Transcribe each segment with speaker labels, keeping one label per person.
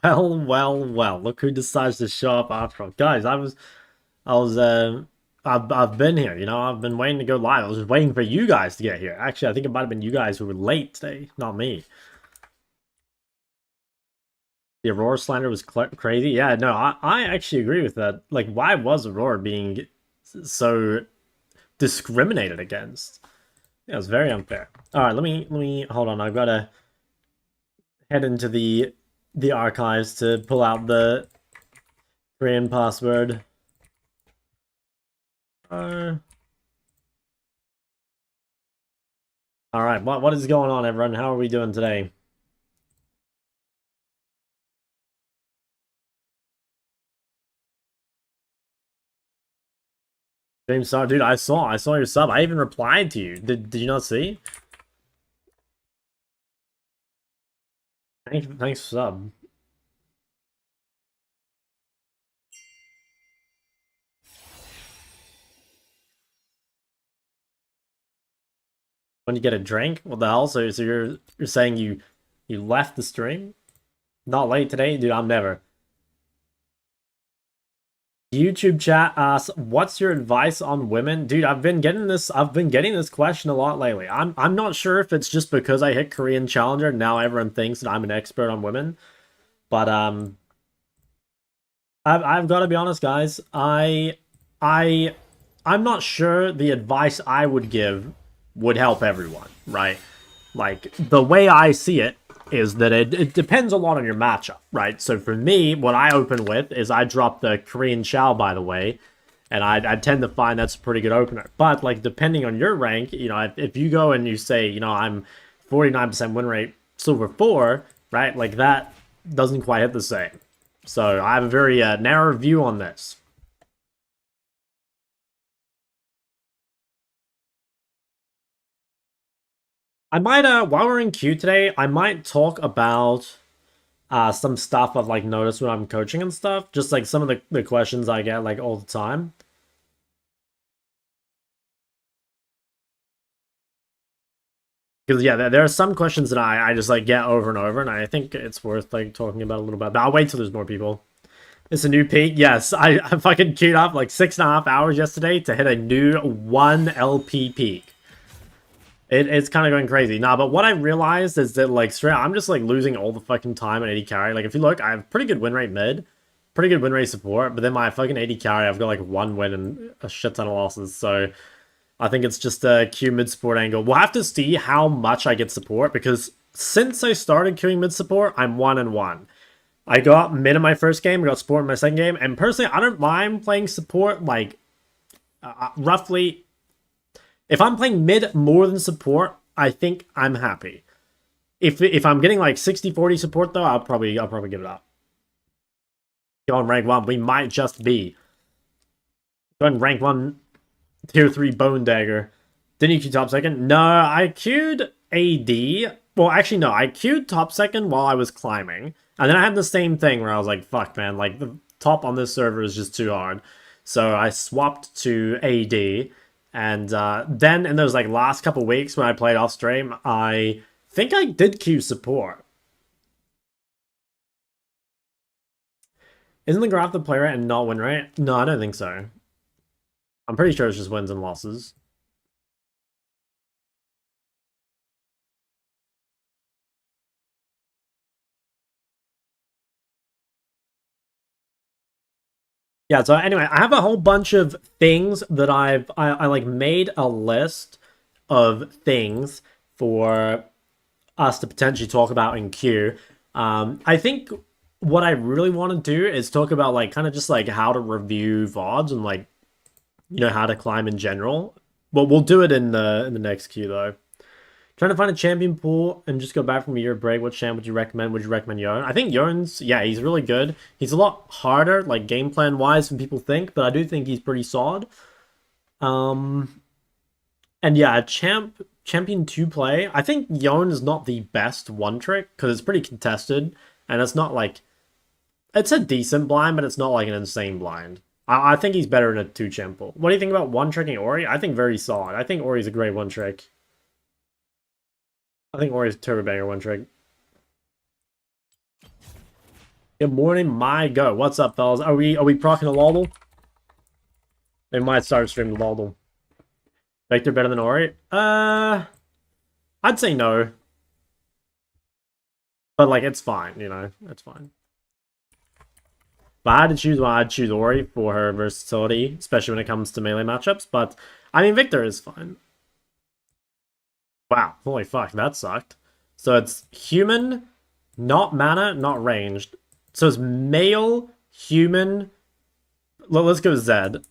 Speaker 1: Well. Look who decides to show up after all. Guys, I've been here, you know, I've been waiting to go live. I was just waiting for you guys to get here. Actually, I think it might have been you guys who were late today, not me. The Aurora slander was crazy. Yeah, no, I actually agree with that. Like, why was Aurora being so discriminated against? Yeah, it was very unfair. All right, let me hold on. I've got to head into the archives to pull out the Korean password. Uh, all right, what is going on, everyone? How are we doing today? James Star, dude, I saw your sub. I even replied to you. Did you not see? Thanks for sub. When you get a drink? What the hell? So you're saying you left the stream? Not late today, dude. I'm never. YouTube chat asks, "What's your advice on women?" Dude, I've been getting this question a lot lately. I'm not sure if it's just because I hit Korean Challenger, now everyone thinks that I'm an expert on women. But I've got to be honest, guys. I I'm not sure the advice I would give would help everyone, right? Like, the way I see it is that it depends a lot on your matchup, right? So for me, what I open with is I drop the Korean Chall, by the way, and I tend to find that's a pretty good opener. But, like, depending on your rank, you know, if you go and you say, you know, I'm 49% win rate silver 4, right? Like, that doesn't quite hit the same. So I have a very narrow view on this. I might, while we're in queue today, I might talk about some stuff I've like noticed when I'm coaching and stuff. Just like some of the questions I get like all the time. Because yeah, there are some questions that I just like get over and over, and I think it's worth like talking about a little bit. But I'll wait till there's more people. It's a new peak. Yes, I fucking queued up like 6.5 hours yesterday to hit a new 1 LP peak. It's kind of going crazy. Nah, but what I realized is that, like, straight I'm just, like, losing all the fucking time on AD carry. Like, if you look, I have pretty good win rate mid, pretty good win rate support, but then my fucking AD carry, I've got, like, 1 win and a shit ton of losses. So I think it's just a Q mid support angle. We'll have to see how much I get support, because since I started queuing mid support, I'm 1-1. I got mid in my first game, I got support in my second game, and personally, I don't mind playing support, like, roughly if I'm playing mid more than support, I think I'm happy. If I'm getting like 60-40 support though, I'll probably give it up. Go on rank 1, we might just be. Go on rank 1, tier 3 bone dagger. Didn't you queue top second? No, I queued AD. Well, actually no, I queued top second while I was climbing. And then I had the same thing where I was like, fuck man, like the top on this server is just too hard. So I swapped to AD. And then in those like last couple weeks when I played off stream, I think I did queue support. Isn't the graph the play rate and not win rate? No, I don't think so. I'm pretty sure it's just wins and losses. Yeah, so anyway, I have a whole bunch of things that I like made a list of things for us to potentially talk about in Q. I think what I really want to do is talk about like kind of just like how to review VODs and like how to climb in general. But we'll do it in the next queue though. Trying to find a champion pool and just go back from a year break. What champ would you recommend? Would you recommend Yon? I think Yon's, yeah, he's really good. He's a lot harder, like game plan wise, than people think, but I do think he's pretty solid. Um, and yeah, champion two play. I think Yon is not the best one trick because it's pretty contested, and it's not like it's a decent blind, but it's not like an insane blind. I think he's better in a two champ pool. What do you think about one tricking Ori? I think very solid. I think Ori's a great one trick. I think Ori's turbo banger one trick. Good morning, my go. What's up, fellas? Are we procking a Lordle? They might start streaming Lordle. Vector better than Ori? I'd say no. But like it's fine, you know, it's fine. If I had to choose one, I'd choose Ori for her versatility, especially when it comes to melee matchups. But I mean, Victor is fine. Wow, holy fuck, that sucked. So it's human, not mana, not ranged. So it's male, human. Let's go Zed.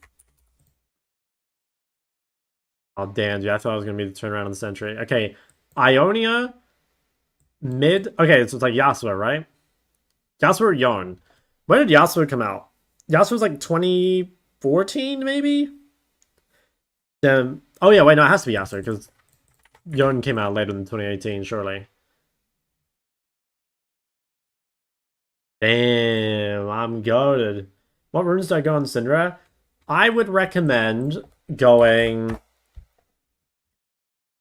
Speaker 1: Oh damn, dude, I thought I was gonna be the turnaround on the Sentry. Okay, Ionia, mid. Okay, so it's like Yasuo, right? Yasuo or Yon? When did Yasuo come out? Yasuo was like 2014, maybe? Then, oh yeah, wait, no, it has to be Yasuo, because Yon came out later than 2018, surely. Damn, I'm goated. What runes do I go on Syndra? I would recommend going...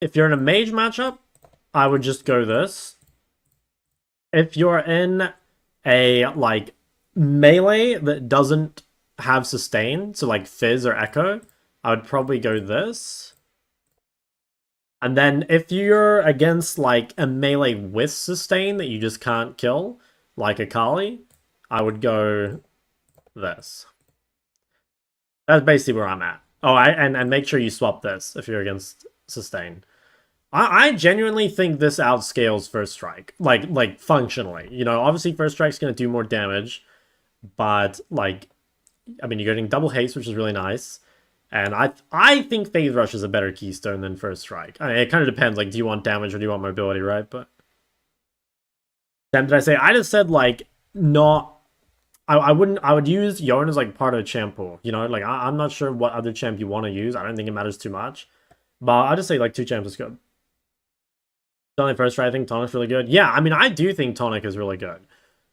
Speaker 1: If you're in a mage matchup, I would just go this. If you're in a, like, melee that doesn't have sustain, so like Fizz or Echo, I would probably go this. And then if you're against like a melee with sustain that you just can't kill, like Akali, I would go this. That's basically where I'm at. Oh, and make sure you swap this if you're against sustain. I genuinely think this outscales First Strike, like functionally. You know, obviously First Strike's gonna do more damage, but like, I mean, you're getting double haste, which is really nice. And I think Phase Rush is a better keystone than First Strike. I mean, it kind of depends. Like, do you want damage or do you want mobility, right? But damn, did I say? I just said like not. I wouldn't. I would use Yon as like part of a champ pool. You know, like I'm not sure what other champ you want to use. I don't think it matters too much. But I'll just say like 2 champs is good. Only First Strike, I think Tonic's really good. Yeah, I mean, I do think Tonic is really good.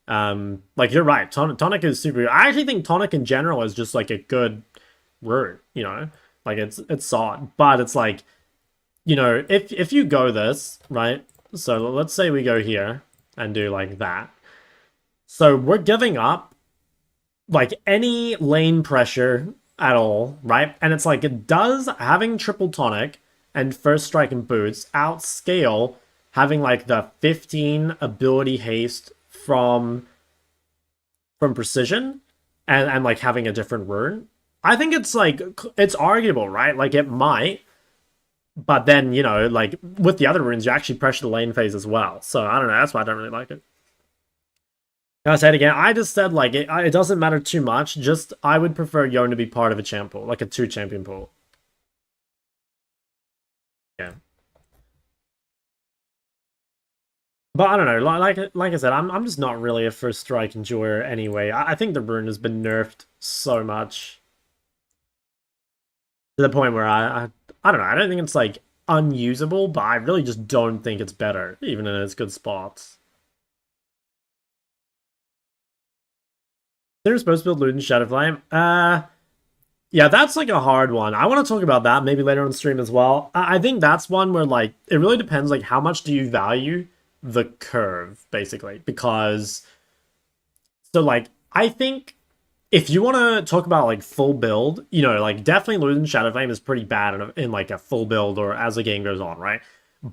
Speaker 1: Like you're right, Tonic is super good. I actually think Tonic in general is just like a good rune, you know? Like it's solid. But it's like, you know, if you go this, right? So let's say we go here and do like that. So we're giving up like any lane pressure at all, right? And it's like it does having triple Tonic and First Strike and boots outscale having like the 15 ability haste from precision and like having a different rune. I think it's like it's arguable, right? Like it might, but then you know, like with the other runes, you actually pressure the lane phase as well. So I don't know. That's why I don't really like it. Can I say it again? I just said like it doesn't matter too much. Just I would prefer Yon to be part of a champ pool, like a 2 champion pool. Yeah. But I don't know, like I said, I'm just not really a First Strike enjoyer anyway. I think the rune has been nerfed so much to the point where I don't know. I don't think it's like unusable, but I really just don't think it's better, even in its good spots. They're supposed to build Luden's Shadowflame. Yeah, that's like a hard one. I want to talk about that maybe later on the stream as well. I think that's one where like it really depends like how much do you value the curve basically, because so like I think if you want to talk about like full build, you know, like definitely Luden's Shadowflame is pretty bad in like a full build or as the game goes on, right?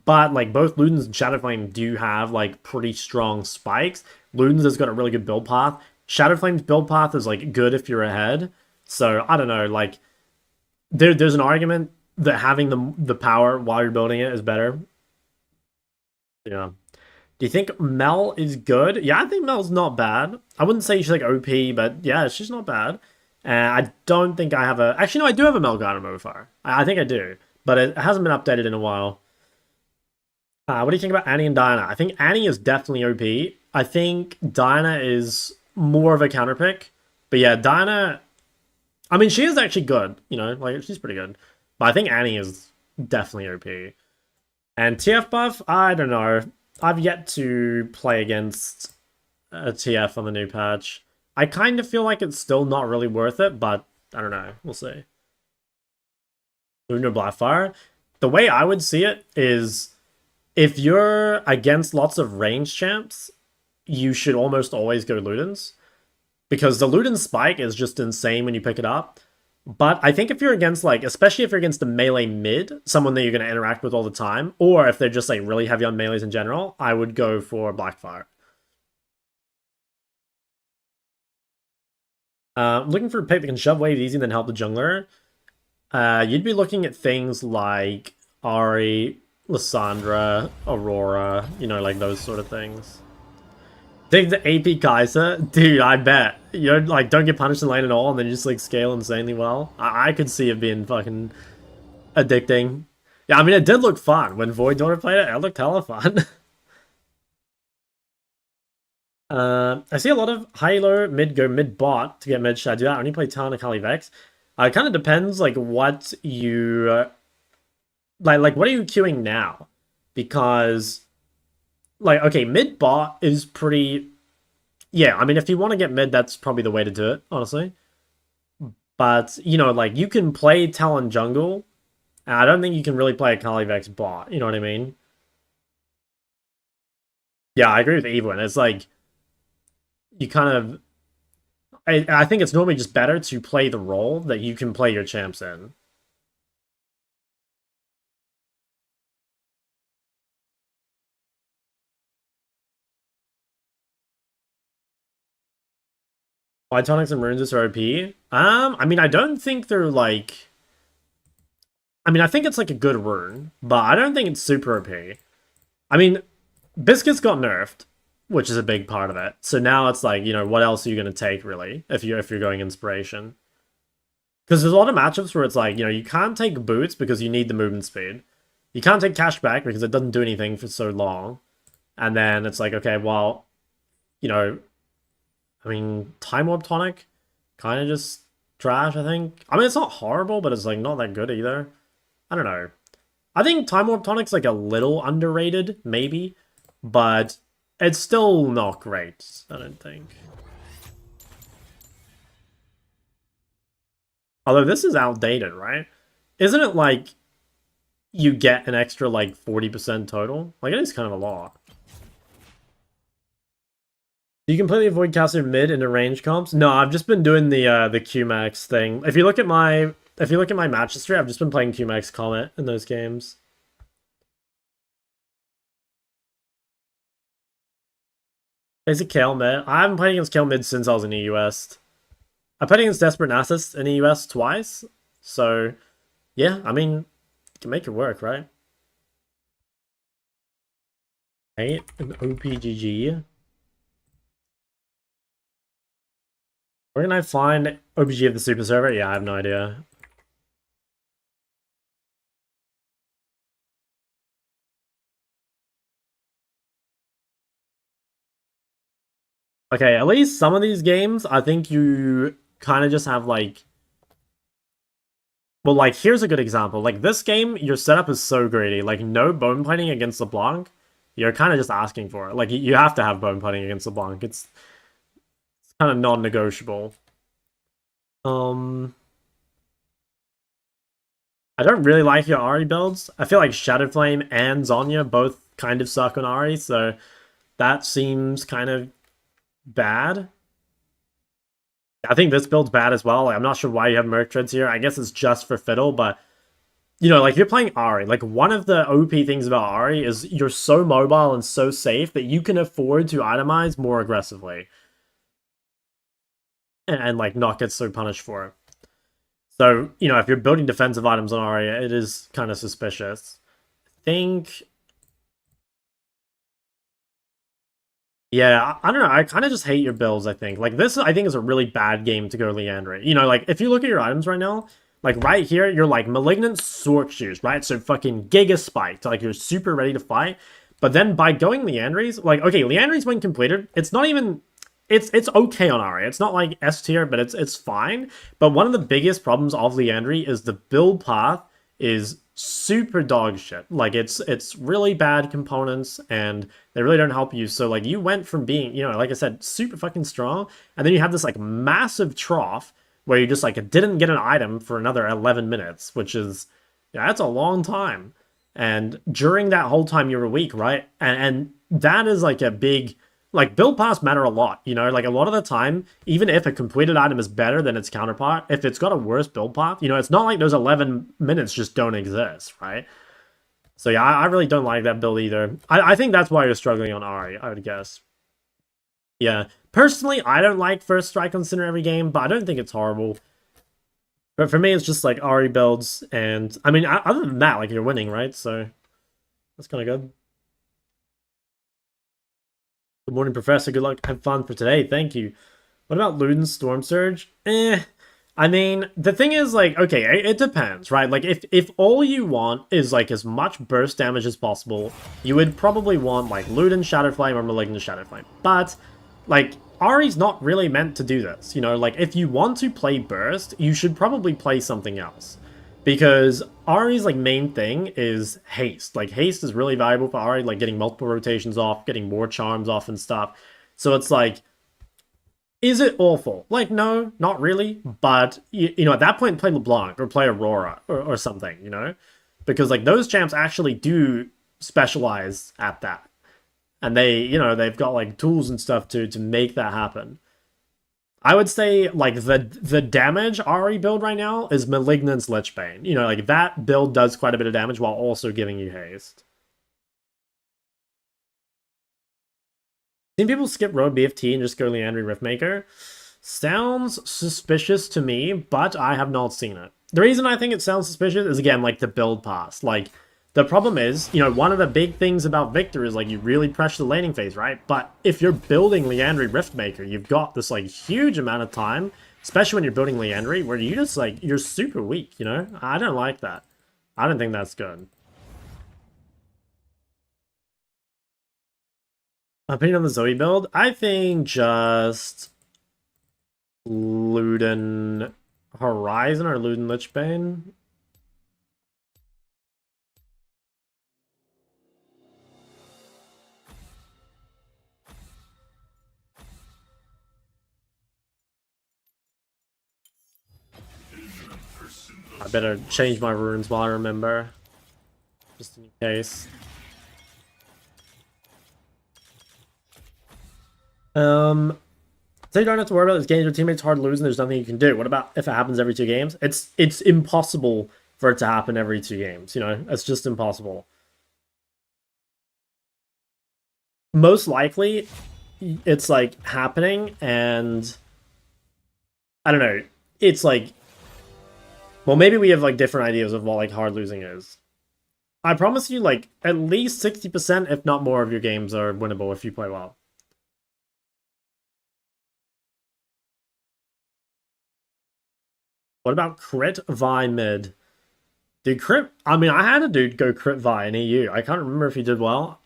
Speaker 1: But like both Luden's and Shadowflame do have like pretty strong spikes. Luden's has got a really good build path. Shadowflame's build path is like good if you're ahead. So I don't know, like there's an argument that having the power while you're building it is better. Yeah. Do you think Mel is good? Yeah, I think Mel's not bad. I wouldn't say she's like OP, but yeah, she's not bad. I don't think I have a... Actually, no, I do have a Mel Garden modifier. I think I do, but it hasn't been updated in a while. What do you think about Annie and Diana? I think Annie is definitely OP. I think Diana is more of a counter pick. But yeah, Diana... I mean, she is actually good, you know, like she's pretty good. But I think Annie is definitely OP. And TF buff, I don't know. I've yet to play against a TF on the new patch. I kind of feel like it's still not really worth it, but I don't know. We'll see. Lunar Blackfire. The way I would see it is if you're against lots of range champs, you should almost always go Ludens. because the loot and spike is just insane when you pick it up. But I think if you're against, like, especially if you're against a melee mid, someone that you're going to interact with all the time, or if they're just, like, really heavy on melees in general, I would go for Blackfire. Looking for a pick that can shove waves easy and then help the jungler. You'd be looking at things like Ari, Lissandra, Aurora, you know, like those sort of things. Take the AP Kaiser? Dude, I bet. You know, like, don't get punished in lane at all, and then you just, like, scale insanely well. I could see it being fucking addicting. Yeah, I mean, it did look fun. When Void Daughter played it, it looked hella fun. I see a lot of high-elo mid go mid-bot to get mid. Should I do that? I only play Talon and Kali Vex. It kind of depends, like, what you... like, what are you queuing now? Because... like, okay, mid-bot is pretty... yeah, I mean, if you want to get mid, that's probably the way to do it, honestly. But, you know, like, you can play Talon jungle, and I don't think you can really play a Kalivex bot, you know what I mean? Yeah, I agree with Evelyn. It's like, you kind of... I think it's normally just better to play the role that you can play your champs in. Tonics and Runes are OP. I mean, I don't think they're like... I mean, I think it's like a good rune, but I don't think it's super OP. I mean, Biscuits got nerfed, which is a big part of it. So now it's like, you know, what else are you going to take, really, if you're going Inspiration? Because there's a lot of matchups where it's like, you know, you can't take Boots because you need the movement speed. You can't take Cashback because it doesn't do anything for so long. And then it's like, okay, well, you know, I mean, Time Warp Tonic, kind of just trash, I think. I mean, it's not horrible, but it's like not that good either. I don't know. I think Time Warp Tonic's like a little underrated, maybe, but it's still not great, I don't think. Although this is outdated, right? Isn't it like you get an extra like 40% total? Like, it is kind of a lot. Do you completely avoid casting mid into range comps? No, I've just been doing the QMax thing. If you look at my match history, I've just been playing QMax Comet in those games. Basic Chall mid. I haven't played against Chall mid since I was in the US. I played against Desperate Nasus in the US twice. So, yeah, I mean, you can make it work, right? Right, an OPGG. Where can I find OPG of the super server? Yeah, I have no idea. Okay, at least some of these games, I think you kind of just have like... well, like, here's a good example. Like, this game, your setup is so greedy. Like, no bone plating against LeBlanc. You're kind of just asking for it. Like, you have to have bone plating against LeBlanc. It's kind of non-negotiable. I don't really like your Ahri builds. I feel like Shadowflame and Zonya both kind of suck on Ahri, so that seems kind of bad. I think this build's bad as well. Like, I'm not sure why you have Merc Treads here. I guess it's just for Fiddle, but you know, like, you're playing Ahri. Like, one of the OP things about Ahri is you're so mobile and so safe that you can afford to itemize more aggressively. And like, not get so punished for it. So, you know, if you're building defensive items on Ahri, it is kind of suspicious. I think... yeah, I don't know. I kind of just hate your builds, I think. Like, this, I think, is a really bad game to go Leandry. You know, like, if you look at your items right now, like, right here, you're, like, Malignant Sword Shoes, right? So, fucking Giga Spiked. Like, you're super ready to fight. But then, by going Leandry's, like, okay, Leandry's when completed, it's not even... It's okay on Ahri. It's not, like, S tier, but it's fine. But one of the biggest problems of Leandry is the build path is super dog shit. Like, it's really bad components, and they really don't help you. So, like, you went from being, you know, like I said, super fucking strong, and then you have this, like, massive trough where you just, like, didn't get an item for another 11 minutes, which is, yeah, that's a long time. And during that whole time, you were weak, right? And that is, like, a big, like, build paths matter a lot, you know? Like, a lot of the time, even if a completed item is better than its counterpart, if it's got a worse build path, you know, it's not like those 11 minutes just don't exist, right? So yeah, I really don't like that build either. I think that's why you're struggling on Ari, I would guess. Yeah. Personally, I don't like First Strike on Center every game, but I don't think it's horrible. But for me, it's just like Ari builds, and I mean, other than that, like, you're winning, right? So that's kind of good. Good morning, Professor. Good luck. Have fun for today. Thank you. What about Luden's Storm Surge? I mean, the thing is, like, okay, it depends, right? Like, if all you want is, like, as much burst damage as possible, you would probably want, like, Luden Shadow Flame or Malignant Shadow Flame. But, like, Ari's not really meant to do this, you know? Like, if you want to play burst, you should probably play something else. Because Ari's, like, main thing is haste. Like, haste is really valuable for Ari, like, getting multiple rotations off, getting more charms off and stuff. So it's like, is it awful? Like, no, not really. But, you know, at that point, play LeBlanc or play Aurora or something, you know? Because, like, those champs actually do specialize at that. And they, you know, they've got, like, tools and stuff to make that happen. I would say, like, the damage Ari build right now is Malignant's Lichbane. You know, like, that build does quite a bit of damage while also giving you haste. Seen people skip Road BFT and just go Leandry Riftmaker? Sounds suspicious to me, but I have not seen it. The reason I think it sounds suspicious is, again, like, the build pass. Like, the problem is, you know, one of the big things about Victor is, like, you really pressure the laning phase, right? But if you're building Leandry Riftmaker, you've got this, like, huge amount of time, especially when you're building Leandry, where you just, like, you're super weak, you know? I don't like that. I don't think that's good. Opinion on the Zoe build? I think just Luden Horizon or Luden Lichbane. I better change my runes while I remember. Just in case. So you don't have to worry about this game. Your teammates hard to lose and there's nothing you can do. What about if it happens every 2 games? It's impossible for it to happen every 2 games, you know? It's just impossible. Most likely, it's, like, happening, and I don't know. It's, like, well, maybe we have, like, different ideas of what, like, hard losing is. I promise you, like, at least 60%, if not more, of your games are winnable if you play well. What about crit Vi mid? Dude, crit... I mean, I had a dude go crit Vi in EU. I can't remember if he did well.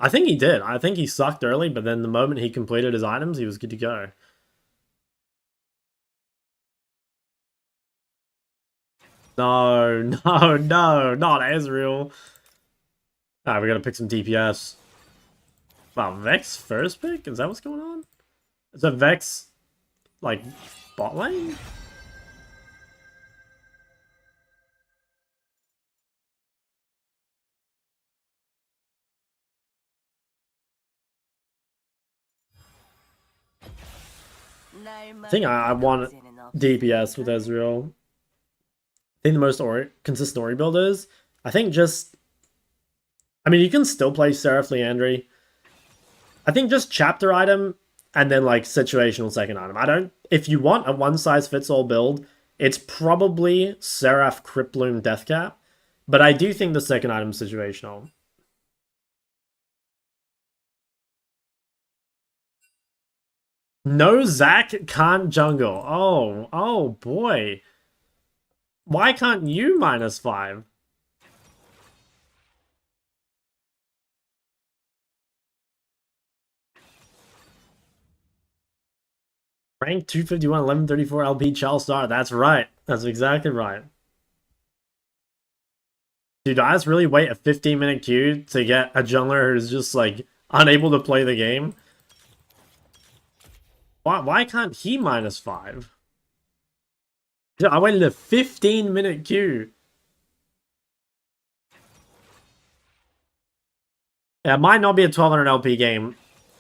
Speaker 1: I think he did. I think he sucked early, but then the moment he completed his items, he was good to go. No, no, no, not Ezreal. Alright, we gotta pick some DPS. Wow, Vex first pick? Is that what's going on? Is that Vex, like, bot lane? I think I want DPS with Ezreal. I think the most consistent Ori build is, I think just... I mean, you can still play Seraph Leandry. I think just chapter item and then, like, situational second item. I don't... If you want a one-size-fits-all build, it's probably Seraph Cryptbloom Deathcap. But I do think the second item is situational. No, Zac can't jungle. Oh boy. Why can't you -5? Rank 251, 1134 LP Chall Star. That's right. That's exactly right. Dude, I just really wait a 15-minute queue to get a jungler who's just, like, unable to play the game. Why can't he -5? Dude, I waited a 15-minute queue. Yeah, it might not be a 1200 LP game.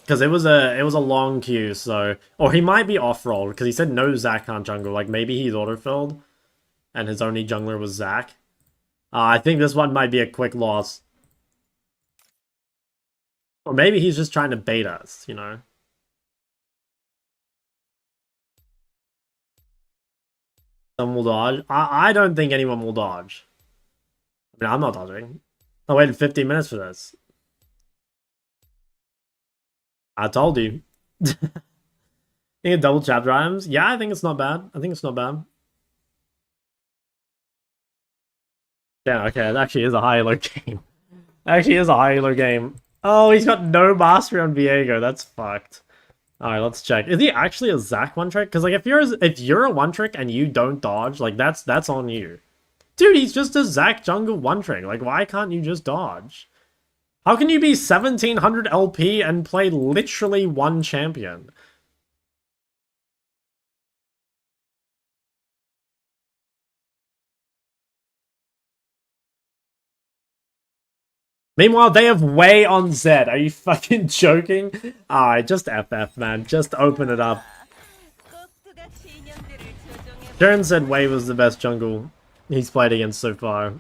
Speaker 1: Because it was a long queue, so... Or he might be off-rolled, because he said no Zac can't jungle. Like, maybe he's auto-filled, and his only jungler was Zac. I think this one might be a quick loss. Or maybe he's just trying to bait us, you know? Someone will dodge. I don't think anyone will dodge. I mean, I'm not dodging. I waited 15 minutes for this. I told you. Think a double chapter items? Yeah, I think it's not bad. I think it's not bad. Yeah, okay, it actually is a high-elo game. Actually is a high-elo game. Oh, he's got no mastery on Viego. That's fucked. Alright, let's check. Is he actually a Zac one-trick? Because, like, if you're a one-trick and you don't dodge, like, that's on you. Dude, he's just a Zac jungle one-trick. Like, why can't you just dodge? How can you be 1700 LP and play literally one champion? Meanwhile, they have way on Zed. Are you fucking joking? Alright, just FF, man. Just open it up. Jern said Wei was the best jungle he's played against so far.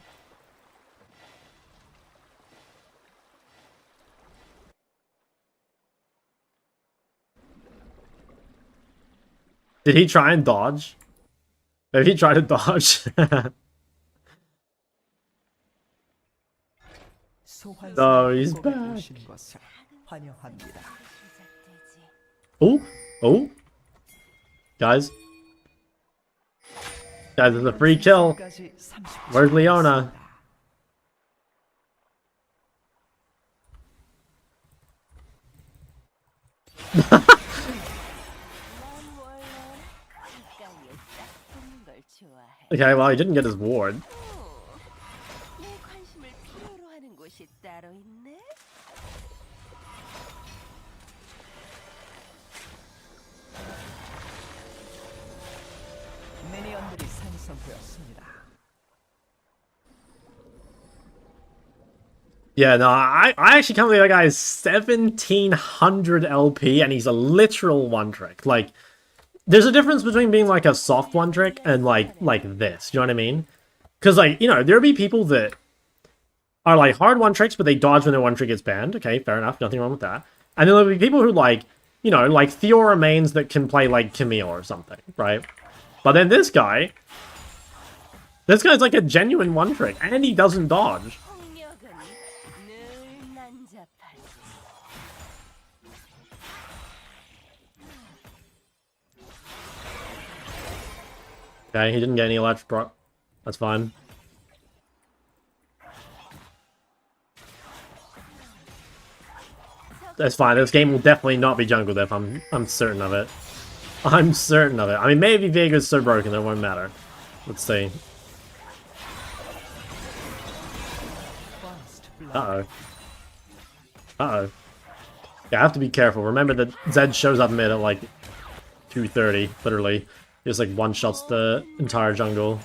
Speaker 1: Did he try and dodge? Maybe he tried to dodge. No, he's back. Oh, oh. Guys. Guys, there's a free kill. Where's Leona? Okay, well, he didn't get his ward. Yeah, no, I actually can't believe that guy is 1700 LP and he's a literal one-trick. Like, there's a difference between being like a soft one-trick and like this, you know what I mean? Because, like, you know, there'll be people that are like hard one-tricks, but they dodge when their one-trick gets banned. Okay, fair enough, nothing wrong with that. And then there'll be people who, like, you know, like Theora mains that can play like Camille or something, right? But then this guy's like a genuine one-trick, and he doesn't dodge. Okay, he didn't get any electric proc. That's fine. That's fine. This game will definitely not be jungle diff. I'm certain of it. I'm certain of it. I mean, maybe Veiga's so broken that it won't matter. Let's see. Uh-oh. Uh-oh. Yeah, I have to be careful. Remember that Zed shows up mid at like 2:30, literally. Just like one-shots the entire jungle.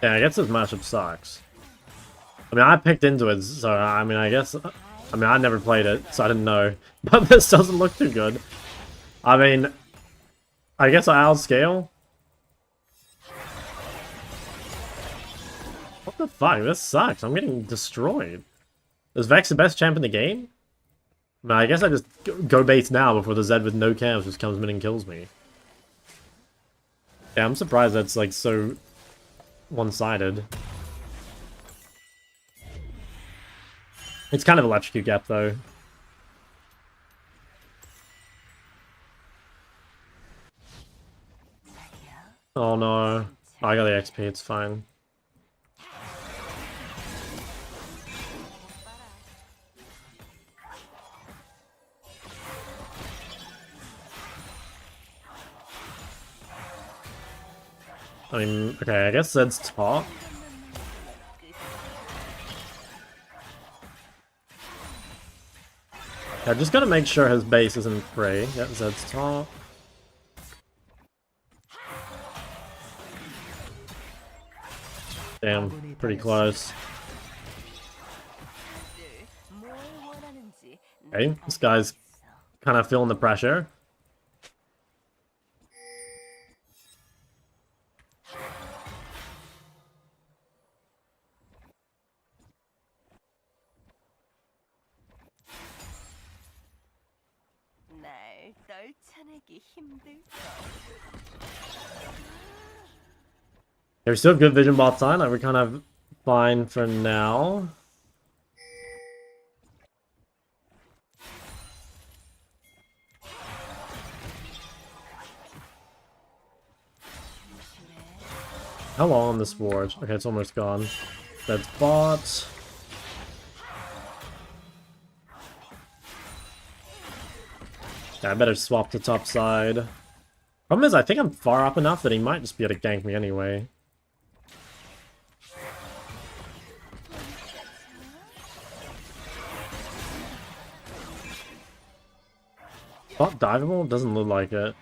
Speaker 1: Yeah, I guess this matchup sucks. I mean, I picked into it, so I mean, I never played it, so I didn't know. But this doesn't look too good. I mean, I guess I outscale. What the fuck? This sucks. I'm getting destroyed. Is Vex the best champ in the game? I mean, I guess I just go bait now before the Zed with no camps just comes in and kills me. Yeah, I'm surprised that's like so one-sided. It's kind of electrocute gap though. Oh no. Oh, I got the XP, it's fine. I mean, okay, I guess Zed's top. I just gotta make sure his base isn't free. Yep, Zed's top. Damn, pretty close. Okay, this guy's kind of feeling the pressure. There's still good vision bot side, like we're kind of fine for now. How long on this ward? Okay, it's almost gone. That's bot. Yeah, I better swap to top side. Problem is, I think I'm far up enough that he might just be able to gank me anyway. Bot diveable? Doesn't look like it.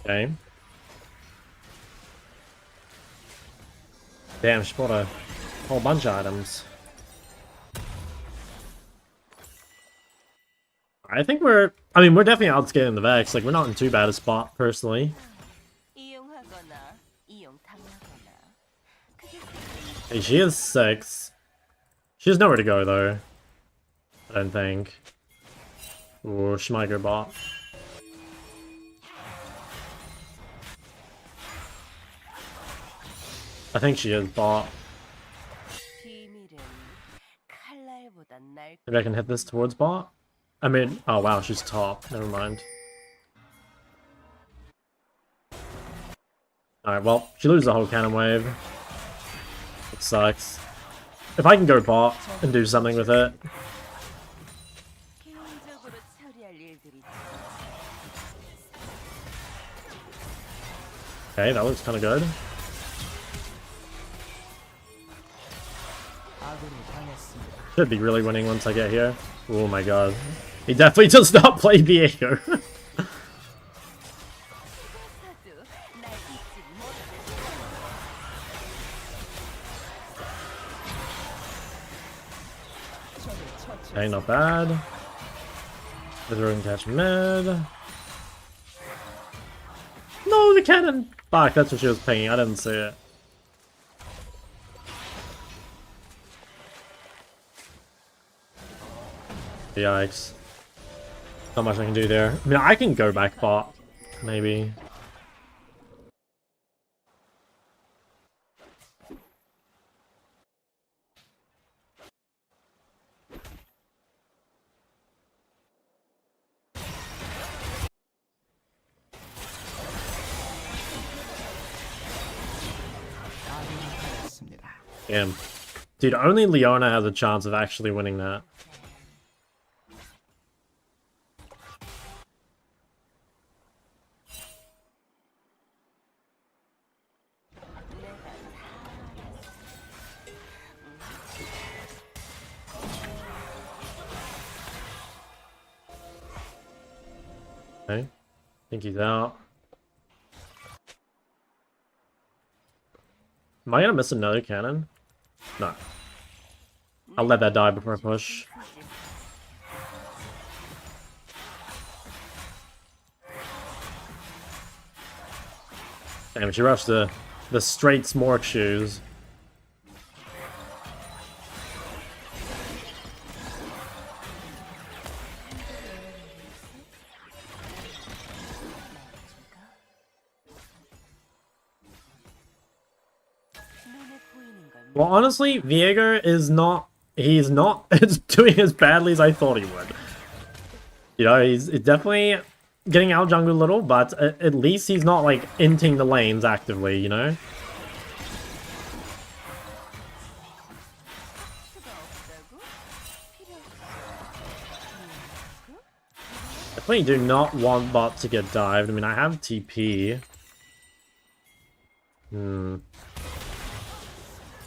Speaker 1: Okay. Damn, she bought a whole bunch of items. I think we're definitely outscaling the Vex. Like, we're not in too bad a spot, personally. Hey, she is 6. She has nowhere to go, though. I don't think. Ooh, she might go bot. I think she is bot. Maybe I can hit this towards bot? I mean, oh wow, she's top. Never mind. Alright, well, she loses the whole cannon wave. It sucks. If I can go bot and do something with it. Okay, that looks kind of good. Should be really winning once I get here. Oh my god. He definitely does not play Viego. Okay, not bad. Withering catch mid. No, the cannon! Fuck, that's what she was pinging. I didn't see it. Yikes. Not much I can do there. I mean, I can go back bot, maybe. Damn. Dude, only Leona has a chance of actually winning that. Okay. I think he's out. Am I gonna miss another cannon? No. I'll let that die before I push. Damn, she rushed the straight smork shoes. Well, honestly, Viego is not... He's not doing as badly as I thought he would. You know, he's definitely getting out jungle a little, but at least he's not, like, inting the lanes actively, you know? Definitely do not want bot to get dived. I mean, I have TP. I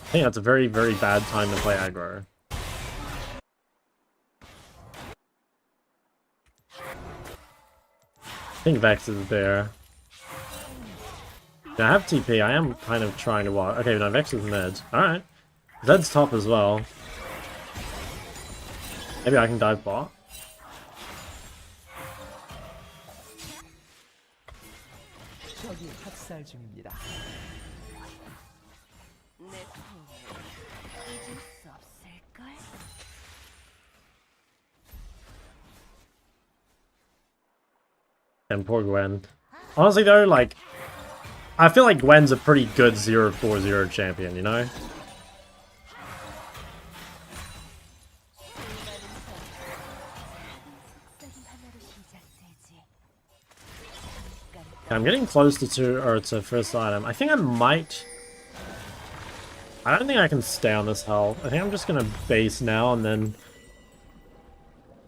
Speaker 1: think that's a very, very bad time to play aggro. I think Vex is there. Yeah, I have TP. I am kind of trying to walk. Okay, no, Vex is mid. Alright. Zed's top as well. Maybe I can dive bot. And poor Gwen. Honestly though, like, I feel like Gwen's a pretty good 0-4-0 champion, you know? I'm getting close to first item. I think I might... I don't think I can stay on this health. I think I'm just gonna base now and then...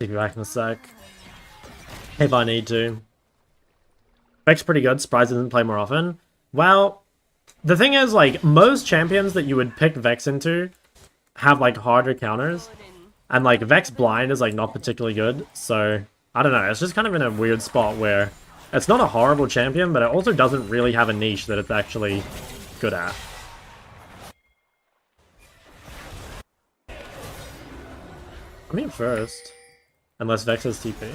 Speaker 1: take you back in a sec. If I need to. Vex pretty good. Surprised it doesn't play more often. Well, the thing is, like, most champions that you would pick Vex into have, like, harder counters. And, like, Vex blind is, like, not particularly good. So, I don't know. It's just kind of in a weird spot where it's not a horrible champion, but it also doesn't really have a niche that it's actually good at. I mean, first. Unless Vex has TP.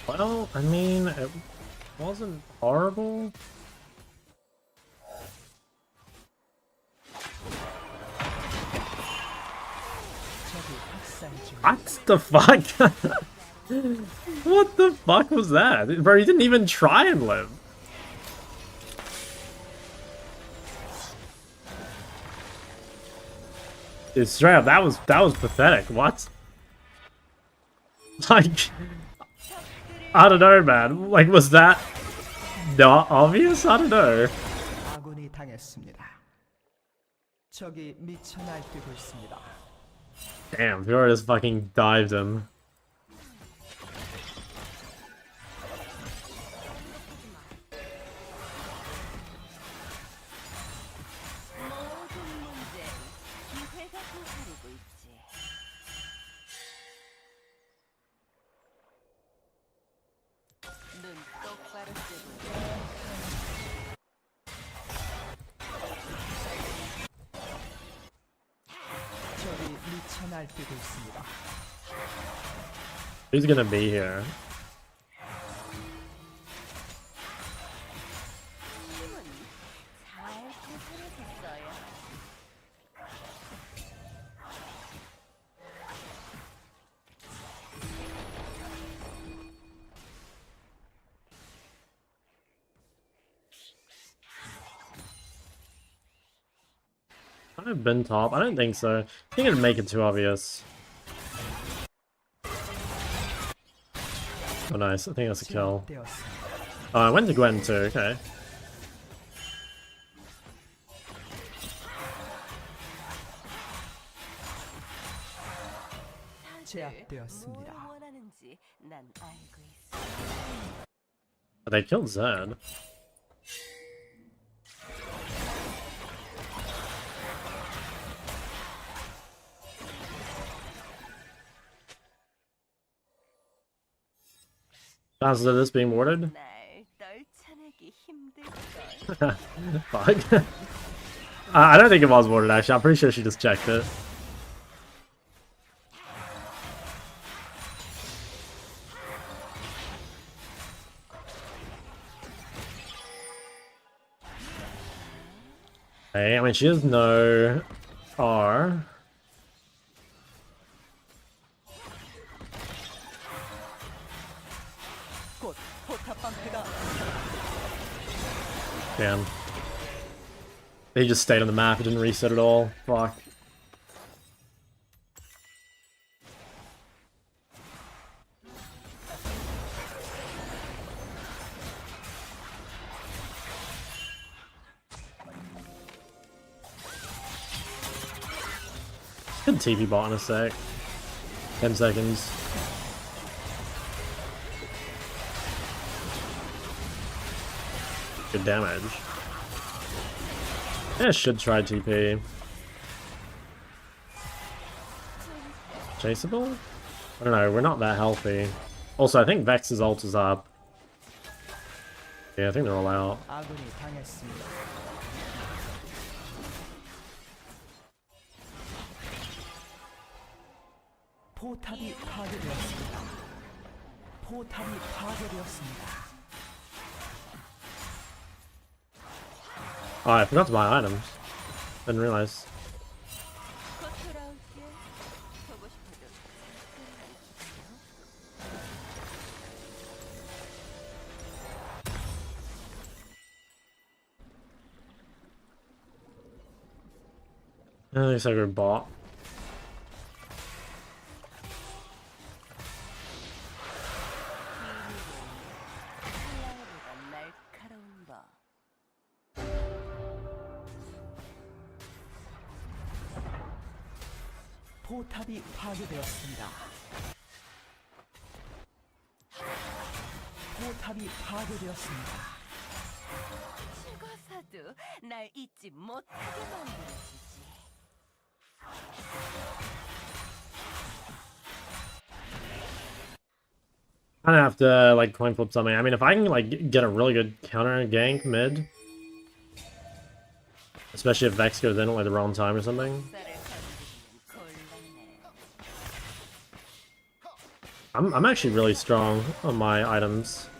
Speaker 1: Well, I mean, it wasn't horrible. What the fuck? What the fuck was that? Bro, he didn't even try and live. Dude, straight up, that was pathetic. What? Like, I don't know, man. Like, was that not obvious? I don't know. Damn, Fiora just fucking dived him. Who's gonna be here? I've been top. I don't think so. I think it'd make it too obvious. Oh, nice. I think that's a kill. Oh, I went to Gwen too. Okay. But they killed Zed. How's this being warded? Fuck. I don't think it was warded actually. I'm pretty sure she just checked it. Hey, I mean, she has no R. Damn. He just stayed on the map, it didn't reset at all. Fuck. can TP bot in a sec. 10 seconds. Good damage. Yeah, I should try TP. Chaseable? I don't know, we're not that healthy. Also, I think Vex's ult is up. Yeah, I think they're all out. Oh, I forgot to buy items. Didn't realize. At least I go bot.
Speaker 2: 포탑이 파괴되었습니다. 포탑이 파괴되었습니다.
Speaker 3: 죽어서도 날 잊지 못하게 만들어주지.
Speaker 1: I don't have to like coin flip something. I mean, if I can like get a really good counter gank mid, especially if Vex goes in at like the wrong time or something. I'm actually really strong on my items.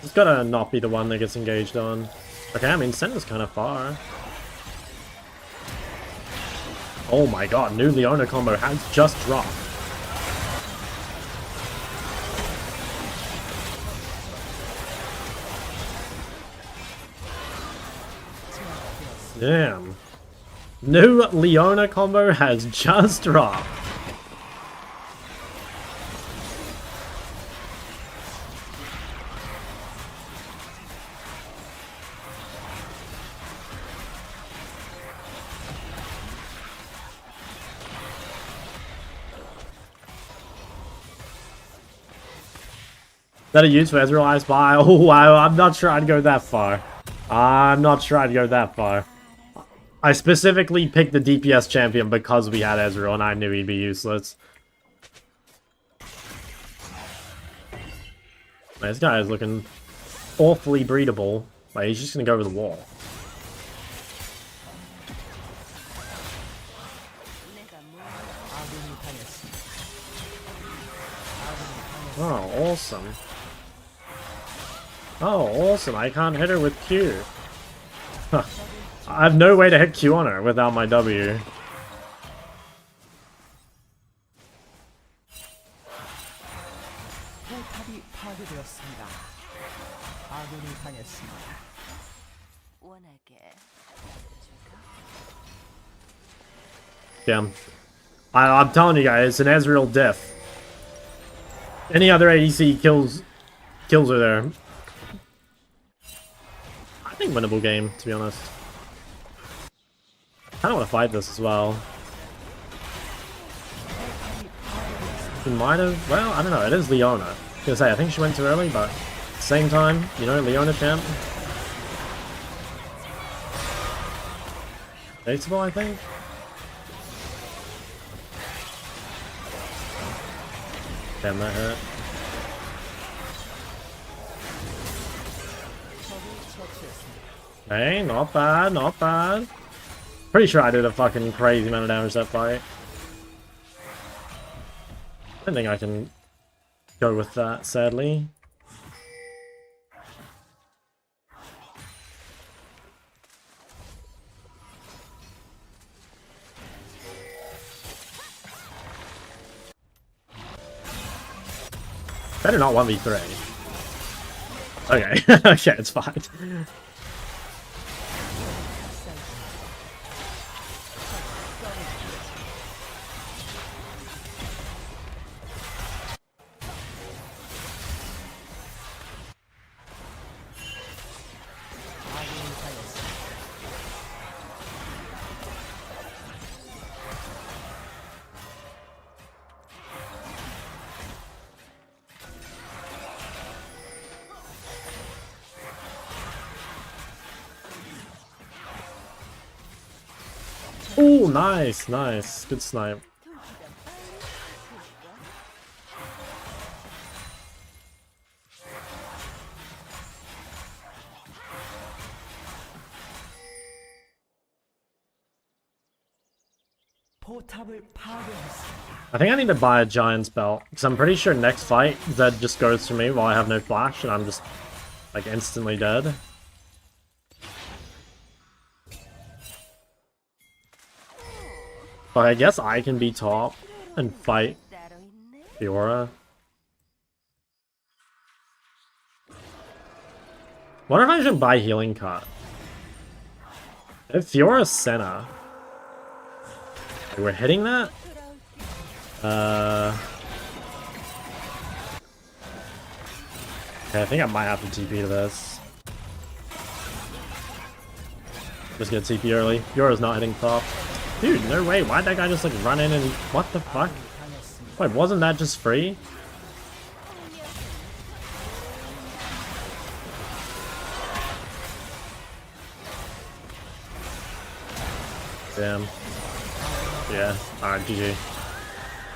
Speaker 1: It's gotta not be the one that gets engaged on. Okay, I mean, Senna's kind of far. Oh my god, new Leona combo has just dropped. Damn. New Leona combo has just dropped. Is that a use for Ezreal Ice Buy? Oh wow, I'm not sure I'd go that far. I'm not sure I'd go that far. I specifically picked the DPS champion because we had Ezreal and I knew he'd be useless. Man, this guy is looking awfully breedable. Like, he's just gonna go over the wall. Oh, awesome. Oh, awesome. I can't hit her with Q. Huh. I have no way to hit Q on her without my W. Damn. I'm telling you guys, it's an Ezreal diff. Any other ADC kills her there. I think winnable game, to be honest. I don't want to fight this as well. She might have... Well, I don't know. It is Leona. I was gonna say, I think she went too early, but... Same time, you know, Leona champ. Baseable, I think? Damn, that hurt. Hey, not bad, not bad. Pretty sure I did a fucking crazy amount of damage that fight. I don't think I can go with that, sadly. Better not 1v3. Okay, okay, it's fine. Oh, nice, nice. Good snipe.
Speaker 2: 포탑을 파괴했습니다.
Speaker 1: I think I need to buy a Giant's Belt, because I'm pretty sure next fight, Zed just goes to me while I have no flash, and I'm just, like, instantly dead. But I guess I can be top and fight Fiora. What if I should buy Healing Cut? If Fiora's Senna. We're hitting that? Okay, I think I might have to TP to this. Just get TP early. Fiora's not hitting top. Dude, no way. Why'd that guy just like run in and... What the fuck? Wait, wasn't that just free? Damn. Yeah, alright, GG.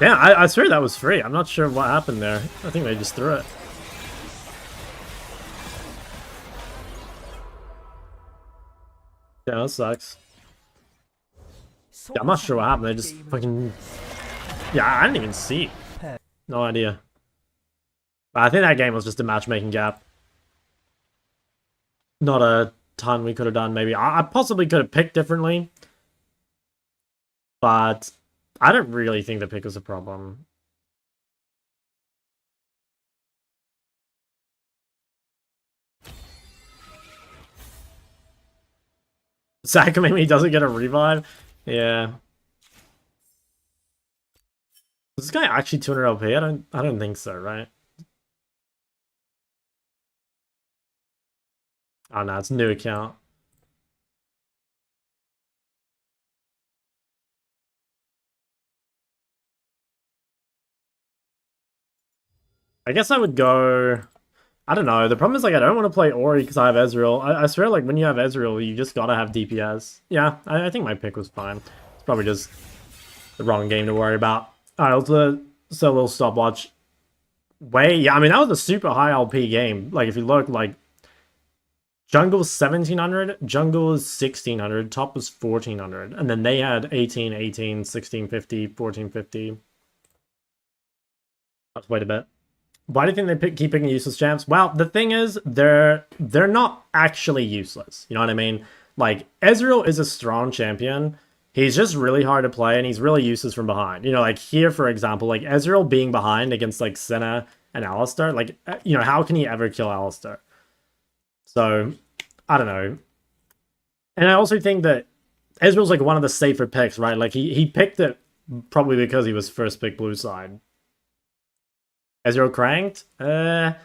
Speaker 1: Yeah, I swear that was free. I'm not sure what happened there. I think they just threw it. Yeah, that sucks. Yeah, I'm not sure what happened. They just fucking... Yeah, I didn't even see. No idea. But I think that game was just a matchmaking gap. Not a ton we could have done, maybe. I possibly could have picked differently. But I don't really think the pick was a problem. Sakamimi doesn't get a revive? Yeah. Is this guy actually 200 LP? I don't think so, right? Oh no, it's a new account. I guess I would go... I don't know. The problem is, like, I don't want to play Ori because I have Ezreal. I swear, like, when you have Ezreal, you just gotta have DPS. Yeah, I think my pick was fine. It's probably just the wrong game to worry about. Alright, let's set a little stopwatch. Yeah, I mean, that was a super high LP game. Like, if you look, like, Jungle's 1700, Jungle's 1600, top was 1400. And then they had 18, 18, 1650, 1450. Let's wait a bit. Why do you think they keep picking useless champs? Well, the thing is, they're not actually useless. You know what I mean? Like, Ezreal is a strong champion. He's just really hard to play, and he's really useless from behind. You know, like here, for example, like Ezreal being behind against like Senna and Alistar, like, you know, how can he ever kill Alistar? So, I don't know. And I also think that Ezreal's like one of the safer picks, right? Like, he picked it probably because he was first pick blue side. Ezreal cranked? I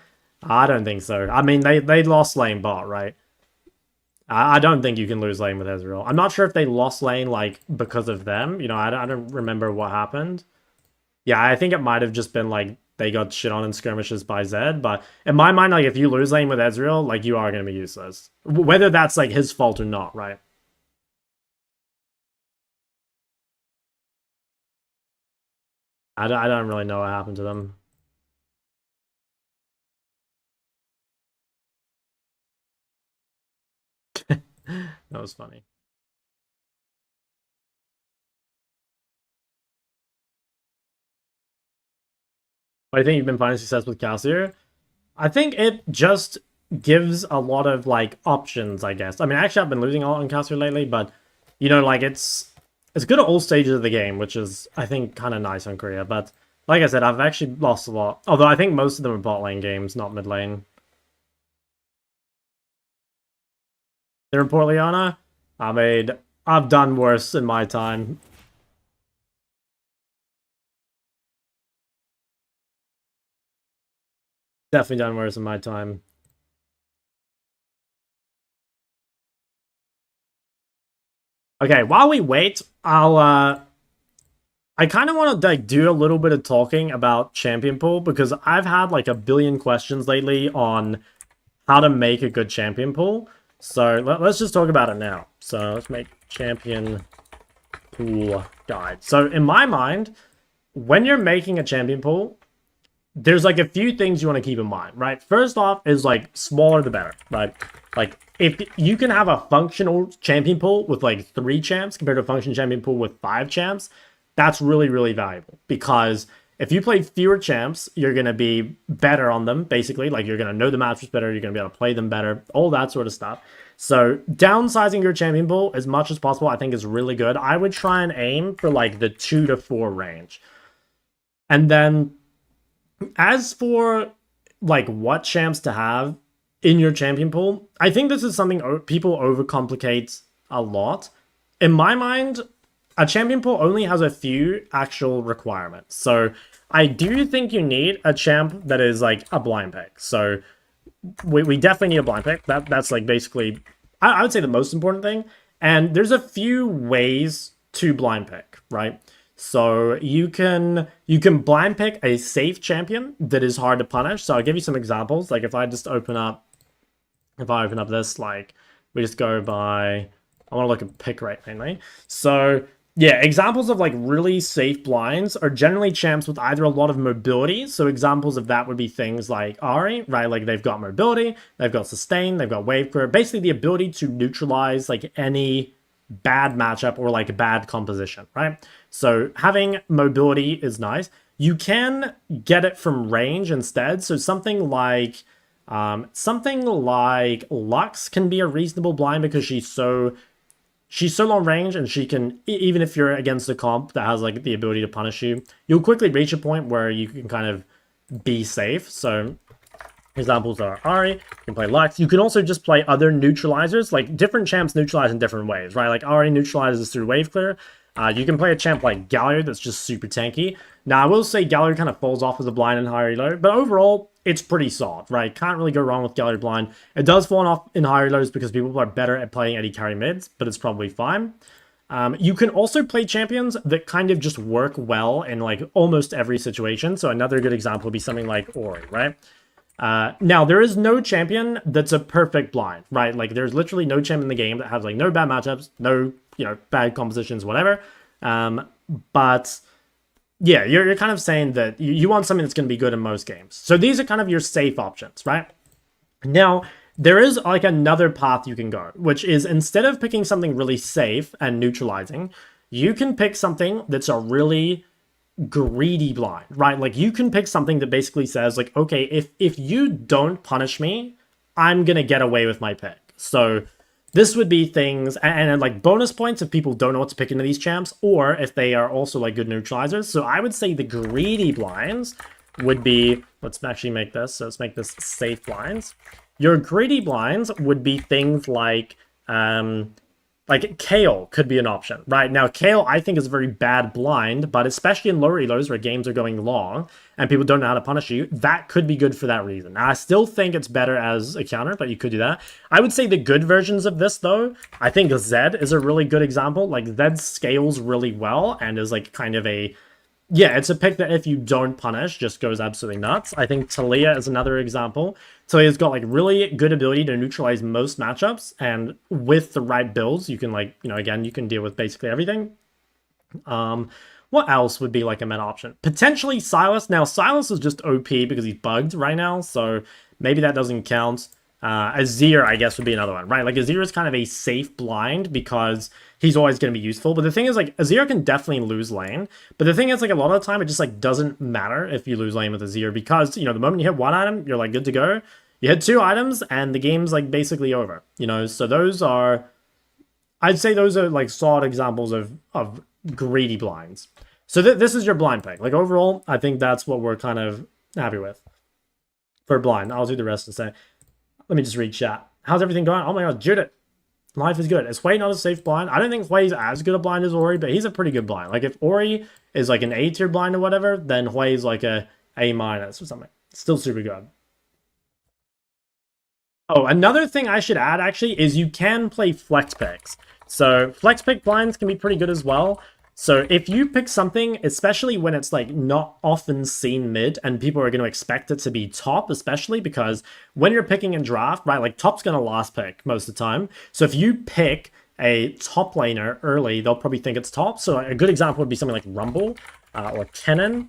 Speaker 1: don't think so. I mean, they lost lane bot, right? I don't think you can lose lane with Ezreal. I'm not sure if they lost lane, like, because of them. You know, I don't remember what happened. Yeah, I think it might have just been, like, they got shit on in skirmishes by Zed. But in my mind, like, if you lose lane with Ezreal, like, you are going to be useless. Whether that's, like, his fault or not, right? I don't really know what happened to them. That was funny. I think you've been finding success with Cassier. I think it just gives a lot of, like, options, I guess. I mean, actually, I've been losing a lot on Cassier lately, but, you know, like, it's good at all stages of the game, which is, I think, kind of nice on Korea. But, like I said, I've actually lost a lot. Although, I think most of them are bot lane games, not mid lane. They're in Port Liana? I mean, I've done worse in my time. Definitely done worse in my time. Okay, while we wait, I kind of want to like do a little bit of talking about champion pool because I've had like a billion questions lately on how to make a good champion pool. So let's just talk about it now. So let's make champion pool guide. So in my mind, when you're making a champion pool, there's like a few things you want to keep in mind, right? First off is like smaller the better, right? Like if you can have a functional champion pool with like 3 champs compared to a function champion pool with 5 champs, that's really, really valuable, because if you play fewer champs, you're going to be better on them, basically. Like, you're going to know the matchups better, you're going to be able to play them better, all that sort of stuff. So downsizing your champion pool as much as possible, I think, is really good. I would try and aim for like the 2 to 4 range. And then as for like what champs to have in your champion pool, I think this is something people overcomplicate a lot. In my mind, a champion pool only has a few actual requirements. So I do think you need a champ that is like a blind pick. So we definitely need a blind pick. That's like basically, I would say, the most important thing. And there's a few ways to blind pick, right? So you can blind pick a safe champion that is hard to punish. So I'll give you some examples. Like if I open up this, like we just go by, I want to look at pick rate mainly. So yeah, examples of like really safe blinds are generally champs with either a lot of mobility. So examples of that would be things like Ahri, right? Like they've got mobility, they've got sustain, they've got wave clear, basically the ability to neutralize like any bad matchup or like a bad composition, right? So having mobility is nice. You can get it from range instead. So something like Lux can be a reasonable blind because she's so long range, and she can, even if you're against a comp that has like the ability to punish you, you'll quickly reach a point where you can kind of be safe. So examples are Ahri, you can play Lux. You can also just play other neutralizers, like different champs neutralize in different ways, right? Like Ahri neutralizes through wave clear. You can play a champ like Galliard that's just super tanky. Now, I will say Galliard kind of falls off as a blind in higher elo, but overall, it's pretty solid, right? Can't really go wrong with Galliard blind. It does fall off in higher elos because people are better at playing AD carry mids, but it's probably fine. You can also play champions that kind of just work well in like almost every situation. So another good example would be something like Ori, right? Now, there is no champion that's a perfect blind, right? Like, there's literally no champion in the game that has, like, no bad matchups, no, bad compositions, whatever. But, yeah, you're kind of saying that you want something that's going to be good in most games. So these are kind of your safe options, right? Now, there is, like, another path you can go, which is instead of picking something really safe and neutralizing, you can pick something that's a really greedy blind, right? Like, you can pick something that basically says, like, okay, if you don't punish me, I'm gonna get away with my pick. So this would be things, and like bonus points if people don't know what to pick into these champs, or if they are also like good neutralizers. So I would say the greedy blinds would be, let's actually make this, so let's make this safe blinds. Your greedy blinds would be things like Chall could be an option, right? Now, Chall, I think, is a very bad blind, but especially in lower elos where games are going long and people don't know how to punish you, that could be good for that reason. Now, I still think it's better as a counter, but you could do that. I would say the good versions of this, though, I think Zed is a really good example. Like, Zed scales really well and is, like, kind of a... Yeah, it's a pick that if you don't punish, just goes absolutely nuts. I think Talia is another example. Talia's got, like, really good ability to neutralize most matchups, and with the right builds, you can, like, again, you can deal with basically everything. What else would be, like, a meta option? Potentially Silas. Now, Silas is just OP because he's bugged right now, so maybe that doesn't count. Azir, I guess, would be another one, right? Like, Azir is kind of a safe blind because he's always going to be useful. But the thing is, like, Azir can definitely lose lane. But the thing is, like, a lot of the time, it just, like, doesn't matter if you lose lane with Azir because, the moment you hit one item, you're, like, good to go. You hit 2 items, and the game's, like, basically over, So those are... I'd say those are, like, solid examples of greedy blinds. So this is your blind pick. Like, overall, I think that's what we're kind of happy with for blind. I'll do the rest and say... Let me just read chat. How's everything going? Oh my god, Judith. Life is good. Is Hui not a safe blind? I don't think Hui's as good a blind as Ori, but he's a pretty good blind. Like, if Ori is like an A tier blind or whatever, then Hui's like a A- or something. Still super good. Oh, another thing I should add, actually, is you can play flex picks. So flex pick blinds can be pretty good as well. So if you pick something, especially when it's like not often seen mid and people are going to expect it to be top, especially because when you're picking in draft, right, like top's going to last pick most of the time. So if you pick a top laner early, they'll probably think it's top. So a good example would be something like Rumble or Kennen.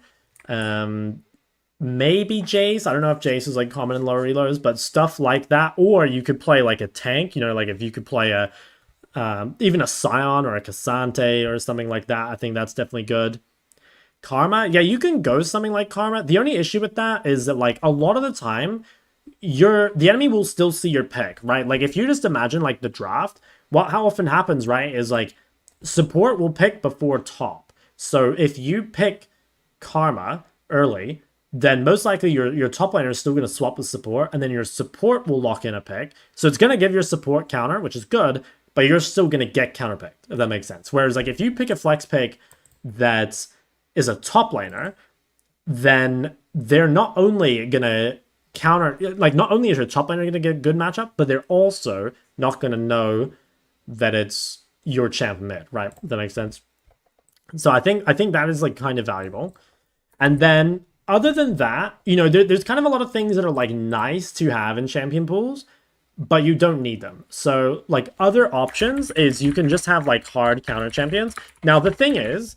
Speaker 1: Maybe Jace. I don't know if Jace is like common in lower elos, but stuff like that. Or you could play like a tank, you know, like if you could play a even a Scion or a Cassante or something like that. I think that's definitely good. Karma, yeah, you can go something like Karma. The only issue with that is that like a lot of the time, the enemy will still see your pick, right? Like if you just imagine like the draft, how often happens, right, is like support will pick before top. So if you pick Karma early, then most likely your top laner is still going to swap with support, and then your support will lock in a pick. So it's going to give your support counter, which is good, but you're still going to get counterpicked, if that makes sense. Whereas like if you pick a flex pick that is a top laner, then they're not only going to counter, like not only is your top laner going to get a good matchup, but they're also not going to know that it's your champ mid, right? If that makes sense. So I think that is like kind of valuable. And then other than that, you know, there's kind of a lot of things that are like nice to have in champion pools, but you don't need them. So like other options is you can just have like hard counter champions. Now the thing is,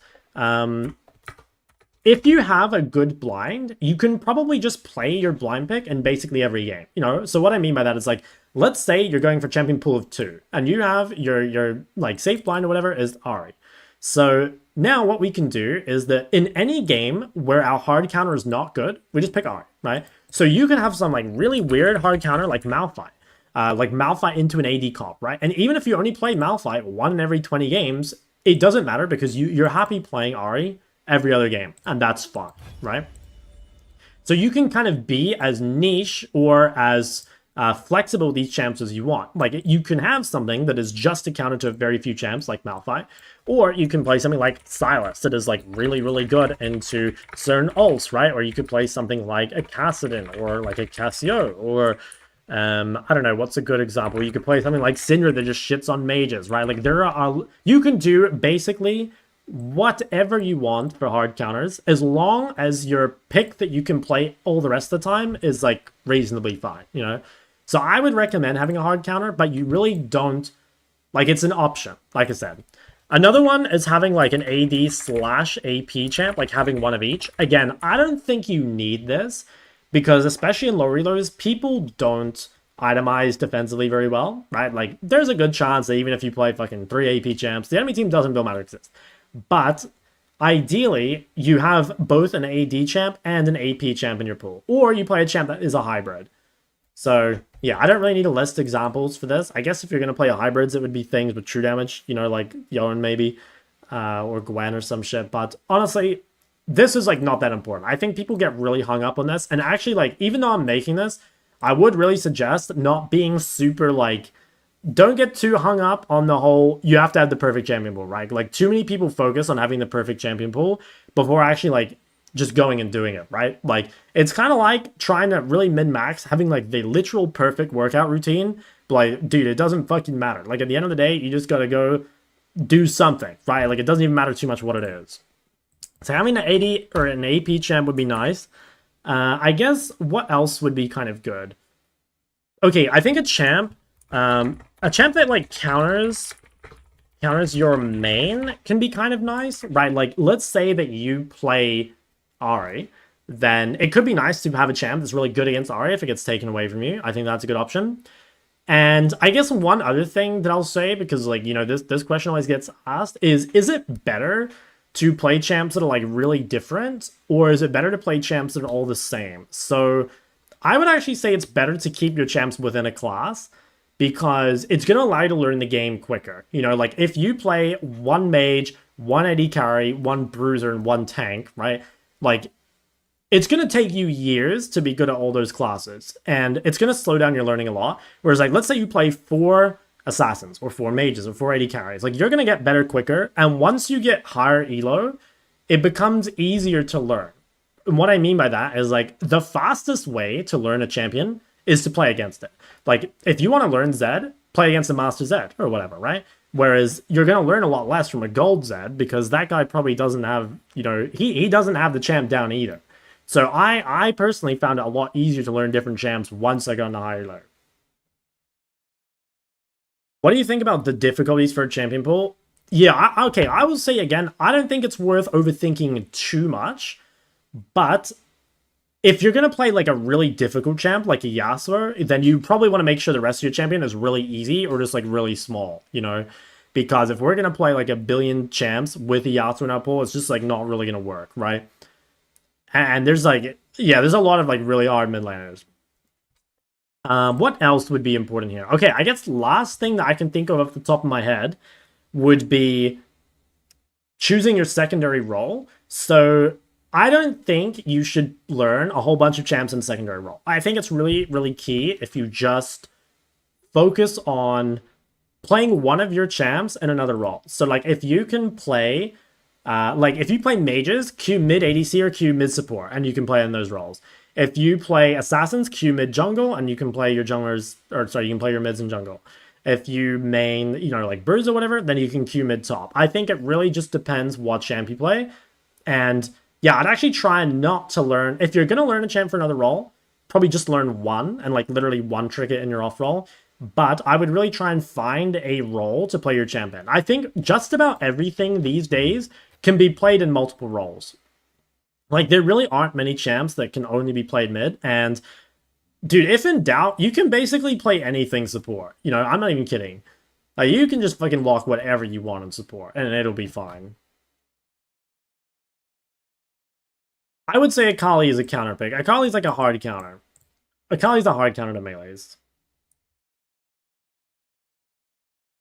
Speaker 1: if you have a good blind, you can probably just play your blind pick in basically every game. You know, so what I mean by that is like, let's say you're going for champion pool of 2, and you have your like safe blind or whatever is Ahri. So now what we can do is that in any game where our hard counter is not good, we just pick Ahri, right? So you can have some like really weird hard counter like Malphite. Like Malphite into an AD comp, right? And even if you only play Malphite 1 in every 20 games, it doesn't matter because you're happy playing Ahri every other game, and that's fine, right? So you can kind of be as niche or as flexible with these champs as you want. Like you can have something that is just a counter to very few champs like Malphite, or you can play something like Silas that is like really, really good into certain ults, right? Or you could play something like a Kassadin or like a Cassio, or I don't know, what's a good example? You could play something like Syndra that just shits on mages, right? Like you can do basically whatever you want for hard counters, as long as your pick that you can play all the rest of the time is like reasonably fine, you know? So I would recommend having a hard counter, but you really don't, like it's an option, like I said. Another one is having like an AD/AP champ, like having one of each. Again, I don't think you need this because especially in low reloads, people don't itemize defensively very well, right? Like there's a good chance that even if you play fucking 3 AP champs, the enemy team doesn't build matter exist. But ideally, you have both an AD champ and an AP champ in your pool. Or you play a champ that is a hybrid. So, yeah, I don't really need to list examples for this. I guess if you're going to play a hybrids, it would be things with true damage, you know, like Yoren maybe, or Gwen or some shit. But honestly, this is, like, not that important. I think people get really hung up on this. And actually, like, even though I'm making this, I would really suggest not being super, like, don't get too hung up on the whole, you have to have the perfect champion pool, right? Like, too many people focus on having the perfect champion pool before actually, like, just going and doing it, right? Like, it's kind of like trying to really min-max, having, like, the literal perfect workout routine. But, like, dude, it doesn't fucking matter. Like, at the end of the day, you just gotta go do something, right? Like, it doesn't even matter too much what it is. So having an 80 or an AP champ would be nice. I guess what else would be kind of good? Okay, I think a champ that like counters your main can be kind of nice, right? Like let's say that you play Ahri, then it could be nice to have a champ that's really good against Ahri if it gets taken away from you. I think that's a good option. And I guess one other thing that I'll say, because like, you know, this question always gets asked is it better to play champs that are like really different, or is it better to play champs that are all the same? So I would actually say it's better to keep your champs within a class, because it's going to allow you to learn the game quicker. You know, like if you play one mage, one AD carry, one bruiser, and one tank, right? Like it's going to take you years to be good at all those classes, and it's going to slow down your learning a lot. Whereas like, let's say you play 4 assassins or 4 mages or 4 AD carries, like you're going to get better quicker. And once you get higher elo, it becomes easier to learn. And what I mean by that is like the fastest way to learn a champion is to play against it. Like, if you want to learn Zed, play against a Master Zed or whatever, right? Whereas you're going to learn a lot less from a Gold Zed because that guy probably doesn't have, you know, he doesn't have the champ down either. So I personally found it a lot easier to learn different champs once I got into high-elo. What do you think about the difficulties for a champion pool? Yeah, okay, I will say again, I don't think it's worth overthinking too much, but if you're going to play like a really difficult champ like a Yasuo, then you probably want to make sure the rest of your champion is really easy or just like really small, you know? Because if we're going to play like a billion champs with a Yasuo in our pool, it's just like not really going to work, right? And there's like, yeah, there's a lot of like really hard mid laners. What else would be important here? Okay, I guess last thing that I can think of off the top of my head would be choosing your secondary role. So I don't think you should learn a whole bunch of champs in secondary role. I think it's really, really key if you just focus on playing one of your champs in another role. So like if you can play, like if you play mages, Q mid ADC or Q mid support, and you can play in those roles. If you play assassins, Q mid jungle, and you can play your junglers, or sorry, you can play your mids in jungle. If you main, you know, like Bruise or whatever, then you can Q mid top. I think it really just depends what champ you play. And yeah, I'd actually try not to learn, if you're going to learn a champ for another role, probably just learn one and like literally one trick it in your off role. But I would really try and find a role to play your champ in. I think just about everything these days can be played in multiple roles. Like, there really aren't many champs that can only be played mid. And, dude, if in doubt, you can basically play anything support. You know, I'm not even kidding. Like, you can just fucking walk whatever you want in support, and it'll be fine. I would say Akali is a counter pick. Akali's like a hard counter. Akali's a hard counter to melees.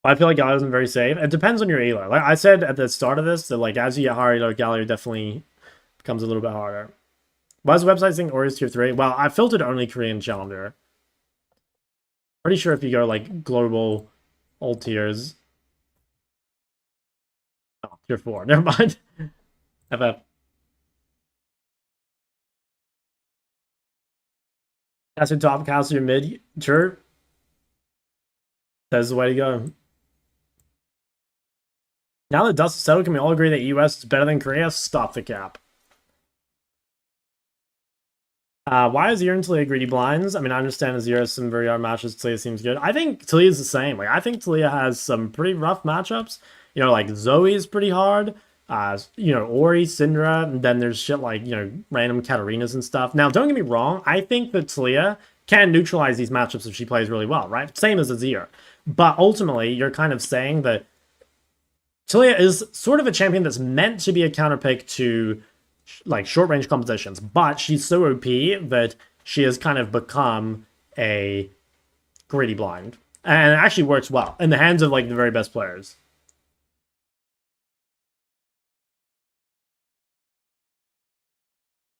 Speaker 1: I feel like Galio isn't very safe. It depends on your elo. Like I said at the start of this, that like as you get higher elo, Galio definitely becomes a little bit harder. Why is the website saying Ori's tier 3? Well, I filtered only Korean Challenger. Pretty sure if you go like global all tiers. Oh, tier 4. Never mind. FF. Cast your top, cast your mid. Sure. That's the way to go. Now that dust is settled, can we all agree that US is better than Korea? Stop the cap. Why is Zero and Talia greedy blinds? I mean, I understand Zero has some very hard matches. Talia seems good. I think Talia is the same. Like, I think Talia has some pretty rough matchups. You know, like Zoe is pretty hard. You know, Ori, Syndra, and then there's shit like, you know, random Katarinas and stuff. Now, don't get me wrong. I think that Talia can neutralize these matchups if she plays really well, right? Same as Azir. But ultimately, you're kind of saying that Talia is sort of a champion that's meant to be a counter pick to like short range compositions, but she's so OP that she has kind of become a greedy blind, and it actually works well in the hands of like the very best players.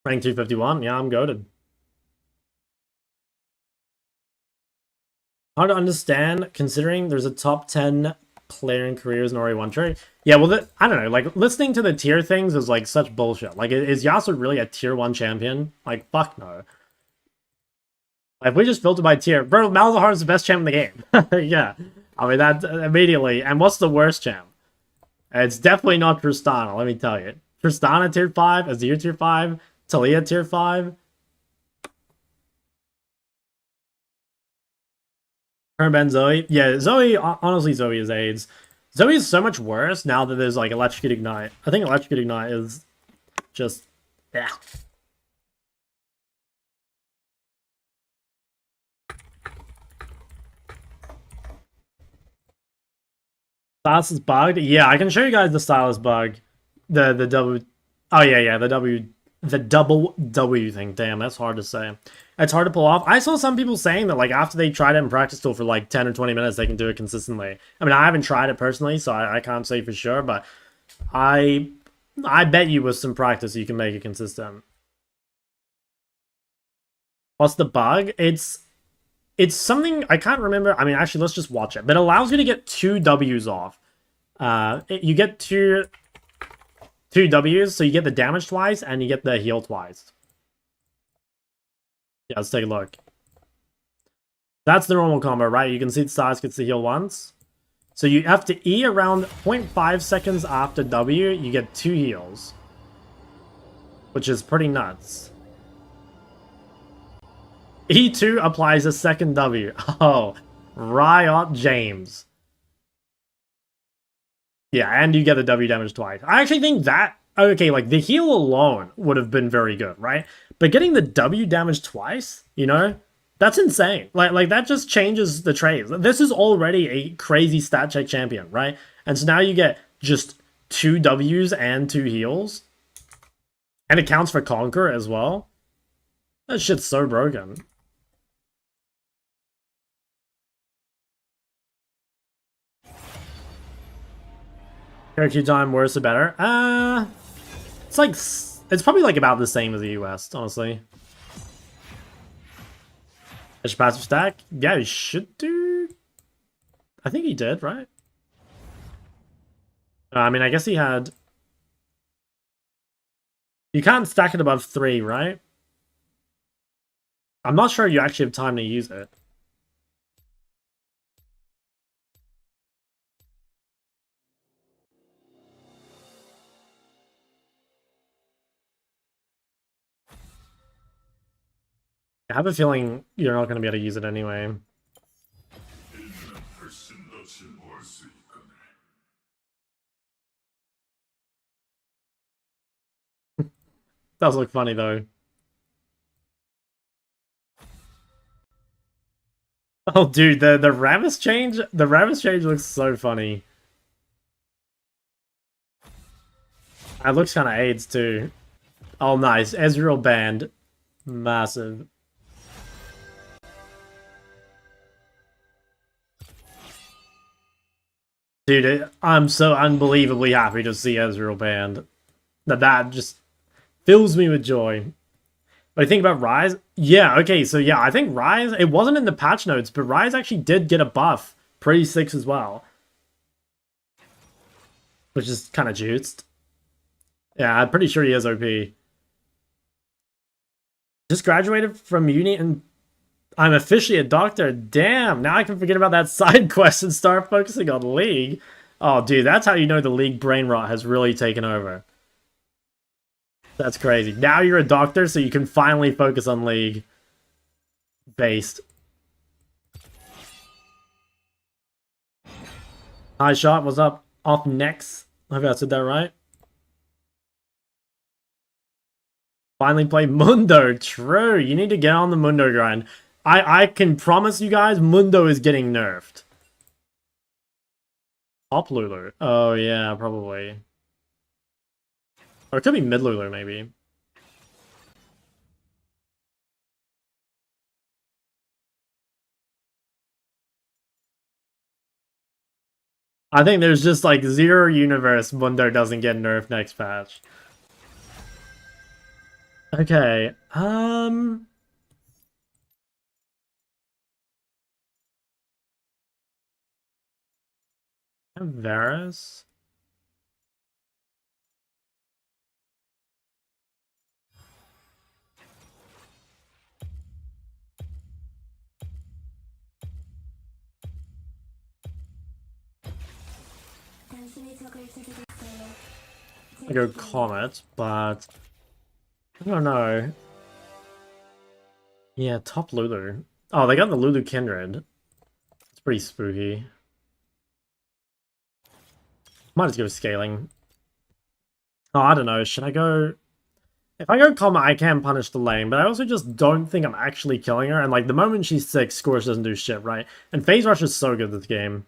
Speaker 1: Rank 251, yeah, I'm goated. Hard to understand considering there's a top 10 player in careers in Ori 1 trade. Yeah, well, I don't know. Like, listening to the tier things is, like, such bullshit. Like, is Yasuo really a tier 1 champion? Like, fuck no. Like, we just filtered by tier. Bro, Malzahar is the best champ in the game. Yeah. I mean, that immediately. And what's the worst champ? It's definitely not Tristana, let me tell you. Tristana tier 5, Azir tier 5, Talia tier 5. Ben Zoe. Yeah, Zoe, honestly, Zoe is AIDS. Zoe is so much worse now that there's like Electrocute Ignite. I think Electrocute Ignite is just, yeah. Stylus is bugged? Yeah, I can show you guys the stylus bug. The W. Oh, yeah, the double W thing. Damn, that's hard to say. It's hard to pull off. I saw some people saying that like after they tried it in practice tool for like 10 or 20 minutes, they can do it consistently. I mean, I haven't tried it personally, so I can't say for sure, but I bet you with some practice you can make it consistent. What's the bug? It's something I can't remember. I mean, actually, let's just watch it. But it allows you to get 2 W's off. You get two W's, so you get the damage twice and you get the heal twice. Yeah, let's take a look. That's the normal combo, right? You can see the Stylus gets the heal once. So you have to E around 0.5 seconds after W, you get 2 heals. Which is pretty nuts. E2 applies a second W. Oh, Riot James. Yeah, and you get the W damage twice. I actually think that, okay, like the heal alone would have been very good, right? But getting the W damage twice, you know, that's insane. Like that just changes the trades. This is already a crazy stat check champion, right? And so now you get just 2 Ws and 2 heals. And it counts for Conquer as well. That shit's so broken. Character time, worse or better? It's like, it's probably like about the same as the US, honestly. Edge passive stack? Yeah, he should do. I think he did, right? I mean, I guess he had. You can't stack it above 3, right? I'm not sure you actually have time to use it. I have a feeling you're not going to be able to use it anyway. Does look funny though. Oh, dude, the Ramus change. The Ramus change looks so funny. It looks kind of AIDS too. Oh, nice. Ezreal banned. Massive. Dude, I'm so unbelievably happy to see Ezreal banned. That just fills me with joy. What do you think about Rise? Yeah, okay, so yeah, I think Rise, it wasn't in the patch notes, but Rise actually did get a buff. Pretty sick as well. Which is kind of juiced. Yeah, I'm pretty sure he is OP. Just graduated from uni and I'm officially a doctor. Damn, now I can forget about that side quest and start focusing on League. Oh, dude, that's how you know the League brain rot has really taken over. That's crazy. Now you're a doctor, so you can finally focus on League. Based. High shot, what's up? Off next. I hope I said that right. Finally play Mundo. True. You need to get on the Mundo grind. I can promise you guys, Mundo is getting nerfed. Top Lulu. Oh, yeah, probably. Or it could be mid Lulu, maybe. I think there's just like 0 universe Mundo doesn't get nerfed next patch. Okay, Varus. I go Comet, but I don't know. Yeah, top Lulu. Oh, they got the Lulu Kindred. It's pretty spooky. Might just go scaling. Oh, I don't know. Should I go... If I go Comet, I can punish the lane, but I also just don't think I'm actually killing her. And like the moment she's sick, Scorch doesn't do shit, right? And Phase Rush is so good this game.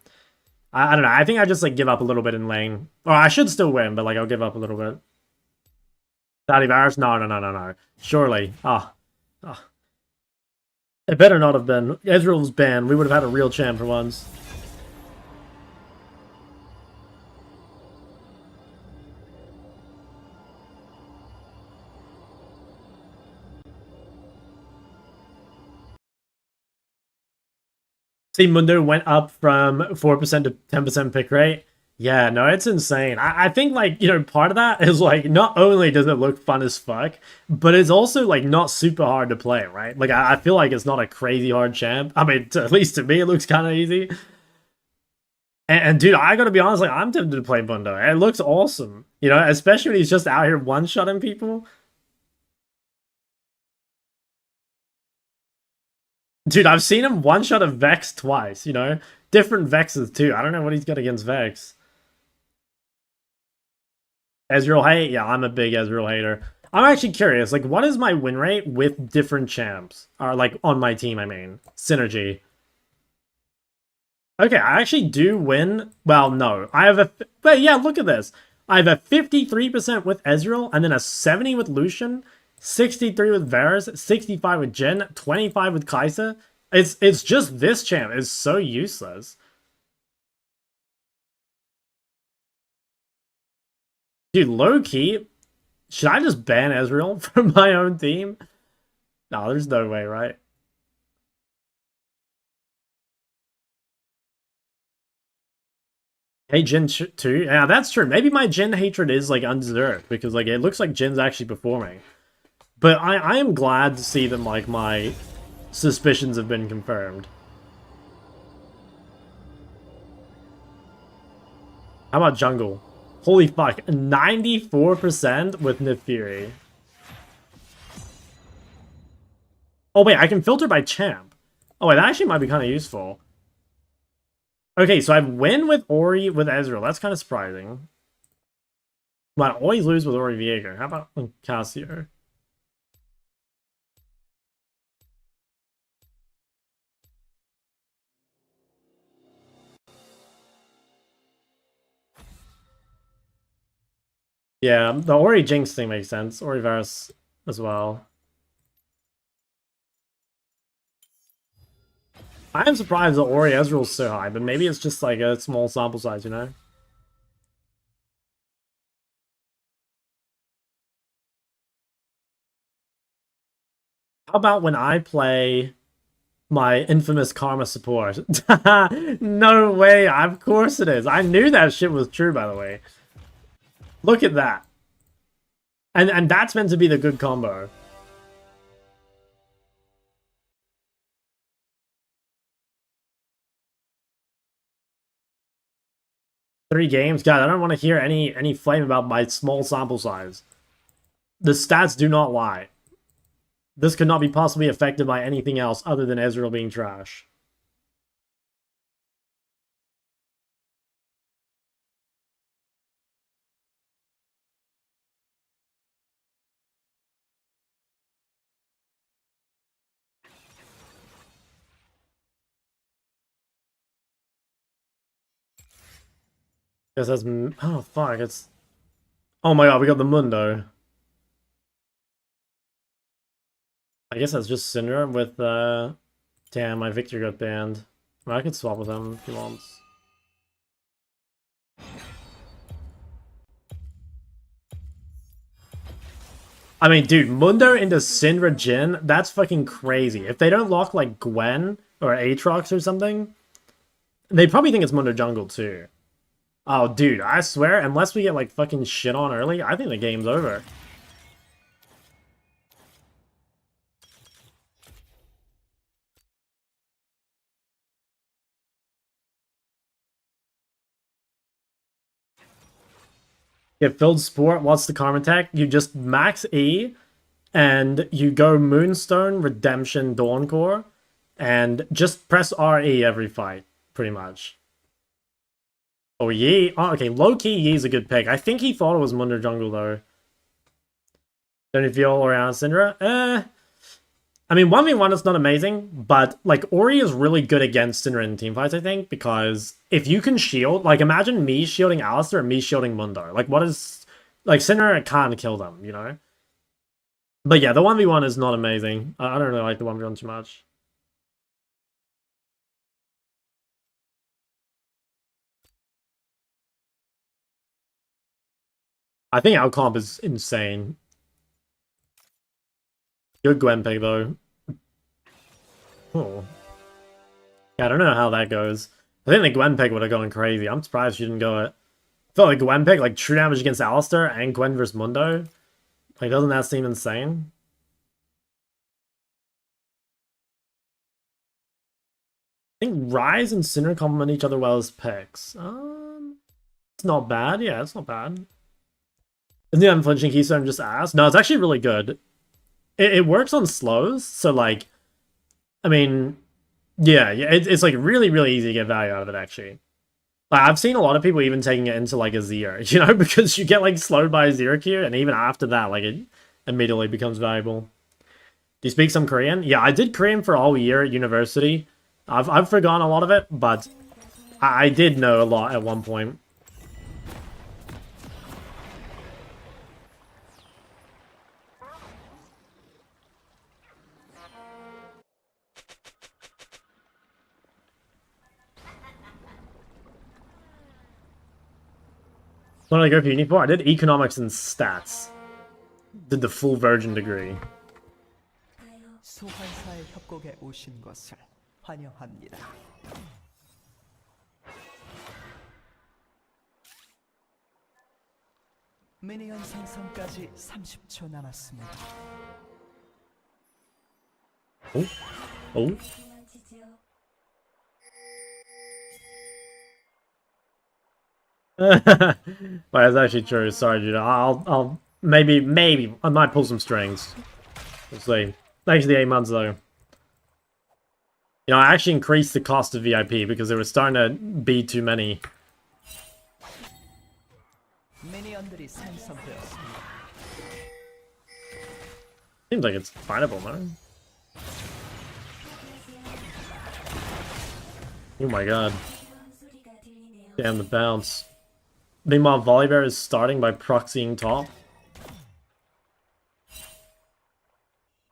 Speaker 1: I don't know. I think I just like give up a little bit in lane. Or I should still win, but like I'll give up a little bit. Daddy Varus? No, no, no, no, no. Surely. Ah. Oh. Oh. It better not have been. Ezreal's banned. We would have had a real champ for once. See, Mundo went up from 4% to 10% pick rate. Yeah, no, it's insane. I think, like, you know, part of that is, like, not only does it look fun as fuck, but it's also, like, not super hard to play, right? Like, I feel like it's not a crazy hard champ. I mean, at least to me, it looks kind of easy. And, dude, I gotta be honest, like, I'm tempted to play Mundo. It looks awesome. You know, especially when he's just out here one-shotting people. Dude, I've seen him one-shot a Vex twice, you know? Different Vexes, too. I don't know what he's got against Vex. Ezreal hate? Yeah, I'm a big Ezreal hater. I'm actually curious, like, what is my win rate with different champs? Or, like, on my team, I mean. Synergy. Okay, I actually do win. Well, no. I have a... But yeah, look at this. I have a 53% with Ezreal, and then a 70 with Lucian, 63 with Varus, 65 with Jhin, 25 with Kai'Sa. It's just this champ. It's so useless. Dude, low-key, should I just ban Ezreal from my own team? No, there's no way, right? Hey, Jhin too? Yeah, that's true. Maybe my Jhin hatred is, like, undeserved, because, like, it looks like Jin's actually performing. But I am glad to see that, like, my suspicions have been confirmed. How about jungle? Holy fuck, 94% with Nefiri. Oh wait, I can filter by champ. Oh wait, that actually might be kind of useful. Okay, so I win with Ori with Ezreal. That's kind of surprising. But I always lose with Ori Viego. How about Cassio? Yeah, the Ori Jinx thing makes sense. Ori Varus as well. I am surprised that Ori Ezreal's so high, but maybe it's just like a small sample size, you know? How about when I play my infamous Karma support? No way, of course it is. I knew that shit was true, by the way. Look at that. And that's meant to be the good combo. Three games? God, I don't want to hear any flame about my small sample size. The stats do not lie. This could not be possibly affected by anything else other than Ezreal being trash. Guess that's... Oh, fuck, it's... Oh my god, we got the Mundo. I guess that's just Syndra with, Damn, my Victor got banned. I could swap with him if he wants. I mean, dude, Mundo into Syndra Jhin, that's fucking crazy. If they don't lock, like, Gwen or Aatrox or something, they probably think it's Mundo Jungle, too. Oh, dude, I swear, unless we get, like, fucking shit on early, I think the game's over. Get filled sport, what's the karma tech? You just max E, and you go Moonstone, Redemption, Dawncore, and just press RE every fight, pretty much. Oh, Yi. Oh, okay, low-key Yi's a good pick. I think he thought it was Mundo Jungle, though. Don't you feel around Syndra? I mean, 1v1 is not amazing, but, like, Ori is really good against Syndra in teamfights, I think, because if you can shield... Like, imagine me shielding Alistar and me shielding Mundo. Like, what is... Like, Syndra can't kill them, you know? But yeah, the 1v1 is not amazing. I don't really like the 1v1 too much. I think our comp is insane. Good Gwen pick, though. Oh. Yeah, I don't know how that goes. I think the Gwen pick would have gone crazy. I'm surprised she didn't go it. I felt like Gwen pick, like, true damage against Alistar and Gwen versus Mundo. Like, doesn't that seem insane? I think Ryze and Sinner complement each other well as picks. It's not bad. Yeah, it's not bad. Isn't the unflinching keystone just ass? No, it's actually really good. It works on slows, so, like, I mean, yeah, it's like really, really easy to get value out of it, actually. I've seen a lot of people even taking it into like a 0, you know, because you get like slowed by a 0Q, and even after that, like it immediately becomes valuable. Do you speak some Korean? Yeah, I did Korean for a whole year at university. I've forgotten a lot of it, but I did know a lot at one point. What did I go for uni for? I did economics and stats. Did the full virgin degree.
Speaker 2: 소환사의 협곡에 오신 것을 환영합니다. 미니언 생성까지 30초 남았습니다.
Speaker 1: Oh? Oh? But it's actually true. Sorry, dude. I'll maybe I might pull some strings. We'll see. Thanks for the 8 months though. You know, I actually increased the cost of VIP because there was starting to be too many.
Speaker 2: 미니언들이 생성되었습니다.
Speaker 1: Seems like it's findable, man. Oh my god. Damn the bounce. Meanwhile, Volibear is starting by proxying top.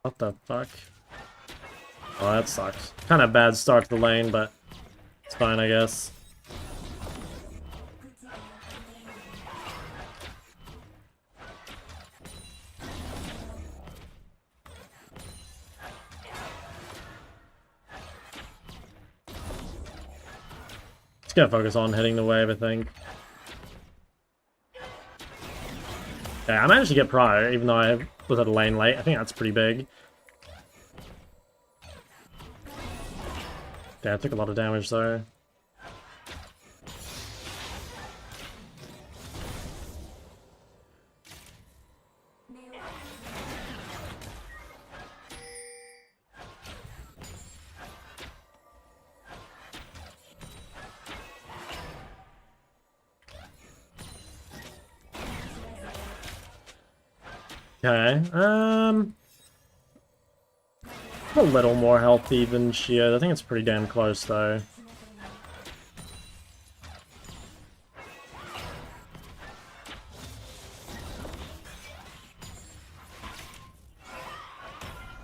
Speaker 1: What the fuck? Oh, that sucks. Kind of bad start to the lane, but it's fine, I guess. Just gotta focus on hitting the wave, I think. Yeah, I managed to get prior, even though I was at a lane late. I think that's pretty big. Yeah, I took a lot of damage though. Okay, I'm a little more healthy than she is. I think it's pretty damn close though.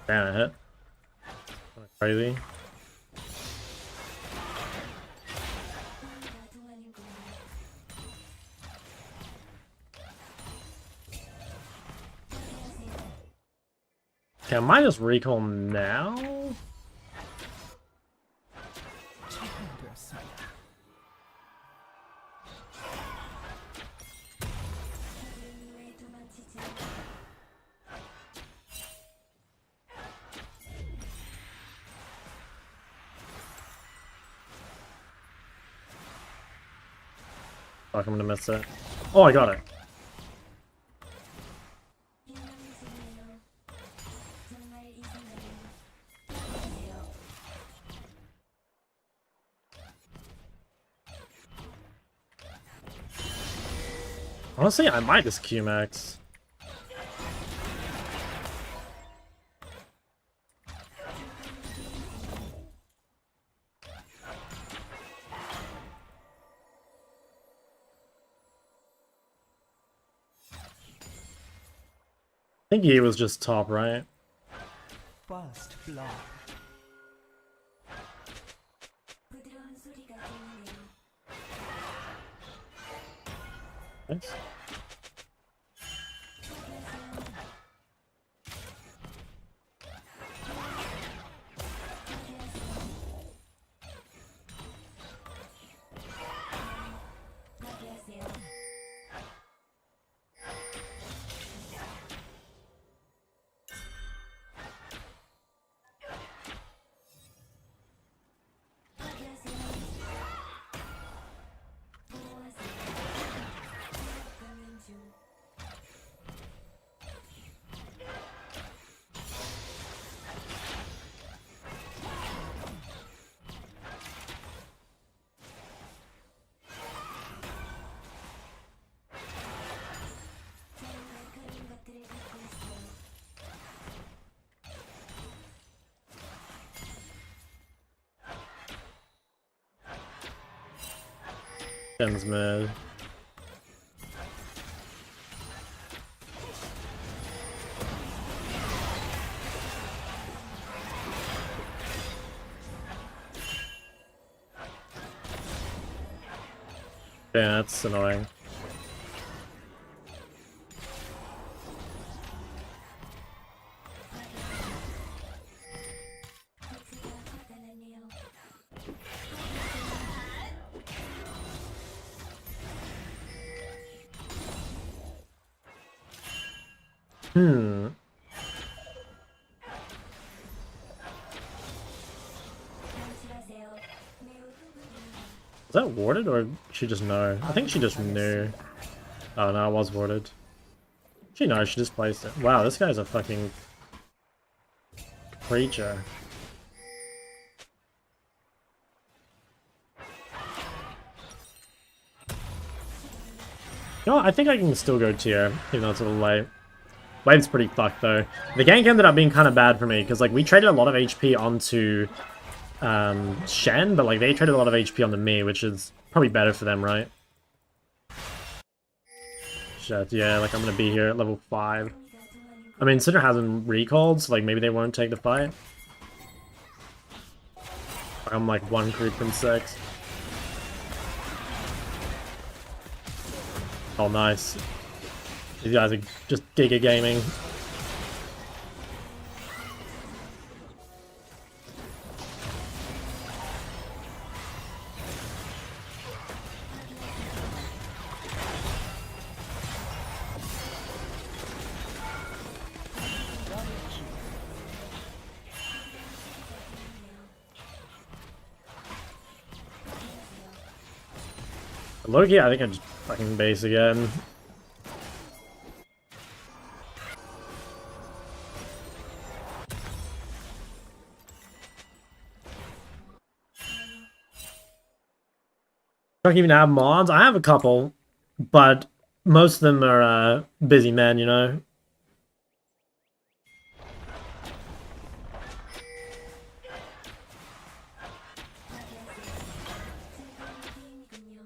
Speaker 1: Damn, it hit. Kinda crazy. Okay, I might just recall now.
Speaker 2: 체크되었습니다.
Speaker 1: Fuck, I'm gonna miss it. Oh, I got it. Honestly, I might just QMax. I think he was just top, right?
Speaker 2: First blood.
Speaker 1: Thanks. Ends mid. Yeah, that's annoying. Hmm. Is that warded or she just know? I think she just knew. Oh no, it was warded. She knows, she just placed it. Wow, this guy's a fucking creature. You know what? I think I can still go tier, even though it's a little late. Wave's pretty fucked though. The gank ended up being kind of bad for me because like we traded a lot of HP onto Shen, but like they traded a lot of HP onto me, which is probably better for them, right? Shit, yeah, like I'm gonna be here at level 5. I mean, Cinder hasn't recalled, so like maybe they won't take the fight. I'm like 1 creep from 6. Oh, nice. These guys are just Giga Gaming. Loki, I think I just fucking base again. Don't even have mods. I have a couple, but most of them are busy men, you know.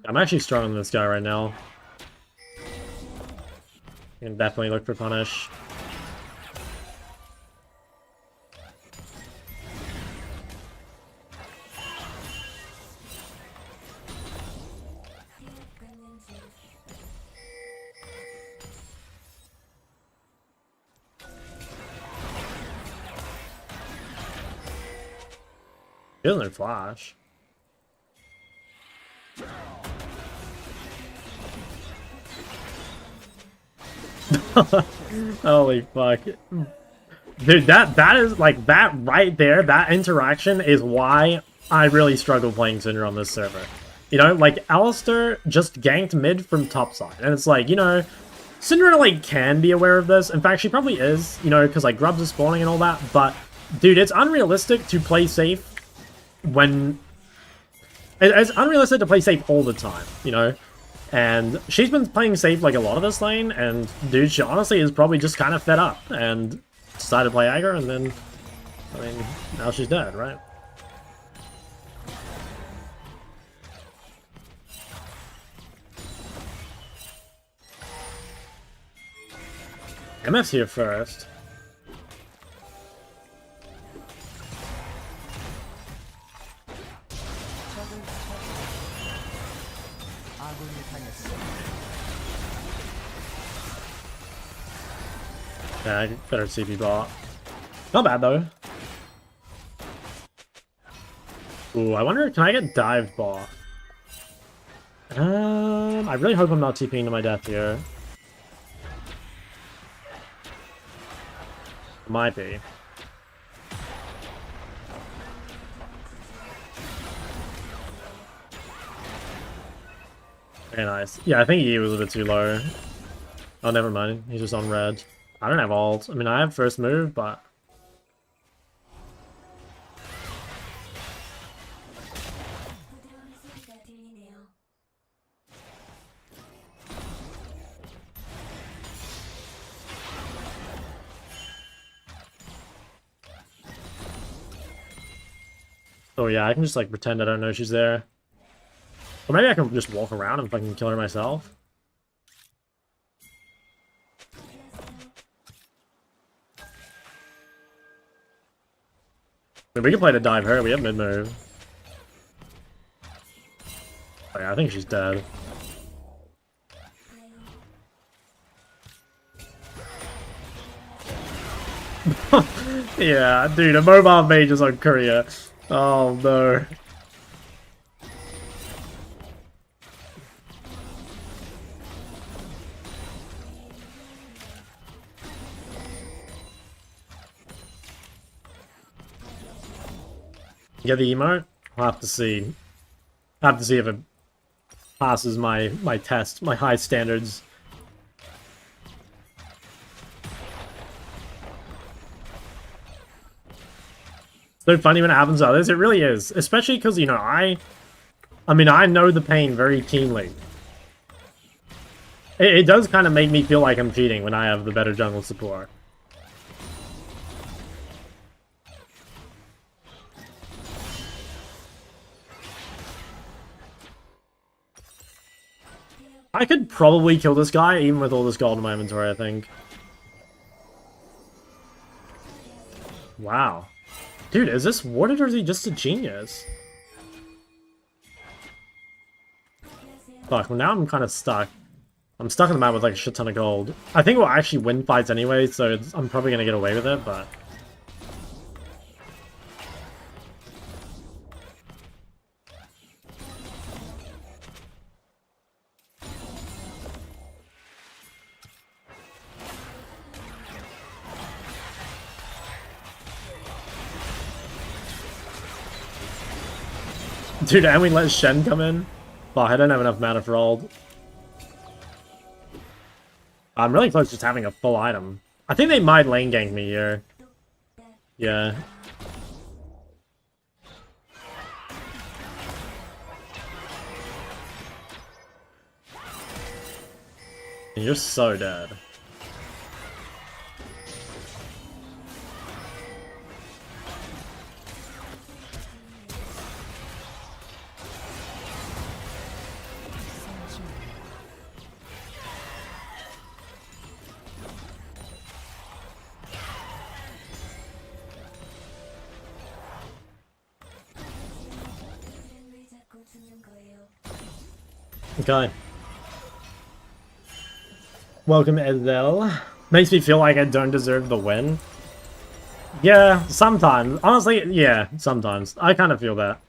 Speaker 1: I'm actually strong on this guy right now. You can definitely look for punish. He doesn't flash. Holy fuck. Dude, that is like that right there, that interaction is why I really struggle playing Cinder on this server. You know, like Alistair just ganked mid from topside, and it's like, you know, Cinder like can be aware of this. In fact, she probably is, you know, because like grubs are spawning and all that, but dude, it's unrealistic to play safe when it's unrealistic to play safe all the time, you know? And she's been playing safe like a lot of this lane, and dude, she honestly is probably just kind of fed up and decided to play aggro, and then, I mean, now she's dead, right? MF's here first. Yeah, I better CP bot. Not bad though. Ooh, I wonder, can I get dived bot? I really hope I'm not TPing to my death here. Might be. Very nice. Yeah, I think E was a bit too low. Oh, never mind. He's just on red. I don't have ult. I mean, I have first move, but... Oh yeah, I can just like pretend I don't know she's there. Or maybe I can just walk around and fucking kill her myself. I mean, we can play to dive her. We have mid move. Oh, yeah, I think she's dead. Yeah, dude, a mobile mage is on courier. Oh no. Get the emote? I'll have to see. I'll have to see if it passes my test, my high standards. So funny when it happens to others. It really is, especially because, you know, I mean, I know the pain very keenly. It does kind of make me feel like I'm cheating when I have the better jungle support. I could probably kill this guy even with all this gold in my inventory, I think. Wow. Dude, is this warded or is he just a genius? Fuck, well now I'm kind of stuck. I'm stuck in the map with like a shit ton of gold. I think we'll actually win fights anyway, so I'm probably gonna get away with it, but... Dude, and we let Shen come in? Fuck, I don't have enough mana for ult. I'm really close to just having a full item. I think they might lane gank me here. Yeah. And you're so dead. Okay. Welcome, Edel. Makes me feel like I don't deserve the win. Yeah, sometimes. Honestly, yeah, sometimes. I kind of feel that.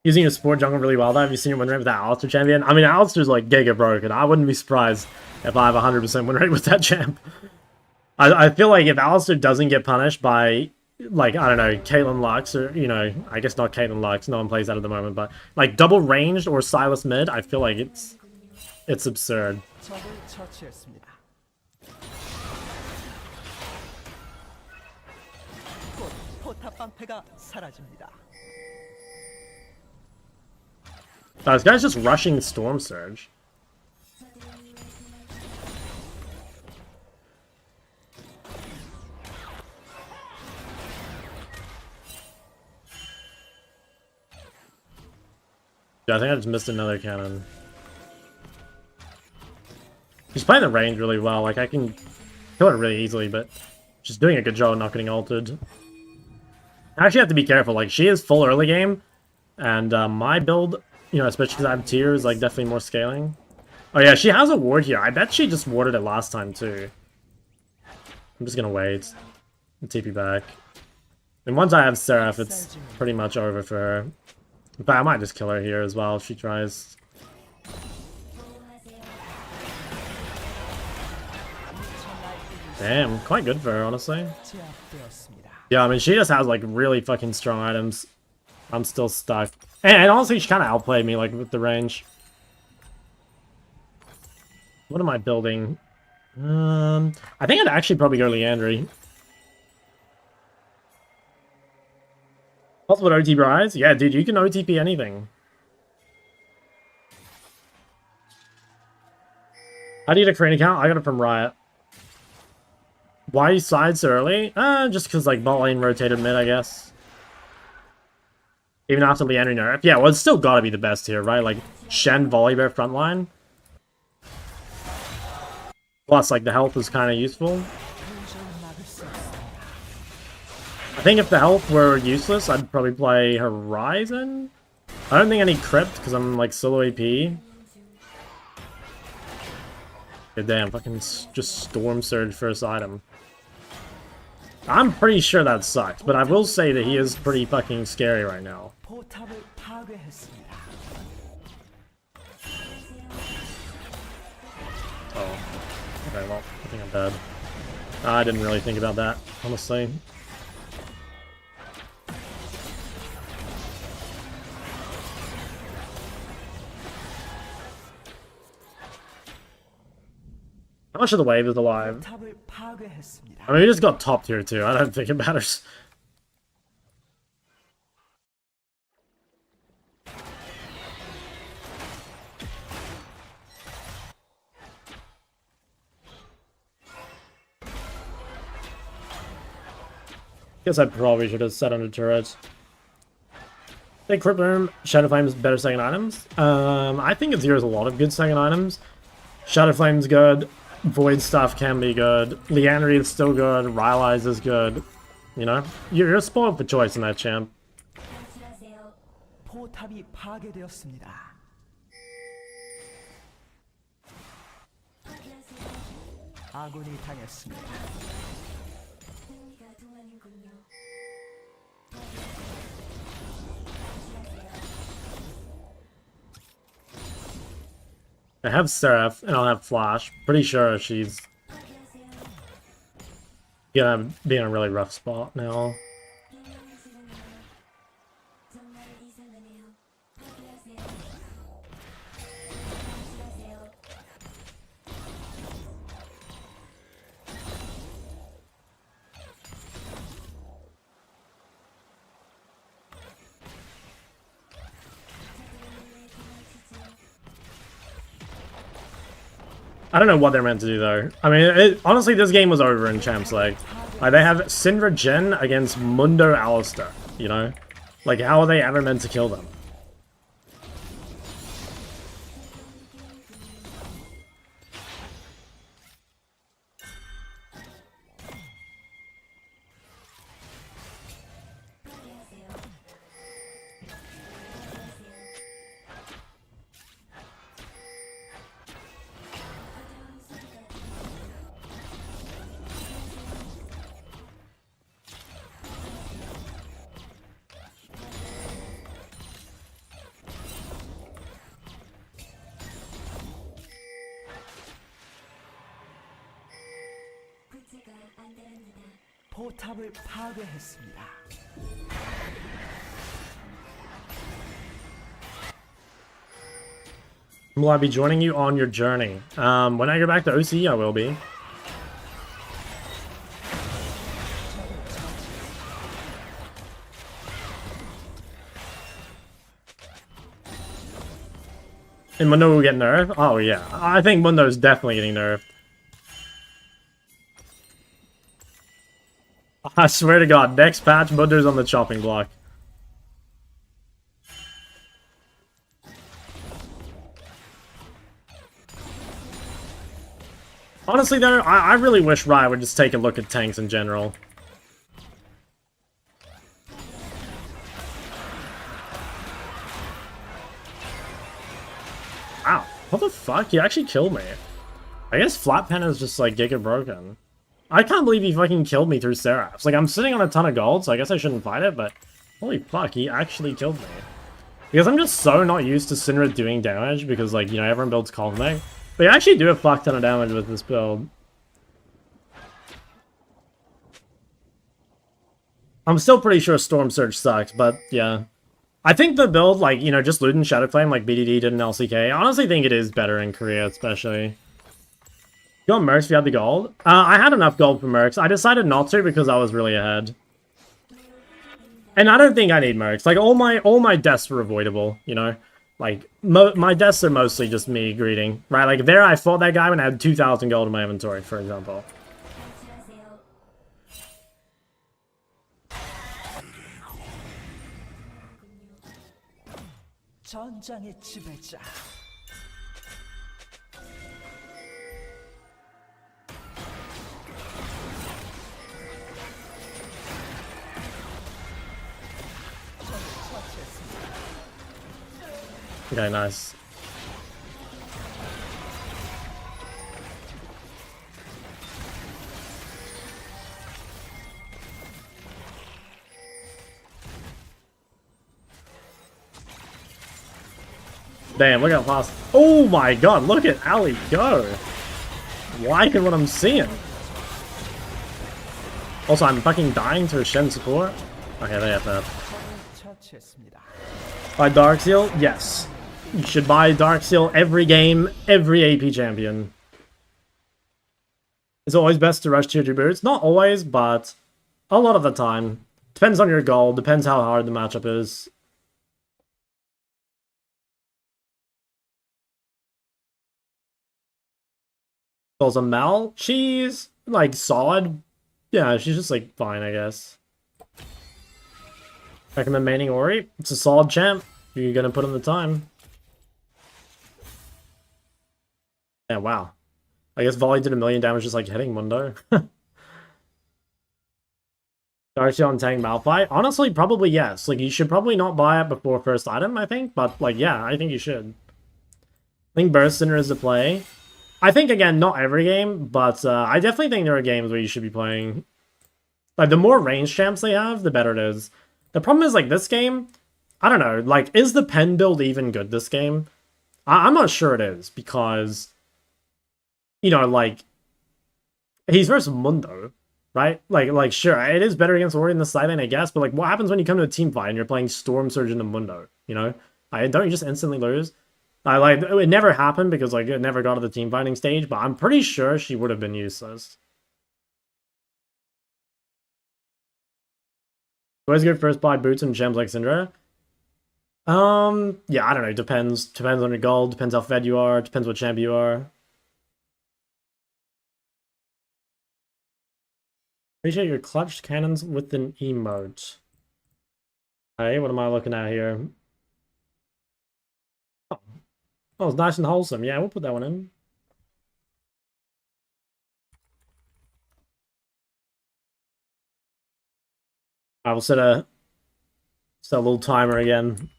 Speaker 1: Using a support jungle really well though. Have you seen your win rate with that Alistar champion? I mean, Alistar's like giga broken. I wouldn't be surprised if I have 100% win rate with that champ. I feel like if Alistar doesn't get punished by, like, I don't know, Caitlyn Lux, or, you know, I guess not Caitlyn Lux, no one plays that at the moment, but, like, double ranged or Silas mid, I feel like it's absurd. This guy's just rushing Storm Surge. Yeah, I think I just missed another cannon. She's playing the range really well. Like, I can kill her really easily, but she's doing a good job not getting ulted. I actually have to be careful. Like, she is full early game, and my build, you know, especially because I have tiers, like, definitely more scaling. Oh yeah, she has a ward here. I bet she just warded it last time, too. I'm just gonna wait and TP back. And once I have Seraph, it's pretty much over for her. But I might just kill her here as well if she tries. Damn, quite good for her, honestly. Yeah, I mean, she just has, like, really fucking strong items. I'm still stuck. And honestly, she kind of outplayed me, like, with the range. What am I building? I think I'd actually probably go Leandry. Possible OT Rise? Yeah, dude, you can OTP anything. How do you get a crane account? I got it from Riot. Why you side so early? Just because, like, bot lane rotated mid, I guess. Even after Leandry nerf. Yeah, well, it's still gotta be the best here, right? Like, Shen, Volibear, frontline. Plus, like, the health is kind of useful. I think if the health were useless, I'd probably play Horizon. I don't think I need Crypt, because I'm, like, solo AP. God damn, fucking just Storm Surge first item. I'm pretty sure that sucks, but I will say that he is pretty fucking scary right now.
Speaker 2: 포탑을 파괴했습니다.
Speaker 1: Oh. Okay, well, I think I'm dead. I didn't really think about that, honestly. How much of the wave is alive?
Speaker 2: 포탑을 파괴했습니다.
Speaker 1: I mean, we just got top tier too. I don't think it matters. Guess I probably should have set under turrets. I think Crypt Room, Shadow Flame's better second items. I think it zeroes a lot of good second items. Shadow Flame's good. Void stuff can be good. Leandry is still good. Rylai's is good. You know? You're spoiled for choice in that champ.
Speaker 2: 포탑이 파괴되었습니다. 아군이 당했습니다.
Speaker 1: I have Seraph, and I'll have Flash. Pretty sure she's gonna be in a really rough spot now. I don't know what they're meant to do, though. I mean, honestly, this game was over in Champs League. Like, they have Syndra Jhin against Mundo Alistar, you know? Like, how are they ever meant to kill them?
Speaker 2: 포탑을 파괴했습니다.
Speaker 1: Will I be joining you on your journey? When I go back to OC, I will be. And Mundo will get nerfed? Oh yeah, I think Mundo's definitely getting nerfed. I swear to God, next patch, Mundo's on the chopping block. Honestly though, I really wish Riot would just take a look at tanks in general. Wow, what the fuck? He actually killed me. I guess Flat Pen is just like giga broken. I can't believe he fucking killed me through Seraphs. Like, I'm sitting on a ton of gold, so I guess I shouldn't fight it, but holy fuck, he actually killed me. Because I'm just so not used to Syndra doing damage, because, like, you know, everyone builds Cosmic. But you actually do a fuck ton of damage with this build. I'm still pretty sure Storm Surge sucks, but yeah. I think the build, like, you know, just Luden Shadow Flame, like BDD did in LCK, I honestly think it is better in Korea, especially. You got Mercs if you had the gold? I had enough gold for Mercs. I decided not to because I was really ahead. And I don't think I need Mercs. Like, all my deaths were avoidable, you know? Like, my deaths are mostly just me greeting, right? Like, there I fought that guy when I had 2,000 gold in my inventory, for example.
Speaker 2: 전장의 지배자.
Speaker 1: Okay, nice. Damn, look how fast. Oh my god, look at Ali go. Liking what I'm seeing. Also, I'm fucking dying to a Shen support. Okay, they have that. Buy Dark Seal? Yes. You should buy Dark Seal every game, every AP champion. It's always best to rush tier 2 boots. Not always, but a lot of the time. Depends on your goal, depends how hard the matchup is. Also, Mel, she's like solid. Yeah, she's just like fine, I guess. Recommend maining Ori. It's a solid champ. You're gonna put in the time. Yeah, wow. I guess Volley did 1 million damage just like hitting Mundo. Darcy on tank Malphite? Honestly, probably yes. Like, you should probably not buy it before first item, I think. But, like, yeah, I think you should. I think Burst Sinner is the play. I think, again, not every game, but I definitely think there are games where you should be playing. Like, the more range champs they have, the better it is. The problem is, like, this game, I don't know, like, is the pen build even good this game? I'm not sure it is, because, you know, like, he's versus Mundo, right? Like sure, it is better against Ori in the side lane, I guess, but, like, what happens when you come to a team fight and you're playing Storm Surge into Mundo, you know? Don't you just instantly lose? Like, it never happened because, like, it never got to the team fighting stage, but I'm pretty sure she would have been useless. Always good first buy boots and gems like Syndra. Yeah, I don't know. Depends. Depends on your goal. Depends how fed you are. Depends what champ you are. Appreciate your clutched cannons with an emote. Hey, what am I looking at here? Oh, it's nice and wholesome. Yeah, we'll put that one in. I will set a little timer again.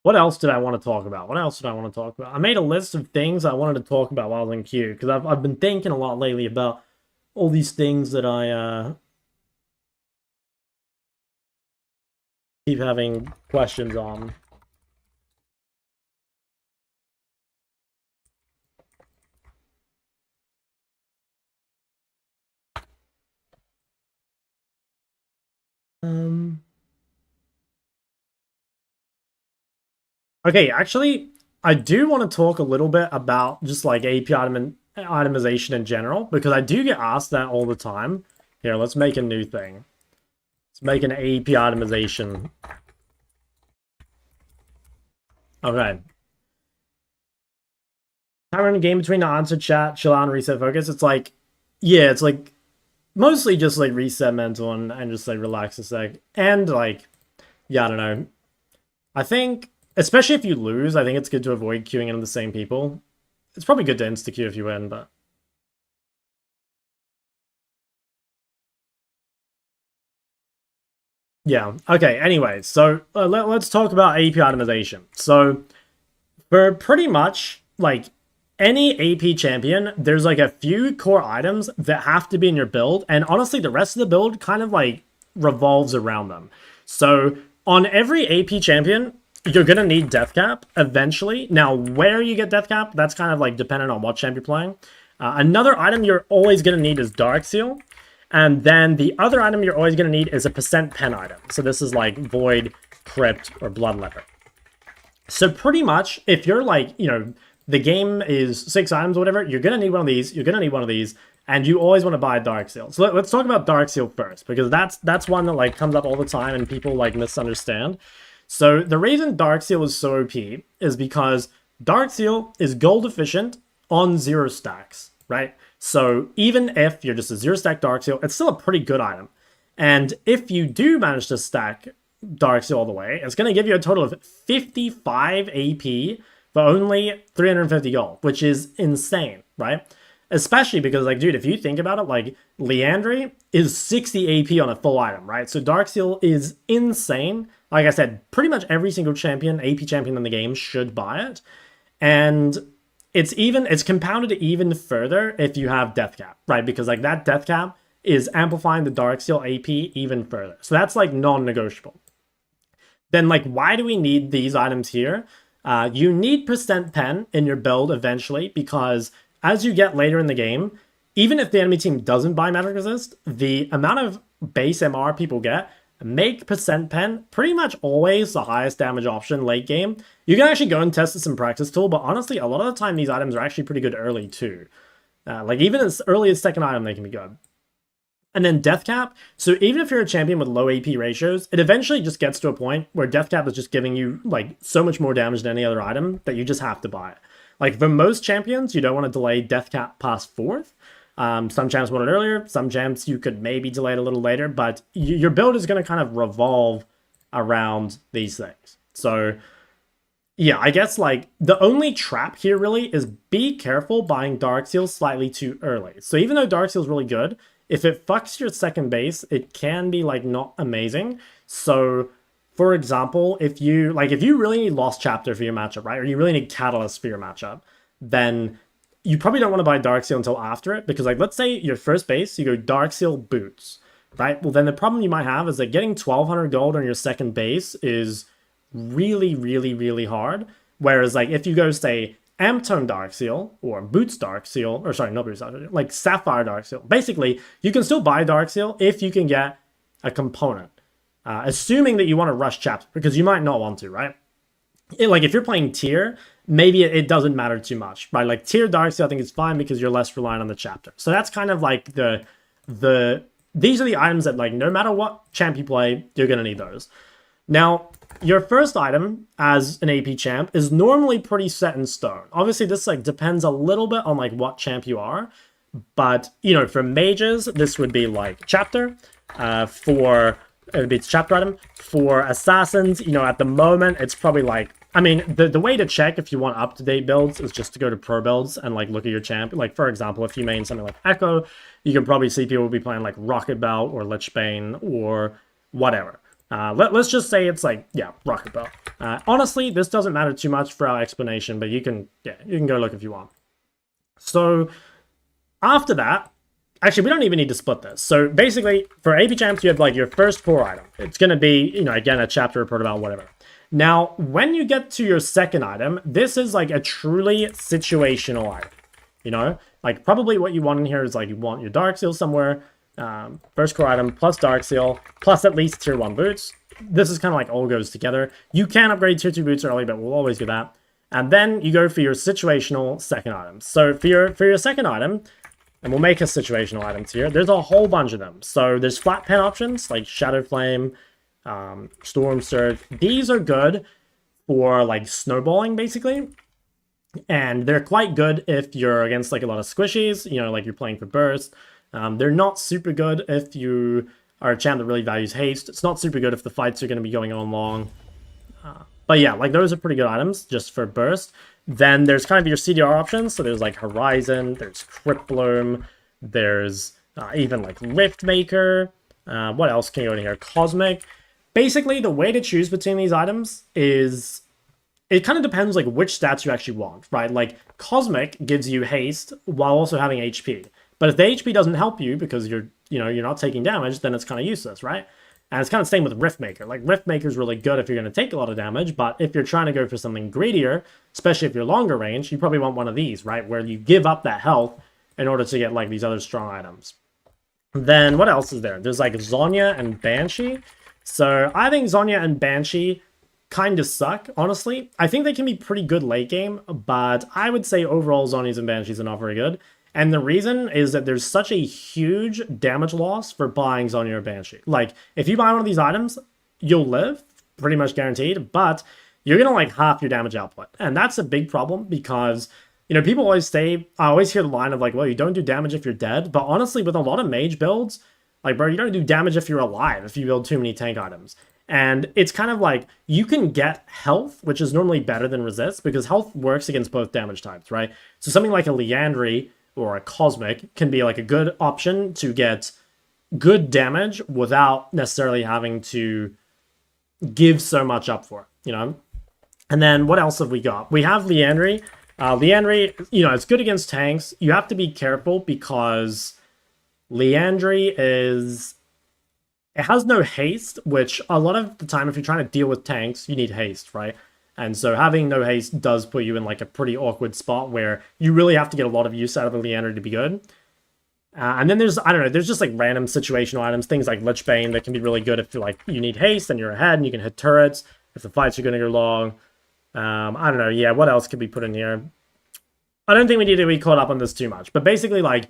Speaker 1: What else did I want to talk about? What else did I want to talk about? I made a list of things I wanted to talk about while I was in queue, because I've been thinking a lot lately about all these things that I keep having questions on. Okay, actually, I do want to talk a little bit about just like AP itemization in general, because I do get asked that all the time. Here, let's make a new thing. Let's make an AP itemization. Okay. Timer in the game between the answer chat, chill out, and reset focus. It's like, yeah, it's like mostly just like reset mental and just like relax a sec. And like, yeah, I don't know. I think, especially if you lose, I think it's good to avoid queuing in the same people. It's probably good to insta-queue if you win, but... yeah, okay, anyway, so let's talk about AP itemization. So, for pretty much, like, any AP champion, there's, like, a few core items that have to be in your build, and honestly, the rest of the build kind of, like, revolves around them. So, on every AP champion, you're going to need Death Cap eventually. Now, where you get Death Cap, that's kind of, like, dependent on what champ you're playing. Another item you're always going to need is Dark Seal. And then the other item you're always going to need is a % pen item. So this is like Void, Crypt, or Bloodletter. So pretty much, if you're like, you know, the game is 6 items or whatever, you're going to need one of these, you're going to need one of these, and you always want to buy Dark Seal. So let's talk about Dark Seal first, because that's one that like comes up all the time and people like misunderstand. So the reason Dark Seal is so OP is because Dark Seal is gold efficient on 0 stacks, right? So even if you're just a 0 stack Dark Seal, it's still a pretty good item. And if you do manage to stack Darksteel all the way, it's going to give you a total of 55 AP for only 350 gold, which is insane, right? Especially because, like, dude, if you think about it, like, Leandry is 60 AP on a full item, right? So Darksteel is insane. Like I said, pretty much every single champion, AP champion in the game should buy it. And it's compounded even further if you have Death Cap, right? Because, like, that Death Cap is amplifying the Darksteel AP even further. So that's, like, non-negotiable. Then, like, why do we need these items here? You need percent pen in your build eventually, because as you get later in the game, even if the enemy team doesn't buy magic resist, the amount of base MR people get make percent pen pretty much always the highest damage option late game. You can actually go and test this in practice tool, but honestly, a lot of the time these items are actually pretty good early too. Like even as early as second item, they can be good. And then Death Cap. So even if you're a champion with low AP ratios, it eventually just gets to a point where Death Cap is just giving you like so much more damage than any other item that you just have to buy it. Like for most champions, you don't want to delay Death Cap past 4th. Some champs want it earlier. Some champs you could maybe delay it a little later, but your build is going to kind of revolve around these things. So yeah, I guess like the only trap here really is be careful buying Darksteel slightly too early. So even though Darksteel is really good, if it fucks your second base, it can be like not amazing. So for example, if you really need Lost Chapter for your matchup, right? Or you really need Catalyst for your matchup, then you probably don't want to buy Darksteel until after it, because like let's say your first base, you go Darksteel Boots, right? Well then the problem you might have is that getting 1200 gold on your second base is really, really, really hard. Whereas like if you go say Amtone Darksteel or Boots Darksteel, or sorry, not Boots Darksteel, like Sapphire Darksteel, basically you can still buy Darksteel if you can get a component. Assuming that you want to rush chapter, because you might not want to, right? Like if you're playing tier, maybe it doesn't matter too much, right? Like tier Darksteel, I think it's fine because you're less reliant on the chapter. So that's kind of like these are the items that like no matter what champ you play, you're gonna need those. Now, your first item as an AP champ is normally pretty set in stone. Obviously, this like depends a little bit on like what champ you are, but you know, for mages, this would be like chapter. It would be chapter item. For assassins, you know, at the moment, it's probably like, I mean, the way to check if you want up-to-date builds is just to go to pro builds and like look at your champ. Like, for example, if you main something like Echo, you can probably see people will be playing like Rocket Belt or Lich Bane or whatever. Let's just say it's like, yeah, Rocket Belt. Honestly, this doesn't matter too much for our explanation, but you can go look if you want. So after that, actually, we don't even need to split this. So basically, for AP champs, you have like your first core item. It's going to be, you know, again, a chapter, a protobelt, whatever. Now, when you get to your second item, this is like a truly situational item. You know, like probably what you want in here is like you want your Darksteel somewhere. First core item plus Darksteel plus at least tier 1 boots. This is kind of like all goes together. You can upgrade tier 2 boots early, but we'll always do that. And then you go for your situational second item. So for your second item, and we'll make a situational items here. There's a whole bunch of them. So there's flat pen options like Shadow Flame, Storm Surge. These are good for like snowballing basically. And they're quite good if you're against like a lot of squishies, you know, like you're playing for burst. They're not super good if you are a champ that really values haste. It's not super good if the fights are going to be going on long. But yeah, like those are pretty good items just for burst. Then there's kind of your CDR options. So there's like Horizon, there's Crypt Bloom, there's even like Rift Maker. What else can go in here? Cosmic. Basically, the way to choose between these items is it kind of depends like which stats you actually want, right? Like Cosmic gives you haste while also having HP. But if the HP doesn't help you because you're not taking damage, then it's kind of useless, right? And it's kind of the same with Rift Maker. Like, Rift Maker is really good if you're going to take a lot of damage, but if you're trying to go for something greedier, especially if you're longer range, you probably want one of these, right? Where you give up that health in order to get, like, these other strong items. Then, what else is there? There's, like, Zonya and Banshee. So, I think Zonya and Banshee kind of suck, honestly. I think they can be pretty good late game, but I would say overall Zonyas and Banshees are not very good. And the reason is that there's such a huge damage loss for buying Zonya or Banshee. Like, if you buy one of these items, you'll live, pretty much guaranteed, but you're going to, like, half your damage output. And that's a big problem because, you know, people always say, I always hear the line of, like, well, you don't do damage if you're dead. But honestly, with a lot of mage builds, like, bro, you don't do damage if you're alive, if you build too many tank items. And it's kind of like, you can get health, which is normally better than resist, because health works against both damage types, right? So something like a Liandry or a Cosmic can be like a good option to get good damage without necessarily having to give so much up for it, you know? And then what else have we got? We have Liandry. Liandry, you know, it's good against tanks. You have to be careful because Liandry is... It has no haste, which a lot of the time, if you're trying to deal with tanks, you need haste, right? And so having no haste does put you in like a pretty awkward spot where you really have to get a lot of use out of the Liandry to be good. And then there's, I don't know, there's just like random situational items, things like Lichbane that can be really good if like you need haste and you're ahead and you can hit turrets if the fights are going to go long. I don't know, yeah, what else could be put in here? I don't think we need to be caught up on this too much, but basically like,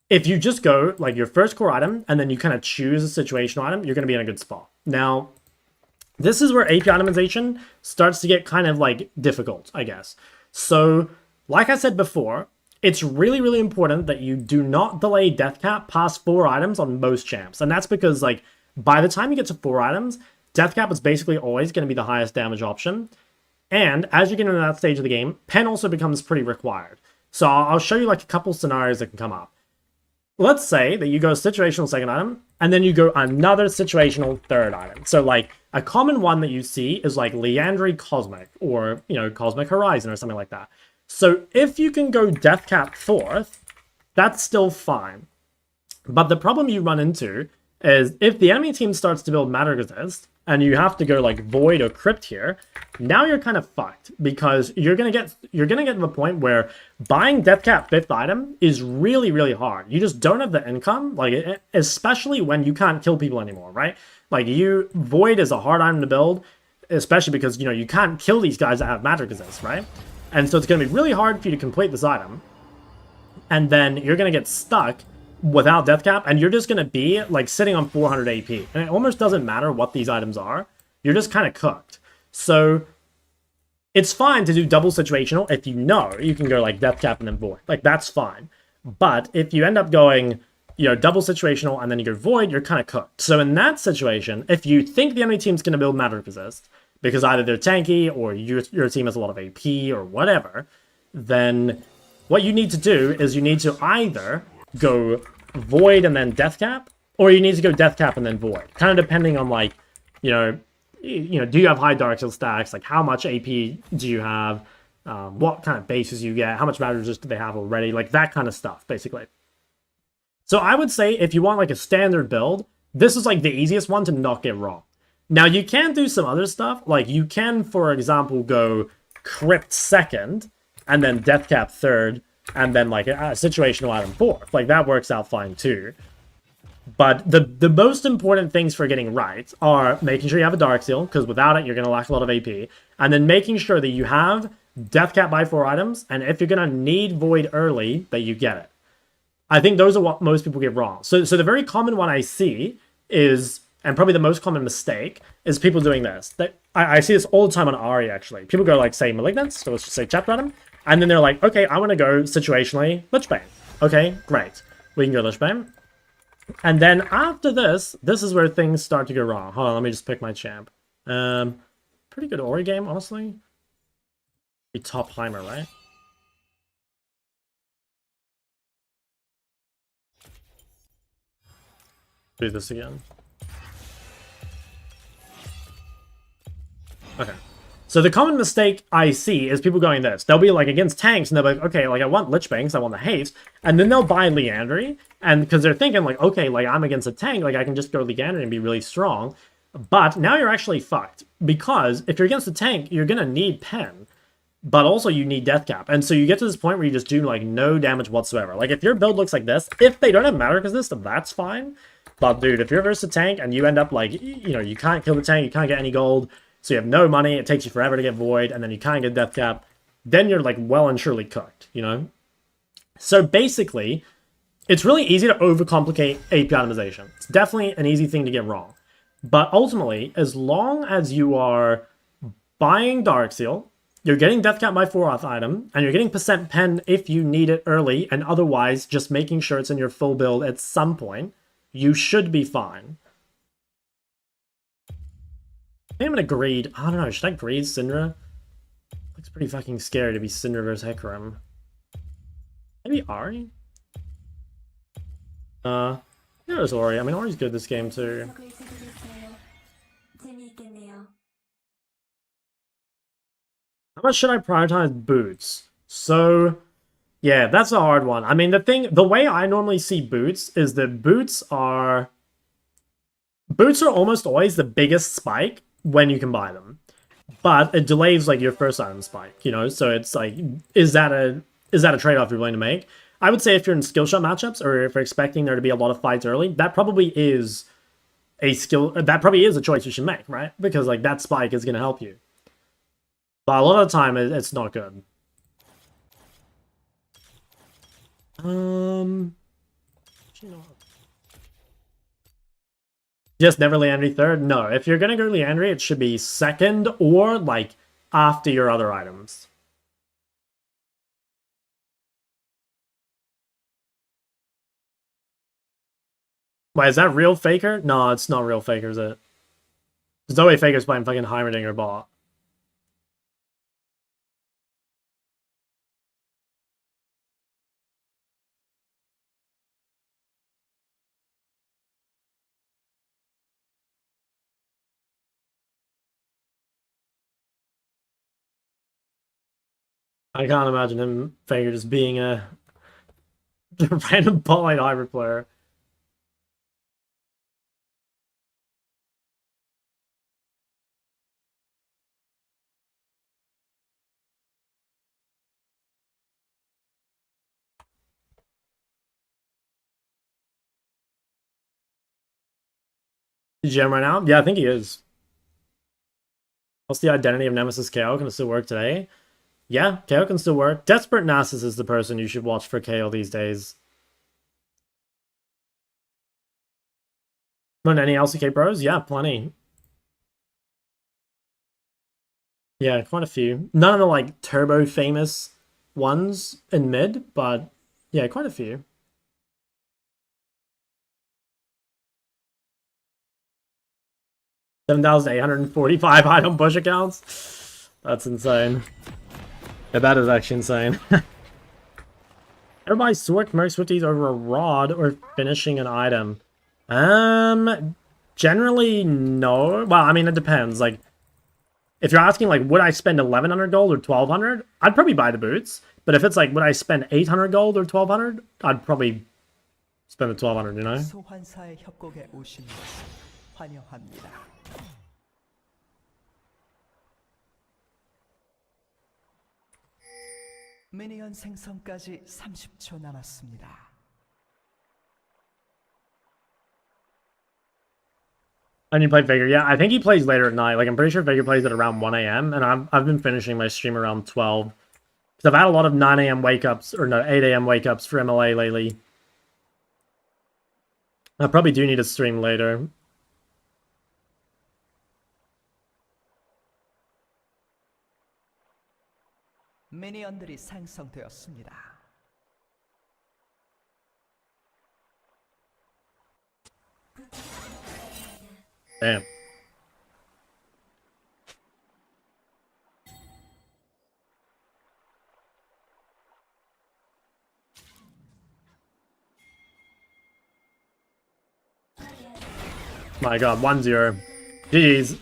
Speaker 1: if you just go like your first core item and then you kind of choose a situational item, you're going to be in a good spot. Now, this is where AP itemization starts to get kind of like difficult, I guess. So, like I said before, it's really, really important that you do not delay death cap past 4 items on most champs. And that's because like by the time you get to 4 items, death cap is basically always going to be the highest damage option. And as you get into that stage of the game, pen also becomes pretty required. So I'll show you like a couple scenarios that can come up. Let's say that you go situational second item, and then you go another situational third item. So like a common one that you see is like Liandry Cosmic, or, you know, Cosmic Horizon or something like that. So if you can go death cap 4th, that's still fine. But the problem you run into is if the enemy team starts to build matter resist, and you have to go like void or crypt here, now you're kind of fucked because you're gonna get to the point where buying death cap 5th item is really, really hard. You just don't have the income, like especially when you can't kill people anymore, right? Like void is a hard item to build, especially because, you know, you can't kill these guys that have matter resist, right? And so it's gonna be really hard for you to complete this item, and then you're gonna get stuck without death cap, and you're just going to be like sitting on 400 AP, and it almost doesn't matter what these items are, you're just kind of cooked. So it's fine to do double situational if you know you can go like death cap and then void, like that's fine. But if you end up going, you know, double situational and then you go void, you're kind of cooked. So in that situation, if you think the enemy team's going to build matter resist because either they're tanky or your team has a lot of AP or whatever, then what you need to do is you need to either go void and then death cap, or you need to go death cap and then void, kind of depending on like, you know, do you have high dark shield stacks, like how much AP do you have, what kind of bases you get, how much matter resist do they have already, like that kind of stuff basically. So I would say if you want like a standard build, this is like the easiest one to not get wrong. Now you can do some other stuff, like you can, for example, go crypt 2nd and then death cap 3rd and then like a situational item 4th. Like that works out fine too. But the most important things for getting right are making sure you have a dark seal, because without it you're going to lack a lot of AP, and then making sure that you have death cap by 4 items, and if you're going to need void early, that you get it. I think those are what most people get wrong. So the very common one I see is, and probably the most common mistake, is people doing this. I see this all the time on Ari actually. People go like, say Malignance, so let's just say chapter item, and then they're like, okay, I want to go situationally Lichbane. Okay, great. We can go Lichbane. And then after this is where things start to go wrong. Hold on, let me just pick my champ. Pretty good Ori game, honestly. Be top Heimer, right? Do this again. Okay. So the common mistake I see is people going this. They'll be like against tanks, and they'll be like, okay, like I want Lichbanks, I want the haste, and then they'll buy Liandry, and because they're thinking like, okay, like I'm against a tank, like I can just go Liandry and be really strong. But now you're actually fucked, because if you're against a tank, you're gonna need pen, but also you need death cap, and so you get to this point where you just do like no damage whatsoever. Like if your build looks like this, if they don't have matter resist, that's fine. But dude, if you're versus a tank and you end up like, you know, you can't kill the tank, you can't get any gold, so you have no money, it takes you forever to get void, and then you can't get death cap, then you're like well and surely cooked, you know? So basically, it's really easy to overcomplicate AP itemization. It's definitely an easy thing to get wrong. But ultimately, as long as you are buying Dark Seal, you're getting death cap by 4th item, and you're getting percent pen if you need it early, and otherwise just making sure it's in your full build at some point, you should be fine. think I'm gonna greed. I don't know. Should I greed Syndra? Looks pretty fucking scary to be Syndra versus Hecarim. Maybe Ahri? There's Ori. I mean, Ori's good this game too. How much should I prioritize boots? So, yeah, that's a hard one. I mean, the way I normally see boots is that boots are almost always the biggest spike when you can buy them. But it delays like your first item spike, you know? So it's like, is that a trade-off you're willing to make? I would say if you're in skill shot matchups or if you're expecting there to be a lot of fights early, that probably is a choice you should make, right? Because like that spike is going to help you. But a lot of the time it's not good. Just never Leandry third? No, if you're gonna go Leandry, it should be second or like after your other items. Wait, is that real Faker? No, it's not real Faker, is it? There's no way Faker's playing fucking Heimerdinger bot. I can't imagine him, Faker, just being a random bot lane hybrid player. GM right now? Yeah, I think he is. What's the identity of Nemesis KO? Can it still work today? Yeah, KO can still work. Desperate Nasus is the person you should watch for KO these days. On any LCK pros? Yeah, plenty. Yeah, quite a few. None of the like turbo famous ones in mid, but yeah, quite a few. 7,845 item push accounts. That's insane. Yeah, that is actually insane. Everybody sort most Swifties over a rod or finishing an item. Generally no. Well, I mean it depends. Like, if you're asking like, would I spend 1,100 gold or 1,200? I'd probably buy the boots. But if it's like, would I spend 800 gold or 1,200? I'd probably spend the 1,200. You know.
Speaker 2: 소환사의 협곡에 오신 것을 환영합니다. 미니언 생성까지 30초 남았습니다.
Speaker 1: And you played Faker. Yeah, I think he plays later at night. Like, I'm pretty sure Faker plays at around 1 a.m. And I've been finishing my stream around 12. Because I've had a lot of 9 a.m. wake-ups, or no, 8 a.m. wake-ups for MLA lately. I probably do need to stream later.
Speaker 2: 미니언들이 생성되었습니다.
Speaker 1: Damn. My god, 1-0. Jeez.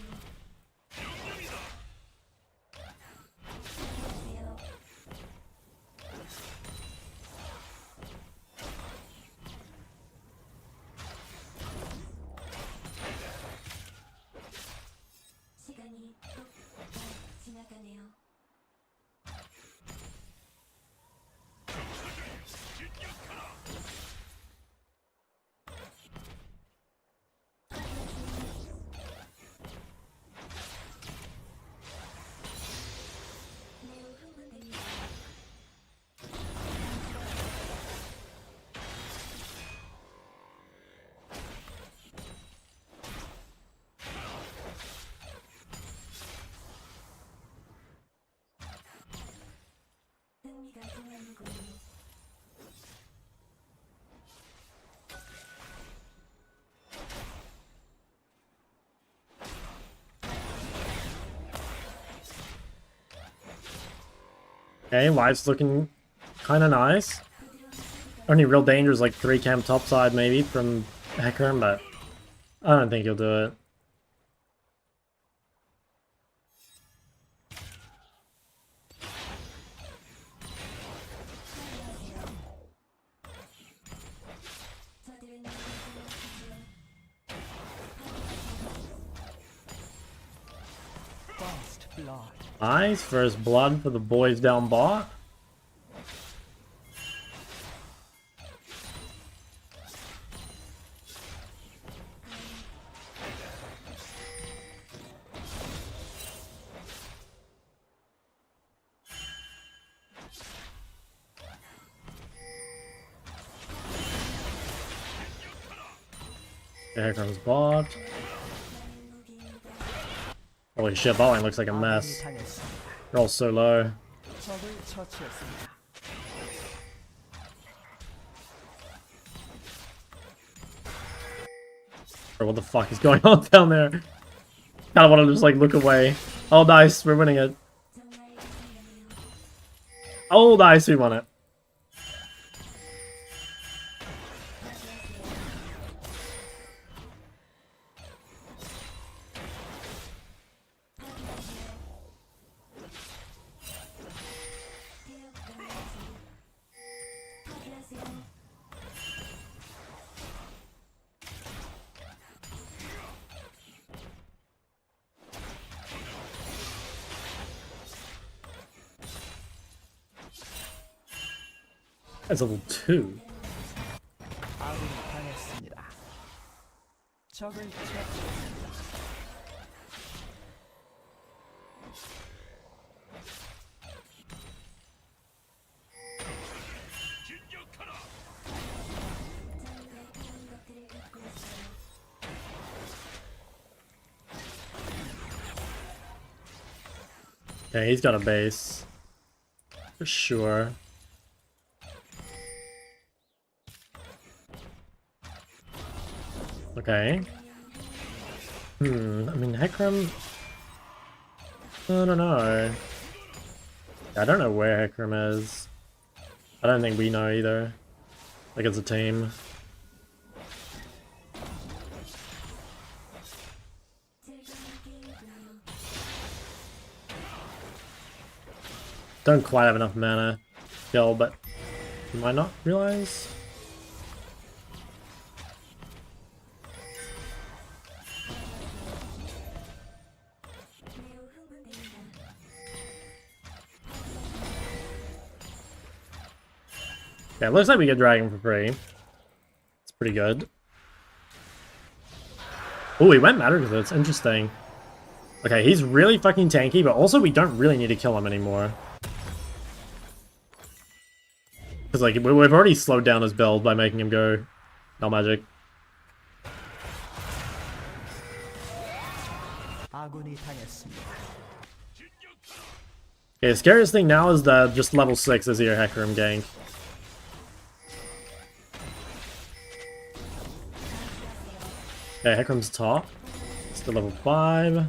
Speaker 1: Okay, life's looking kind of nice. Only real danger is like 3 camp topside maybe from Hecarim, but I don't think he'll do it.
Speaker 2: First blood.
Speaker 1: Nice, first blood for the boys down bot. Here comes bot. Holy shit, bot lane looks like a mess.
Speaker 2: 아군이 당했습니다.
Speaker 1: They're all so low.
Speaker 2: 적을 처치했습니다.
Speaker 1: Bro, what the fuck is going on down there? Kinda wanna just like look away. Oh nice, we're winning it. Oh nice, we won it. That's level 2.
Speaker 2: 아군이 당했습니다. 적을 처치했습니다.
Speaker 1: Yeah, he's got a base. For sure. Okay. I mean, Hecarim... I don't know. I don't know where Hecarim is. I don't think we know either. Like, as a team. Don't quite have enough mana still, but you might not realize. Yeah, it looks like we get Dragon for free. It's pretty good. Oh, he went Matter because it's interesting. Okay, he's really fucking tanky, but also we don't really need to kill him anymore. Because, like, we've already slowed down his build by making him go no magic.
Speaker 2: 아군이 당했습니다.
Speaker 1: Okay, the scariest thing now is that just level 6 is your Hecarim gank. Okay, Hecarim's top. It's the level 5.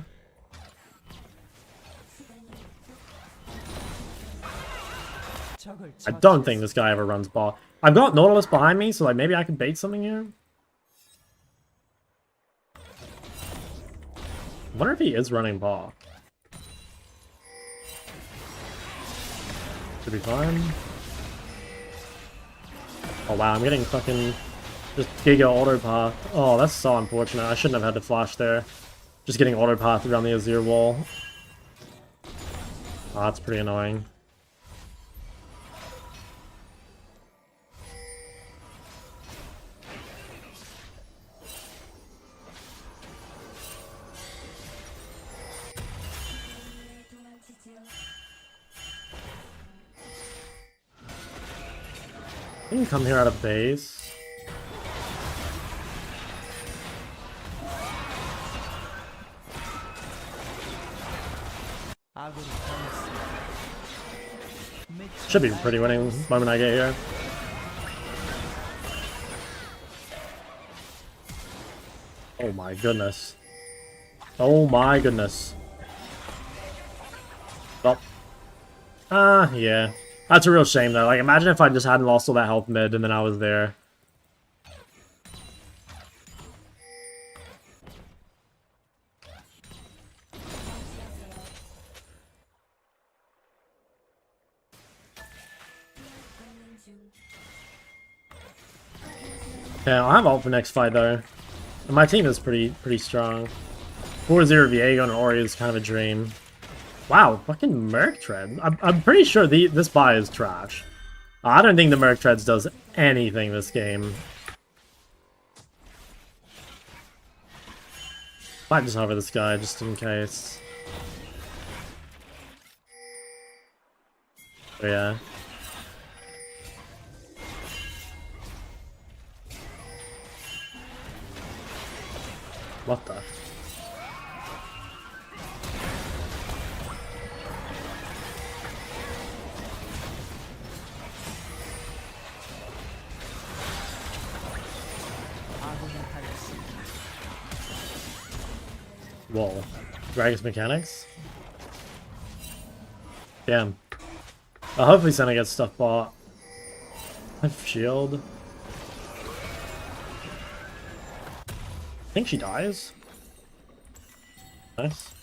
Speaker 2: 적을
Speaker 1: I don't think this guy ever runs bot. I've got Nautilus behind me, so like maybe I could bait something here. I wonder if he is running bot. Should be fine. Oh wow, I'm getting fucking just Giga auto path. Oh, that's so unfortunate. I shouldn't have had to flash there. Just getting auto path around the Azir wall. Oh, that's pretty annoying. I can come here out of base.
Speaker 2: 아군이 당했습니다.
Speaker 1: Should be pretty winning the moment I get here. Oh my goodness. Oh my goodness. Well, Yeah. That's a real shame, though. Like, imagine if I just hadn't lost all that health mid and then I was there. Yeah, I'll have ult for next fight, though. And my team is pretty strong. 4-0 Viego and Ori is kind of a dream. Wow, fucking Merc Tread. I'm pretty sure this buy is trash. I don't think the Merc Treads does anything this game. Might just hover this guy just in case. Oh, yeah. What the? Whoa. Dragon's mechanics? Damn. Hopefully Senna gets stuff bought. I have shield. I think she dies. Nice.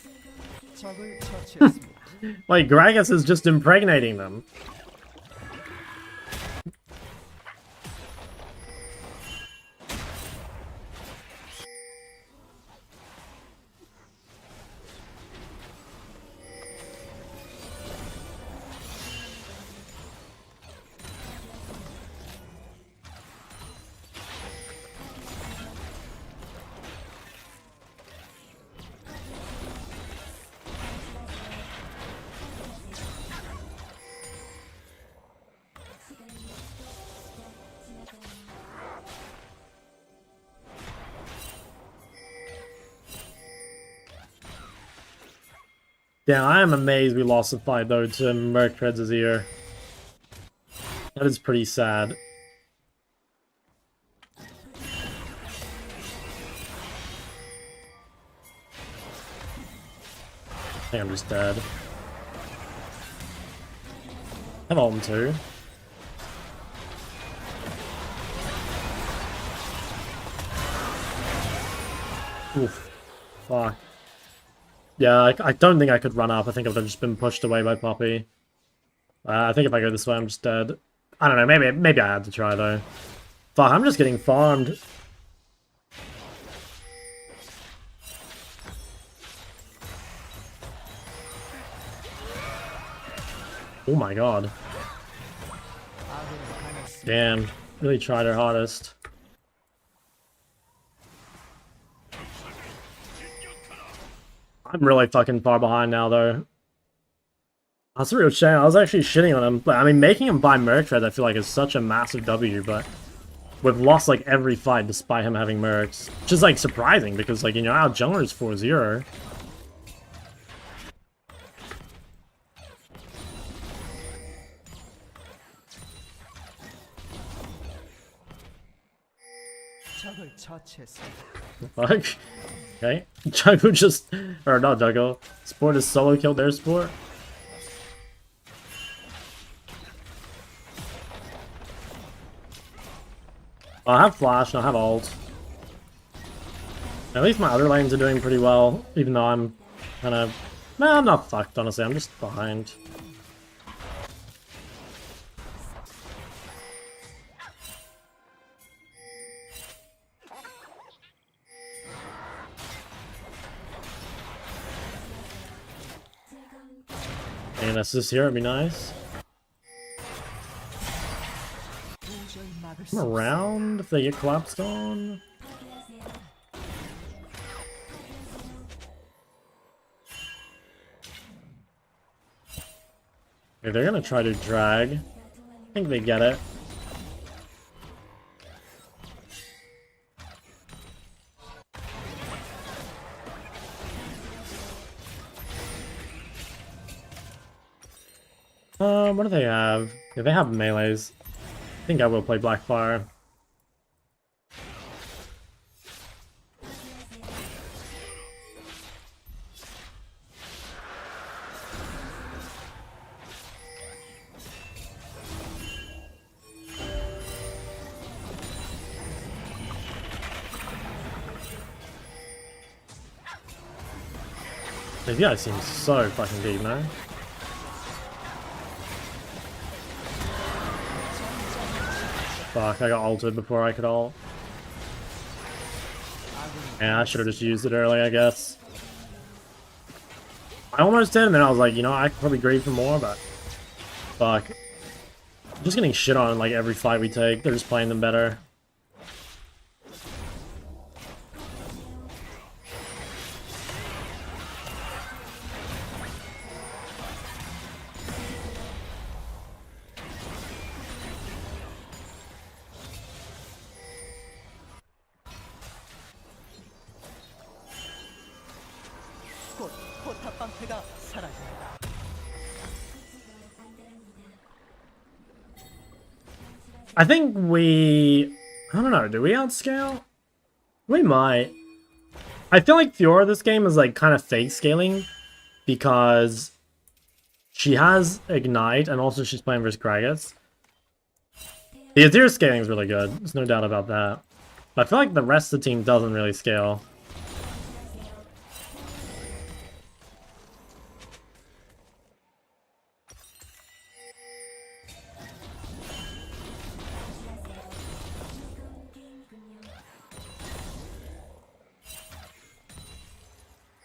Speaker 2: 적을 처치했습니다.
Speaker 1: Like, Gragas is just impregnating them. Damn, I am amazed we lost the fight, though, to Merc Treads' ear. That is pretty sad. I think I'm just dead. I have ult too. Oof. Fuck. Yeah, I don't think I could run up. I think I would have just been pushed away by Poppy. I think if I go this way, I'm just dead. I don't know. Maybe I had to try, though. Fuck, I'm just getting farmed. Oh my god. Damn. Really tried her hardest. I'm really fucking far behind now, though. That's a real shame. I was actually shitting on him. But, I mean, making him buy Merc Treads, I feel like, is such a massive W, but we've lost, like, every fight despite him having Mercs. Which is, like, surprising, because, like, you know, our jungler is 4-0.
Speaker 2: 적을 처치했습니다.
Speaker 1: Fuck. Okay. Juggle just... Or not Juggle. Sport is solo killed their sport. I have flash and I have ult. At least my other lanes are doing pretty well, even though I'm kind of... Nah, I'm not fucked, honestly. I'm just behind. And assist here would be nice. Come around if they get collapsed on. Okay, they're gonna try to drag. I think they get it. What do they have? Yeah, they have melees. I think I will play Blackfire. These guys seem so fucking deep, man. Fuck, I got ulted before I could ult. Yeah, I should have just used it early, I guess. I almost did, and then I was like, you know, I could probably grieve for more, but... Fuck. I'm just getting shit on in, like, every fight we take. They're just playing them better.
Speaker 2: 곧 포탑 방패가 사라집니다.
Speaker 1: I think we... I don't know, do we outscale? We might. I feel like Fiora this game is like kind of fake scaling because she has Ignite and also she's playing versus Gragas. The Azir scaling is really good, there's no doubt about that. But I feel like the rest of the team doesn't really scale.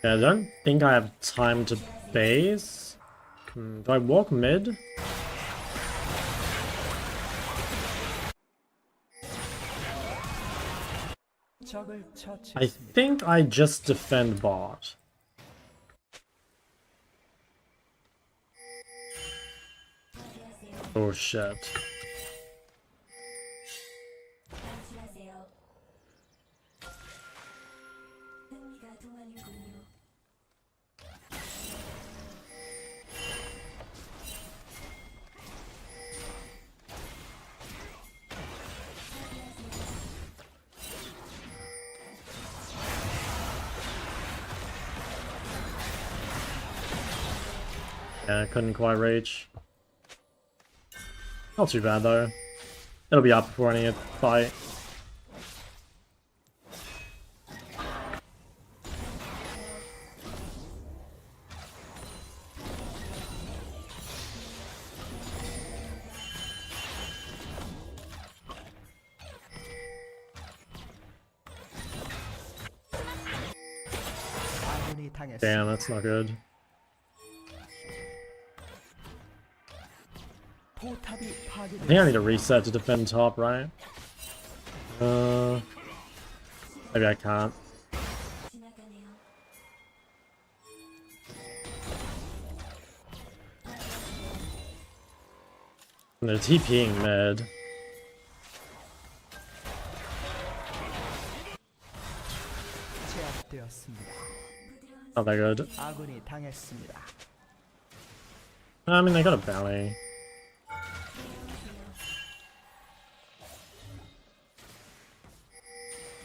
Speaker 1: Yeah, I don't think I have time to base. Do I walk mid?
Speaker 2: 적을
Speaker 1: I
Speaker 2: 처치했습니다.
Speaker 1: think I just defend bot. Oh shit. Yeah, I couldn't quite reach. Not too bad though. It'll be up before any fight.
Speaker 2: 아군이 당했습니다.
Speaker 1: Damn, that's not good.
Speaker 2: 포탑이
Speaker 1: I
Speaker 2: 파괴됐습니다.
Speaker 1: think I need to reset to defend top, right? Maybe I can't. And they're TPing mid.
Speaker 2: 제압되었습니다.
Speaker 1: Not that good.
Speaker 2: 아군이 당했습니다.
Speaker 1: I mean, they got a belly.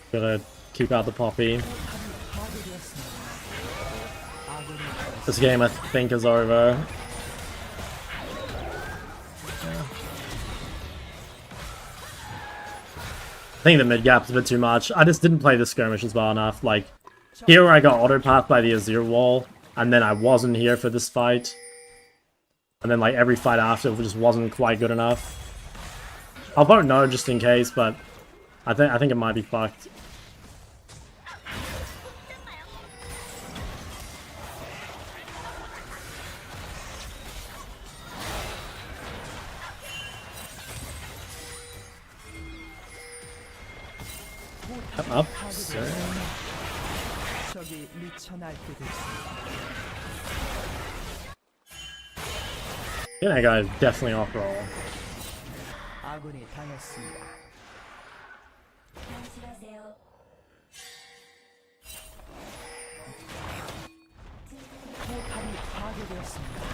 Speaker 1: Gotta keep out the poppy. This game, I think, is over. I think the mid gap's a bit too much. I just didn't play the skirmishes well enough. Like, here I got auto-path by the Azir wall, and then I wasn't here for this fight. And then, like, every fight after just wasn't quite good enough. I'll vote no just in case, but I think it might be fucked. Up, sir.
Speaker 2: 적이 미쳐 날뛰고
Speaker 1: Yeah, that guy's definitely off roll.
Speaker 2: 아군이 당했습니다. 포탑이 파괴되었습니다.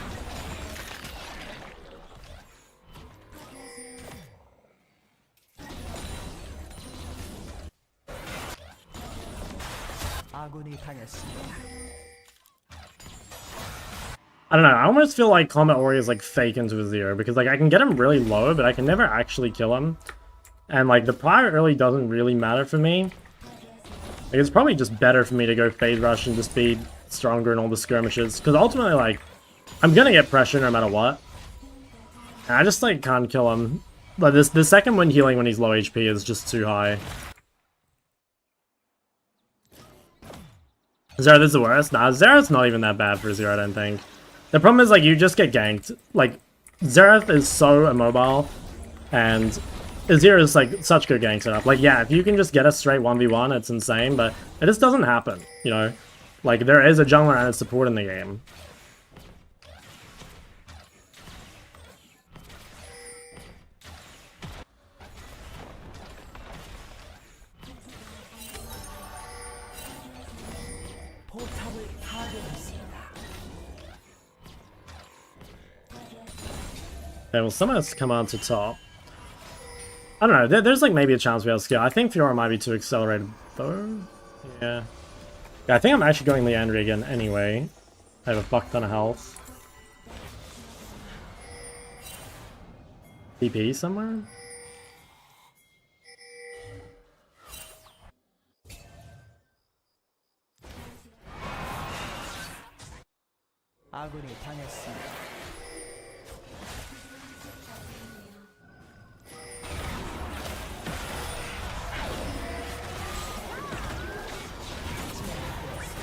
Speaker 2: 아군이 당했습니다.
Speaker 1: I don't know, I almost feel like Combat Warrior is like fake into a zero because like I can get him really low, but I can never actually kill him. And like the prior early doesn't really matter for me. Like it's probably just better for me to go phase rush and just be stronger in all the skirmishes. Because ultimately, like, I'm gonna get pressure no matter what. And I just, like, can't kill him. Like, the second one healing when he's low HP is just too high. Zerath is the worst? Nah, Zerath's not even that bad for Zero, I don't think. The problem is, like, you just get ganked. Like, Zerath is so immobile, and Azir is, like, such good gank setup. Like, yeah, if you can just get a straight 1v1, it's insane, but it just doesn't happen, you know? Like, there is a jungler and a support in the game.
Speaker 2: 포탑을 파괴했습니다.
Speaker 1: Okay, well, someone has to come on to top. I don't know, there's, like, maybe a chance we have skill. I think Fiora might be too accelerated, though. Yeah. Yeah, I think I'm actually going Leandry again anyway. I have a fuck ton of health. TP somewhere?
Speaker 2: 아군이 당했습니다.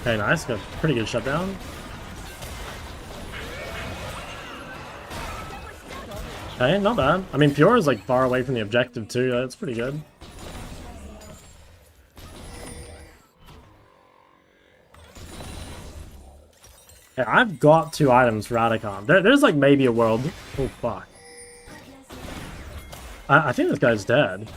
Speaker 1: Okay, nice. Got a pretty good shutdown. Okay, not bad. I mean, Pure is like far away from the objective too. That's pretty good. Okay, I've got 2 items for Radicon. There's like maybe a world. Oh fuck. I think this guy's dead.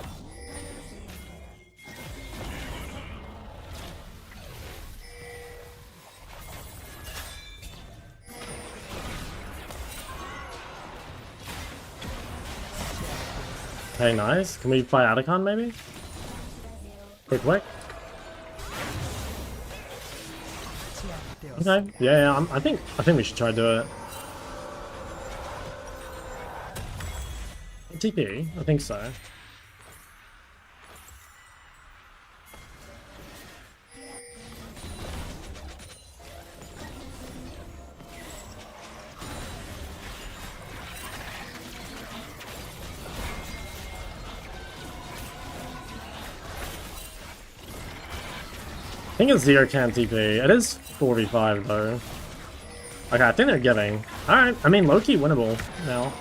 Speaker 1: Okay, nice. Can we fight Atacon maybe? Quick. Okay. Yeah. I think we should try to do it. TP? I think so. I think it's 0 can TP. It is 4v5 though. Okay, I think they're giving. Alright, I mean low-key winnable now.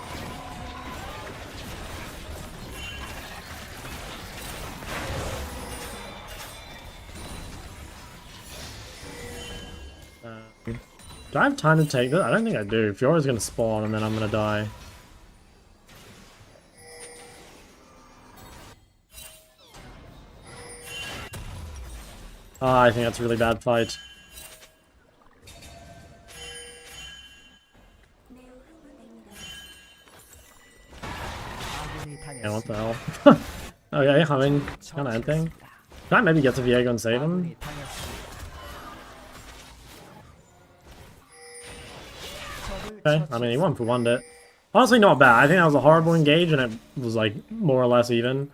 Speaker 1: Do I have time to take this? I don't think I do. Fiora's gonna spawn and then I'm gonna die. I think that's a really bad fight. Yeah, what the hell? Okay, I mean, kind of ending. Can I maybe get to Viego and save him? Okay, I mean, he 1-for-1'd it. Honestly, not bad. I think that was a horrible engage and it was like more or less even.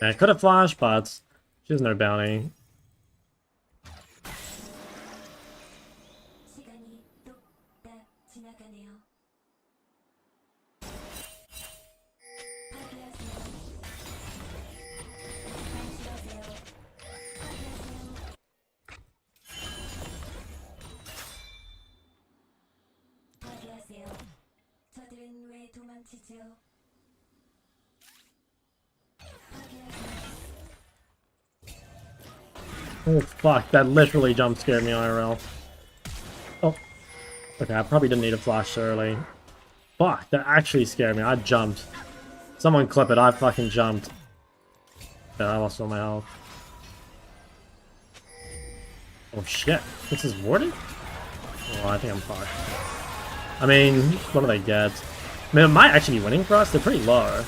Speaker 1: Yeah, could have flashed, but she has no bounty. Oh fuck, that literally jump scared me IRL. Oh. Okay, I probably didn't need a flash so early. Fuck, that actually scared me. I jumped. Someone clip it, I fucking jumped. Yeah, I lost all my health. Oh shit, this is warded? Oh, I think I'm fucked. I mean, what do they get? I mean, it might actually be winning for us. They're pretty low.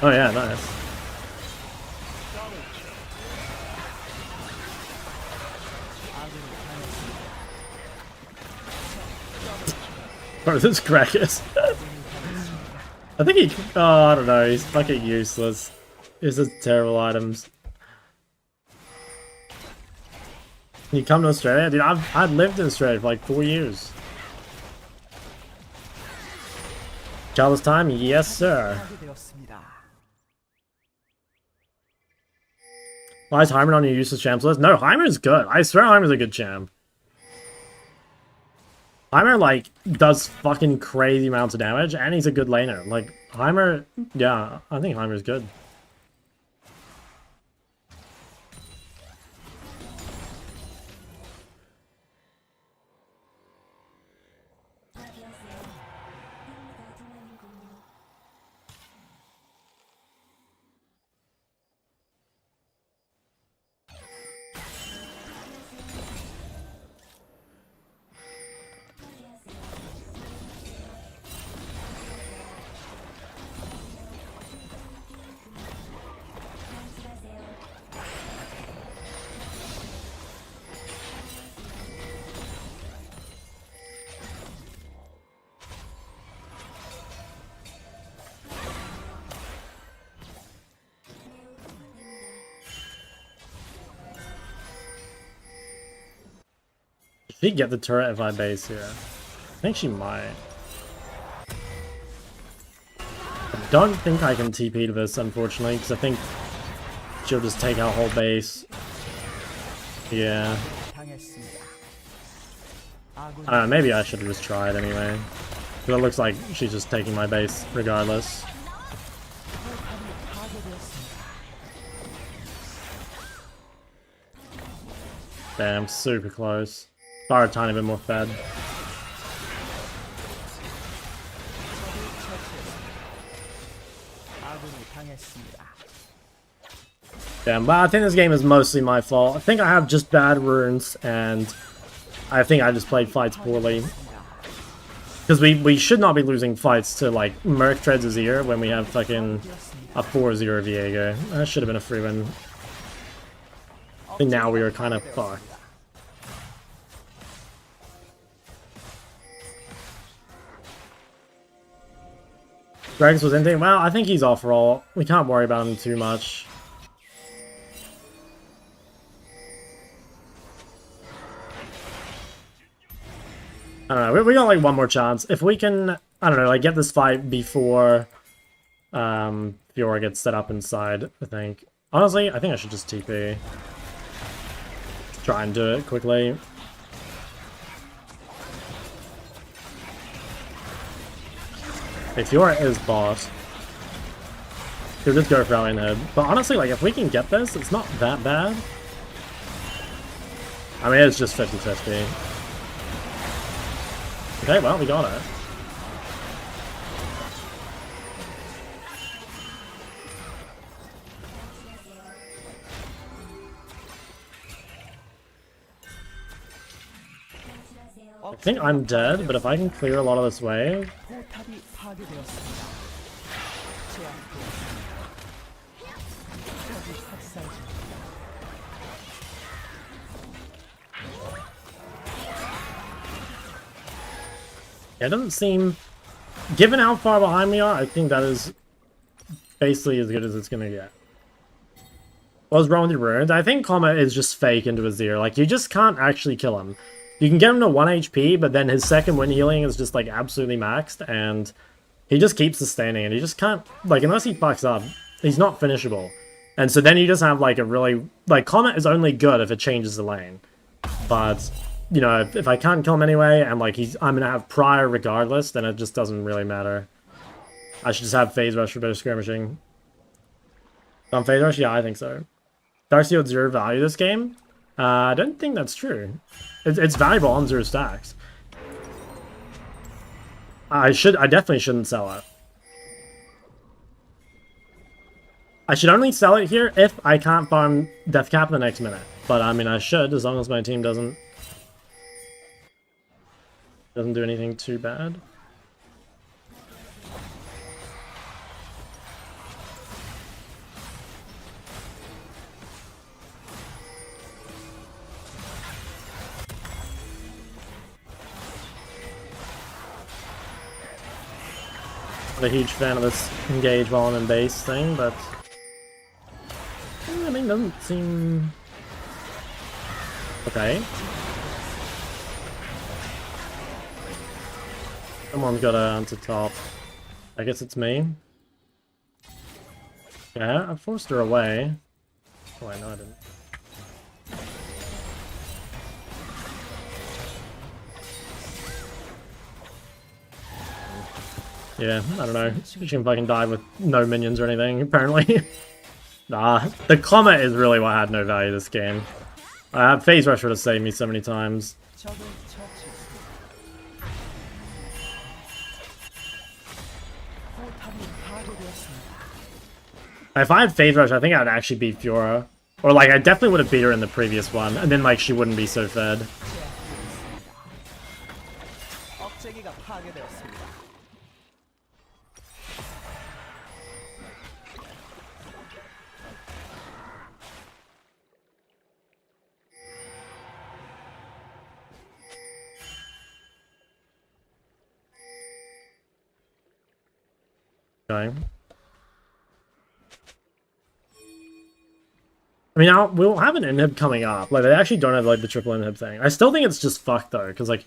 Speaker 1: Oh yeah, nice. Bro, this crack is. I think he... Oh, I don't know. He's fucking useless. He's just terrible items. Can you come to Australia? Dude, I've lived in Australia for like 4 years. Chall time? Yes, sir.
Speaker 2: 파괴되었습니다.
Speaker 1: Why is Heimer on your useless champs list? No, Heimer is good. I swear Heimer's a good champ. Heimer, like, does fucking crazy amounts of damage, and he's a good laner. Like, Heimer... Yeah, I think Heimer's good. She get the turret if I base here. I think she might. I don't think I can TP to this, unfortunately, because I think she'll just take our whole base. Yeah.
Speaker 2: 당했습니다.
Speaker 1: I don't know, maybe I should have just tried anyway. Because it looks like she's just taking my base regardless. Damn, super close. Far a tiny bit more fed.
Speaker 2: 아군이 당했습니다.
Speaker 1: Damn, but I think this game is mostly my fault. I think I have just bad runes, and I think I just played fights poorly. Because we should not be losing fights to, like, Merc Treads Azir when we have fucking a 4-0 Viego. That should have been a free win. I think now we are kind of fucked. Gragas was ending. Well, I think he's off roll. We can't worry about him too much. I don't know. We got like one more chance. If we can, I don't know, like get this fight before Fiora gets set up inside, I think. Honestly, I think I should just TP. Try and do it quickly. If Fiora is boss, he'll just go for our inhib. But honestly, like, if we can get this, it's not that bad. I mean, it's just 50-50. Okay, well, we got it. I think I'm dead, but if I can clear a lot of this wave...
Speaker 2: 포탑이 파괴되었습니다. 제압되었습니다. 적이 학살 중입니다.
Speaker 1: It doesn't seem... Given how far behind we are, I think that is basically as good as it's gonna get. What's wrong with your runes? I think Comet is just fake into Azir. Like, you just can't actually kill him. You can get him to 1 HP, but then his second wind healing is just, like, absolutely maxed, and he just keeps sustaining, and you just can't... Like, unless he fucks up, he's not finishable. And so then you just have, like, a really... Like, Comet is only good if it changes the lane. But... You know, if I can't kill him anyway, and like I'm gonna have prior regardless, then it just doesn't really matter. I should just have phase rush for better skirmishing. On phase rush, yeah, I think so. Darcy would 0 value this game. I don't think that's true. It's valuable on 0 stacks. I definitely shouldn't sell it. I should only sell it here if I can't farm death cap in the next minute. But I mean, I should, as long as my team doesn't do anything too bad. a huge fan of this engage while I'm in base thing, but I mean, doesn't seem okay. Someone's got to onto top. I guess it's me. Yeah, I forced her away. Oh, I know I didn't. Yeah, I don't know. She can fucking die with no minions or anything, apparently. Nah, the comet is really what had no value this game. Phase Rush would have saved me so many times.
Speaker 2: 적을 처치. 포탑이 파괴되었습니다.
Speaker 1: If I had Phase Rush, I think I'd actually beat Fiora. Or, like, I definitely would have beat her in the previous one, and then, like, she wouldn't be so fed.
Speaker 2: 억제기가 파괴되었습니다.
Speaker 1: Okay. I mean, we'll have an inhib coming up. Like, they actually don't have, like, the triple inhib thing. I still think it's just fucked, though, because, like,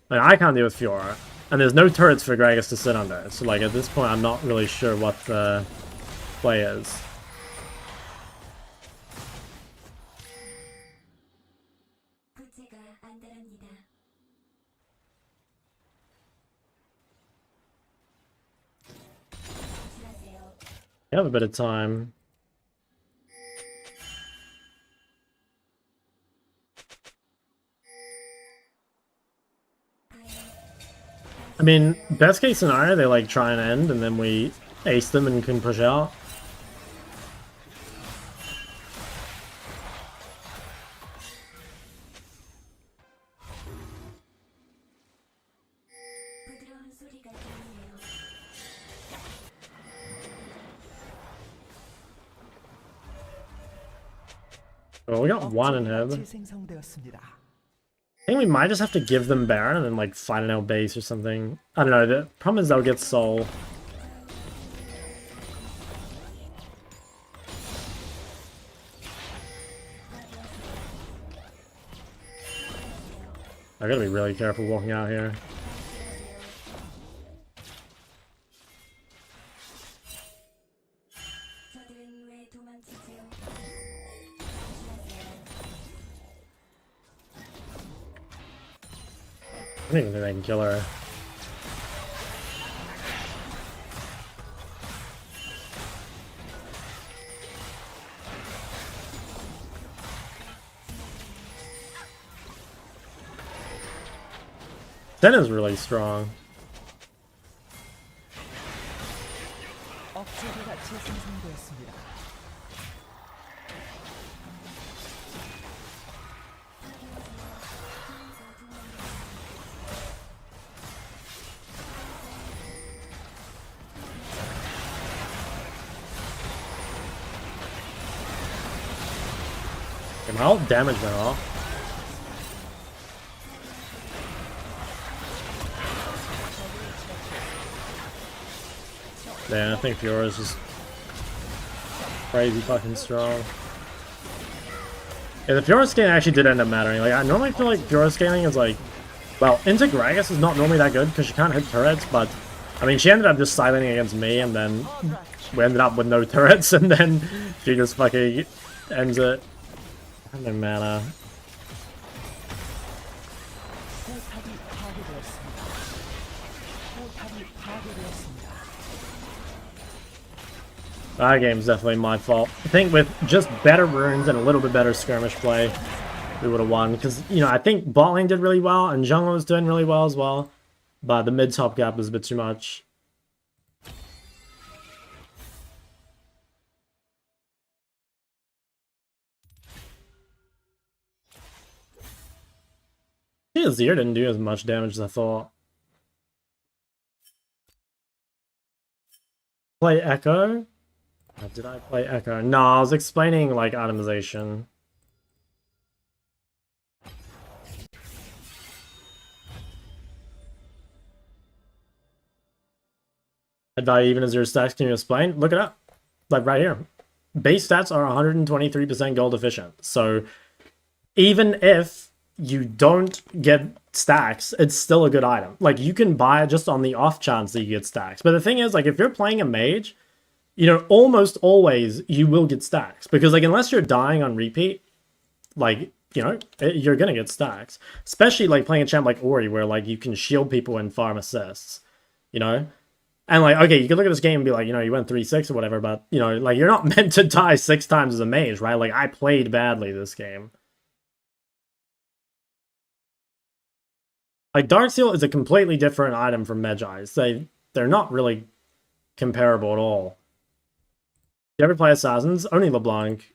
Speaker 1: I can't deal with Fiora. And there's no turrets for Gragas to sit under. So, like, at this point, I'm not really sure what the play is. We have a bit of time. I mean, best case scenario, they like try and end, and then we ace them and can push out. Well, we got one inhib.
Speaker 2: 재생성되었습니다.
Speaker 1: I think we might just have to give them Baron and then like fight an out base or something. I don't know, the problem is they'll get Soul. I gotta be really careful walking out here. I don't even think I can kill her. Senna's really strong.
Speaker 2: 억제기가 재생성되었습니다.
Speaker 1: My ult damage went off. Yeah, I think Fiora's just crazy fucking strong. Yeah, the Fiora scaling actually did end up mattering. Like, I normally feel like Fiora scaling is like, well, into Gragas is not normally that good because she can't hit turrets, but I mean, she ended up just silencing against me, and then we ended up with no turrets, and then she just fucking ends it. I have no mana.
Speaker 2: 포탑이 파괴되었습니다. 포탑이 파괴되었습니다.
Speaker 1: That game's definitely my fault. I think with just better runes and a little bit better skirmish play, we would have won. Because, you know, I think bot lane did really well, and jungle was doing really well as well. But the mid-top gap was a bit too much. Yeah, Azir didn't do as much damage as I thought. Play Echo? Did I play Echo? No, I was explaining, like, itemization. Add value even as your stats. Can you explain? Look it up. Like right here. Base stats are 123% gold efficient. So even if you don't get stacks, it's still a good item. Like you can buy it just on the off chance that you get stacks. But the thing is, like if you're playing a mage, you know, almost always you will get stacks. Because like unless you're dying on repeat, like, you know, you're gonna get stacks. Especially like playing a champ like Ori where like you can shield people and farm assists. You know? And like, okay, you can look at this game and be like, you know, you went 3-6 or whatever, but you know, like you're not meant to die 6 times as a mage, right? Like I played badly this game. Like Dark Seal is a completely different item from Medjai's. They're not really comparable at all. You ever play Assassins? Only LeBlanc.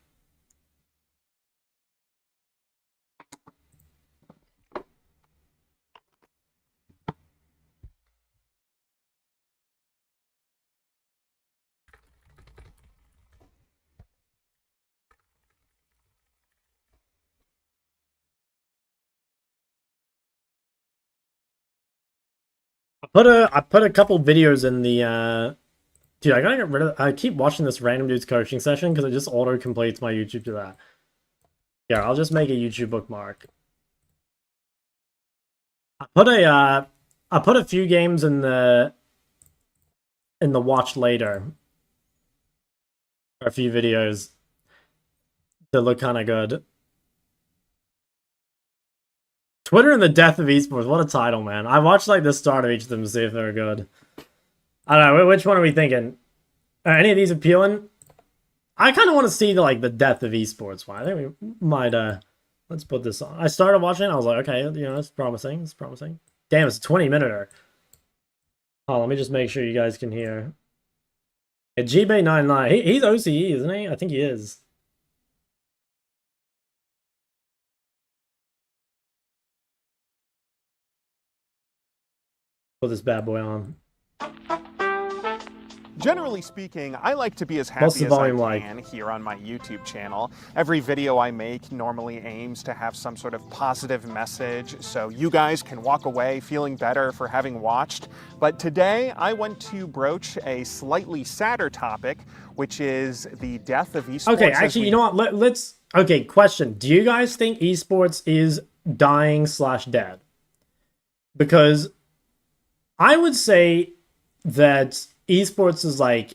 Speaker 1: I put a couple videos in the dude, I gotta get rid of I keep watching this random dude's coaching session because it just auto completes my YouTube to that. Yeah, I'll just make a YouTube bookmark. I put a few games in the watch later. Or a few videos that look kind of good. Twitter and the death of esports. What a title, man. I watched like the start of each of them to see if they were good. I don't know. Which one are we thinking? Are any of these appealing? I kind of want to see the death of esports one. I think we might let's put this on. I started watching it. I was like, okay, you know, it's promising. It's promising. Damn, it's a 20-minute. Oh, let me just make sure you guys can hear. Yeah, GBay99. He's OCE, isn't he? I think he is. Put this bad boy on.
Speaker 4: Generally speaking, I like to be as happy as I can here on my YouTube channel. Every video I make normally aims to have some sort of positive message so you guys can walk away feeling better for having watched. But today I want to broach a slightly sadder topic, which is the death of esports.
Speaker 1: Okay, actually, you know what? Let's... Okay, question. Do you guys think esports is dying/dead? Because I would say that esports is like,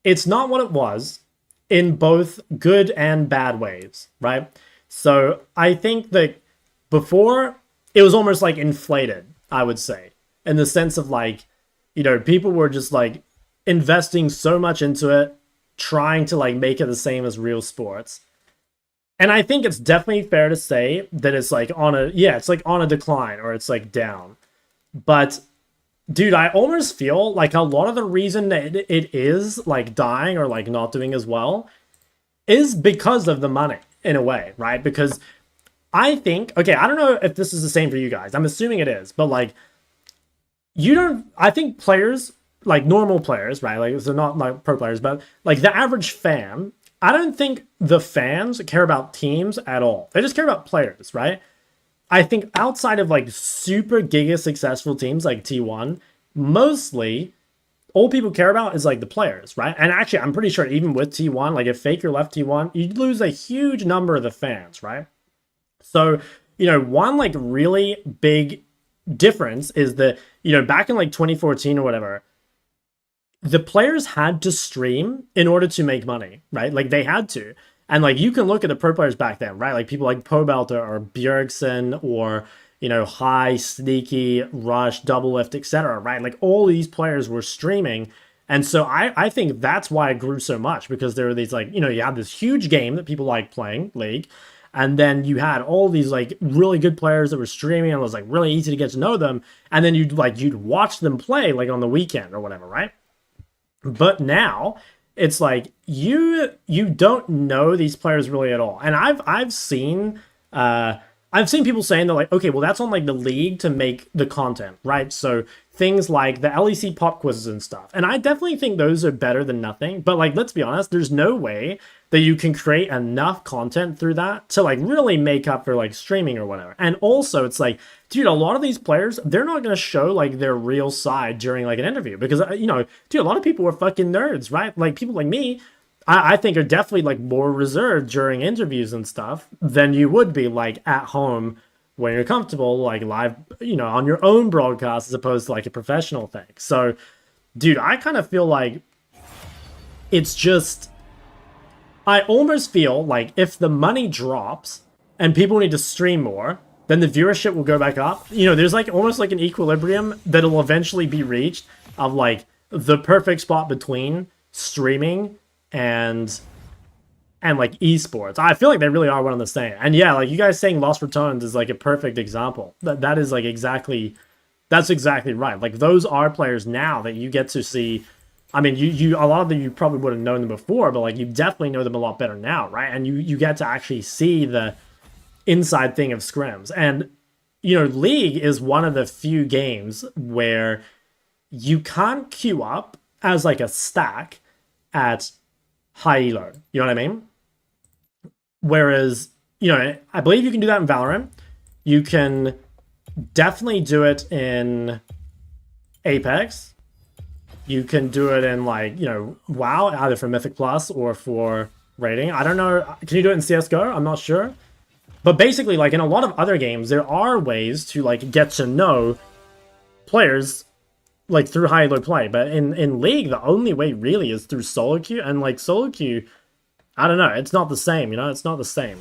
Speaker 1: it's not what it was in both good and bad ways, right? So I think that before it was almost like inflated, I would say, in the sense of like, you know, people were just like investing so much into it, trying to like make it the same as real sports. And I think it's definitely fair to say that it's like on a, yeah, it's like on a decline or it's like down. But dude, I almost feel like a lot of the reason that it is like dying or like not doing as well is because of the money in a way, right? Because I think, okay, I don't know if this is the same for you guys. I'm assuming it is, but like, I think players, like normal players, right? Like, so not like pro players, but like the average fan, I don't think the fans care about teams at all. They just care about players, right? I think outside of like super giga successful teams like T1, mostly all people care about is like the players, right? And actually, I'm pretty sure even with T1, like if Faker left T1, you'd lose a huge number of the fans, right? So, you know, one like really big difference is that, you know, back in like 2014 or whatever, the players had to stream in order to make money, right? Like they had to. And like you can look at the pro players back then, right? Like people like Pobelter or Bjergsen or, you know, High, Sneaky, Rush, Double Lift, etc., right? Like all these players were streaming. And so I think that's why it grew so much, because there were these like, you know, you had this huge game that people like playing, League. And then you had all these like really good players that were streaming and it was like really easy to get to know them. And then you'd watch them play like on the weekend or whatever, right? But now it's like you don't know these players really at all. And I've seen I've seen people saying they're like, okay, well, that's on like the league to make the content, right? So things like the LEC pop quizzes and stuff. And I definitely think those are better than nothing. But like, let's be honest, there's no way that you can create enough content through that to like really make up for like streaming or whatever. And also, it's like, dude, a lot of these players, they're not going to show like their real side during like an interview because, you know, dude, a lot of people are fucking nerds, right? Like people like me, I think are definitely like more reserved during interviews and stuff than you would be like at home when you're comfortable, like live, you know, on your own broadcast as opposed to like a professional thing. So, dude, I kind of feel like it's just, I almost feel like if the money drops and people need to stream more, then the viewership will go back up. You know, there's like almost like an equilibrium that'll eventually be reached of like the perfect spot between streaming and like esports. I feel like they really are one and the same. And yeah, like you guys saying Lost Returns is like a perfect example. That is like exactly, that's exactly right. Like those are players now that you get to see. I mean, you a lot of them you probably would have known them before, but like you definitely know them a lot better now, right? And you get to actually see the inside thing of scrims. And you know, League is one of the few games where you can't queue up as like a stack at high-elo. You know what I mean? Whereas, you know, I believe you can do that in Valorant. You can definitely do it in Apex. You can do it in, like, you know, WoW, either for Mythic Plus or for rating. I don't know. Can you do it in CSGO? I'm not sure. But basically, like, in a lot of other games, there are ways to, like, get to know players like through high-elo play, but in League, the only way really is through solo queue, and like solo queue, I don't know, it's not the same, you know, it's not the same.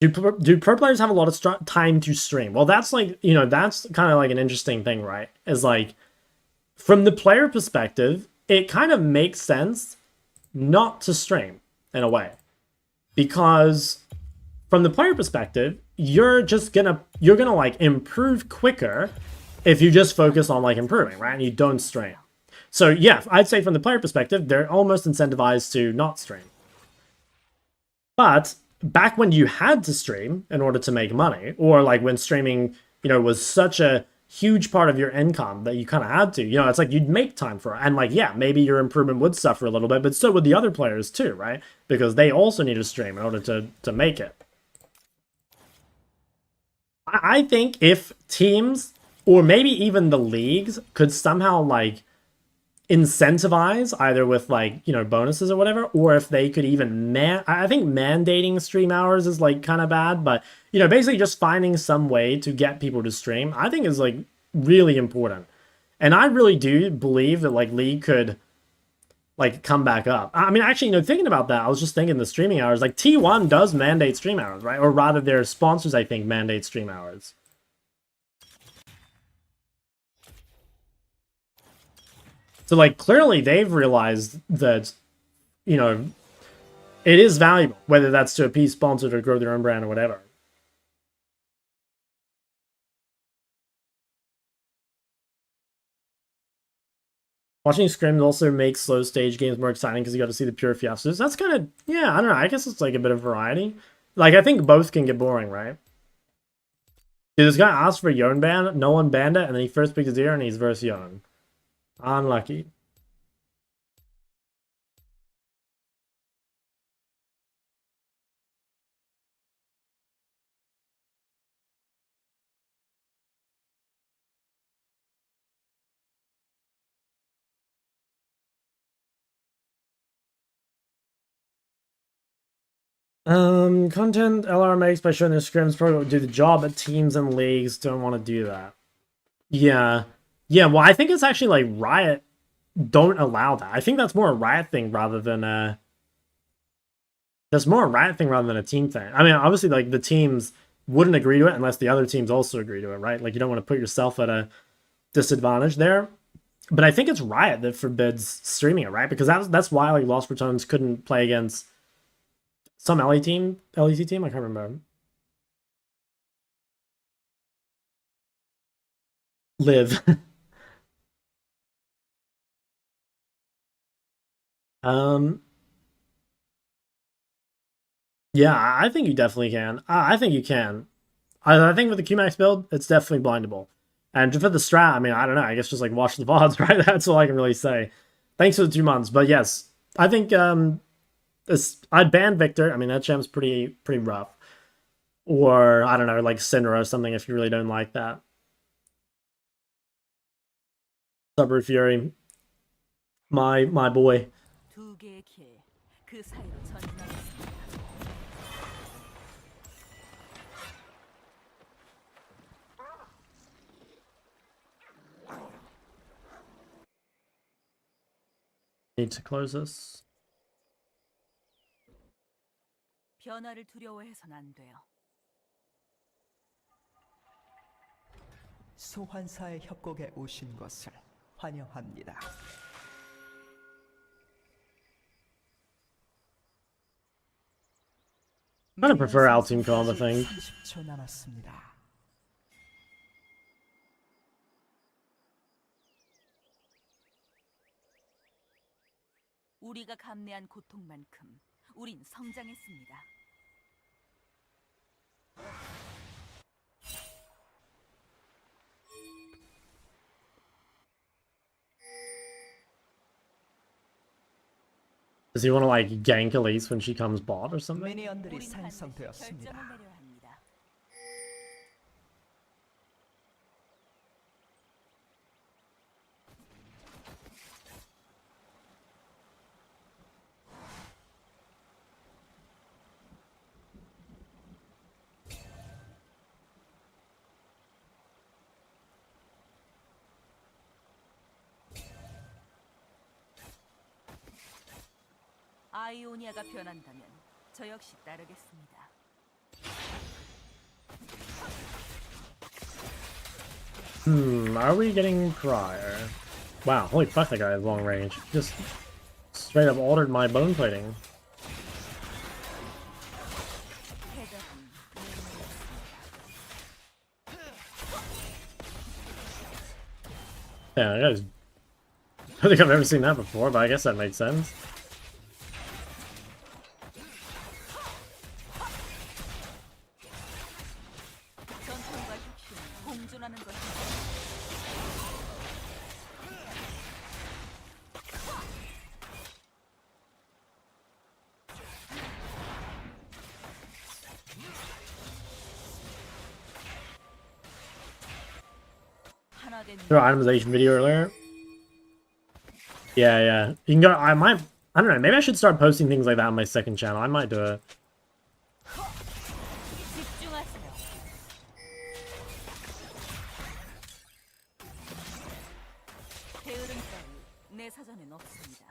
Speaker 1: Do pro players have a lot of time to stream? Well, that's like, you know, that's kind of like an interesting thing, right? Is like, from the player perspective, it kind of makes sense not to stream in a way, because from the player perspective, you're gonna like improve quicker if you just focus on like improving, right? And you don't stream. So yeah, I'd say from the player perspective, they're almost incentivized to not stream. But back when you had to stream in order to make money, or like when streaming, you know, was such a huge part of your income that you kind of had to, you know, it's like you'd make time for it. And like, yeah, maybe your improvement would suffer a little bit, but so would the other players too, right? Because they also need to stream in order to make it. I think if teams, or maybe even the leagues, could somehow like incentivize either with like, you know, bonuses or whatever, or if they could even I think mandating stream hours is like kind of bad, but you know, basically just finding some way to get people to stream, I think is like really important. And I really do believe that like League could like come back up. I mean, actually, you know, thinking about that, I was just thinking the streaming hours, like T1 does mandate stream hours, right? Or rather their sponsors, I think, mandate stream hours. So like clearly they've realized that, you know, it is valuable, whether that's to appease sponsors or grow their own brand or whatever. Watching scrims also makes slow stage games more exciting because you got to see the pure fiascos. That's kind of, yeah, I don't know. I guess it's like a bit of variety. Like, I think both can get boring, right? Dude, this guy asked for Yon ban, no one banned it, and then he first picked his ear and he's versus Yon. Unlucky. Content LR makes by showing their scrims probably won't do the job, but teams and leagues don't want to do that. Yeah. Yeah, well, I think it's actually like Riot don't allow that. I think that's more a Riot thing rather than a... That's more a Riot thing rather than a team thing. I mean, obviously, like, the teams wouldn't agree to it unless the other teams also agree to it, right? Like, you don't want to put yourself at a disadvantage there. But I think it's Riot that forbids streaming it, right? Because that's why, like, Lost Returns couldn't play against some LEC team? I can't remember. Live. um Yeah, I think you definitely can. I think you can. I think with the QMax build, it's definitely blindable. And for the strat, I mean, I don't know. I guess just like watch the VODs, right? That's all I can really say. Thanks for the 2 months, but yes, I think I'd ban Victor. I mean, that gem's pretty rough. Or I don't know, like Syndra or something if you really don't like that. Subroot Fury, my boy.
Speaker 3: 두 개의 길그 사이로 전진하겠습니다.
Speaker 1: Need to close this.
Speaker 3: 변화를 두려워해선 안 돼요.
Speaker 2: 소환사의 협곡에 오신 것을 환영합니다.
Speaker 1: I kind of prefer our team comp, I think.
Speaker 2: 30초 남았습니다.
Speaker 3: 우리가 감내한 고통만큼 우린 성장했습니다.
Speaker 1: Does he want to like gank Elise when she comes bot or something?
Speaker 2: 미니언들이
Speaker 3: 우린 반드시
Speaker 2: 생성되었습니다.
Speaker 3: 결정을 내려야 합니다. 아이오니아가 변한다면 저 역시 따르겠습니다.
Speaker 1: Are we getting prior? Wow, holy fuck, that guy has long range. Just straight up altered my bone plating.
Speaker 3: 해답은
Speaker 1: Yeah, that guy's... I don't think I've ever seen that before, but I guess that makes sense.
Speaker 3: 전통과 혁신은 공존하는 것입니다. 하나 된
Speaker 1: Your itemization video earlier. Yeah. You can go. I don't know. Maybe I should start posting things like that on my second channel. I might do it.
Speaker 3: 집중하세요. 게으름 따위 내 사전엔 없습니다.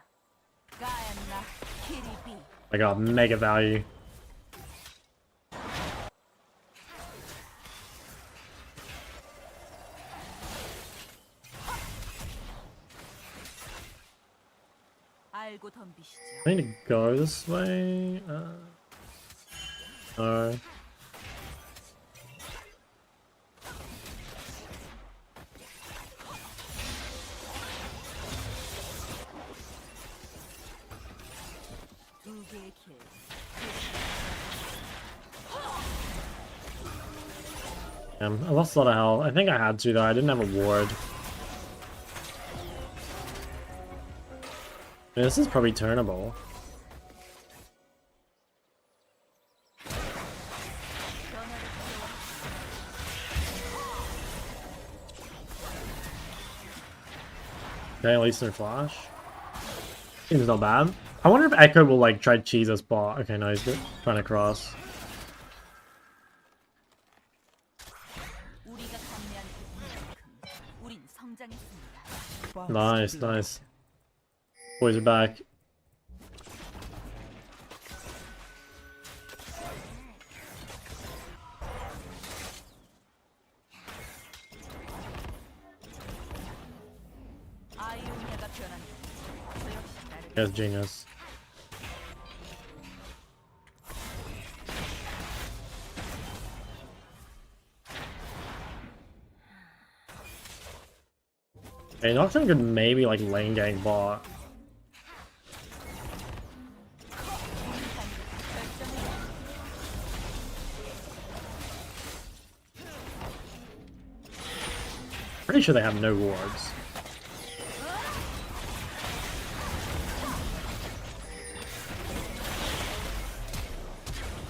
Speaker 3: 가야나 키리비.
Speaker 1: I got mega value.
Speaker 3: 알고 덤비시죠.
Speaker 1: I need to go this way. No.
Speaker 3: 두 개의 길.
Speaker 1: I lost a lot of health. I think I had to though. I didn't have a ward. This is probably turnable. Okay, at least no flash. Seems not bad. I wonder if Echo will like try to cheese us bot. Okay, no, he's trying to cross.
Speaker 3: 우리가 감내한 고통만큼 우린 성장했습니다.
Speaker 1: Nice. Boys are back.
Speaker 3: 아이오니아가 변한다면 저 역시 따르겠습니다.
Speaker 1: That's genius. Okay, Nocturne could maybe like lane gang bot. Pretty sure they have no wards.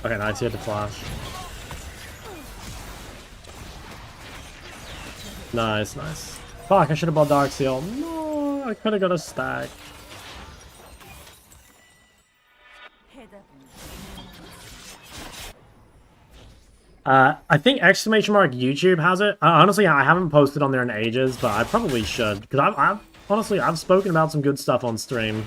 Speaker 1: Okay, nice. He had to flash. Nice, nice. Fuck, I should have bought Dark Seal. No, I could have got a stack. I think exclamation mark YouTube has it. Honestly, I haven't posted on there in ages, but I probably should. Because I've spoken about some good stuff on stream.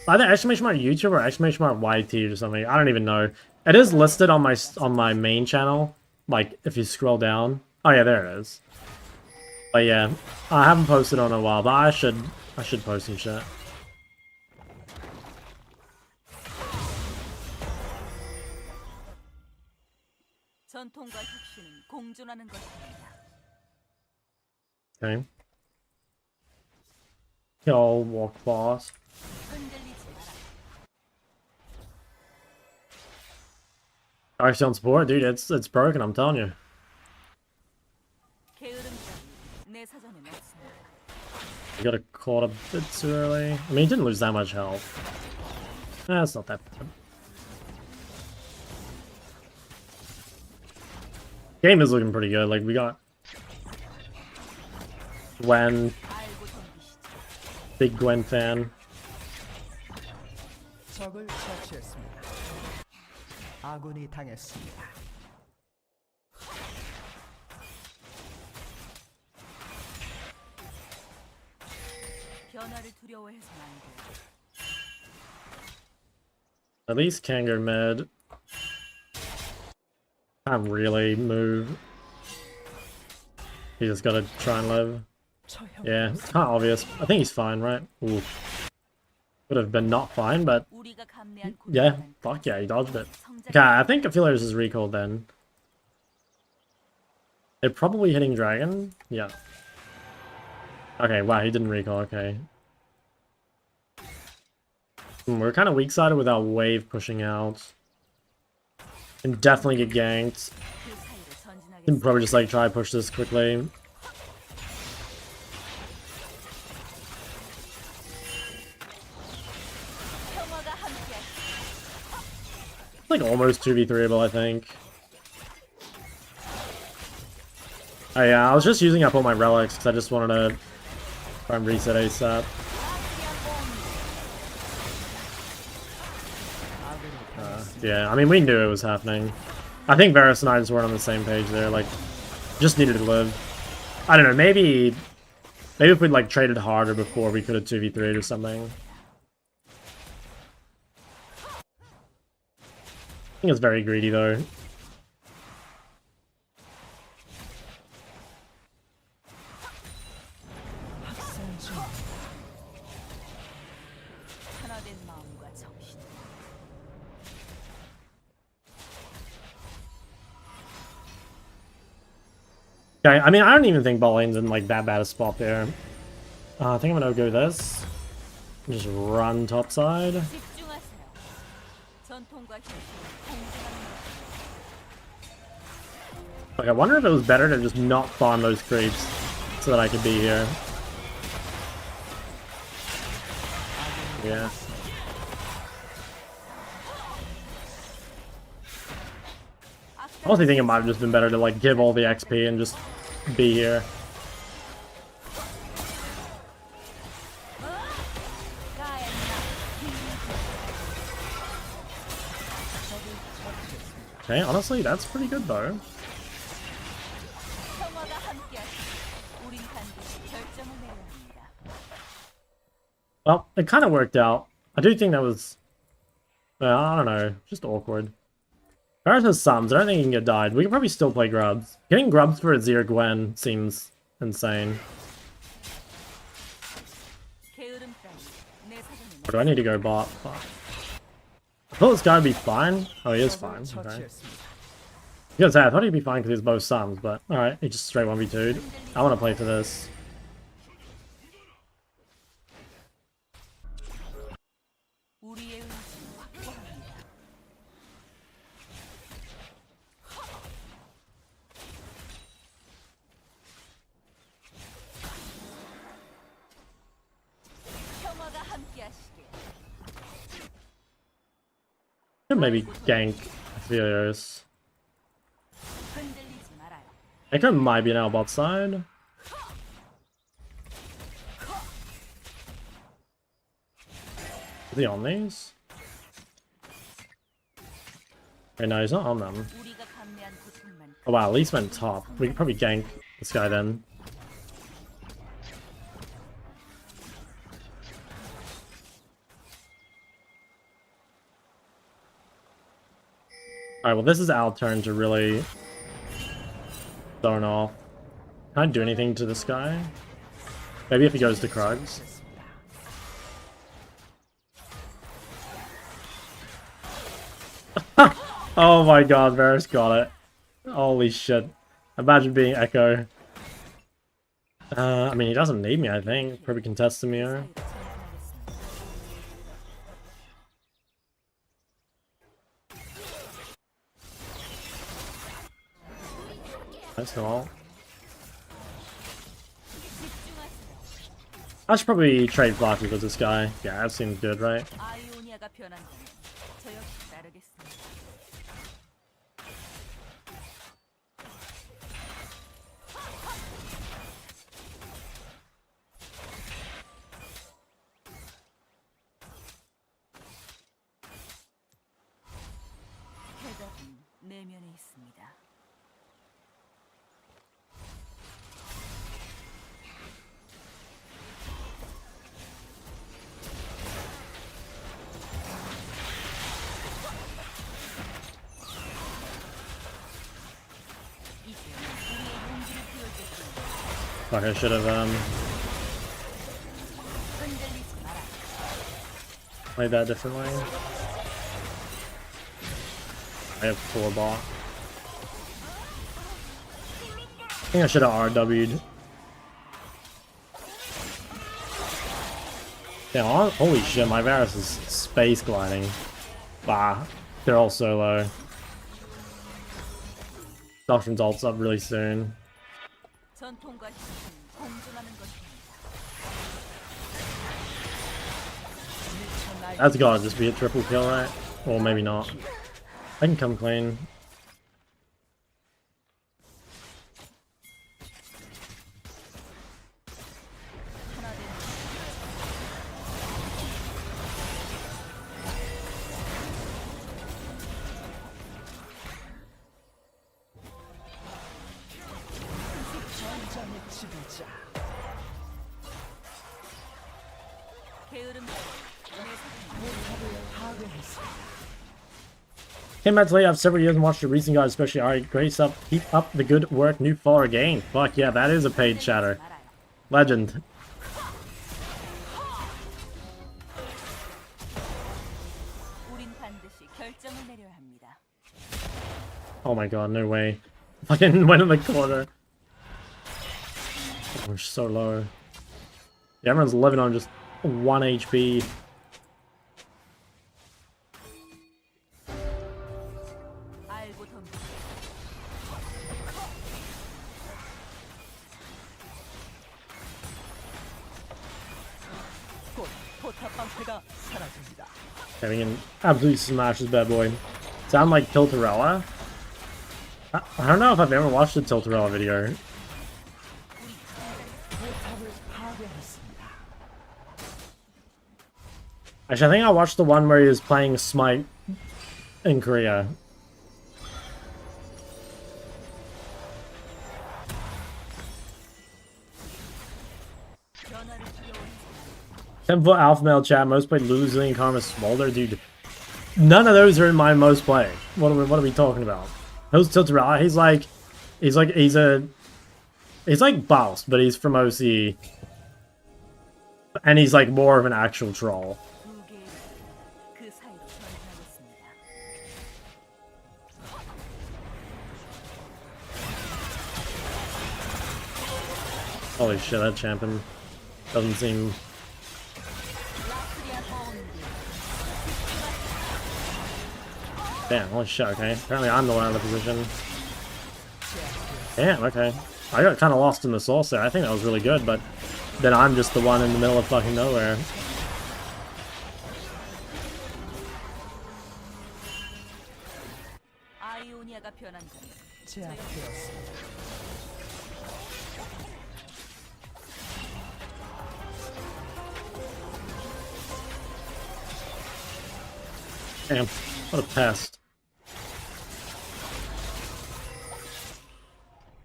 Speaker 1: Either exclamation mark YouTube or exclamation mark YT or something. I don't even know. It is listed on my main channel. Like, if you scroll down. Oh yeah, there it is. But yeah, I haven't posted on a while, but I should post some shit. Okay. Kill, walk fast. Actually on support, dude, it's broken, I'm telling you. You got caught a bit too early. I mean, he didn't lose that much health. It's not that bad. Game is looking pretty good. Like, we got Gwen. Big Gwen fan.
Speaker 2: 적을 처치했습니다. 아군이 당했습니다.
Speaker 1: At least can go mid. Can't really move. He just gotta try and live. Yeah, it's kind of obvious. I think he's fine, right? Ooh. Would have been not fine, but yeah, fuck yeah, he dodged it. Okay, I feel it was his recall then. They're probably hitting dragon. Yeah. Okay, wow, he didn't recall. Okay. We're kind of weak-sided with our wave pushing out. Can definitely get ganked. Can probably just like try to push this quickly. Like almost 2v3able, I think. Oh yeah, I was just using up all my relics because I just wanted to try and reset ASAP. Yeah, I mean, we knew it was happening. I think Varus and I just weren't on the same page there. Like, just needed to live. I don't know, maybe if we'd like traded harder before, we could have 2v3'd or something. I think it's very greedy though. Okay, I mean, I don't even think bot lane's in like that bad a spot there. I think I'm gonna go this. Just run topside. Like, I wonder if it was better to just not farm those creeps so that I could be here. Yeah. I also think it might have just been better to like give all the XP and just be here. Okay, honestly, that's pretty good though. Well, it kind of worked out. I do think that was... Well, I don't know. Just awkward. Varus has sums. I don't think he can get died. We can probably still play grubs. Getting grubs for a Zero Gwen seems insane. Or do I need to go bot? Fuck. I thought this guy would be fine. Oh, he is fine. Okay. I thought he'd be fine because he's both sums, but alright, he just straight 1v2'd. I want to play for this. Could maybe gank Helios. Echo might be an Albot side. Is he on these? Okay, no, he's not on them. Oh wow, at least went top. We could probably gank this guy then. Alright, well this is our turn to really zone off. Can I do anything to this guy? Maybe if he goes to Krugs. Oh my god, Varus got it. Holy shit. Imagine being Echo. I mean, he doesn't need me, I think. Probably contest him here. That's not. I should probably trade Flashes with this guy. Yeah, that seems good, right? Fuck, I should have played that differently. I have 4 ball. I think I should have RW'd. Yeah, holy shit, my Varus is space gliding. Bah, they're all so low. Doctrine's ult's up really soon. That's gotta just be a triple kill, right? Or maybe not. I can come clean. Came back to late after several years and watched your recent guys, especially alright, great up, keep up the good work, new follower again. Fuck yeah, that is a paid chatter. Legend. Oh my god, no way. Fucking went in the corner. Oh, we're so low. Yeah, everyone's living on just 1 HP. Yeah, we can absolutely smash this bad boy. Sound like Tiltarella? I don't know if I've ever watched a Tiltarella video. Actually, I think I watched the one where he was playing Smite in Korea. Temple Alpha Male chat, most played Lulu, Zillion, Karma, Smolder, dude. None of those are in my most play. What are we talking about? Those Tiltarella, he's like Boss, but he's from OC. And he's like more of an actual troll. Holy shit, that champion doesn't seem... Damn, holy shit, okay. Apparently I'm the one out of the position. Damn, okay. I got kind of lost in the sauce there. I think that was really good, but then I'm just the one in the middle of fucking nowhere.
Speaker 3: 방야가 변한 건
Speaker 2: 제압되었습니다.
Speaker 1: Damn, what a pest.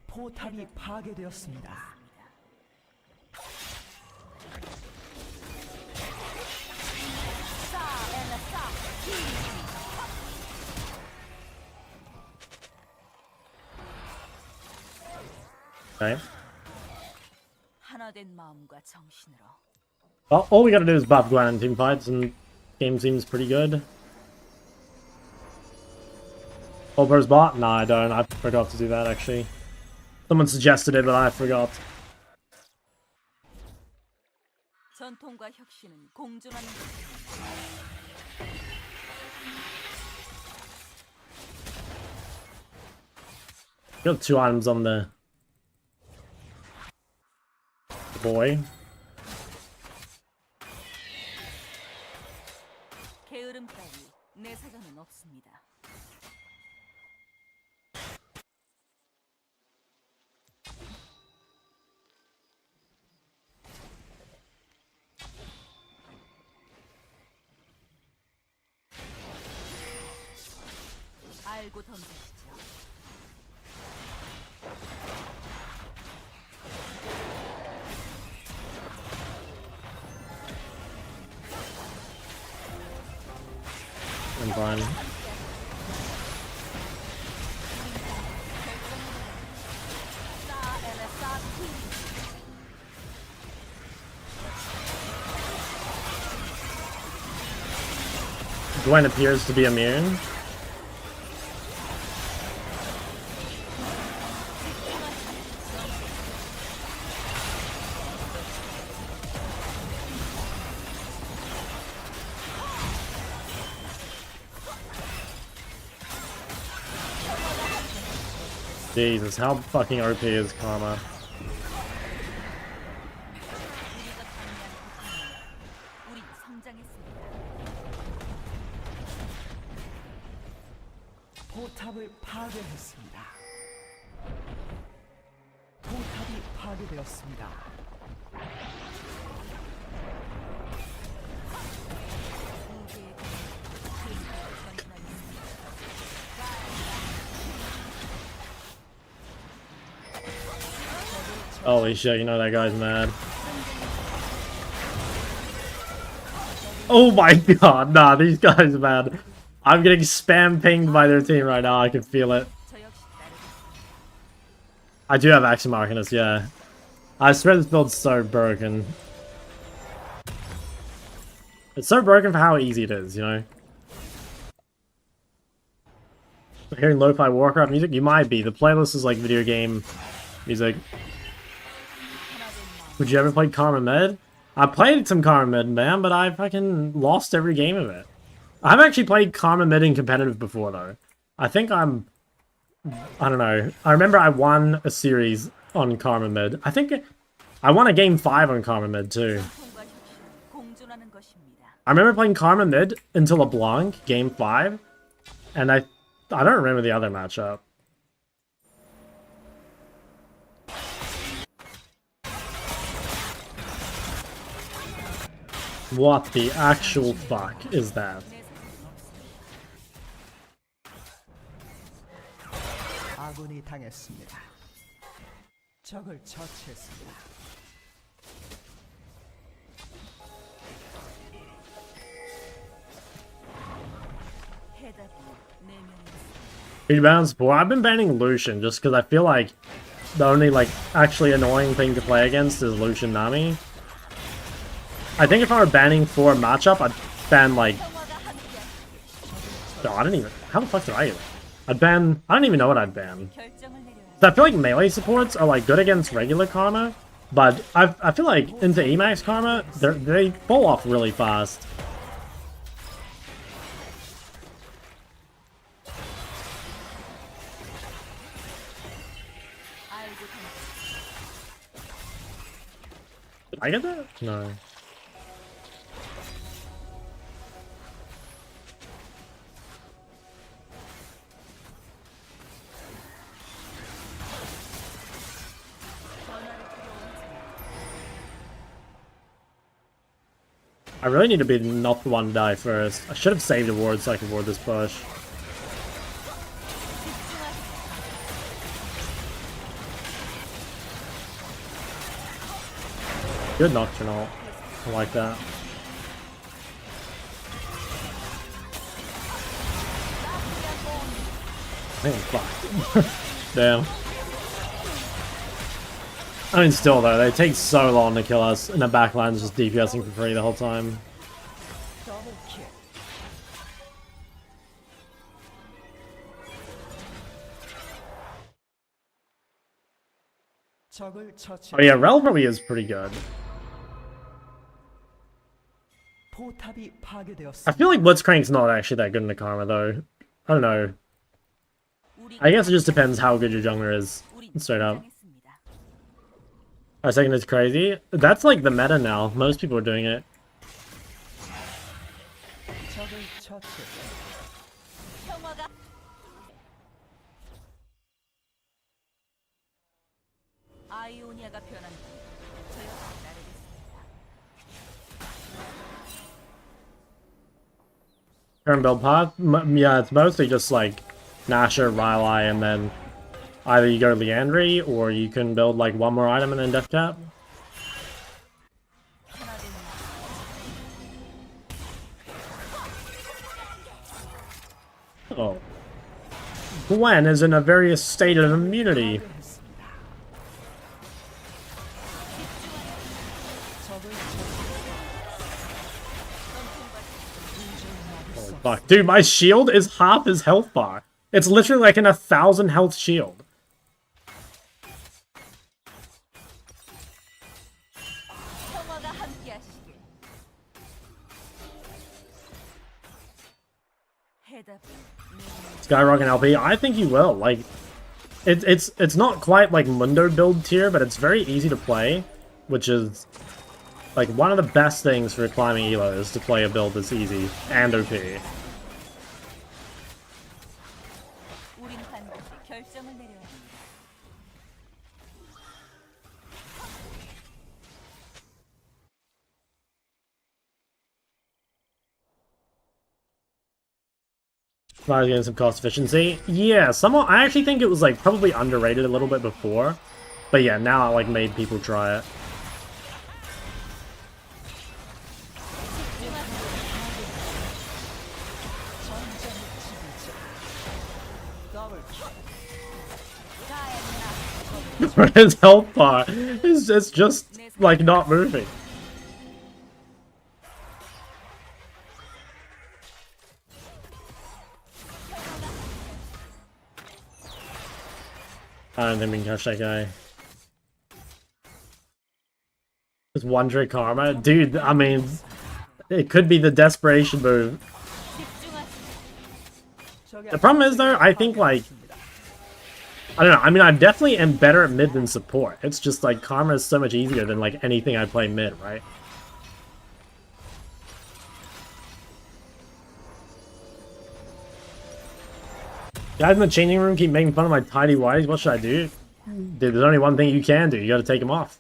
Speaker 2: 포탑이 파괴되었습니다.
Speaker 1: Okay.
Speaker 3: 하나된 마음과 정신으로.
Speaker 1: Well, all we gotta do is buff Gwen in team fights, and game seems pretty good. Olber's bot? Nah, I don't. I forgot to do that, actually. Someone suggested it, but I forgot.
Speaker 3: 전통과 혁신은 공존하는 것입니다.
Speaker 1: Got 2 items on the boy.
Speaker 3: 게으름 따위 내 사전은 없습니다. 알고 던지시죠.
Speaker 1: I'm fine. Gwen appears to be immune. Jesus, how fucking OP is Karma?
Speaker 3: 우리 성장했습니다.
Speaker 2: 포탑을 파괴했습니다. 포탑이 파괴되었습니다.
Speaker 1: Holy shit, you know that guy's mad. Oh my god, nah, these guys are mad. I'm getting spam pinged by their team right now, I can feel it. I do have Action Arcanist, yeah. I swear this build's so broken. It's so broken for how easy it is, you know? Hearing lo-fi Warcraft music? You might be. The playlist is like video game music. Would you ever play Karma Med? I played some Karma Med, man, but I fucking lost every game of it. I haven't actually played Karma Med in competitive before, though. I think I don't know. I remember I won a series on Karma Med. I think I won a game 5 on Karma Med, too. I remember playing Karma Mid until LeBlanc, game 5, and I don't remember the other matchup. What the actual fuck is that?
Speaker 2: 아군이 당했습니다. 적을 처치했습니다.
Speaker 1: Who you ban support? I've been banning Lucian just because I feel like the only like actually annoying thing to play against is Lucian Nami. I think if I were banning for a matchup, I'd ban like... No, I don't even... How the fuck did I get it? I'd ban... I don't even know what I'd ban. So I feel like melee supports are like good against regular Karma, but I feel like into Emax Karma, they fall off really fast. Did I get that? No. I really need to be not the one to die first. I should have saved a ward so I could ward this push. Good Nocturnal. I like that. I think I'm fucked. Damn. I mean, still though, they take so long to kill us, and the backline's just DPSing for free the whole time. Oh yeah, Relevantly is pretty good. I feel like Blitzcrank's not actually that good in the Karma though. I don't know. I guess it just depends how good your jungler is, straight up. Our second is crazy. That's like the meta now. Most people are doing it. Current build path? Yeah, it's mostly just like Nasher, Rylai, and then either you go Leandry, or you can build like one more item and then Death Cap. Oh. Gwen is in a various state of immunity. Oh, fuck. Dude, my shield is half his health bar. It's literally like in 1,000 health shield. Skyrock and LP, I think you will. Like, it's not quite like Mundo build tier, but it's very easy to play, which is like one of the best things for climbing elo is to play a build that's easy and OP. Try getting some cost efficiency. Yeah, somewhat. I actually think it was like probably underrated a little bit before, but yeah, now it like made people try it. His health bar is just like not moving. I don't think we can catch that guy. Just one trick karma? Dude, I mean, it could be the desperation move. The problem is, though, I think, like, I don't know, I mean, I definitely am better at mid than support. It's just, like, karma is so much easier than, like, anything I play mid, right? Guys in the changing room keep making fun of my tidy whities. What should I do? Dude, there's only one thing you can do. You gotta take them off.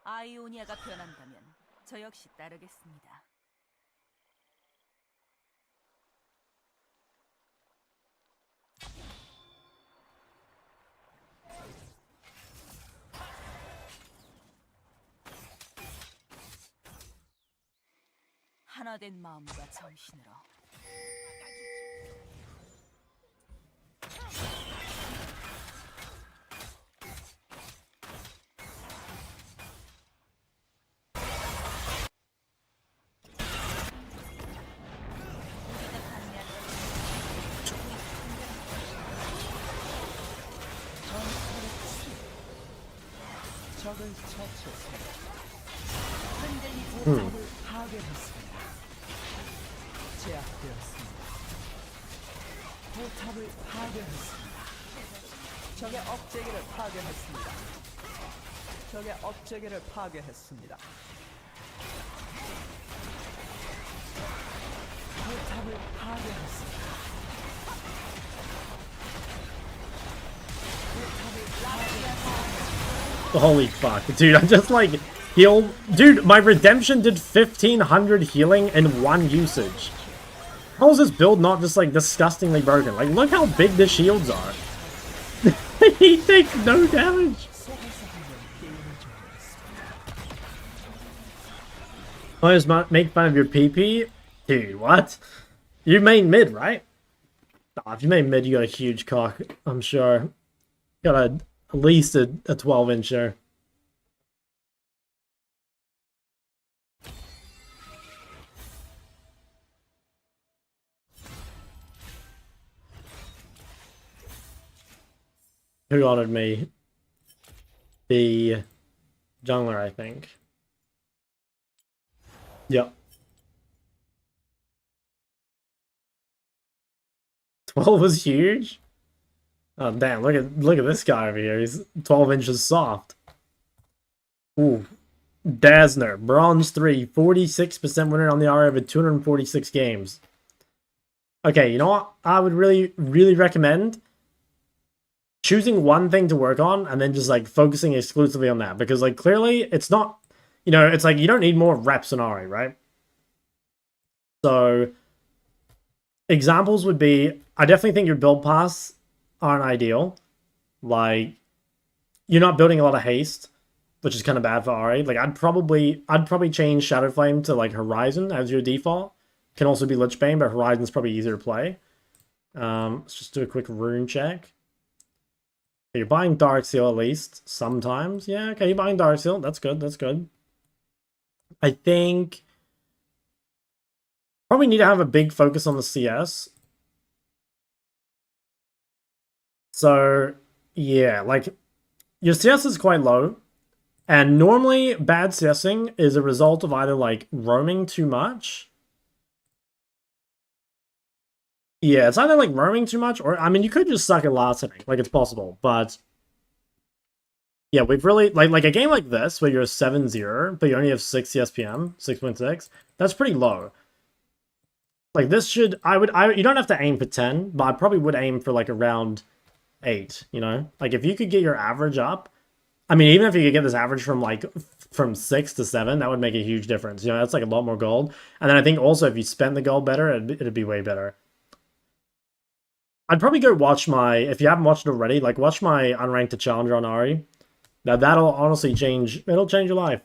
Speaker 3: 아이오니아가 변한다면 저 역시 따르겠습니다. 하나된 마음과 정신으로.
Speaker 2: 적을 처치했습니다. 파괴했습니다. 제압되었습니다. 포탑을 파괴했습니다. 적의 업체계를 파괴했습니다. 적의 업체계를 파괴했습니다. 포탑을
Speaker 1: Holy fuck, dude, I just like heal. Dude, my redemption did 1500 healing in one usage. How is this build not just like disgustingly broken? Like, look how big the shields are. He takes no damage. Always make fun of your PP? Dude, what? You main mid, right? Oh, if you main mid, you got a huge cock, I'm sure. Got at least a 12-incher. Who honored me? The jungler, I think. Yep. 12 was huge? Oh damn, look at this guy over here. He's 12 inches soft. Ooh. Dazzner, bronze 3, 46% winner on the RA over 246 games. Okay, you know what? I would really recommend choosing one thing to work on and then just like focusing exclusively on that, because like clearly it's not, you know, it's like you don't need more reps in RA, right? So examples would be, I definitely think your build paths aren't ideal. Like, you're not building a lot of haste, which is kind of bad for RA. Like, I'd probably change Shadow Flame to like Horizon as your default. Can also be Lich Bane, but Horizon's probably easier to play. Let's just do a quick rune check. You're buying Dark Seal at least sometimes. Yeah, okay, you're buying Dark Seal. That's good. That's good. I think probably need to have a big focus on the CS. So yeah, like your CS is quite low, and normally bad CSing is a result of either like roaming too much. Yeah, it's either like roaming too much, or I mean, you could just suck at last hitting, like it's possible, but yeah, we've really like a game like this where you're 7-0, but you only have 6 CSPM, 6.6. That's pretty low. Like this should, you don't have to aim for 10, but I probably would aim for like around 8. You know, like if you could get your average up, I mean, even if you could get this average from 6 to 7, that would make a huge difference. You know, that's like a lot more gold. And then I think also if you spend the gold better, it'd be way better. I'd probably go watch my, if you haven't watched it already, like watch my unranked to challenger on Ari. Now that'll honestly change, it'll change your life.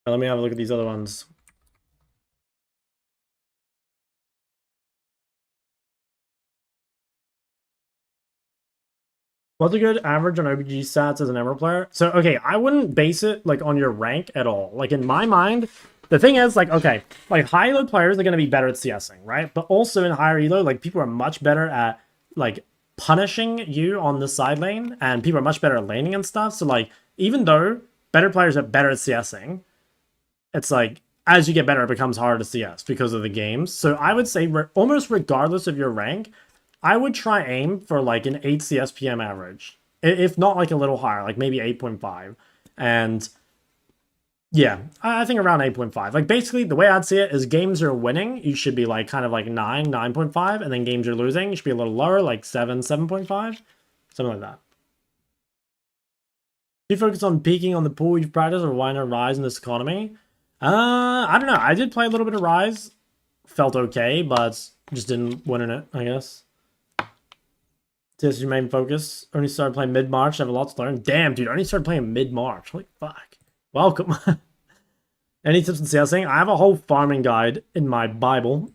Speaker 1: Now, let me have a look at these other ones. What's a good average on OBG stats as an Emerald player? So, okay, I wouldn't base it, like, on your rank at all. Like, in my mind, the thing is, like, okay, like, high-elo players are going to be better at CSing, right? But also in higher elo, like, people are much better at, like, punishing you on the side lane, and people are much better at laning and stuff. So, like, even though better players are better at CSing, it's like, as you get better, it becomes harder to CS because of the games. So I would say, almost regardless of your rank, I would try aim for like an 8 CSPM average. If not like a little higher, like maybe 8.5. And yeah, I think around 8.5. Like basically the way I'd see it is games are winning, you should be like kind of like 9, 9.5. And then games are losing, you should be a little lower, like 7, 7.5. Something like that. Do you focus on peaking on the pool you've practiced, or why not Rise in this economy? I don't know. I did play a little bit of Rise. Felt okay, but just didn't win in it, I guess. This is your main focus. Only started playing mid-March. I have a lot to learn. Damn, dude. I only started playing mid-March. Holy fuck. Welcome. Any tips in CSing? I have a whole farming guide in my Bible.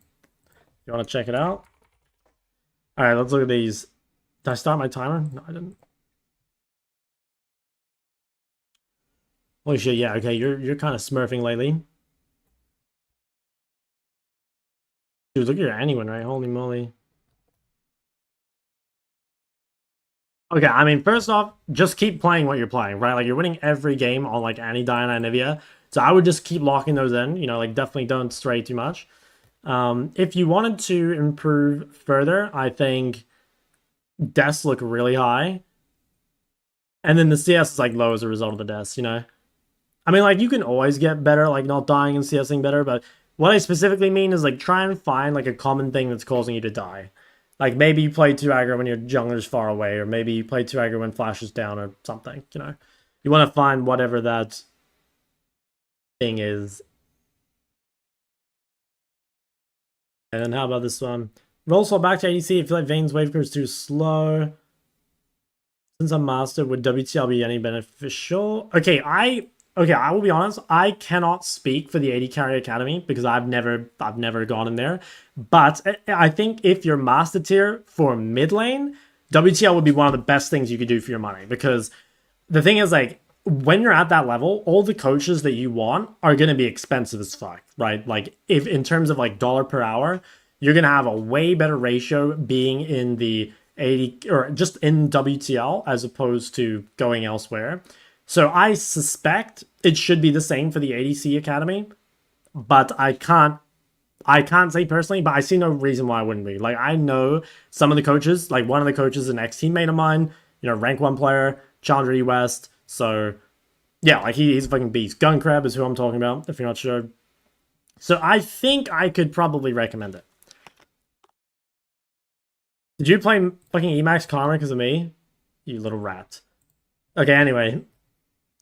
Speaker 1: You want to check it out? Alright, let's look at these. Did I start my timer? No, I didn't. Holy shit, yeah, okay, you're kind of smurfing lately. Dude, look at your anyone, right? Holy moly. Okay, I mean, first off, just keep playing what you're playing, right? Like, you're winning every game on, like, Annie, Diana, and Nivea. So I would just keep locking those in. You know, like, definitely don't stray too much. If you wanted to improve further, I think deaths look really high. And then the CS is, like, low as a result of the deaths, you know? I mean, like, you can always get better, like, not dying and CSing better, but What I specifically mean is like try and find like a common thing that's causing you to die. Like maybe you play too aggro when your jungler's far away, or maybe you play too aggro when Flash is down or something, you know. You want to find whatever that thing is. And then how about this one? Roll swap back to ADC. I feel like Vayne's wave crew is too slow. Since I'm master, would WTL be any beneficial? Okay, I will be honest. I cannot speak for the AD Carry Academy because I've never gone in there. But I think if you're master tier for mid lane, WTL would be one of the best things you could do for your money. Because the thing is, like, when you're at that level, all the coaches that you want are going to be expensive as fuck, right? Like, if in terms of like dollar per hour, you're going to have a way better ratio being in the 80 or just in WTL as opposed to going elsewhere. So I suspect it should be the same for the ADC Academy, but I can't say personally, but I see no reason why I wouldn't be. Like, I know some of the coaches, like one of the coaches, an ex-teammate of mine, you know, rank 1 player, Challenger E West. So yeah, like he's a fucking beast. Gun Crab is who I'm talking about, if you're not sure. So I think I could probably recommend it. Did you play fucking Emax Karma because of me? You little rat. Okay, anyway.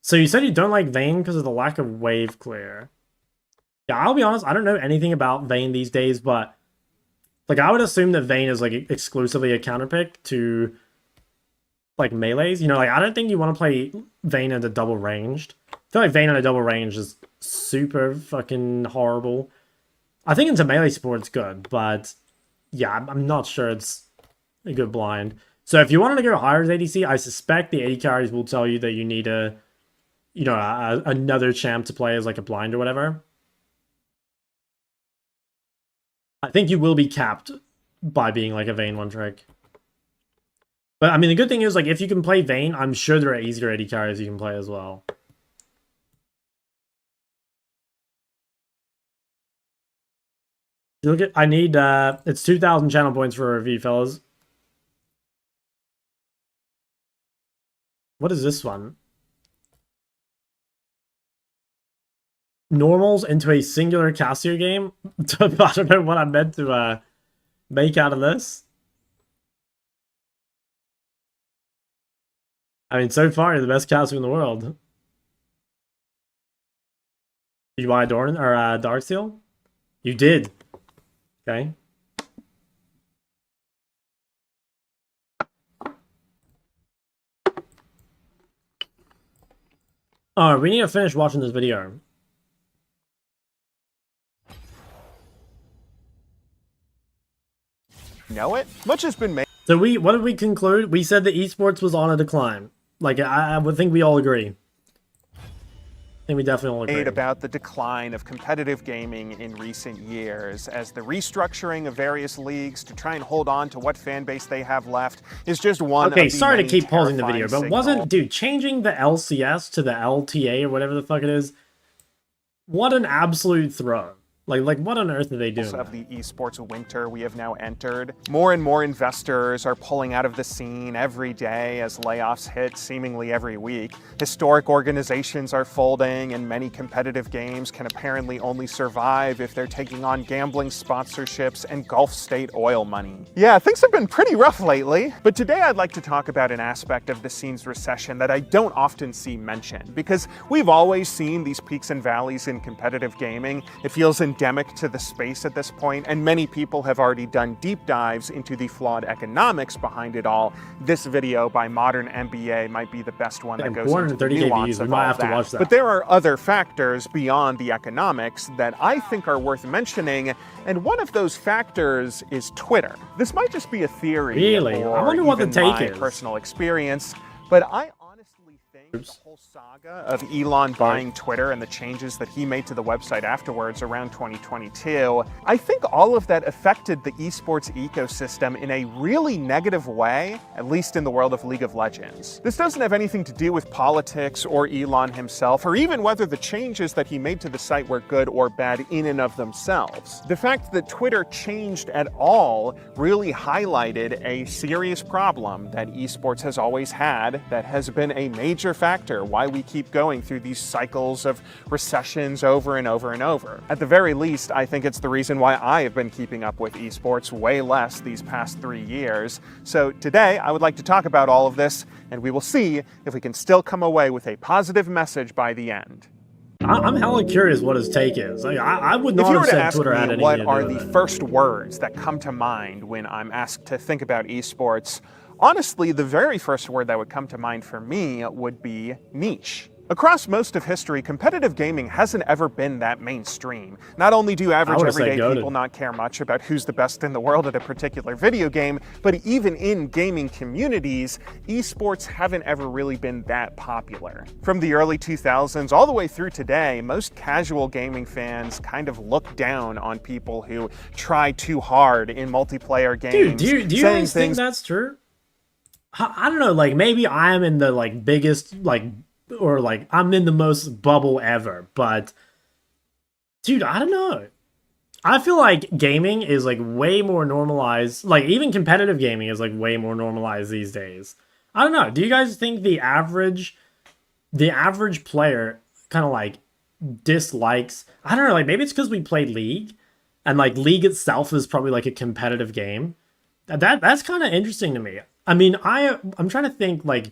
Speaker 1: So you said you don't like Vayne because of the lack of wave clear. Yeah, I'll be honest, I don't know anything about Vayne these days, but like I would assume that Vayne is like exclusively a counterpick to like melees. You know, like I don't think you want to play Vayne at a double ranged. I feel like Vayne at a double range is super fucking horrible. I think into melee support it's good, but yeah, I'm not sure it's a good blind. So if you wanted to go higher as ADC, I suspect the AD carries will tell you that you need a, you know, another champ to play as like a blind or whatever. I think you will be capped by being like a Vayne one trick. But I mean, the good thing is like if you can play Vayne, I'm sure there are easier AD carries you can play as well. Look at, I need it's 2,000 channel points for a review, fellas. What is this one? Normals into a singular Cassio game? I don't know what I meant to make out of this. I mean, so far, you're the best Cassio in the world. Did you buy Dorn or Darksteel? You did. Okay. Alright, we need to finish watching this video.
Speaker 4: Know it? Much has been made.
Speaker 1: So what did we conclude? We said that esports was on a decline. Like, I would think we all agree. I think we definitely all agree.
Speaker 4: About the decline of competitive gaming in recent years, as the restructuring of various leagues to try and hold on to what fan base they have left is just one of the
Speaker 1: sorry to keep pausing the video, but
Speaker 4: signals.
Speaker 1: wasn't, dude, changing the LCS to the LTA or whatever the fuck it is, what an absolute throw. Like what on earth are they doing?
Speaker 4: Of the esports winter we have now entered. More and more investors are pulling out of the scene every day as layoffs hit seemingly every week. Historic organizations are folding, and many competitive games can apparently only survive if they're taking on gambling sponsorships and Gulf State oil money. Yeah, things have been pretty rough lately, but today I'd like to talk about an aspect of the scene's recession that I don't often see mentioned, because we've always seen these peaks and valleys in competitive gaming. It feels endemic to the space at this point, and many people have already done deep dives into the flawed economics behind it all. This video by Modern MBA might be the best one that goes into the nuance of all that. But there are other factors beyond the economics that I think are worth mentioning, and one of those factors is Twitter. This might just be a theory,
Speaker 1: really?
Speaker 4: Or
Speaker 1: I wonder what the take
Speaker 4: my
Speaker 1: is.
Speaker 4: Personal experience, but I honestly think the whole saga of Elon buying Twitter and the changes that he made to the website afterwards around 2022, I think all of that affected the esports ecosystem in a really negative way, at least in the world of League of Legends. This doesn't have anything to do with politics or Elon himself, or even whether the changes that he made to the site were good or bad in and of themselves. The fact that Twitter changed at all really highlighted a serious problem that esports has always had, that has been a major factor factor, why we keep going through these cycles of recessions over and over and over. At the very least, I think it's the reason why I have been keeping up with esports way less these past 3 years. So today, I would like to talk about all of this, and we will see if we can still come away with a positive message by the end.
Speaker 1: I'm hella curious what his take is. Like, I would not have said Twitter had anything
Speaker 4: what
Speaker 1: to do
Speaker 4: are
Speaker 1: with
Speaker 4: the
Speaker 1: it.
Speaker 4: first words that come to mind when I'm asked to think about esports, honestly, the very first word that would come to mind for me would be niche. Across most of history, competitive gaming hasn't ever been that mainstream. Not only do average everyday people not care much about who's the best in the world at a particular video game, but even in gaming communities, esports haven't ever really been that popular. From the early 2000s all the way through today, most casual gaming fans kind of look down on people who try too hard in multiplayer games.
Speaker 1: Dude, do you guys think that's true? I don't know, like maybe I'm in the like biggest or like I'm in the most bubble ever, but dude, I don't know. I feel like gaming is like way more normalized. Like even competitive gaming is like way more normalized these days. I don't know. Do you guys think the average player kind of like dislikes, I don't know, like maybe it's because we played League and like League itself is probably like a competitive game. That's kind of interesting to me. I mean, I'm trying to think like,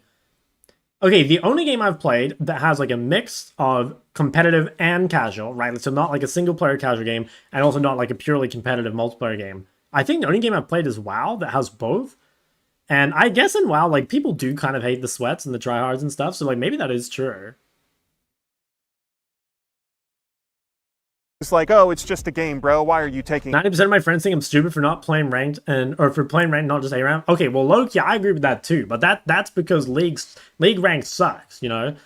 Speaker 1: okay, the only game I've played that has like a mix of competitive and casual, right? So not like a single player casual game and also not like a purely competitive multiplayer game. I think the only game I've played is WoW that has both. And I guess in WoW, like people do kind of hate the sweats and the tryhards and stuff. So like maybe that is true.
Speaker 4: It's like, oh, it's just a game, bro. Why are you taking
Speaker 1: 90% of my friends think I'm stupid for not playing ranked or for playing ranked, not just A-round. Okay, well, low-key, I agree with that too. But that's because league rank sucks, you know?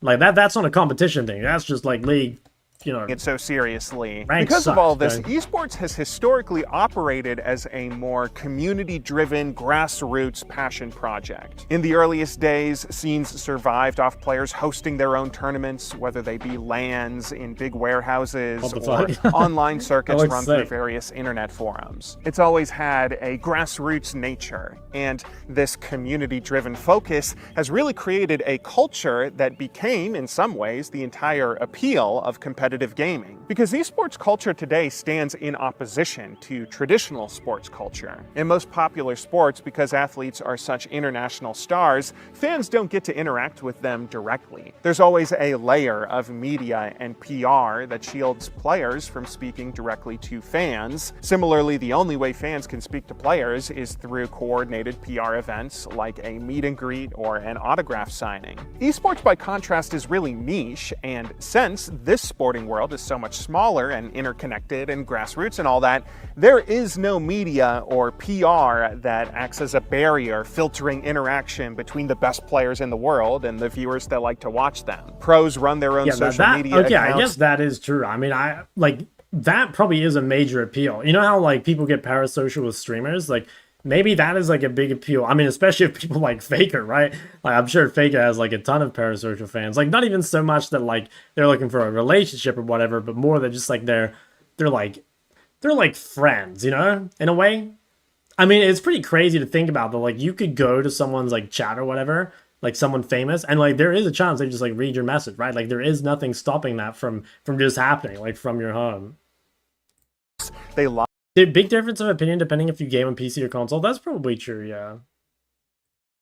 Speaker 1: Like that's not a competition thing. That's just like league, you know,
Speaker 4: it so seriously.
Speaker 1: Rank
Speaker 4: Because
Speaker 1: sucks,
Speaker 4: of all this,
Speaker 1: okay?
Speaker 4: esports has historically operated as a more community-driven, grassroots passion project. In the earliest days, scenes survived off players hosting their own tournaments, whether they be LANs in big warehouses or online circuits run through various internet forums. It's always had a grassroots nature, and this community-driven focus has really created a culture that became, in some ways, the entire appeal of competitive gaming. Because esports culture today stands in opposition to traditional sports culture. In most popular sports, because athletes are such international stars, fans don't get to interact with them directly. There's always a layer of media and PR that shields players from speaking directly to fans. Similarly, the only way fans can speak to players is through coordinated PR events like a meet and greet or an autograph signing. Esports, by contrast, is really niche, and since this sporting world is so much smaller and interconnected and grassroots and all that, there is no media or PR that acts as a barrier filtering interaction between the best players in the world and the viewers that like to watch them. Pros run their own social media accounts.
Speaker 1: I guess that is true. I mean, that probably is a major appeal. You know how like people get parasocial with streamers? Like maybe that is like a big appeal. I mean, especially if people like Faker, right? Like I'm sure Faker has like a ton of parasocial fans. Like not even so much that like they're looking for a relationship or whatever, but more that just like they're like friends, you know, in a way. I mean, it's pretty crazy to think about, but like you could go to someone's like chat or whatever, like someone famous, and like there is a chance they just like read your message, right? Like there is nothing stopping that from just happening, like from your home.
Speaker 4: They lie.
Speaker 1: Big difference of opinion depending if you game on PC or console. That's probably true, yeah.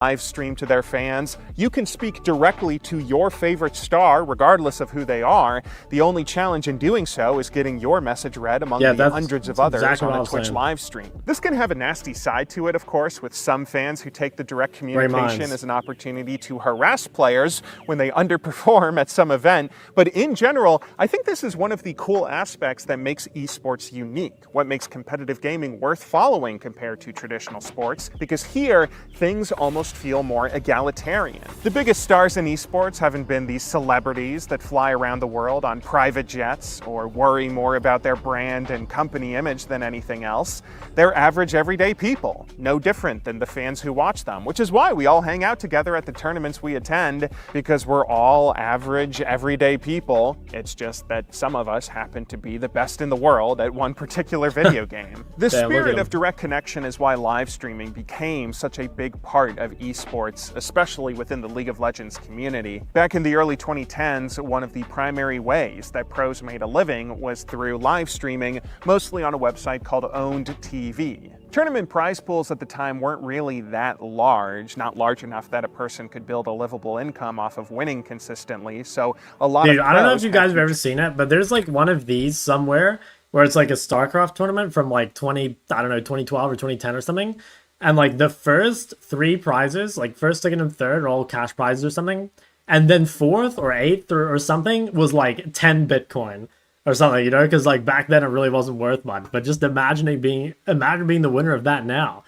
Speaker 4: Live stream to their fans. You can speak directly to your favorite star, regardless of who they are. The only challenge in doing so is getting your message read among the hundreds of others on a Twitch live stream. This can have a nasty side to it, of course, with some fans who take the direct communication as an opportunity to harass players when they underperform at some event. But in general, I think this is one of the cool aspects that makes esports unique, what makes competitive gaming worth following compared to traditional sports, because here, things almost feel more egalitarian. The biggest stars in esports haven't been these celebrities that fly around the world on private jets or worry more about their brand and company image than anything else. They're average everyday people, no different than the fans who watch them, which is why we all hang out together at the tournaments we attend, because we're all average everyday people. It's just that some of us happen to be the best in the world at one particular video game. The spirit of direct connection is why live streaming became such a big part of esports, especially within the League of Legends community. Back in the early 2010s, one of the primary ways that pros made a living was through live streaming, mostly on a website called Owned TV. Tournament prize pools at the time weren't really that large, not large enough that a person could build a livable income off of winning consistently, so a lot of
Speaker 1: I don't know if you guys have ever seen it, but there's like one of these somewhere where it's like a StarCraft tournament from like 2012 or 2010 or something, and like the first 3 prizes, like first, second, and third are all cash prizes or something, and then 4th or 8th or something was like 10 Bitcoin. Or something, you know, because like back then it really wasn't worth much. But just imagine being the winner of that now.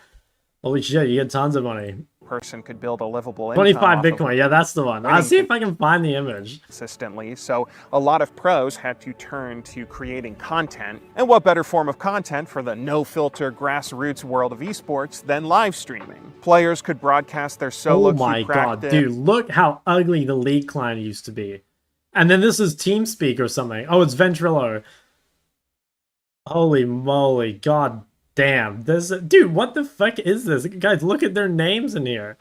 Speaker 1: Holy shit, you get tons of money.
Speaker 4: Person could build a livable income.
Speaker 1: 25 Bitcoin, yeah, that's the one. I'll see if I can find the image.
Speaker 4: Consistently, so a lot of pros had to turn to creating content. And what better form of content for the no-filter grassroots world of esports than live streaming? Players could broadcast their solo queue practice. Oh my god,
Speaker 1: dude, look how ugly the League client used to be. And then this is TeamSpeak or something. Oh, it's Ventrilo. Holy moly, god damn. Dude, what the fuck is this? Guys, look at their names in here.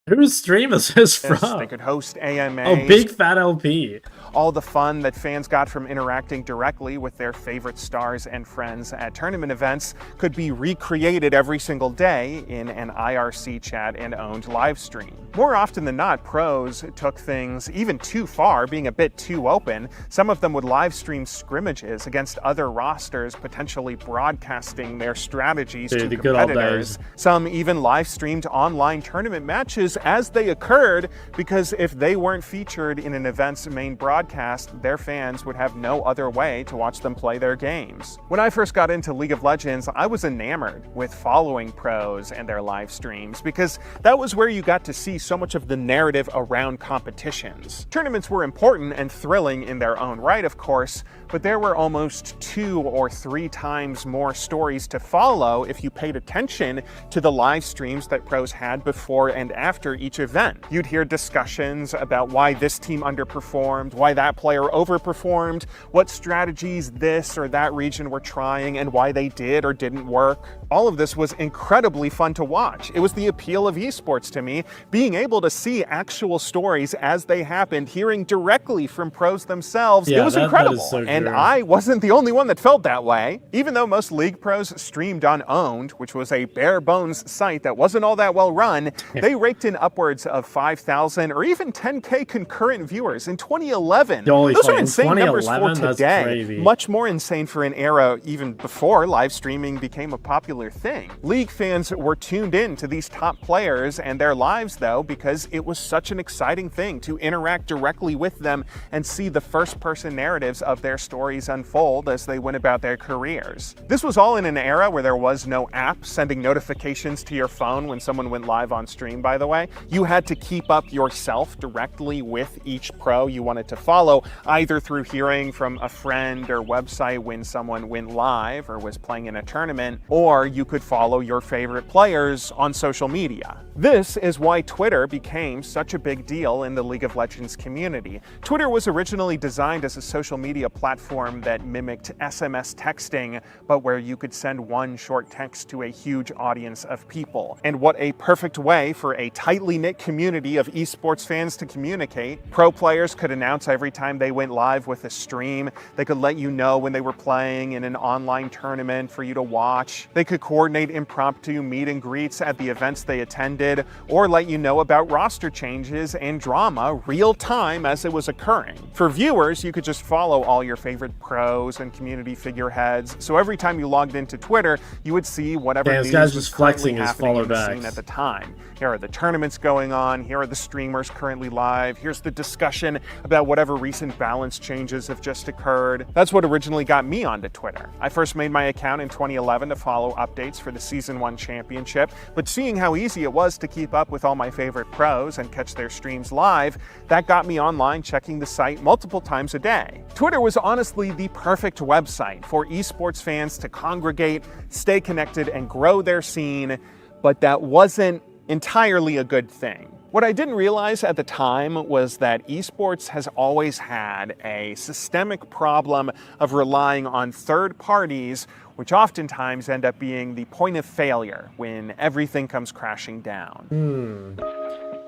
Speaker 1: Whose stream is this from?
Speaker 4: They could host AMAs.
Speaker 1: Oh, Big Fat LP.
Speaker 4: All the fun that fans got from interacting directly with their favorite stars and friends at tournament events could be recreated every single day in an IRC chat and owned live stream. More often than not, pros took things even too far, being a bit too open. Some of them would live stream scrimmages against other rosters, potentially broadcasting their strategies to competitors. Some even live streamed online tournament matches as they occurred, because if they weren't featured in an event's main broadcast, their fans would have no other way to watch them play their games. When I first got into League of Legends, I was enamored with following pros and their live streams, because that was where you got to see so much of the narrative around competitions. Tournaments were important and thrilling in their own right, of course, but there were almost 2 or 3 times more stories to follow if you paid attention to the live streams that pros had before and after each event. You'd hear discussions about why this team underperformed, why that player overperformed, what strategies this or that region were trying, and why they did or didn't work. All of this was incredibly fun to watch. It was the appeal of esports to me, being able to see actual stories as they happened, hearing directly from pros themselves. It was incredible.
Speaker 1: So
Speaker 4: and I wasn't the only one that felt that way. Even though most League pros streamed on Owned, which was a bare bones site that wasn't all that well run, they raked in upwards of 5,000 or even 10K concurrent viewers in 2011. Those are insane numbers for today. Much more insane for an era even before live streaming became a popular thing. League fans were tuned in to these top players and their lives, though, because it was such an exciting thing to interact directly with them and see the first-person narratives of their stories unfold as they went about their careers. This was all in an era where there was no app sending notifications to your phone when someone went live on stream, by the way. You had to keep up yourself directly with each pro you wanted to follow, either through hearing from a friend or website when someone went live or was playing in a tournament, or you could follow your favorite players on social media. This is why Twitter became such a big deal in the League of Legends community. Twitter was originally designed as a social media platform that mimicked SMS texting, but where you could send one short text to a huge audience of people. And what a perfect way for a tightly knit community of esports fans to communicate. Pro players could announce every time they went live with a stream. They could let you know when they were playing in an online tournament for you to watch. They could coordinate impromptu meet and greets at the events they attended, or let you know about roster changes and drama real time as it was occurring. For viewers, you could just follow all your favorite pros and community figureheads, so every time you logged into Twitter, you would see whatever news was currently happening in the scene at the time. Here are the tournaments going on, here are the streamers currently live, here's the discussion about whatever recent balance changes have just occurred. That's what originally got me onto Twitter. I first made my account in 2011 to follow updates for the Season 1 Championship, but seeing how easy it was to keep up with all my favorite pros and catch their streams live, that got me online checking the site multiple times a day. Twitter was honestly the perfect website for esports fans to congregate, stay connected, and grow their scene, but that wasn't entirely a good thing. What I didn't realize at the time was that esports has always had a systemic problem of relying on third parties, which oftentimes end up being the point of failure when everything comes crashing down.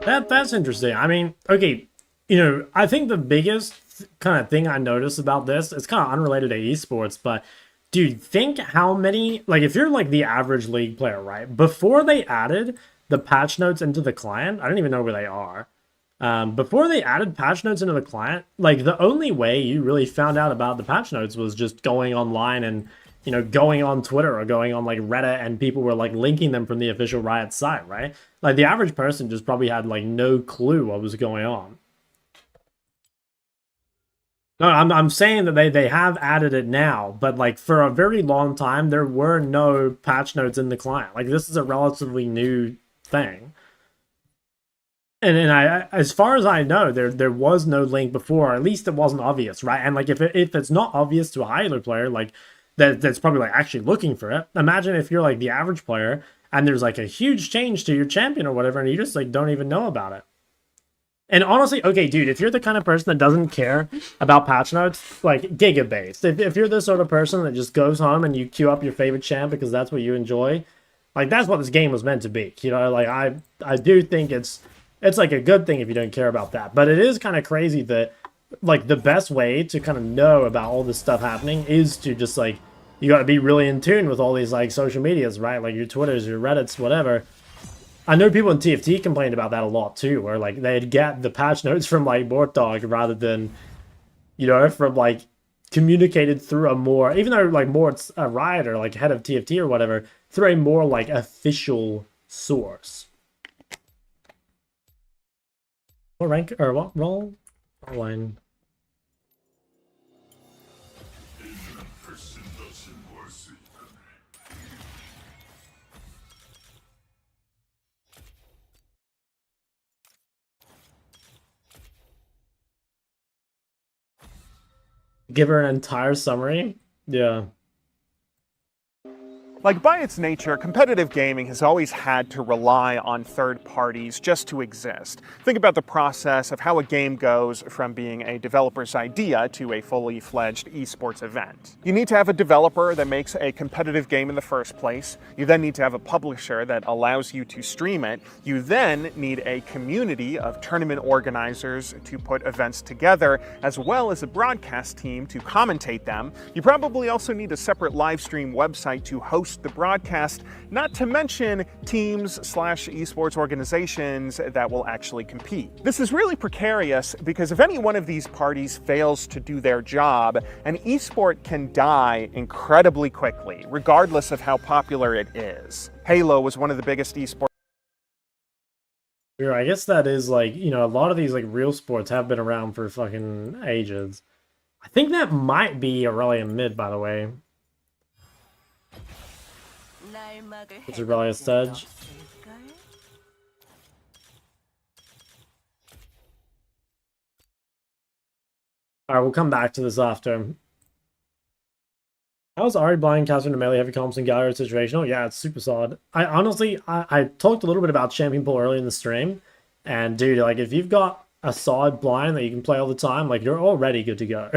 Speaker 1: That's interesting. I mean, okay, you know, I think the biggest kind of thing I noticed about this, it's kind of unrelated to esports, but dude, think how many, like if you're like the average league player, right? Before they added the patch notes into the client, I don't even know where they are. Before they added patch notes into the client, like the only way you really found out about the patch notes was just going online and, you know, going on Twitter or going on like Reddit, and people were like linking them from the official Riot site, right? Like the average person just probably had like no clue what was going on. No, I'm saying that they have added it now, but like for a very long time there were no patch notes in the client. Like this is a relatively new thing. And I, as far as I know, there was no link before, or at least it wasn't obvious, right? And like if it's not obvious to a high-elo player, like that's probably like actually looking for it. Imagine if you're like the average player and there's like a huge change to your champion or whatever, and you just like don't even know about it. And honestly, okay, dude, if you're the kind of person that doesn't care about patch notes, like giga-based, if you're the sort of person that just goes home and you queue up your favorite champ because that's what you enjoy, like that's what this game was meant to be. You know, like I do think it's like a good thing if you don't care about that. But it is kind of crazy that like the best way to kind of know about all this stuff happening is to just like, you got to be really in tune with all these like social medias, right? Like your Twitters, your Reddits, whatever. I know people in TFT complained about that a lot too, where like they'd get the patch notes from like Mortdog rather than, you know, from like communicated through a more, even though like Mort's a Riot or like head of TFT or whatever, through a more like official source. What rank or what role? Line. Give her an entire summary? Yeah.
Speaker 4: Like, by its nature, competitive gaming has always had to rely on third parties just to exist. Think about the process of how a game goes from being a developer's idea to a fully fledged esports event. You need to have a developer that makes a competitive game in the first place. You then need to have a publisher that allows you to stream it. You then need a community of tournament organizers to put events together, as well as a broadcast team to commentate them. You probably also need a separate live stream website to host the broadcast, not to mention teams/esports organizations that will actually compete. This is really precarious because if any one of these parties fails to do their job, an esport can die incredibly quickly, regardless of how popular it is. Halo was one of the biggest esports.
Speaker 1: Yeah, I guess that is like, you know, a lot of these like real sports have been around for fucking ages. I think that might be Aurelian mid, by the way. It's Aurelia Sedge. Alright, we'll come back to this after. How's Ari blind casting to melee heavy comps in gallery situational? Yeah, it's super solid. I honestly, I talked a little bit about champion pool early in the stream, and dude, like if you've got a solid blind that you can play all the time, like you're already good to go.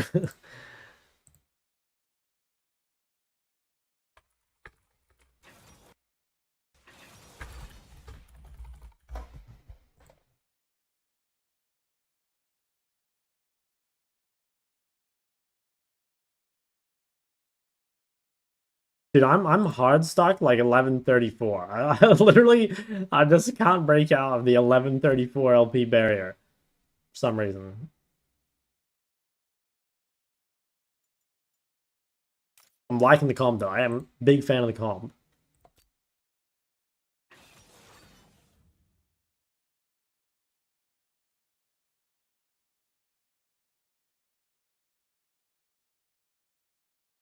Speaker 1: Dude, I'm hard stuck like 1134. I just can't break out of the 1134 LP barrier for some reason. I'm liking the comp though. I am a big fan of the comp.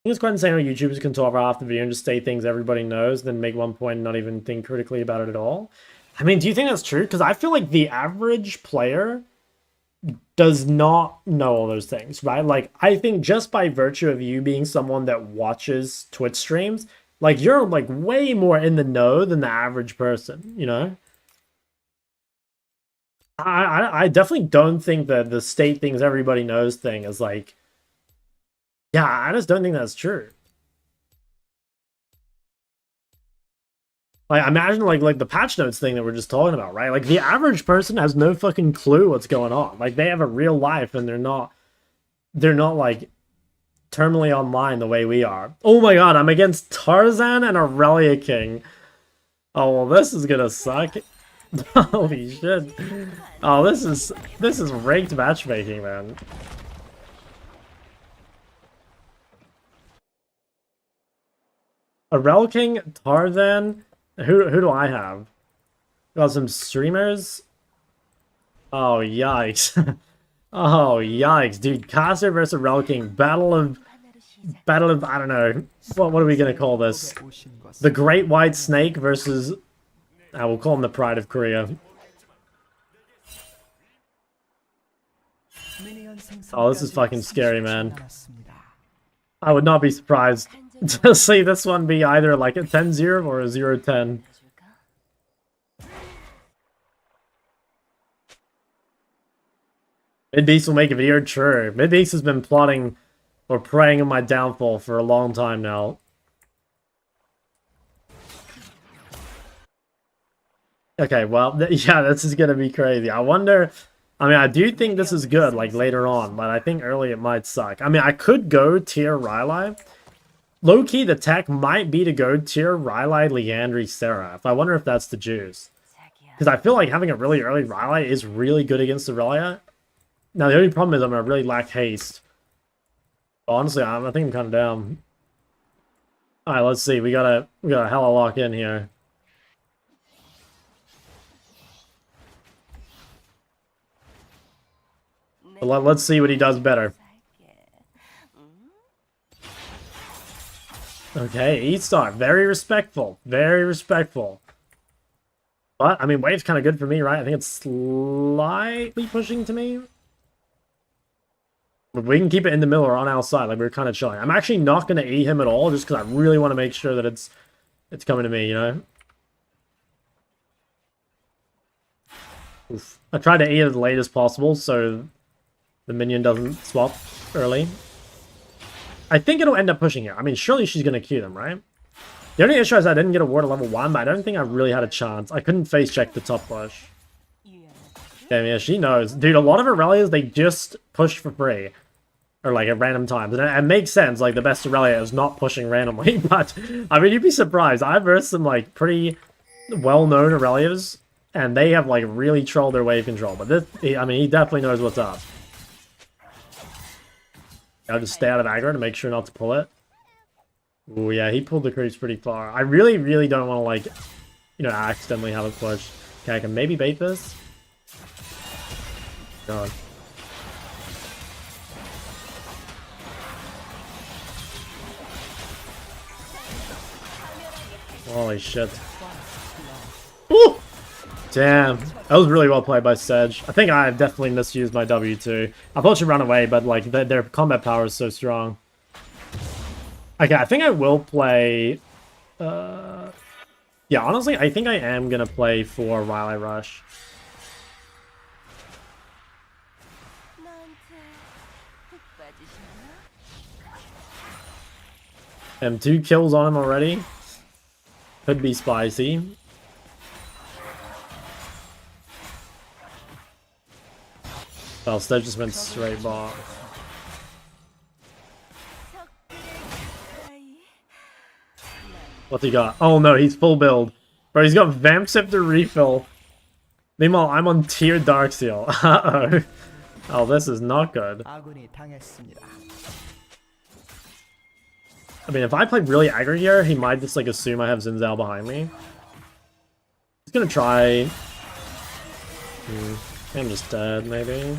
Speaker 1: I think it's quite insane how YouTubers can talk for half the video and just say things everybody knows, then make one point and not even think critically about it at all. I mean, do you think that's true? Because I feel like the average player does not know all those things, right? Like, I think just by virtue of you being someone that watches Twitch streams, like, you're, like, way more in the know than the average person, you know? I definitely don't think that the state things everybody knows thing is like, yeah, I just don't think that's true. Like, imagine like the patch notes thing that we're just talking about, right? Like, the average person has no fucking clue what's going on. Like, they have a real life and they're not like terminally online the way we are. Oh my god, I'm against Tarzan and Aurelia King. Oh, well, this is gonna suck. Holy shit. Oh, this is ranked matchmaking, man. Aurelia King, Tarzan. Who do I have? Got some streamers. Oh yikes. Oh yikes, dude. Caster versus Aurelia King. Battle of I don't know. What are we gonna call this? The Great White Snake versus I will call him the Pride of Korea. Oh, this is fucking scary, man. I would not be surprised to see this one be either like a 10-0 or a 0-10. Midbeast will make a video, true. Midbeast has been plotting or preying on my downfall for a long time now. Okay, well, yeah, this is gonna be crazy. I wonder... I mean, I do think this is good, like, later on, but I think early it might suck. I mean, I could go tier Rylai. Low-key, the tech might be to go tier Rylai, Leandri, Seraph. I wonder if that's the juice. Because I feel like having a really early Rylai is really good against Aurelia. Now, the only problem is I'm gonna really lack haste. But honestly, I think I'm kind of down. Alright, let's see. We gotta hella lock in here. But let's see what he does better. Okay, E-Star. Very respectful. Very respectful. But, I mean, wave's kind of good for me, right? I think it's slightly pushing to me. But we can keep it in the middle or on our side. Like, we're kind of chilling. I'm actually not going to E him at all, just because I really want to make sure that it's coming to me, you know? Oof. I tried to E it as late as possible, so the minion doesn't swap early. I think it'll end up pushing here. I mean, surely she's going to Q them, right? The only issue is I didn't get a ward at level 1, but I don't think I really had a chance. I couldn't face check the top push. Damn, yeah, she knows. Dude, a lot of Aurelias, they just push for free. Or, like, at random times. And it makes sense, like, the best Aurelia is not pushing randomly. But, I mean, you'd be surprised. I've versed some, like, pretty well-known Aurelias. And they have, like, really trolled their wave control. But this, I mean, he definitely knows what's up. I'll just stay out of aggro to make sure not to pull it. Oh yeah, he pulled the creeps pretty far. I really, really don't want to, like, you know, accidentally have it push. Okay, I can maybe bait this. God. Holy shit. Woo! Damn. That was really well played by Sedge. I think I definitely misused my W too. I thought she'd run away, but like their combat power is so strong. Okay, I think I will play... yeah, honestly, I think I am going to play for Rylai Rush. And 2 kills on him already. Could be spicy. Well, Steph just went straight bot. What's he got? Oh no, he's full build. Bro, he's got Vamp Scepter refill. Meanwhile, I'm on tier Darksteel. Uh-oh. Oh, this is not good. I mean, if I play really aggro here, he might just like assume I have Xin Zhao behind me. He's gonna try... I'm just dead, maybe.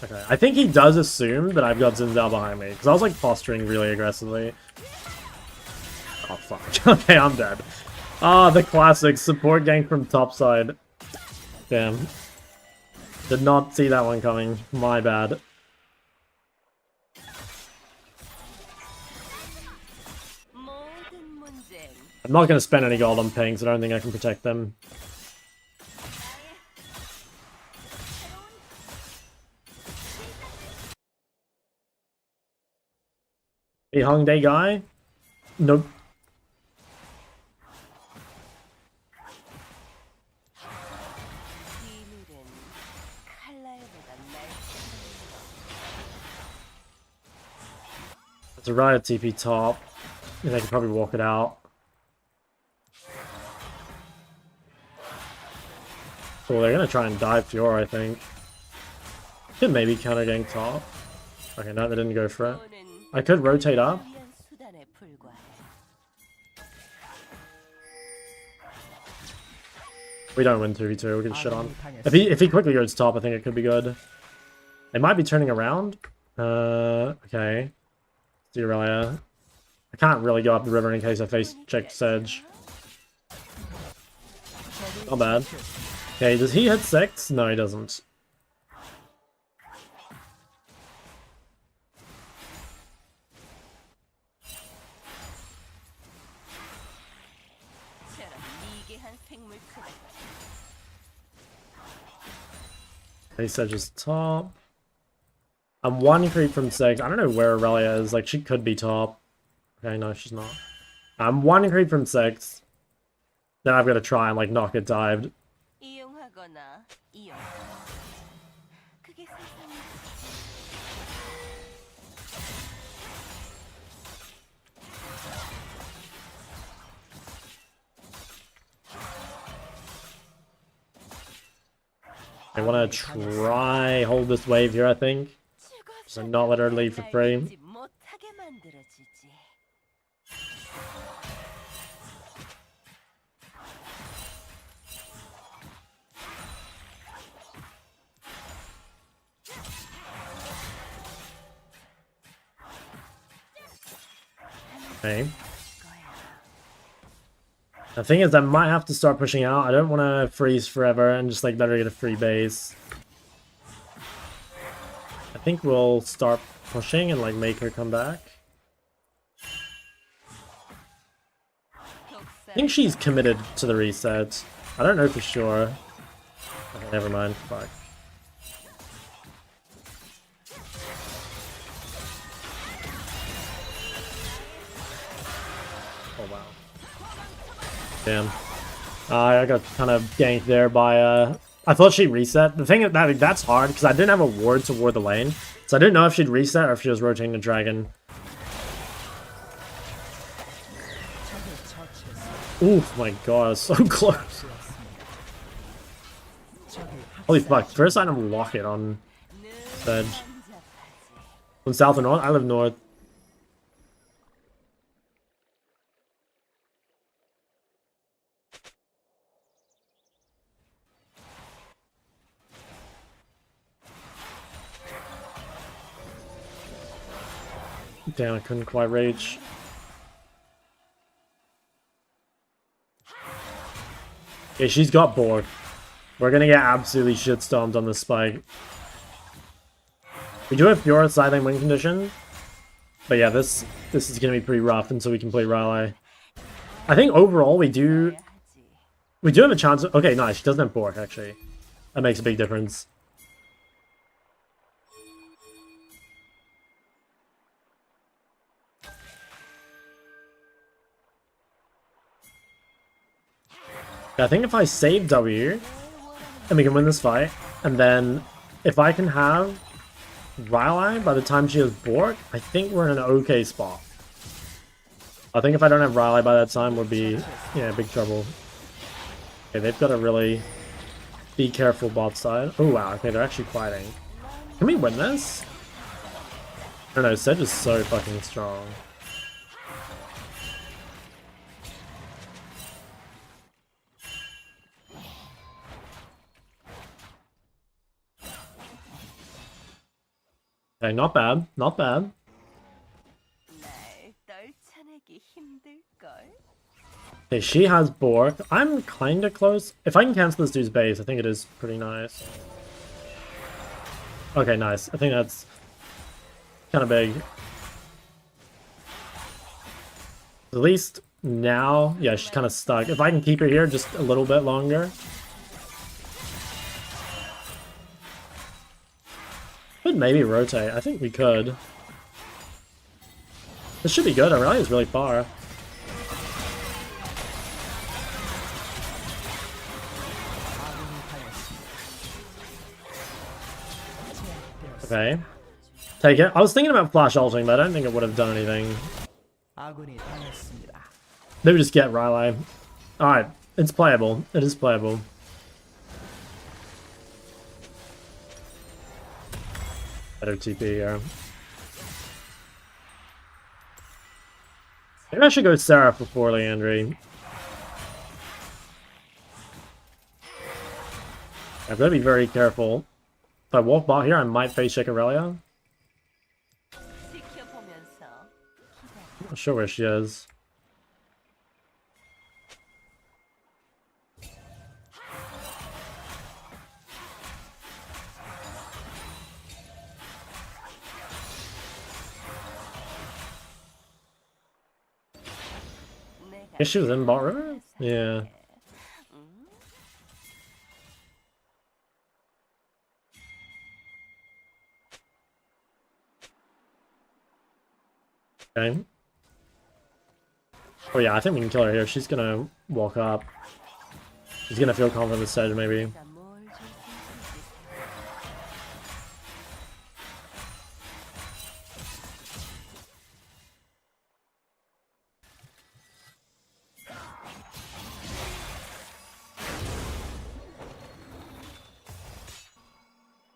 Speaker 1: Okay, I think he does assume that I've got Xin Zhao behind me, because I was like posturing really aggressively. Oh fuck. Okay, I'm dead. Ah, the classic support gank from topside. Damn. Did not see that one coming. My bad. I'm not going to spend any gold on pings. I don't think I can protect them. A Hung Day guy? Nope.
Speaker 3: 비밀은 칼날보다
Speaker 1: It's a riot TP top. And they could probably walk it out. Oh, they're gonna try and dive Fiora, I think. Could maybe counter gang top. Okay, no, they didn't go for it. I could rotate up.
Speaker 3: 위한 수단에 불과해.
Speaker 1: We don't win 2v2, we get shit on. If he quickly goes top, I think it could be good. They might be turning around. Okay. See Aurelia. I can't really go up the river in case I face check Sedge. Not bad. Okay, does he hit 6? No, he doesn't.
Speaker 3: 저런 미개한 생물 크다.
Speaker 1: Okay, Sedge is top. I'm one creep from 6. I don't know where Aurelia is. Like, she could be top. Okay, no, she's not. I'm one creep from 6. Then I've got to try and, like, not get dived.
Speaker 3: 이용하거나 이용. 그게 세상에
Speaker 1: I want to try hold this wave here, I think. So not let her leave for free.
Speaker 3: 알지 못하게 만들어주지.
Speaker 1: Okay. The thing is, I might have to start pushing out. I don't want to freeze forever and just like let her get a free base. I think we'll start pushing and like make her come back. I think she's committed to the reset. I don't know for sure. Okay, never mind. Fuck. Oh wow. Damn. I got kind of ganked there by I thought she'd reset. The thing that's hard because I didn't have a ward to ward the lane. So I didn't know if she'd reset or if she was rotating the dragon. Ooh my god, so close. Holy fuck, first item lock it on Sedge. From south or north? I live north. Damn, I couldn't quite rage. Okay, she's got Borg. We're gonna get absolutely shitstormed on this spike. We do have Fiora side lane win condition. But yeah, this is gonna be pretty rough until we can play Raleigh. I think overall we do have a chance. Okay, nice. She doesn't have Borg actually. That makes a big difference. I think if I save W, and we can win this fight, and then if I can have Raleigh by the time she has Bork, I think we're in an okay spot. I think if I don't have Raleigh by that time, we'll be, yeah, big trouble. Okay, they've got to really be careful bot side. Oh wow, okay, they're actually fighting. Can we win this? I don't know, Sedge is so fucking strong. Okay, not bad, not bad.
Speaker 3: 날 떨쳐내기 힘들걸.
Speaker 1: Okay, she has Bork. I'm kinda close. If I can cancel this dude's base, I think it is pretty nice. Okay, nice. I think that's kind of big. At least now, yeah, she's kind of stuck. If I can keep her here just a little bit longer. Could maybe rotate. I think we could. This should be good. Aurelia's really far. Okay. Take it. I was thinking about flash ulting, but I don't think it would have done anything. They would just get Riley. Alright. It's playable. It is playable. Better TP here. Maybe I should go Seraph before Leandry. I've got to be very careful. If I walk bot here, I might face check Aurelia. Not sure where she is. Guess she was in bot river? Yeah. Okay. Oh yeah, I think we can kill her here. She's gonna walk up. She's gonna feel confident this stage, maybe.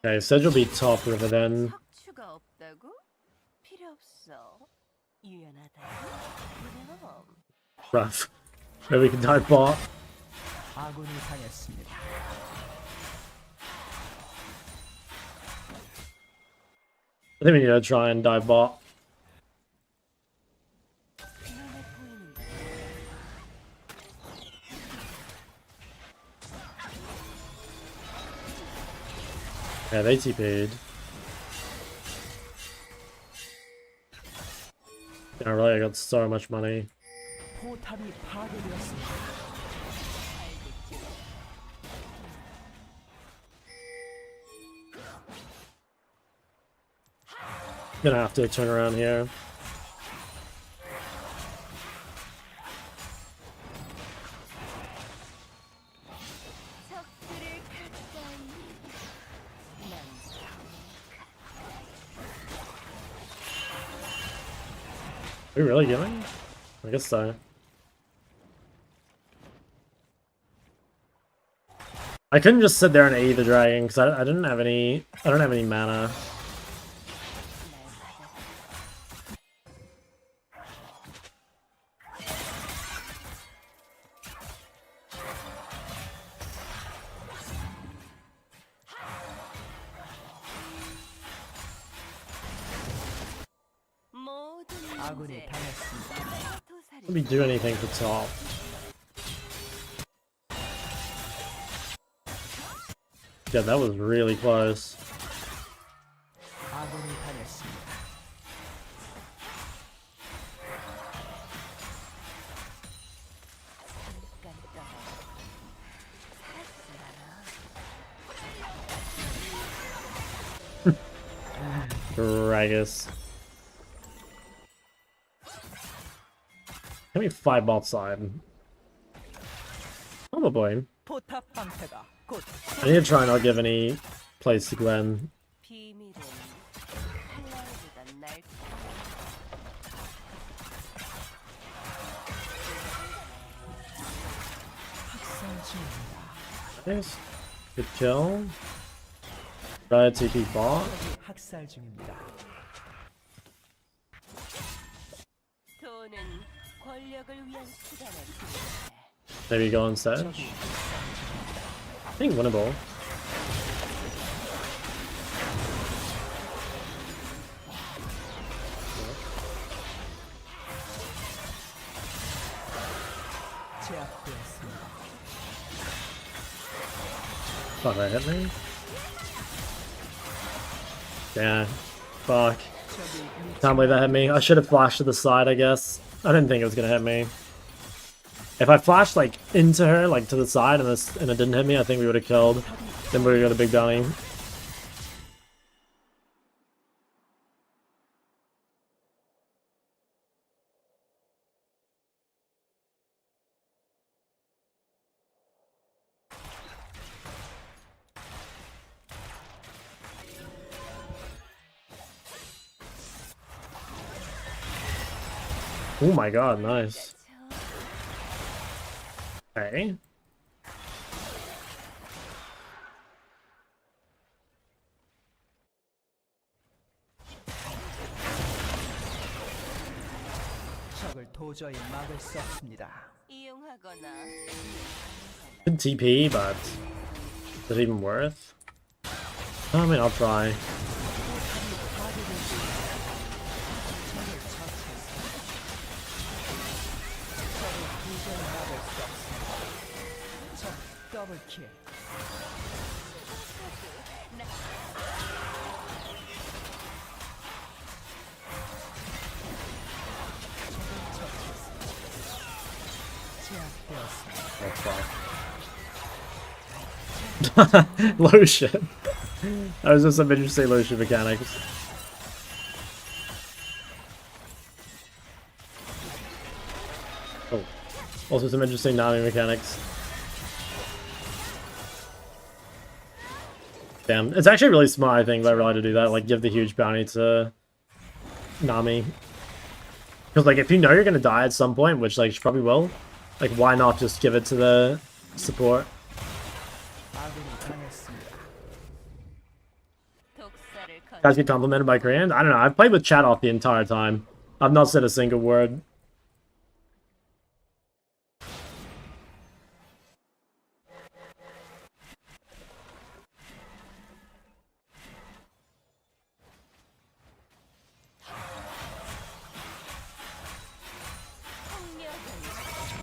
Speaker 1: Okay, Sedge will be top river then. Rough. Maybe we can dive bot. I think we need to try and dive bot. Yeah, they TP'd. Yeah, really, I got so much money. Gonna have to turn around here. Are we really going? I guess so. I couldn't just sit there and AE the dragon because I didn't have any. I don't have any mana. Let me do anything for top. Yeah, that was really close. Gragas. Can we fight bot side? Oh boy. I need to try and not give any plays to Glenn. Nice. Good kill. Try to TP bot. Maybe go on Sedge. I think winnable. Fuck, that hit me? Yeah. Fuck. Can't believe that hit me. I should have flashed to the side, I guess. I didn't think it was gonna hit me. If I flashed like into her, like to the side, and it didn't hit me, I think we would have killed. Then we would have got a big bounty. Oh my god, nice. Okay.
Speaker 2: 적을 도저히 막을 수 없습니다.
Speaker 3: 이용하거나
Speaker 1: Good TP, but is it even worth? I mean, I'll try.
Speaker 2: 더블킬.
Speaker 1: Oh, fuck. Lotion. That was just some interesting lotion mechanics. Oh. Also some interesting Nami mechanics. Damn. It's actually really smart, I think, by Rye to do that. Like, give the huge bounty to Nami. Because, like, if you know you're gonna die at some point, which, like, she probably will, like, why not just give it to the support? Guys get complimented by Korean? I don't know. I've played with chat off the entire time. I've not said a single word.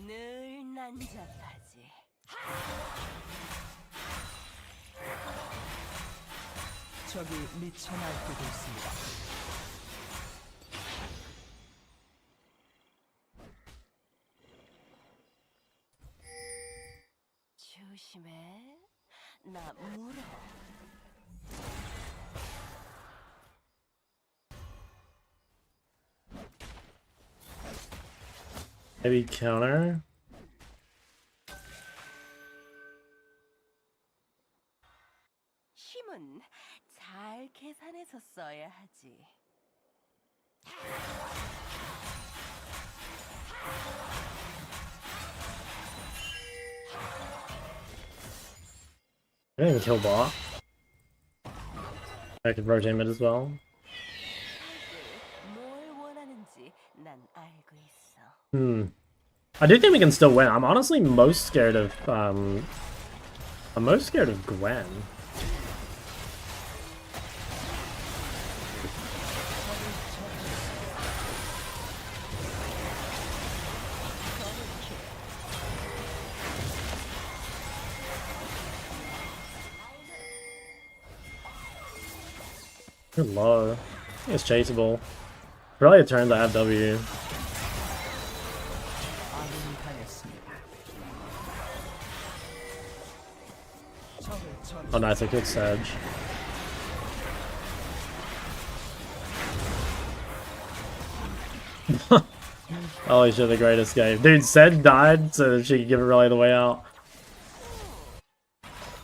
Speaker 3: 늘 난잡하지.
Speaker 2: 적이 미쳐 날뛰고 있습니다.
Speaker 3: 조심해. 나 물어.
Speaker 1: Maybe counter?
Speaker 3: 힘은 잘 계산해서 써야 하지.
Speaker 1: I didn't even kill bot. I could rotate mid as well.
Speaker 3: 뭘 원하는지 난 알고 있어.
Speaker 1: I do think we can still win. I'm honestly most scared of I'm most scared of Gwen. You're low. I think it's chaseable. Probably a turn to have W.
Speaker 2: 아군이 당했습니다. 적을
Speaker 1: Oh nice, I killed Sedge. Holy shit, the greatest game. Dude, Sedge died so that she could give it Relay the way out.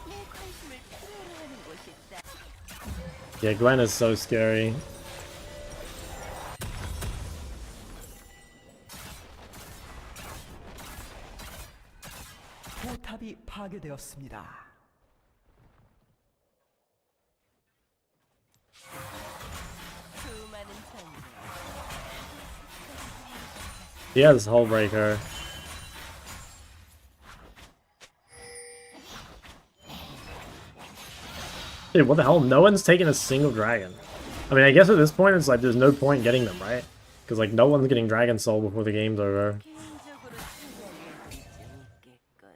Speaker 3: 내 관심을 필요로 하는 곳이 있다.
Speaker 1: Yeah, Gwen is so scary.
Speaker 2: 포탑이 파괴되었습니다.
Speaker 3: 수많은 전쟁.
Speaker 1: He has Hullbreaker. Dude, what the hell? No one's taking a single dragon. I mean, I guess at this point it's like there's no point getting them, right? Because like no one's getting Dragon Soul before the game's over.
Speaker 3: 개인적으로 투자해야 될지 묻겠군.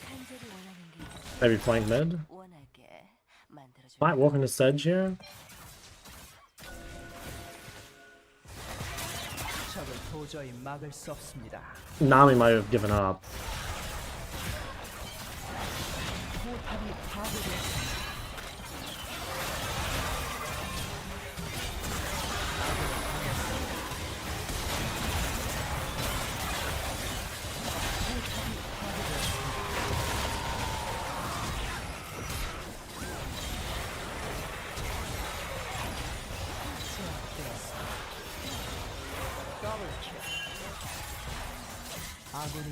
Speaker 3: 간절히 원하는 게 있어.
Speaker 1: Maybe flank mid.
Speaker 3: 원하게 만들어줘.
Speaker 1: Might walk into Sedge here.
Speaker 2: 적을 도저히 막을 수 없습니다.
Speaker 1: Nami might have given up.
Speaker 2: 포탑이 파괴되었습니다.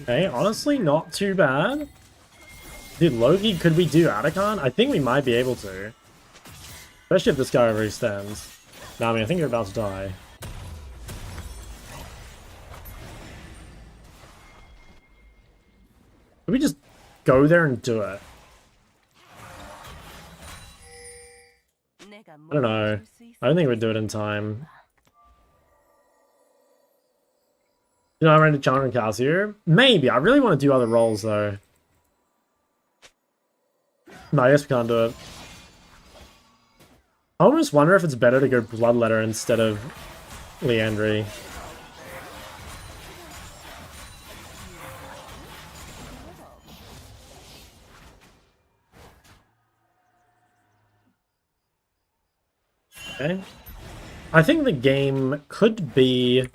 Speaker 1: Okay, honestly, not too bad. Dude, Loki, could we do Atacon? I think we might be able to. Especially if this guy overextends. Nah, I mean, I think you're about to die. Could we just go there and do it? I don't know. I don't think we'd do it in time. You know, I ran to Chall and Cassier. Maybe. I really want to do other roles, though. No, I guess we can't do it. I almost wonder if it's better to go Bloodletter instead of Leandry. Okay. I think the game could be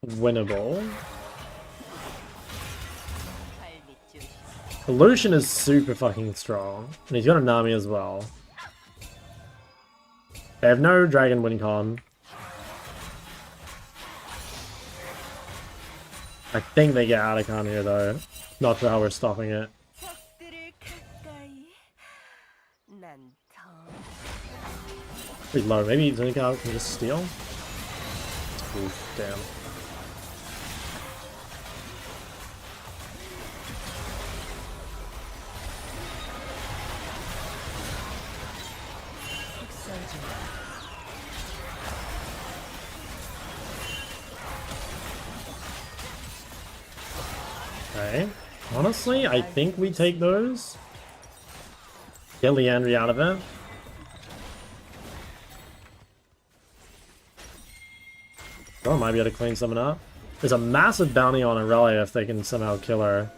Speaker 1: winnable. Lucian is super fucking strong, and he's got a Nami as well. They have no Dragon win con. I think they get Atacon here though. Not sure how we're stopping it. Pretty low. Maybe Zuniga can just steal? Oof, damn. Okay. Honestly, I think we take those. Get Leandry out of it. Oh, might be able to clean someone up. There's a massive bounty on Aurelia if they can somehow kill her.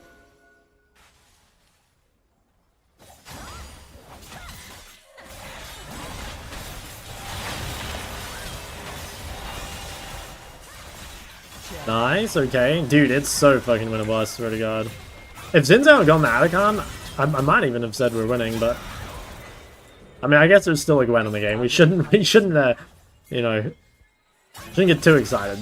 Speaker 1: Nice, okay. Dude, it's so fucking winnable, I swear to god. If Zinzao had gone the Atacon, I might even have said we're winning, but... I mean, I guess there's still a Gwen in the game. We shouldn't, you know... Shouldn't get too excited.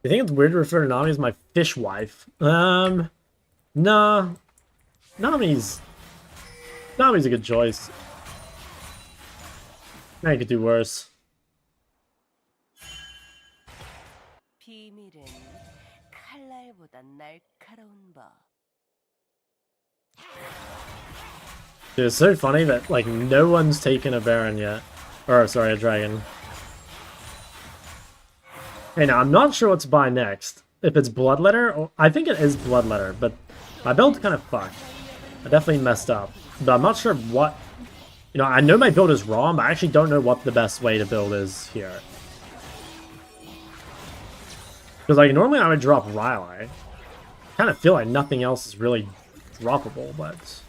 Speaker 1: You think it's weird to refer to Nami as my fish wife? Nah. Nami's a good choice. I could do worse. Dude, it's so funny that, like, no one's taken a Baron yet. Or, sorry, a Dragon. Hey, now, I'm not sure what to buy next. If it's Bloodletter, or... I think it is Bloodletter, but my build's kind of fucked. I definitely messed up. But I'm not sure what... You know, I know my build is wrong, but I actually don't know what the best way to build is here. Because, like, normally I would drop Riley. I kind of feel like nothing else is really droppable, but...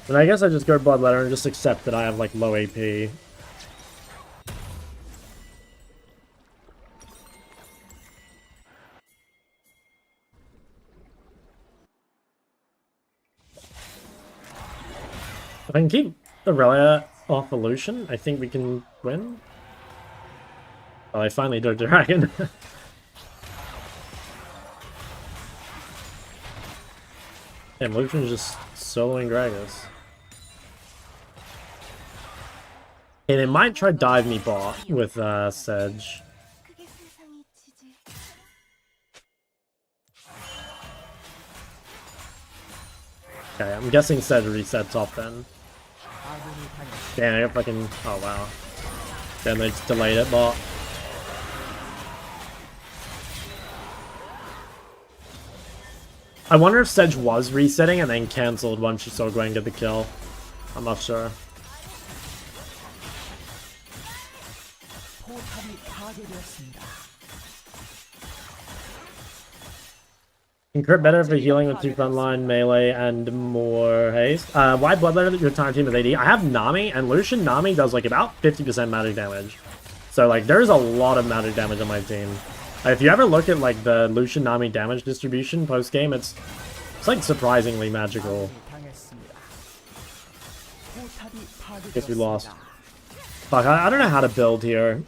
Speaker 1: And I guess I just go Bloodletter and just accept that I have, like, low AP. If I can keep Aurelia off Illusion, I think we can win. Oh, I finally did Dragon. Damn, Lucian's just soloing Gragas. Okay, they might try dive me bot with Sedge. Okay, I'm guessing Sedge resets off then. Damn, I got fucking... Oh, wow. Then they just delayed it, bot. I wonder if Sedge was resetting and then cancelled once she saw Gwen get the kill. I'm not sure. Incur better for healing with 2 frontline, melee, and more haste. Why Bloodletter that your entire team is AD? I have Nami, and Lucian Nami does like about 50% magic damage. So like there's a lot of magic damage on my team. If you ever look at like the Lucian Nami damage distribution post-game, it's It's like surprisingly magical.
Speaker 2: 당했습니다. 포탑이
Speaker 1: Guess we lost.
Speaker 2: 파괴되었습니다.
Speaker 1: Fuck, I don't know how to build here.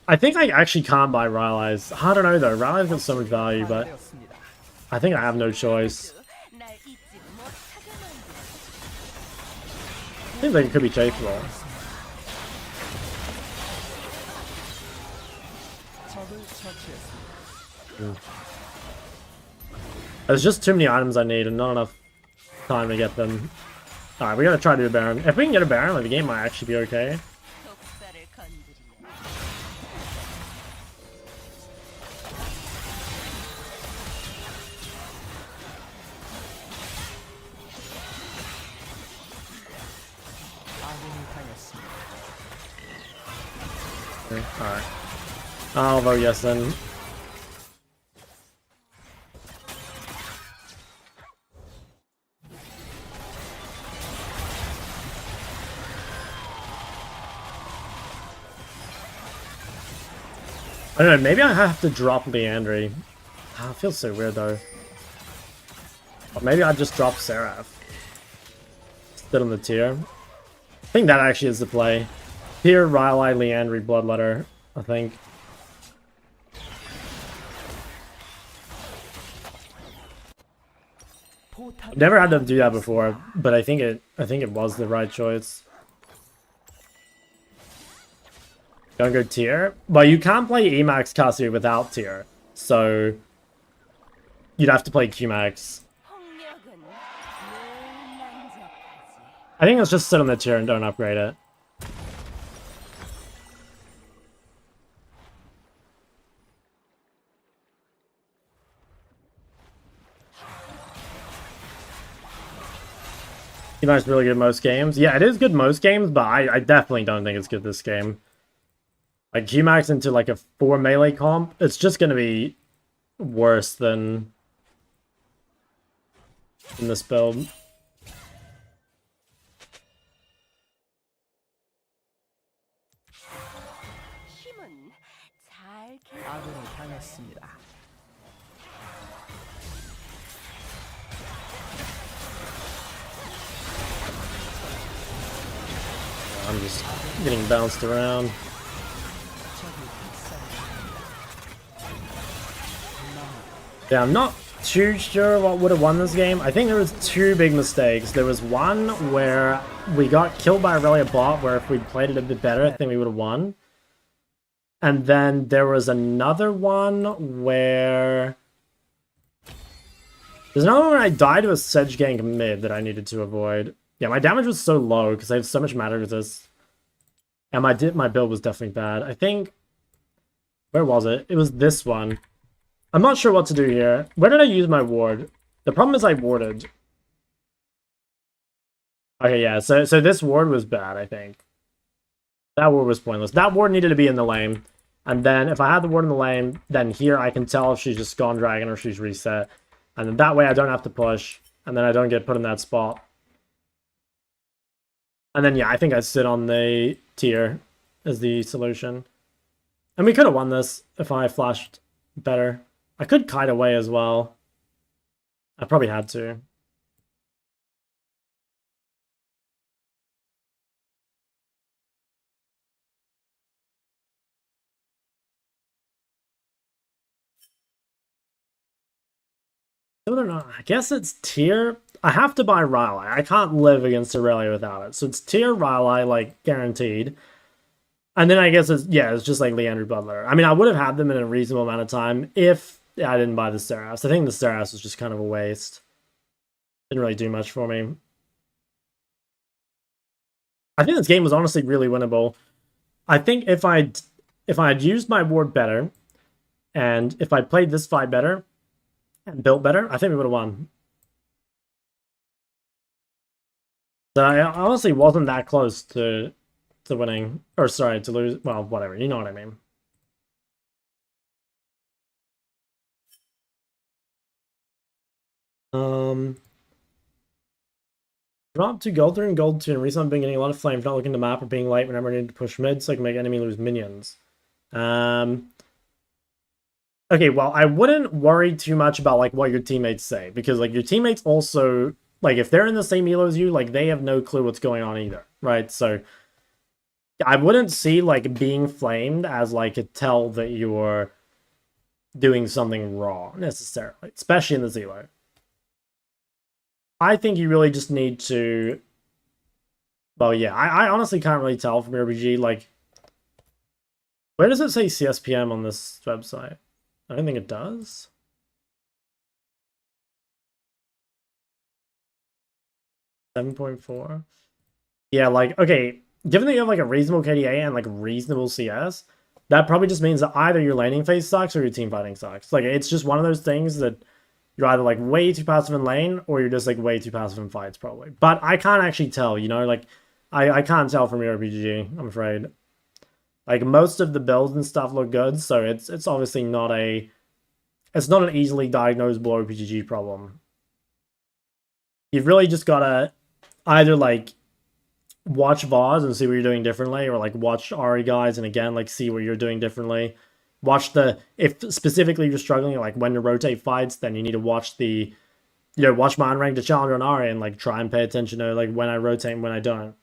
Speaker 1: I think I actually can't buy Rylai's. I don't know though, Rylai's got so much value, but
Speaker 2: 파괴되었습니다.
Speaker 1: I think I have no choice.
Speaker 3: 날 잊지 못하게 만들어.
Speaker 1: Seems like it could be chaseable.
Speaker 2: 적을 처치했습니다.
Speaker 1: There's just too many items I need and not enough time to get them. Alright, we gotta try to do a Baron. If we can get a Baron, like, the game might actually be okay.
Speaker 3: 독사를 건드리면
Speaker 2: 아군이 당했습니다.
Speaker 1: Alright. I'll vote yes then. I don't know, maybe I have to drop Leandry. Ah, it feels so weird though. Or maybe I just drop Seraph. Still in the tier. I think that actually is the play. Tier, Rylai, Leandry, Bloodletter, I think.
Speaker 2: 포탑이
Speaker 1: I've never had to do that before, but I think it was the right choice. Don't go tier. But you can't play Emax Casio without tier. So you'd have to play Qmax.
Speaker 3: 폭력은 늘 난잡하지.
Speaker 1: I think let's just sit on the tier and don't upgrade it. Qmax is really good most games. Yeah, it is good most games, but I definitely don't think it's good this game. Like, Qmax into, like, a 4 melee comp, it's just gonna be worse than in this build.
Speaker 3: 힘은 잘
Speaker 2: 아군이 당했습니다.
Speaker 1: I'm just getting bounced around. Yeah, I'm not too sure what would have won this game. I think there was two big mistakes. There was one where we got killed by a Aurelia bot, where if we'd played it a bit better, I think we would have won. And then there was another one where... There's another one where I died to a Sedge gank mid that I needed to avoid. Yeah, my damage was so low because I have so much matter resist. And my build was definitely bad. I think... Where was it? It was this one. I'm not sure what to do here. Where did I use my ward? The problem is I warded. Okay, yeah, so this ward was bad, I think. That ward was pointless. That ward needed to be in the lane. And then if I had the ward in the lane, then here I can tell if she's just gone dragon or she's reset. And then that way I don't have to push. And then I don't get put in that spot. And then, yeah, I think I sit on the tier as the solution. And we could have won this if I flashed better. I could kite away as well. I probably had to. I don't know. I guess it's tier. I have to buy Rylai. I can't live against Aurelia without it. So it's tier Rylai, like, guaranteed. And then I guess it's, yeah, it's just like Leandry Butler. I mean, I would have had them in a reasonable amount of time if I didn't buy the Seraphs. I think the Seraphs was just kind of a waste. Didn't really do much for me. I think this game was honestly really winnable. I think if I had used my ward better, and if I played this fight better, and built better, I think we would have won. So I honestly wasn't that close to winning. Or sorry, to lose. Well, whatever. You know what I mean. Drop to gold 3 and gold 2, and recently I've been getting a lot of flame for not looking at the map or being late whenever I need to push mid so I can make enemy lose minions. Okay, well, I wouldn't worry too much about like what your teammates say, because like your teammates also, like, if they're in the same elo as you, like, they have no clue what's going on either, right? So I wouldn't see like being flamed as like a tell that you're doing something wrong necessarily, especially in the elo. I think you really just need to, well, yeah, I honestly can't really tell from your RPG, like, where does it say CSPM on this website? I don't think it does. .4. Yeah, like, okay, given that you have like a reasonable KDA and like reasonable CS, that probably just means that either your laning phase sucks or your team fighting sucks. Like, it's just one of those things that you're either like way too passive in lane or you're just like way too passive in fights, probably. But I can't actually tell, you know, like, I can't tell from your RPG, I'm afraid. Like, most of the builds and stuff look good, so it's obviously not a, it's not an easily diagnosable RPG problem. You've really just gotta either like watch VODs and see what you're doing differently, or like watch RE guys and again like see what you're doing differently. Watch the, if specifically you're struggling like when to rotate fights, then you need to watch the, you know, watch my unranked to challenger on RE and like try and pay attention to like when I rotate and when I don't.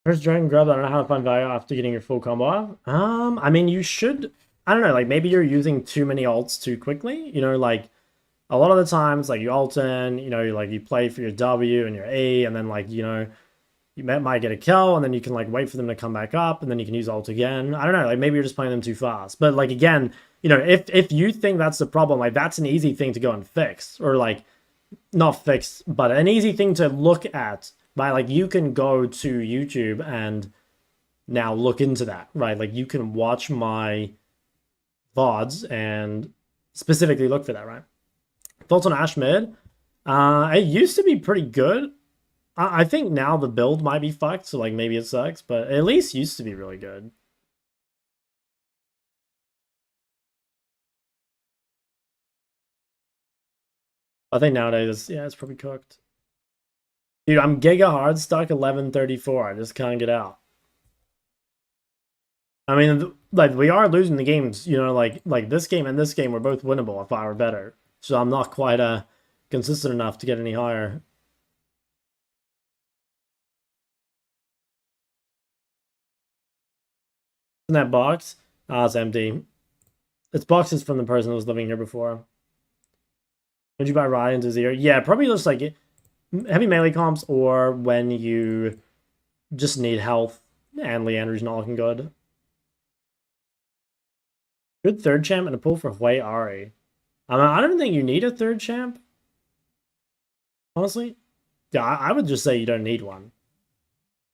Speaker 1: First dragon grub, I don't know how to find value after getting your full combo. I mean, you should, I don't know, like maybe you're using too many ults too quickly. You know, like a lot of the times, like you ult in, you know, like you play for your W and your E, and then like, you know, you might get a kill, and then you can like wait for them to come back up, and then you can use ult again. I don't know, like maybe you're just playing them too fast. But like again, you know, if you think that's the problem, like that's an easy thing to go and fix, or like not fix, but an easy thing to look at. By like you can go to YouTube and now look into that, right? Like you can watch my VODs and specifically look for that, right? Thoughts on Ash mid? It used to be pretty good. I think now the build might be fucked, so like maybe it sucks, but at least used to be really good. I think nowadays, yeah, it's probably cooked. Dude, I'm giga hard stuck 1134. I just can't get out. I mean, like, we are losing the games, you know, like this game and this game were both winnable if I were better. So I'm not quite consistent enough to get any higher. In that box? Ah, it's empty. It's boxes from the person who was living here before. Would you buy Ryan's ear? Yeah, probably just like heavy melee comps, or when you just need health and Leandry's not looking good. Good third champ and a pull for Hui Ari. I don't think you need a third champ. Honestly. Yeah, I would just say you don't need one.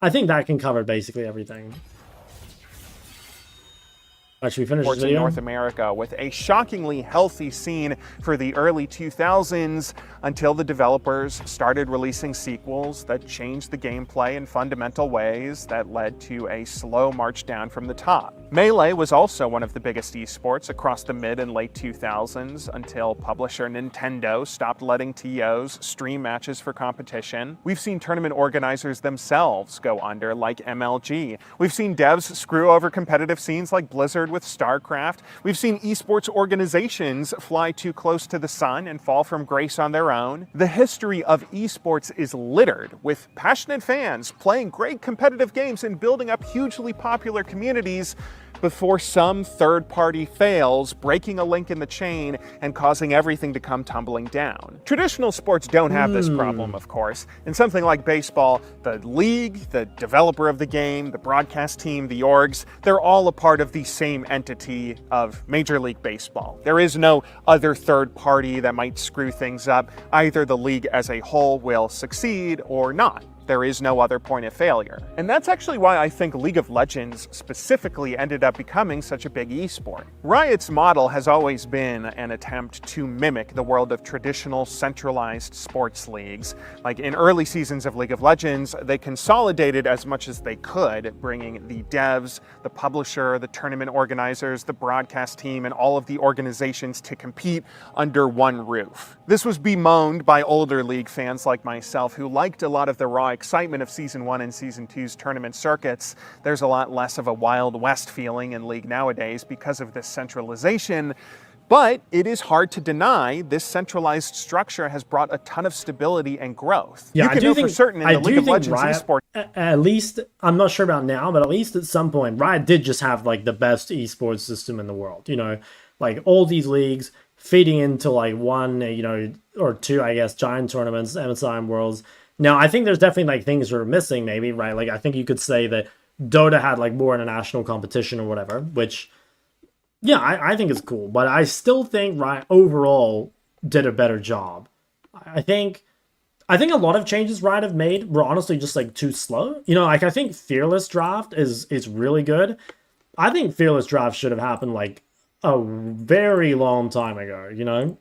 Speaker 1: I think that can cover basically everything. Should we finish this video?
Speaker 4: North America with a shockingly healthy scene for the early 2000s until the developers started releasing sequels that changed the gameplay in fundamental ways that led to a slow march down from the top. Melee was also one of the biggest esports across the mid and late 2000s until publisher Nintendo stopped letting TOs stream matches for competition. We've seen tournament organizers themselves go under, like MLG. We've seen devs screw over competitive scenes like Blizzard with StarCraft. We've seen esports organizations fly too close to the sun and fall from grace on their own. The history of esports is littered with passionate fans playing great competitive games and building up hugely popular communities before some third party fails, breaking a link in the chain and causing everything to come tumbling down. Traditional sports don't have this problem, of course. In something like baseball, the league, the developer of the game, the broadcast team, the orgs, they're all a part of the same entity of Major League Baseball. There is no other third party that might screw things up. Either the league as a whole will succeed or not. There is no other point of failure. And that's actually why I think League of Legends specifically ended up becoming such a big esport. Riot's model has always been an attempt to mimic the world of traditional centralized sports leagues. Like in early seasons of League of Legends, they consolidated as much as they could, bringing the devs, the publisher, the tournament organizers, the broadcast team, and all of the organizations to compete under one roof. This was bemoaned by older League fans like myself who liked a lot of the raw excitement of Season 1 and Season 2's tournament circuits. There's a lot less of a Wild West feeling in League nowadays because of this centralization. But it is hard to deny this centralized structure has brought a ton of stability and growth.
Speaker 1: Yeah,
Speaker 4: you can
Speaker 1: I do
Speaker 4: know
Speaker 1: think,
Speaker 4: for certain in the League of Legends
Speaker 1: Riot,
Speaker 4: esports.
Speaker 1: At least, I'm not sure about now, but at least at some point, Riot did just have like the best esports system in the world. You know, like all these leagues feeding into like one, you know, or two, I guess, giant tournaments, MSI and Worlds. Now, I think there's definitely like things we're missing, maybe, right? Like, I think you could say that Dota had like more international competition or whatever, which, yeah, I think it's cool. But I still think Riot overall did a better job. I think a lot of changes Riot have made were honestly just like too slow. You know, like I think Fearless Draft is really good. I think Fearless Draft should have happened like a very long time ago, you know?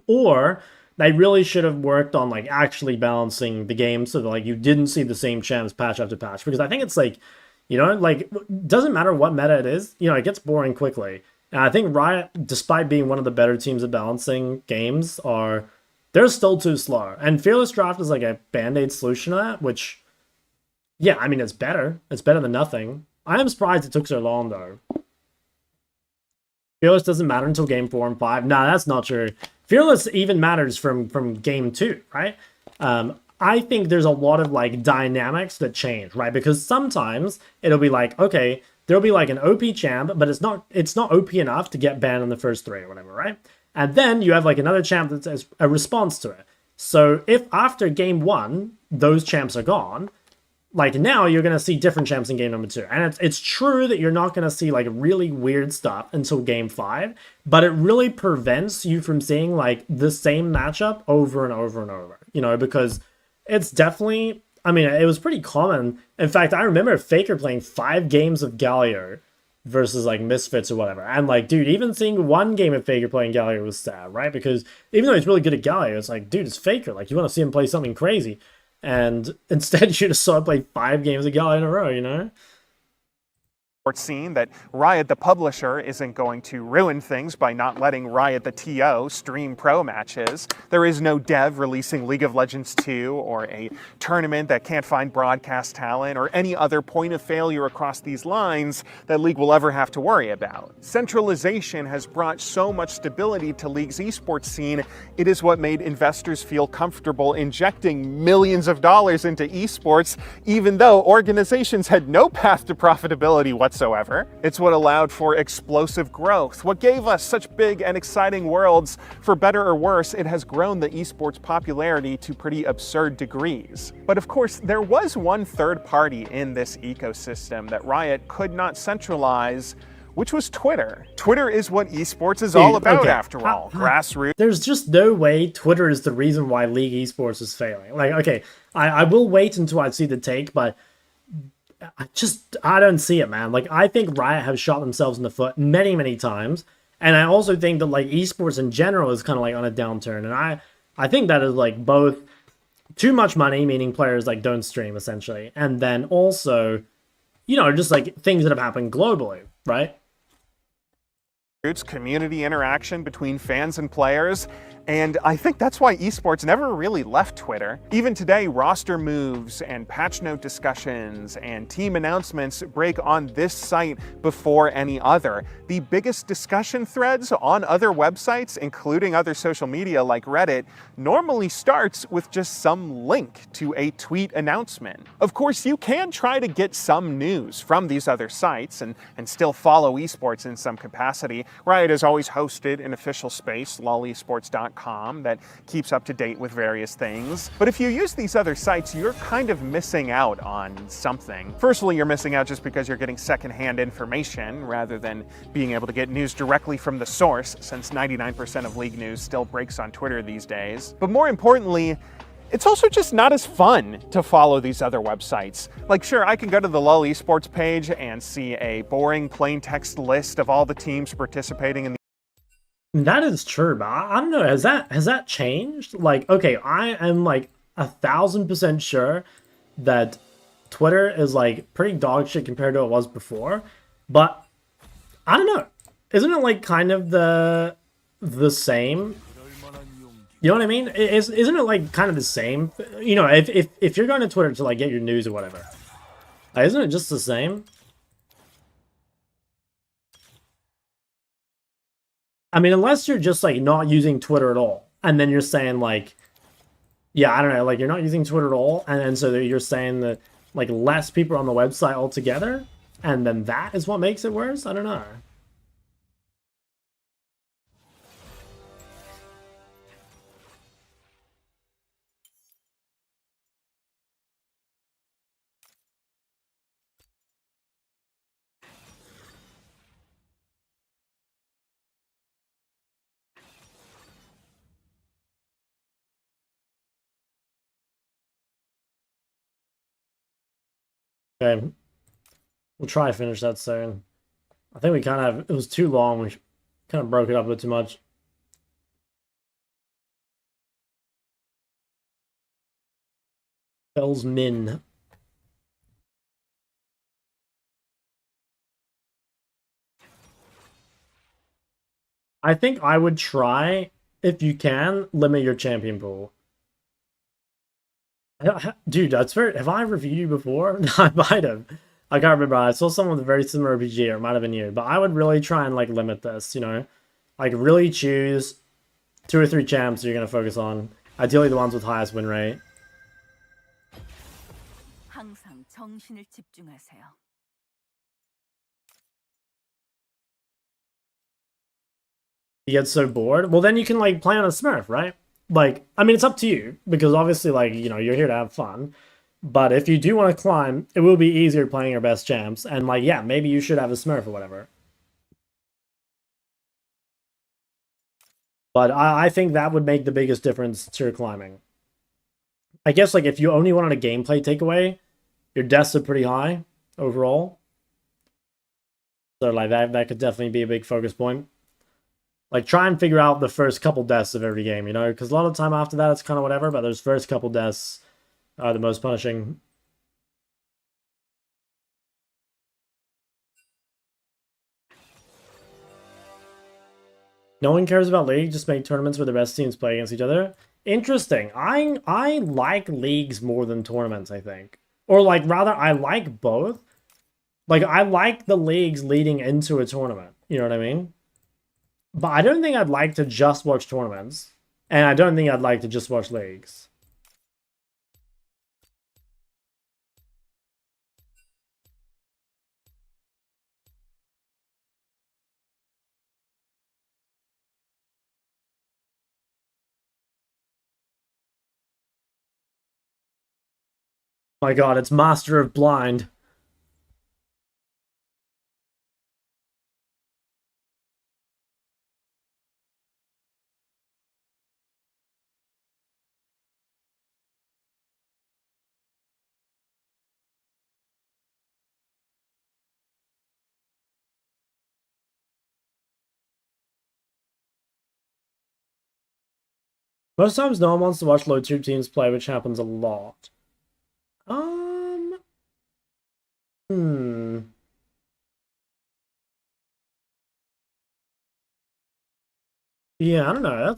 Speaker 1: Or they really should have worked on like actually balancing the game so that like you didn't see the same champs patch after patch. Because I think it's like, you know, like doesn't matter what meta it is, you know, it gets boring quickly. And I think Riot, despite being one of the better teams at balancing games, they're still too slow. And Fearless Draft is like a band-aid solution to that, which, yeah, I mean, it's better. It's better than nothing. I am surprised it took so long, though. Fearless doesn't matter until game 4 and 5. Nah, that's not true. Fearless even matters from game 2, right? I think there's a lot of like dynamics that change, right? Because sometimes it'll be like, okay, there'll be like an OP champ, but it's not OP enough to get banned in the first 3 or whatever, right? And then you have like another champ that's a response to it. So if after game 1 those champs are gone, like now you're going to see different champs in game number 2. And it's true that you're not going to see like really weird stuff until game 5, but it really prevents you from seeing like the same matchup over and over and over, you know, because it's definitely, I mean, it was pretty common. In fact, I remember Faker playing 5 games of Galio versus like Misfits or whatever. And like, dude, even seeing 1 game of Faker playing Galio was sad, right? Because even though he's really good at Galio, it's like, dude, it's Faker. Like, you want to see him play something crazy. And instead, you just saw him play 5 games of Galio in a row, you know?
Speaker 4: Scene that Riot, the publisher, isn't going to ruin things by not letting Riot, the TO, stream pro matches. There is no dev releasing League of Legends 2 or a tournament that can't find broadcast talent or any other point of failure across these lines that League will ever have to worry about. Centralization has brought so much stability to League's esports scene. It is what made investors feel comfortable injecting millions of dollars into esports, even though organizations had no path to profitability whatsoever. It's what allowed for explosive growth, what gave us such big and exciting worlds. For better or worse, it has grown the esports popularity to pretty absurd degrees. But of course, there was one third party in this ecosystem that Riot could not centralize, which was Twitter. Twitter is what esports is all about, okay. After all. Grassroots.
Speaker 1: There's just no way Twitter is the reason why League esports is failing. Like, okay, I will wait until I see the take, but I don't see it, man. Like, I think Riot have shot themselves in the foot many, many times. And I also think that, like, esports in general is kind of, like, on a downturn. And I think that is, like, both too much money, meaning players, like, don't stream, essentially. And then also, you know, just, like, things that have happened globally, right?
Speaker 4: Community interaction between fans and players. And I think that's why esports never really left Twitter. Even today, roster moves and patch note discussions and team announcements break on this site before any other. The biggest discussion threads on other websites, including other social media like Reddit, normally starts with just some link to a tweet announcement. Of course, you can try to get some news from these other sites and still follow esports in some capacity. Riot has always hosted an official space, lolesports.com, that keeps up to date with various things. But if you use these other sites, you're kind of missing out on something. Firstly, you're missing out just because you're getting secondhand information rather than being able to get news directly from the source, since 99% of League news still breaks on Twitter these days. But more importantly, It's also just not as fun to follow these other websites. Like, sure, I can go to the LoL esports page and see a boring plain text list of all the teams participating in the.
Speaker 1: That is true, but I don't know. Has that changed? Like, okay, I am like 1000% sure that Twitter is like pretty dog shit compared to what it was before, but I don't know. Isn't it like kind of the same? You know what I mean? Isn't it like kind of the same? You know, if you're going to Twitter to like get your news or whatever, isn't it just the same? I mean, unless you're just like not using Twitter at all, and then you're saying like, yeah, I don't know, like you're not using Twitter at all, and then so you're saying that like less people are on the website altogether, and then that is what makes it worse. I don't know. Okay, we'll try to finish that soon. I think we kind of, it was too long. We kind of broke it up a bit too much. Bell's Min. I think I would try, if you can, limit your champion pool. Dude, that's very... Have I reviewed you before? I might have. I can't remember. I saw someone with a very similar RPG, or it might have been you. But I would really try and, like, limit this, you know? Like, really choose 2 or 3 champs you're going to focus on. Ideally the ones with highest win rate.
Speaker 3: 항상 정신을 집중하세요.
Speaker 1: You get so bored? Well, then you can, like, play on a Smurf, right? Like, I mean, it's up to you, because obviously, like, you know, you're here to have fun. But if you do want to climb, it will be easier playing your best champs. And, like, yeah, maybe you should have a Smurf or whatever. But I think that would make the biggest difference to your climbing. I guess, like, if you only wanted a gameplay takeaway, your deaths are pretty high overall. So, like, that could definitely be a big focus point. Like, try and figure out the first couple deaths of every game, you know? Because a lot of the time after that, it's kind of whatever, but those first couple deaths are the most punishing. No one cares about League, just make tournaments where the best teams play against each other. Interesting. I like leagues more than tournaments, I think. Or, like, rather, I like both. Like, I like the leagues leading into a tournament. You know what I mean? But I don't think I'd like to just watch tournaments. And I don't think I'd like to just watch leagues. My god, it's Master of Blind. Most times no one wants to watch low tube teams play, which happens a lot. Hmm. Yeah, I don't know.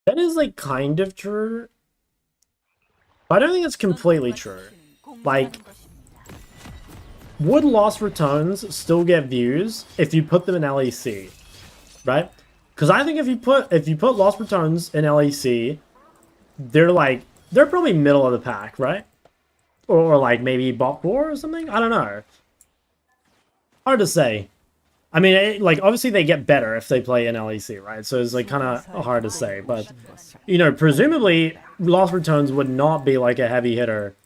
Speaker 1: That is like kind of true. But I don't think it's completely true. Like, would Lost Returns still get views if you put them in LEC? Right? Because I think if you put Lost Returns in LEC, they're probably middle of the pack, right? Or like maybe bot 4 or something? I don't know. Hard to say. I mean, like, obviously they get better if they play in LEC, right? So it's like kind of hard to say. But, you know, presumably Lost Returns would not be like a heavy hitter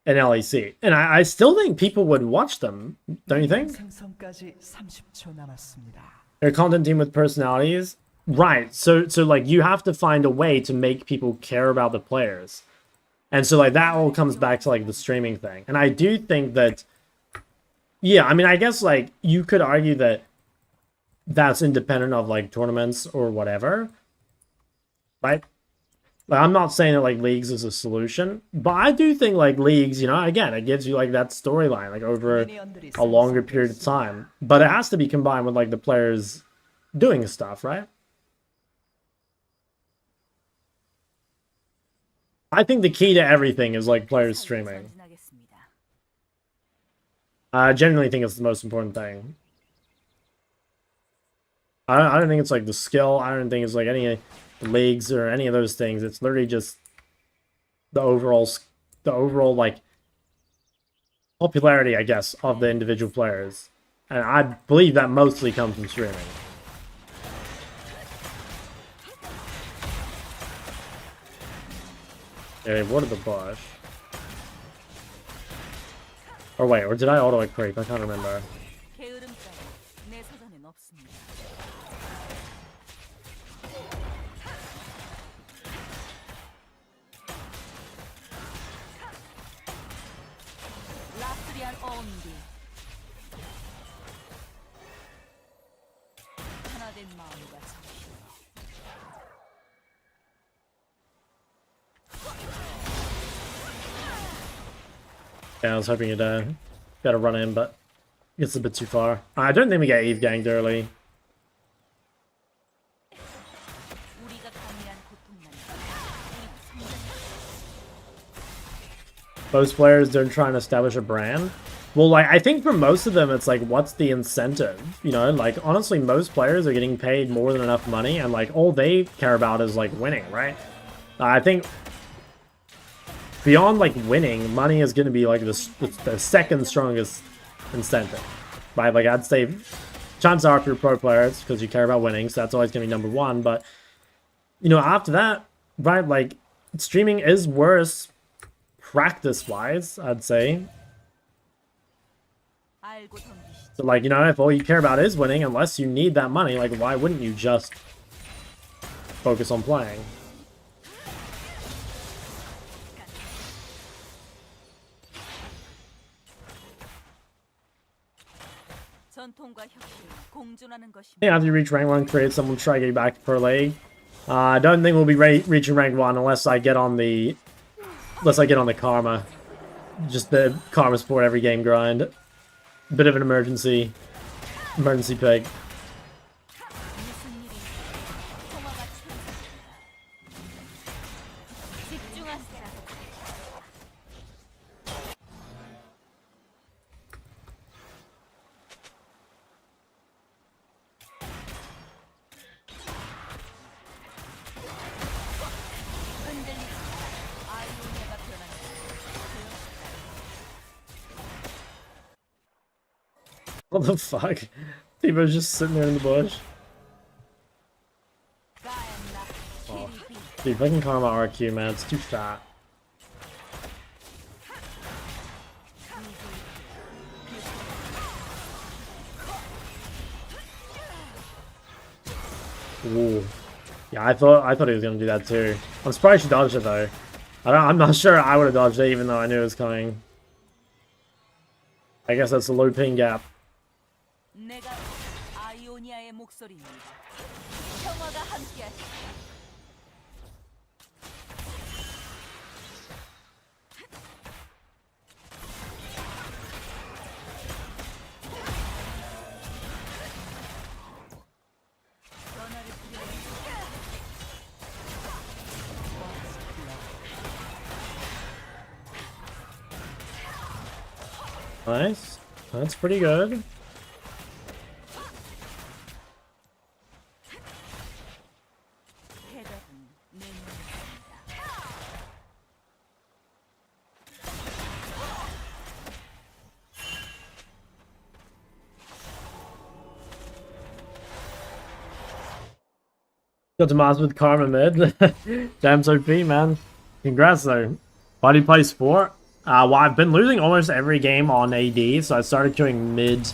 Speaker 1: in LEC. And I still think people would watch them, don't you think?
Speaker 2: 생성까지 30초 남았습니다.
Speaker 1: They're a content team with personalities. Right. So like you have to find a way to make people care about the players. And so like that all comes back to like the streaming thing. And I do think that, yeah, I mean, I guess like you could argue that that's independent of like tournaments or whatever, right? Like, I'm not saying that like leagues is a solution, but I do think like leagues, you know, again, it gives you like that storyline like over a longer period of time, but it has to be combined with like the players doing stuff, right? I think the key to everything is like players streaming. I genuinely think it's the most important thing. I don't think it's like the skill. I don't think it's like any leagues or any of those things. It's literally just the overall like popularity, I guess, of the individual players. And I believe that mostly comes from streaming. Okay, what are the bush? Or wait, or did I auto creep? I can't remember. Yeah, I was hoping you'd better run in, but it's a bit too far. I don't think we get Eve ganked early. Most players don't try and establish a brand. Well, like, I think for most of them, it's like, what's the incentive? You know, like, honestly, most players are getting paid more than enough money, and, like, all they care about is, like, winning, right? I think beyond, like, winning, money is going to be, like, the second strongest incentive, right? Like, I'd say chances are if you're a pro player, it's because you care about winning, so that's always going to be number one. But, you know, after that, right, like, streaming is worse practice-wise, I'd say. So, like, you know, if all you care about is winning, unless you need that money, like, why wouldn't you just focus on playing? Yeah, after you reach rank 1, create someone try to get you back to per league. I don't think we'll be reaching rank 1 unless I get on the karma. Just the karma support every game grind. Bit of an emergency pick. What the fuck? Tebo's just sitting there in the bush. Oh. Dude, fucking karma RQ, man. It's too fat. Ooh. Yeah, I thought he was gonna do that too. I'm surprised she dodged it though. I'm not sure I would have dodged it even though I knew it was coming. I guess that's a low ping gap. Nice. That's pretty good. Got Tomas with Karma mid. Damn OP, man. Congrats though. Why do you play sport? Well, I've been losing almost every game on AD, so I started queuing mid.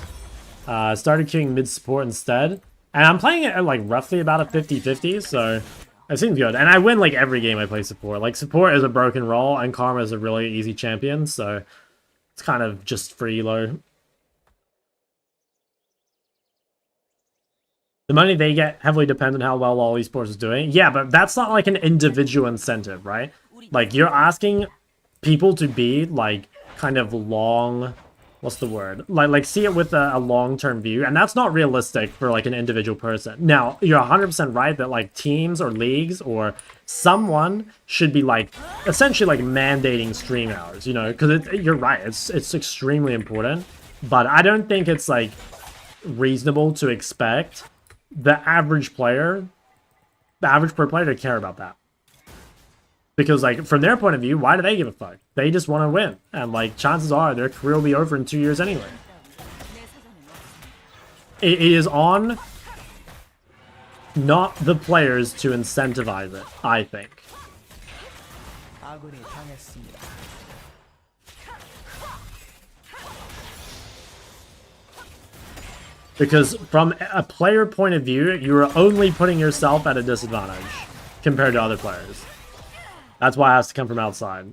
Speaker 1: Started queuing mid support instead. And I'm playing it at like roughly about a 50-50, so it seems good. And I win like every game I play support. Like support is a broken role, and Karma is a really easy champion, so it's kind of just free elo. The money they get heavily depends on how well all esports is doing. Yeah, but that's not like an individual incentive, right? Like you're asking people to be like kind of long, what's the word? Like see it with a long-term view, and that's not realistic for like an individual person. Now, you're 100% right that like teams or leagues or someone should be like essentially like mandating stream hours, you know, because you're right, it's extremely important, but I don't think it's like reasonable to expect the average player, the average pro player to care about that. Because, like, from their point of view, why do they give a fuck? They just want to win. And, like, chances are their career will be over in 2 years anyway. It is on not the players to incentivize it, I think.
Speaker 2: 아군이 당했습니다.
Speaker 1: Because from a player point of view, you are only putting yourself at a disadvantage compared to other players. That's why it has to come from outside.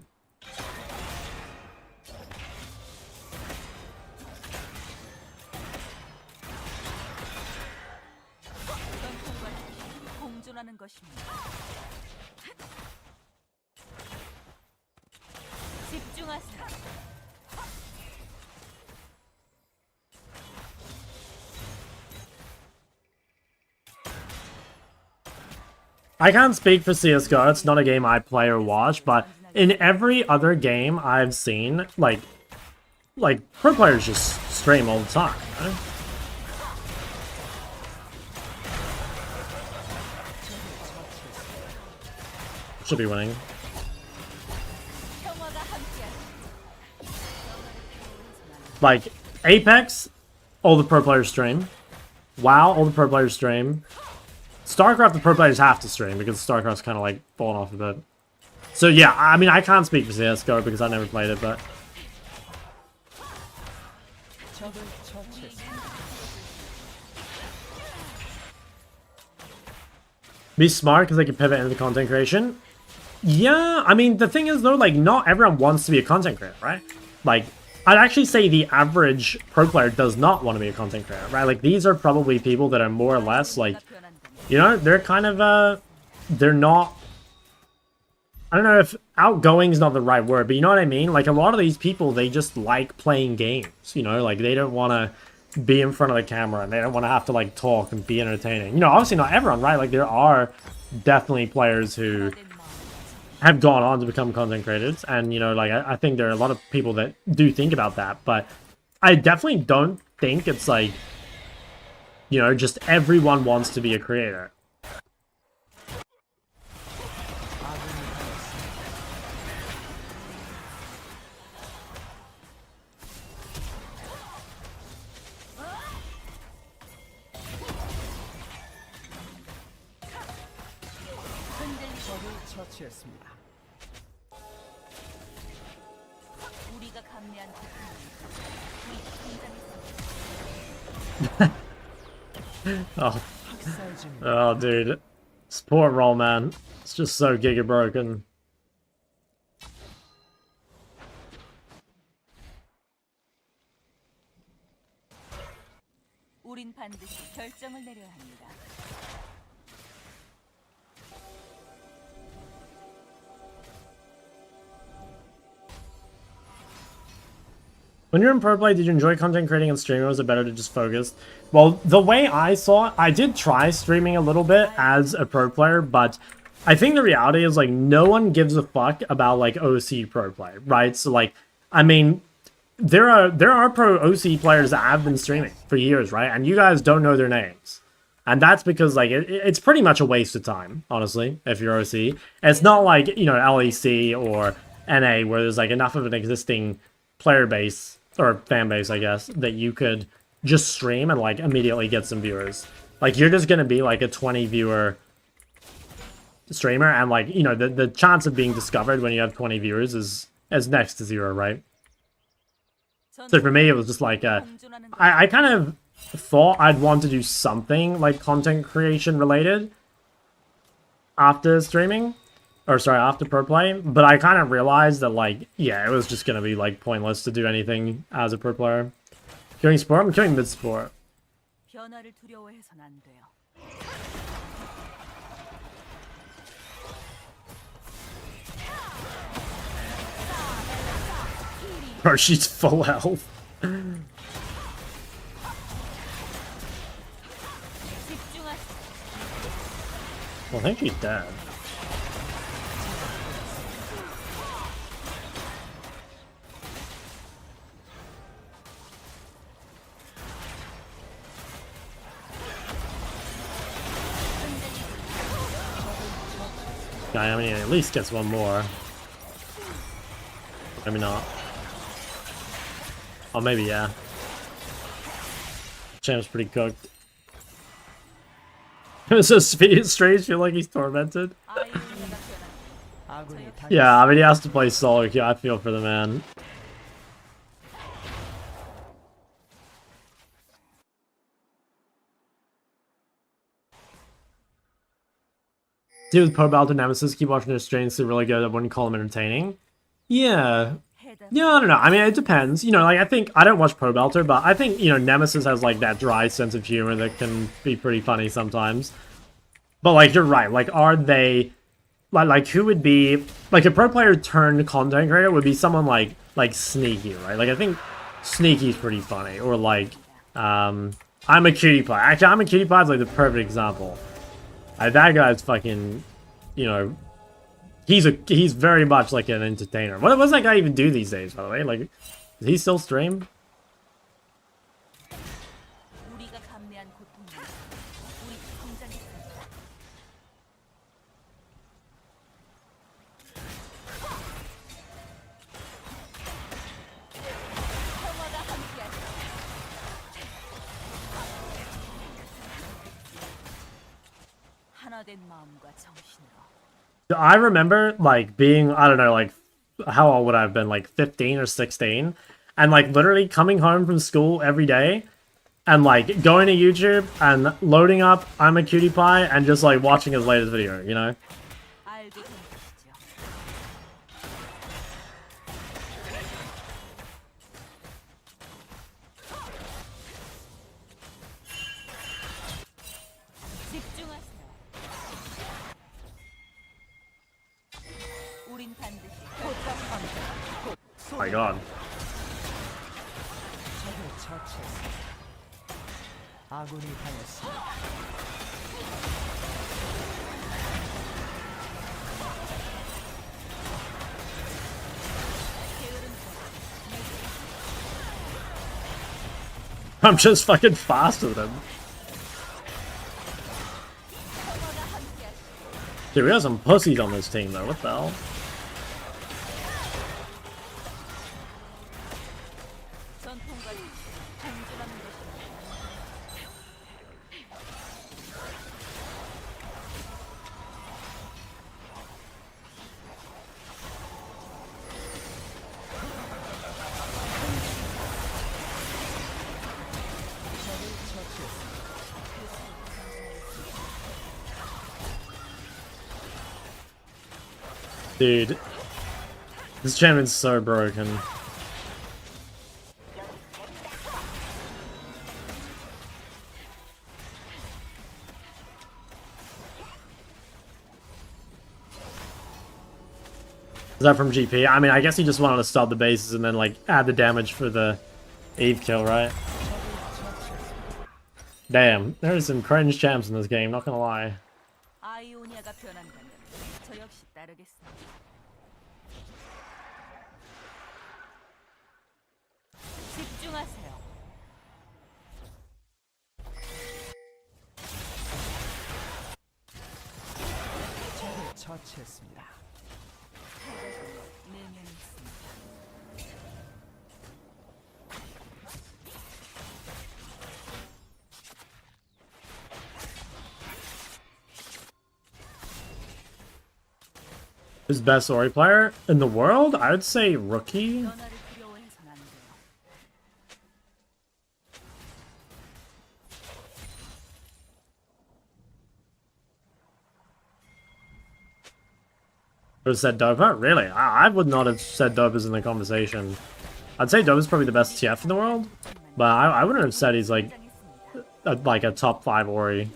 Speaker 3: 공존하는 것입니다. 집중하세요.
Speaker 1: I can't speak for CSGO, it's not a game I play or watch, but in every other game I've seen, like pro players just stream all the time, right? Should be winning. Like, Apex, all the pro players stream. WoW, all the pro players stream. StarCraft, the pro players have to stream because StarCraft's kind of like fallen off a bit. So yeah, I mean, I can't speak for CSGO because I never played it, but... Be smart because they can pivot into content creation. Yeah, I mean, the thing is though, like, not everyone wants to be a content creator, right? Like, I'd actually say the average pro player does not want to be a content creator, right? Like, these are probably people that are more or less, like, you know, they're kind of, they're not, I don't know if outgoing is not the right word, but you know what I mean? Like, a lot of these people, they just like playing games, you know? Like, they don't want to be in front of the camera, and they don't want to have to, like, talk and be entertaining. You know, obviously not everyone, right? Like, there are definitely players who have gone on to become content creators, and, you know, like, I think there are a lot of people that do think about that, but I definitely don't think it's, like, you know, just everyone wants to be a creator.
Speaker 2: 처치했습니다.
Speaker 3: 우리가 감내한
Speaker 1: Oh, dude. Support role, man. It's just so giga broken.
Speaker 3: 우린 반드시 결정을 내려야 합니다.
Speaker 1: When you're in pro play, did you enjoy content creating and streaming, or was it better to just focus? Well, the way I saw it, I did try streaming a little bit as a pro player, but I think the reality is, like, no one gives a fuck about, like, OC pro play, right? So, like, I mean, there are pro OC players that have been streaming for years, right? And you guys don't know their names. And that's because, like, it's pretty much a waste of time, honestly, if you're OC. It's not like, you know, LEC or NA, where there's, like, enough of an existing player base, or fan base, I guess, that you could just stream and, like, immediately get some viewers. Like, you're just gonna be, like, a 20 viewer streamer, and, like, you know, the chance of being discovered when you have 20 viewers is next to zero, right? So for me, it was just like, I kind of thought I'd want to do something like content creation related after streaming. Or sorry, after pro play. But I kind of realized that, like, yeah, it was just going to be, like, pointless to do anything as a pro player. Queuing sport? I'm queuing mid-sport.
Speaker 3: 변화를 두려워해선 안 돼요.
Speaker 1: Bro, she's full health. Well, I think she's dead. I mean, at least gets one more. Maybe not. Oh, maybe, yeah. Champ's pretty cooked. It's a strange, feel like he's tormented. Yeah, I mean, he has to play solo. Yeah, I feel for the man. Dude, with Pro Battle Nemesis, keep watching their streams. They're really good. I wouldn't call them entertaining. Yeah. Yeah, I don't know. I mean, it depends. You know, like, I think, I don't watch Pro Belter, but I think, you know, Nemesis has, like, that dry sense of humor that can be pretty funny sometimes. But, like, you're right. Like, are they, like who would be, like, a pro player turned content creator would be someone like Sneaky, right? Like, I think Sneaky's pretty funny. Or, like, I'm a Cutie Pie. Actually, I'm a Cutie Pie is, like, the perfect example. That guy's fucking, you know, he's very much like an entertainer. What does that guy even do these days, by the way? Like, does he still stream? I remember, like, being, I don't know, like, how old would I have been? Like, 15 or 16? And, like, literally coming home from school every day and, like, going to YouTube and loading up I'm a Cutie Pie and just, like, watching his latest video, you know? Oh my god. I'm just fucking faster than him. Dude, we got some pussies on this team though, what the hell? Dude, this champion's so broken. Is that from GP? I mean, I guess he just wanted to stop the bases and then, like, add the damage for the Eve kill, right? Damn, there's some cringe champs in this game, not gonna lie. Who's best Ori player in the world? I would say Rookie. Who said Dopa? Really? I would not have said Dopa's in the conversation. I'd say Dopa's probably the best TF in the world, but I wouldn't have said he's like a top 5 Ori.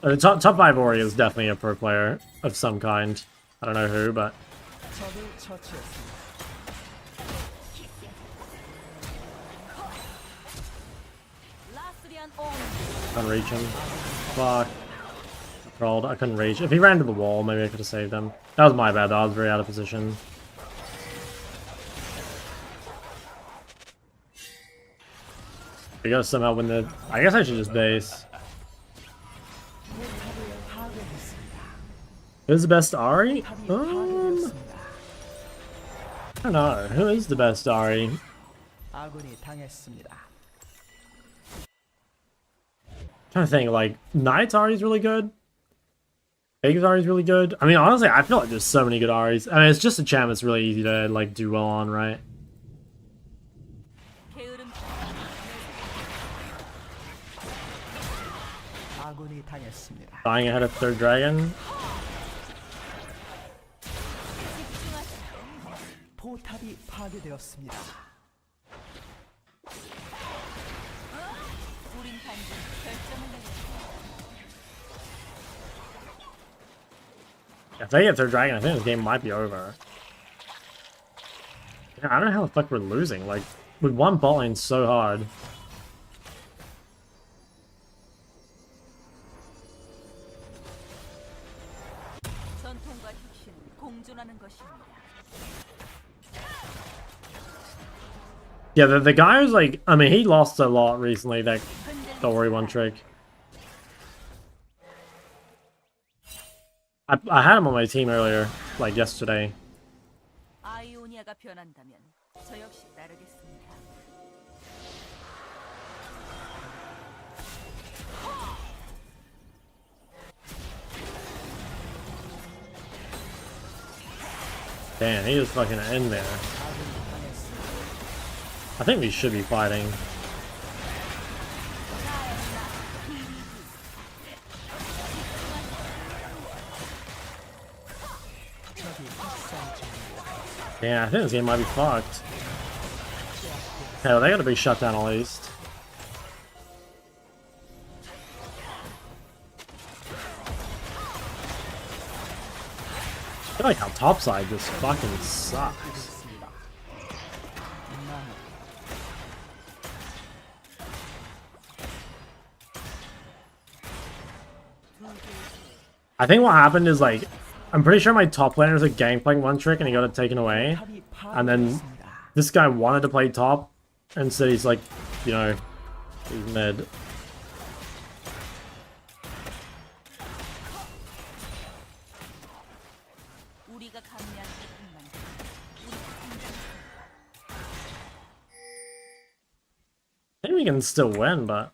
Speaker 1: The top 5 Ori is definitely a pro player of some kind. I don't know who, but can't reach him. Fuck. Rolled. I couldn't reach. If he ran to the wall, maybe I could have saved him. That was my bad though. I was very out of position. We gotta somehow win the... I guess I should just base. Who's the best Ahri? I don't know. Who is the best Ahri? Trying to think, like, Knight's Ahri's really good. Baker's Ahri's really good. I mean, honestly, I feel like there's so many good Ahris. I mean, it's just a champ that's really easy to, like, do well on, right? Dying ahead of third dragon. If they get third dragon, I think this game might be over. Yeah, I don't know how the fuck we're losing. Like, we won bot lane so hard. Yeah, the guy who's like, I mean, he lost a lot recently, that Ori one trick. I had him on my team earlier, like yesterday. Damn, he was fucking in there. I think we should be fighting. Yeah, I think this game might be fucked. Hell, they gotta be shut down at least. I feel like our topside just fucking sucks. I think what happened is, like, I'm pretty sure my top laner was a gangplank one trick and he got it taken away. And then this guy wanted to play top and said he's like, you know, he's mid. I think we can still win, but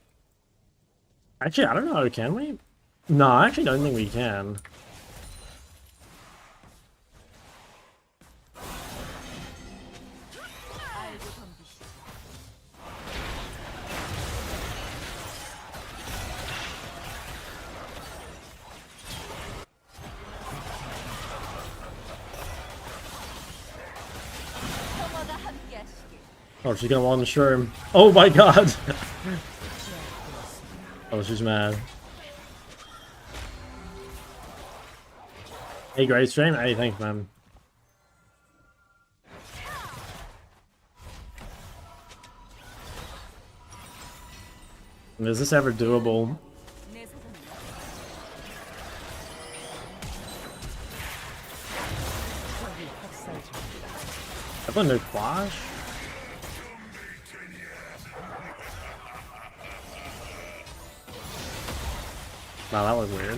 Speaker 1: actually, I don't know, can we? No, I actually don't think we can. Oh, she's gonna want the shroom. Oh my god! Oh, she's mad. Hey, great stream. Hey, thanks, man. Is this ever doable? I've got no flash. Wow, that was weird.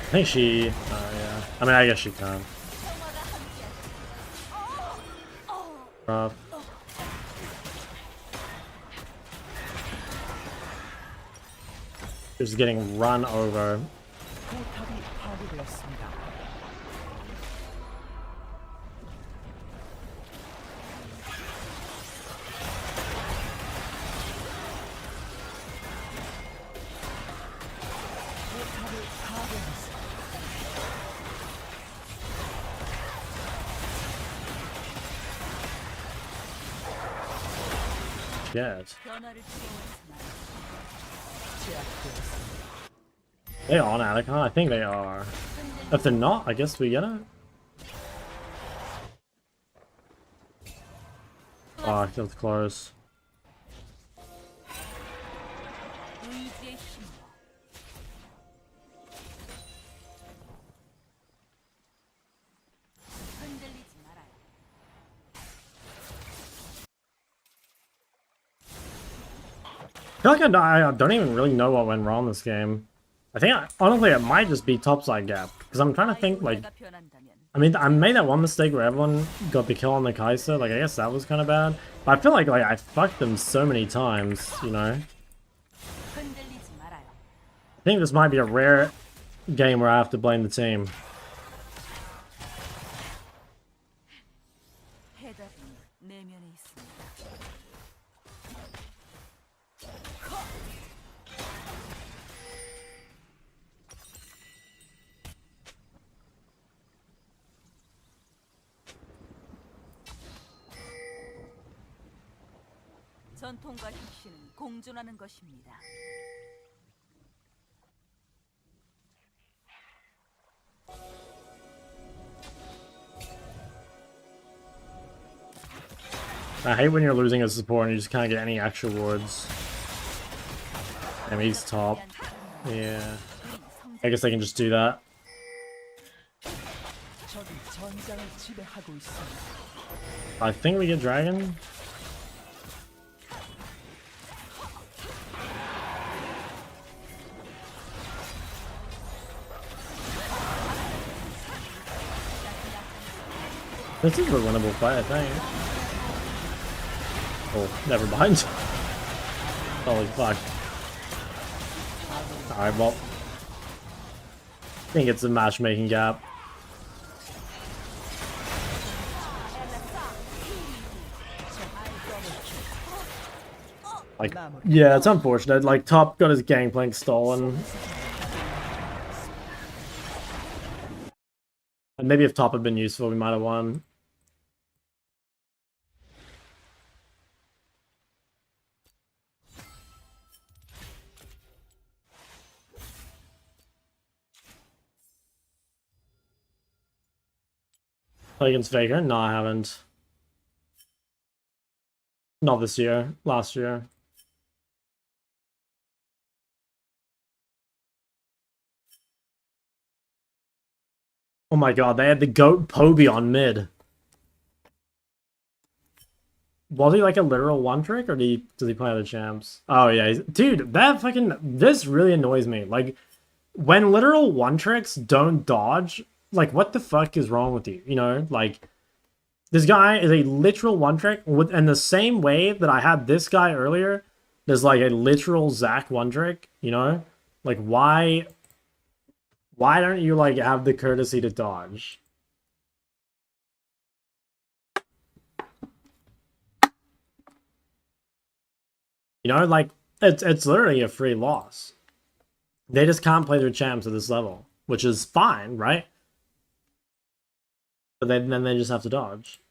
Speaker 1: I think she... yeah. I mean, I guess she can. Rough. Just getting run over. shit.
Speaker 3: 변화를 주행하지 마라.
Speaker 1: They on Atticon? I think they are. If they're not, I guess we get it. Oh, that was close.
Speaker 3: 의지의 힘. 흔들리지 말아요.
Speaker 1: I feel like I don't even really know what went wrong this game. I think, honestly, it might just be topside gap. Because I'm trying to think, like...
Speaker 3: 내가 변한다면
Speaker 1: I mean, I made that one mistake where everyone got the kill on the Kaiser. Like, I guess that was kind of bad. But I feel like I fucked them so many times, you know?
Speaker 3: 흔들리지 말아요.
Speaker 1: I think this might be a rare game where I have to blame the team.
Speaker 3: 해답은 내면에 있습니다. 전통과 혁신은 공존하는 것입니다.
Speaker 1: I hate when you're losing a support and you just can't get any extra wards. And he's top. Yeah. I guess I can just do that.
Speaker 2: 적이 전장을 지배하고 있습니다.
Speaker 1: I think we get dragon. This is a winnable fight, I think. Oh, never mind. Holy fuck. Alright, well. I think it's a matchmaking gap. Like, yeah, it's unfortunate. Like, top got his gangplank stolen. And maybe if top had been useful, we might have won. Play against Faker? No, I haven't. Not this year. Last year. Oh my god, they had the GOAT Poby on mid. Was he like a literal one trick, or does he play other champs? Oh yeah, dude, that fucking, this really annoys me. Like, when literal one tricks don't dodge, like, what the fuck is wrong with you? You know, like, this guy is a literal one trick, and the same way that I had this guy earlier, there's like a literal Zac one trick, you know? Like, why don't you, like, have the courtesy to dodge? You know, like, it's literally a free loss. They just can't play their champs at this level, which is fine, right? But then they just have to dodge.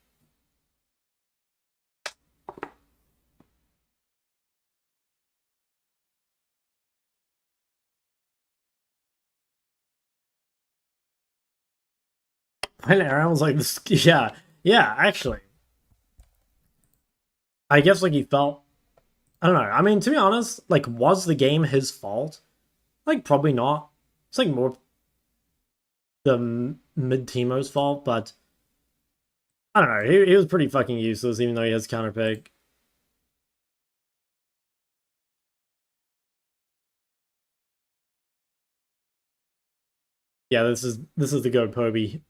Speaker 1: And Aaron was like, this, yeah, actually. I guess, like, he felt, I don't know. I mean, to be honest, like, was the game his fault? Like, probably not. It's, like, more the mid-teamo's fault, but I don't know. He was pretty fucking useless, even though he has counter pick. Yeah, this is the GOAT Poby.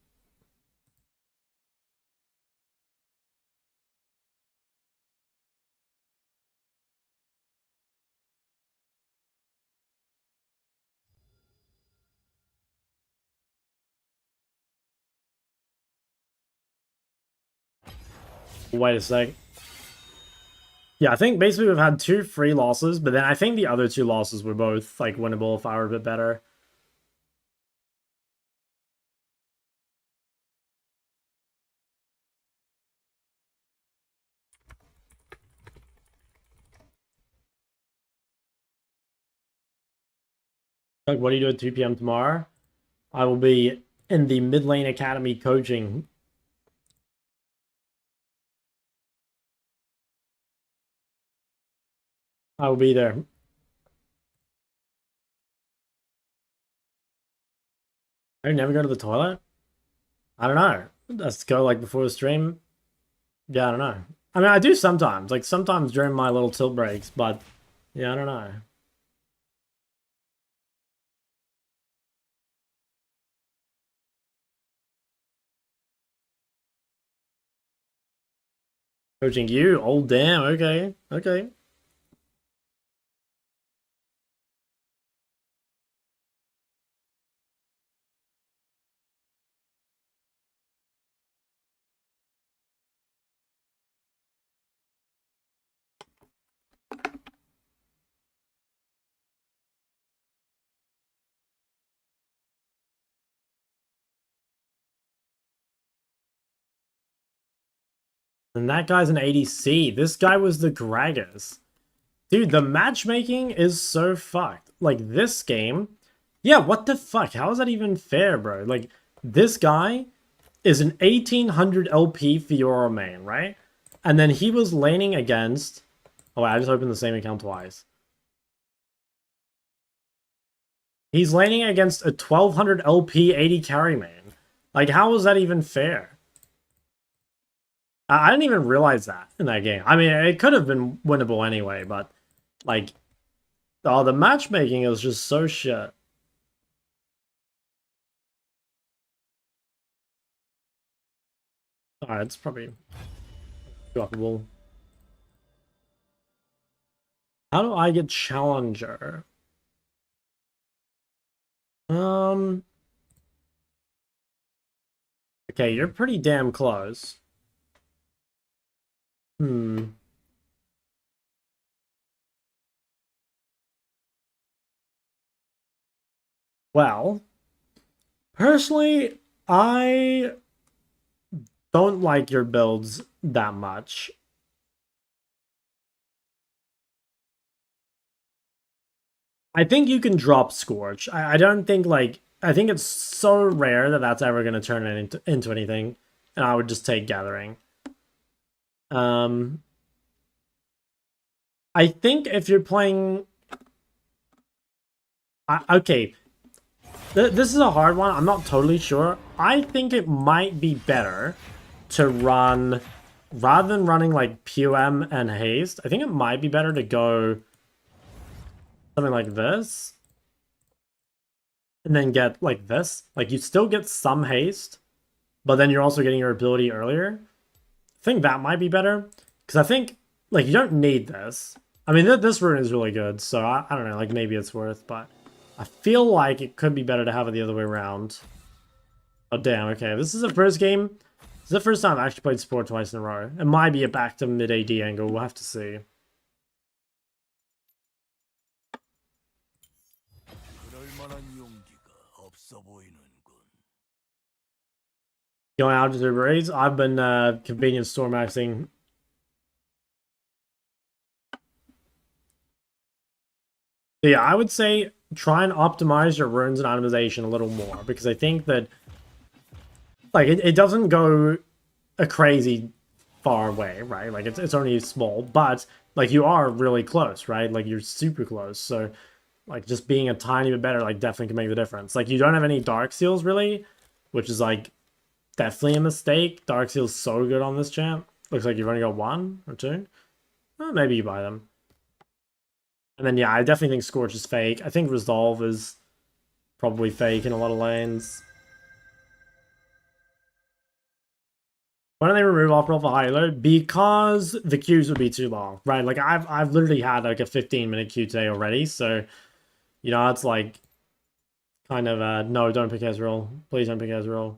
Speaker 1: Wait a sec. Yeah, I think basically we've had 2 free losses, but then I think the other 2 losses were both, like, winnable if I were a bit better. Like, what do you do at 2 p.m. tomorrow? I will be in the mid lane academy coaching. I will be there. I never go to the toilet? I don't know. Let's go like before the stream. Yeah, I don't know. I mean, I do sometimes. Like sometimes during my little tilt breaks, but yeah, I don't know. Coaching you? Oh, damn. Okay. Okay. And that guy's an ADC. This guy was the Gragas. Dude, the matchmaking is so fucked. Like, this game... Yeah, what the fuck? How is that even fair, bro? Like, this guy is an 1800 LP Fiora main, right? And then he was laning against... Oh, wait, I just opened the same account twice. He's laning against a 1200 LP 80 carry main. Like, how is that even fair? I didn't even realize that in that game. I mean, it could have been winnable anyway, but, like, oh, the matchmaking is just so shit. Alright, it's probably droppable. How do I get Challenger? Okay, you're pretty damn close. Well, personally, I don't like your builds that much. I think you can drop Scorch. I don't think, like... I think it's so rare that that's ever going to turn it into anything. And I would just take Gathering. I think if you're playing... okay. This is a hard one. I'm not totally sure. I think it might be better to run... Rather than running, like, POM and Haste, I think it might be better to go... something like this. And then get, like, this. Like, you still get some haste, but then you're also getting your ability earlier. I think that might be better. Because I think, like, you don't need this. I mean, this rune is really good, so I don't know, like, maybe it's worth, but I feel like it could be better to have it the other way around. Oh, damn, okay. This is the first game. This is the first time I've actually played support twice in a row. It might be a back to mid-AD angle. We'll have to see. Going out to the raids, I've been convenience store maxing. So yeah, I would say try and optimize your runes and itemization a little more, because I think that, like, it doesn't go a crazy far away, right? Like, it's only small, but, like, you are really close, right? Like, you're super close, so, like, just being a tiny bit better, like, definitely can make the difference. Like, you don't have any Dark Seals, really, which is, like, definitely a mistake. Dark Seal's so good on this champ. Looks like you've only got 1 or 2. Well, maybe you buy them. And then, yeah, I definitely think Scorch is fake. I think Resolve is probably fake in a lot of lanes. Why don't they remove off-roll for high-elo? Because the queues would be too long, right? Like, I've literally had, like, a 15-minute queue today already, so, you know, it's, like, kind of, no, don't pick Ezreal. Please don't pick Ezreal.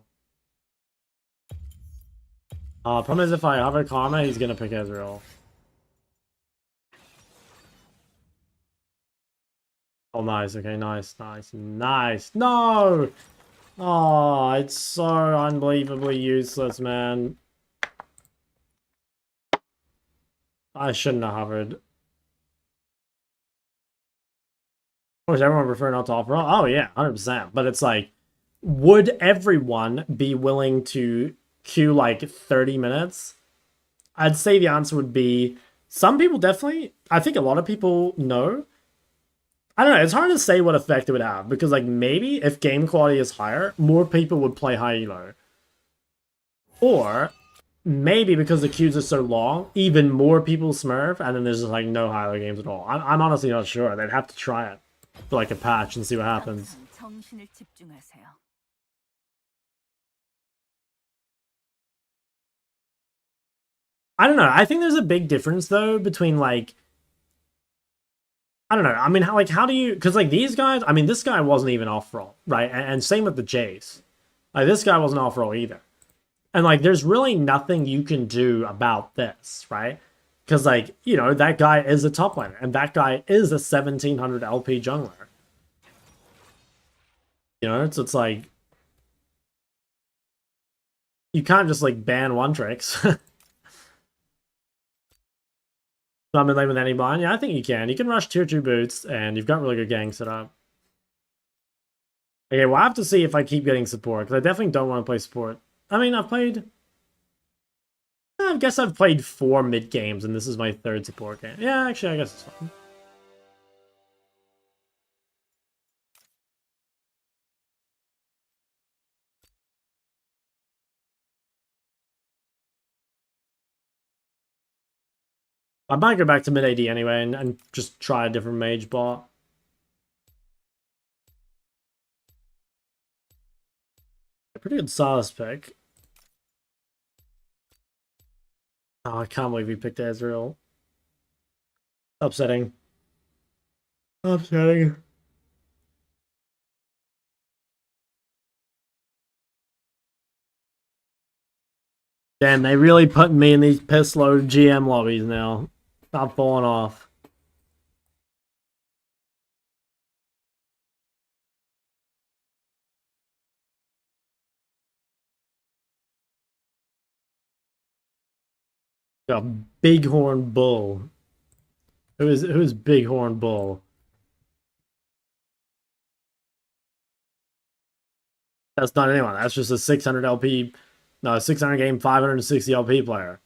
Speaker 1: Problem is, if I have a Karma, he's gonna pick Ezreal. Oh, nice. Okay, nice, nice, nice. No! Oh, it's so unbelievably useless, man. I shouldn't have hovered. course, everyone would prefer not to offer. Oh yeah, 100%. But it's like, would everyone be willing to queue like 30 minutes? I'd say the answer would be some people definitely. I think a lot of people no. I don't know. It's hard to say what effect it would have because like maybe if game quality is higher, more people would play high-elo. Or maybe because the queues are so long, even more people smurf, and then there's just like no high-elo games at all. I'm honestly not sure. They'd have to try it for like a patch and see what happens.
Speaker 3: 정신을 집중하세요.
Speaker 1: I don't know. I think there's a big difference though between like I don't know. I mean, how do you? Because like these guys, I mean, this guy wasn't even off roll, right? And same with the Jace. Like this guy wasn't off roll either. And like, there's really nothing you can do about this, right? Because like, you know, that guy is a top laner, and that guy is a 1700 LP jungler. You know, it's like you can't just like ban one tricks. I'm in lane with any blind. Yeah, I think you can. You can rush tier 2 boots, and you've got really good gang set up. Okay, well, I have to see if I keep getting support, because I definitely don't want to play support. I mean, I guess I've played 4 mid games, and this is my 3rd support game. Yeah, actually, I guess it's fine. I might go back to mid AD anyway and just try a different mage bot. Pretty good Silas pick. Oh, I can't believe he picked Ezreal. Upsetting. Upsetting. Damn, they really putting me in these piss-load GM lobbies now. Stop falling off. A bighorn bull. Who's bighorn bull? That's not anyone. That's just a 600 LP, no, 600 game, 560 LP player.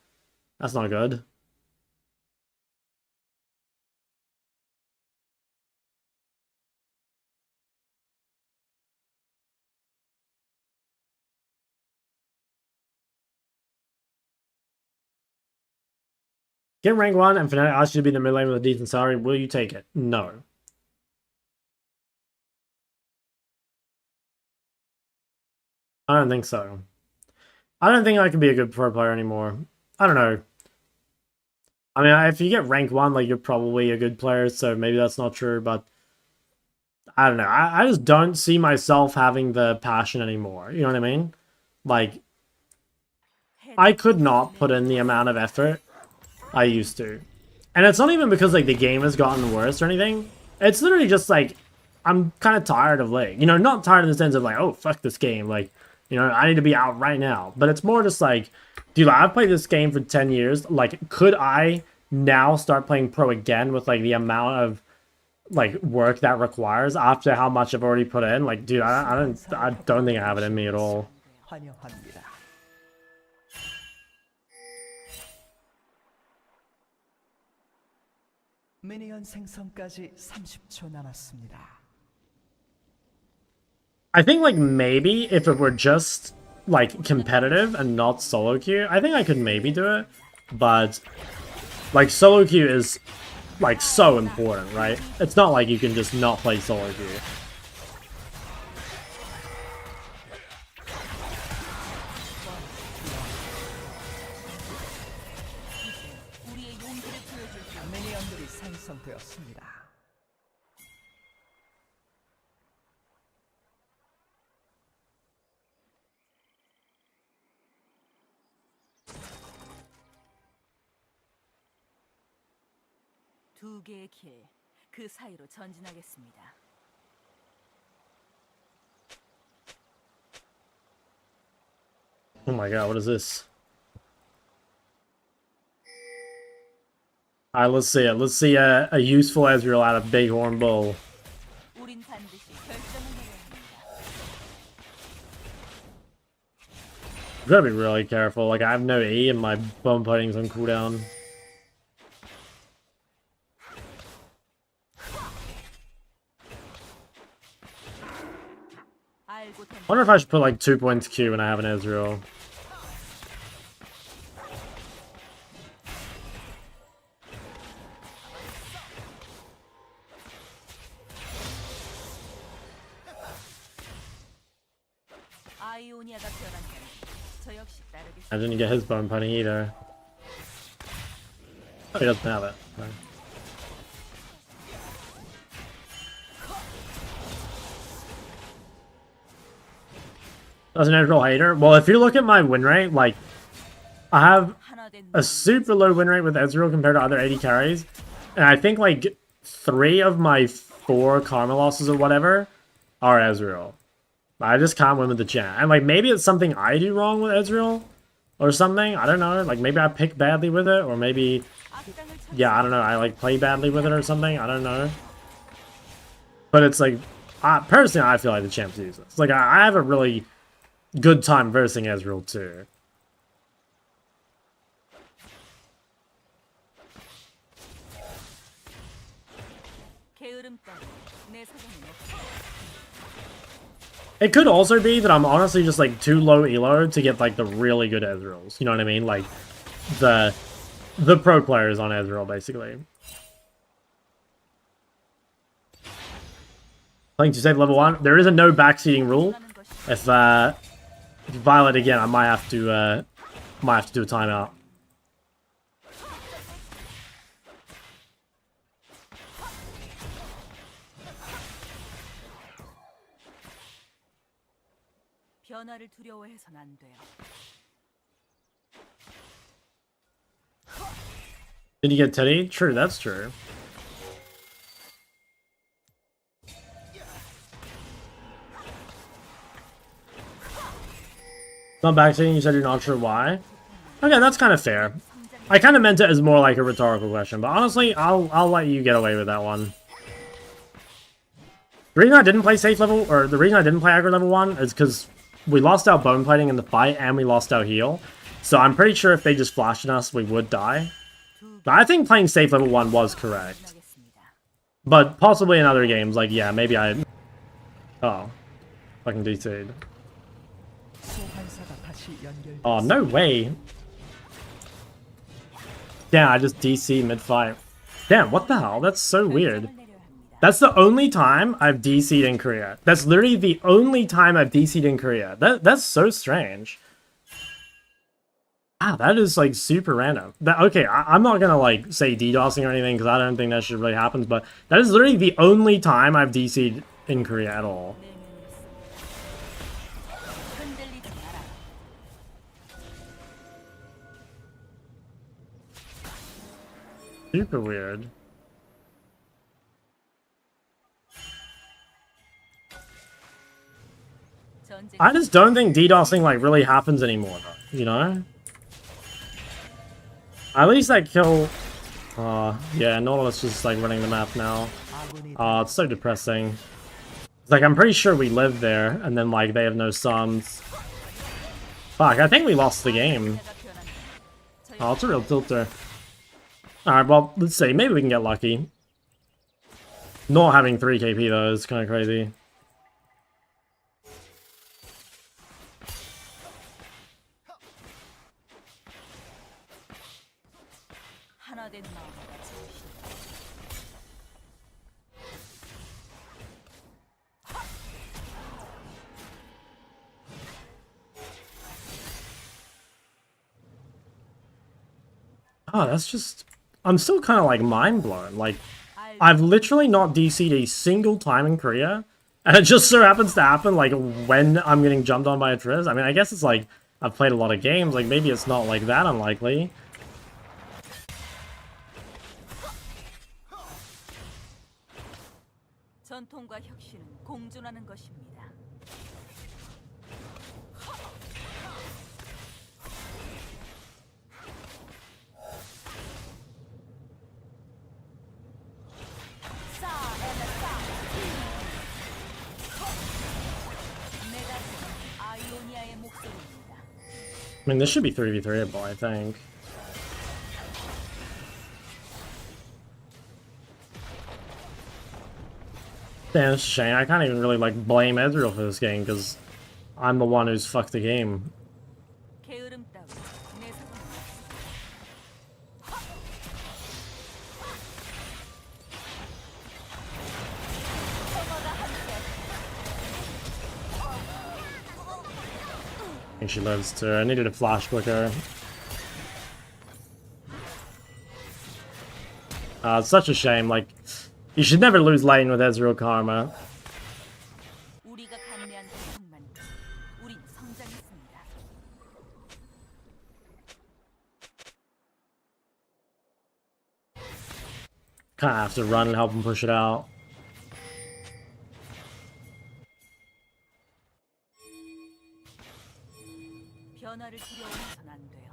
Speaker 1: That's not good. Get rank 1 and Fnatic asks you to be in the mid lane with a decent salary. Will you take it? No. I don't think so. I don't think I can be a good pro player anymore. I don't know. I mean, if you get rank 1, like, you're probably a good player, so maybe that's not true, but I don't know. I just don't see myself having the passion anymore. You know what I mean? Like, I could not put in the amount of effort I used to. And it's not even because, like, the game has gotten worse or anything. It's literally just, like, I'm kind of tired of League. You know, not tired in the sense of, like, oh, fuck this game. Like, you know, I need to be out right now. But it's more just like, dude, I've played this game for 10 years. Like, could I now start playing pro again with, like, the amount of, like, work that requires after how much I've already put in? Like, dude, I don't think I have it in me at all.
Speaker 2: 환영합니다. 미니언 생성까지 30초 남았습니다.
Speaker 1: I think, like, maybe if it were just, like, competitive and not solo queue, I think I could maybe do it. But, like, solo queue is, like, so important, right? It's not like you can just not play solo queue.
Speaker 2: 미니언들이 생성되었습니다.
Speaker 3: 두 개의 길, 그 사이로 전진하겠습니다.
Speaker 1: Oh my god, what is this? Alright, let's see it. Let's see a useful Ezreal out of Bighorn Bull. Gotta be really careful. Like, I have no E and my bone plating's on cooldown. I wonder if I should put like 2 points Q when I have an Ezreal. I didn't get his bone punning either. Oh, he doesn't have it. No. That's an Ezreal hater. Well, if you look at my win rate, like, I have a super low win rate with Ezreal compared to other 80 carries. And I think, like, 3 of my 4 karma losses or whatever are Ezreal. I just can't win with the champ. And, like, maybe it's something I do wrong with Ezreal or something. I don't know. Like, maybe I pick badly with it, or maybe, yeah, I don't know. I, like, play badly with it or something. I don't know. But it's, like, personally, I feel like the champ's useless. Like, I have a really good time versing Ezreal, too. It could also be that I'm honestly just like too low elo to get like the really good Ezreals. You know what I mean? Like the pro players on Ezreal, basically. Playing to save level 1. There is a no backseating rule. If you violate again, I might have to do a timeout. Did you get Teddy? True, that's true. Not backseating, you said you're not sure why? Okay, that's kind of fair. I kind of meant it as more like a rhetorical question, but honestly, I'll let you get away with that one. The reason I didn't play safe level, or the reason I didn't play aggro level 1 is because we lost our bone plating in the fight and we lost our heal. So I'm pretty sure if they just flashed on us, we would die. But I think playing safe level 1 was correct. But possibly in other games, like, yeah, maybe I... Oh. Fucking DC'd. Oh, no way. Damn, I just DC mid-fight. Damn, what the hell? That's so weird. That's the only time I've DC'd in Korea. That's literally the only time I've DC'd in Korea. That's so strange. Ah, that is, like, super random. Okay, I'm not gonna, like, say DDoSing or anything, because I don't think that shit really happens, but that is literally the only time I've DC'd in Korea at all. Super weird. I just don't think DDoSing, like, really happens anymore, though, you know? At least that kill... yeah, Nautilus just, like, running the map now. It's so depressing. It's like, I'm pretty sure we live there, and then, like, they have no sums. Fuck, I think we lost the game. Oh, it's a real tilter. Alright, well, let's see. Maybe we can get lucky. Not having 3 KP, though, is kind of crazy. Oh, that's just... I'm still kind of, like, mind-blown. Like, I've literally not DC'd a single time in Korea, and it just so happens to happen, like, when I'm getting jumped on by a Triz. I mean, I guess it's, like, I've played a lot of games. Like, maybe it's not, like, that unlikely. 전통과 혁신은 공존하는 것입니다. I mean, this should be 3v3able, I think. Damn, it's a shame. I can't even really, like, blame Ezreal for this game, because I'm the one who's fucked the game.
Speaker 3: 게으름 따위 내 사정.
Speaker 1: I think she lives too. I needed a flash quicker. It's such a shame. Like, you should never lose lane with Ezreal Karma.
Speaker 3: 우리가 감내한 고통만 우린 성장했습니다.
Speaker 1: Kind of have to run and help him push it out.
Speaker 3: 변화를 두려워해선 안 돼요.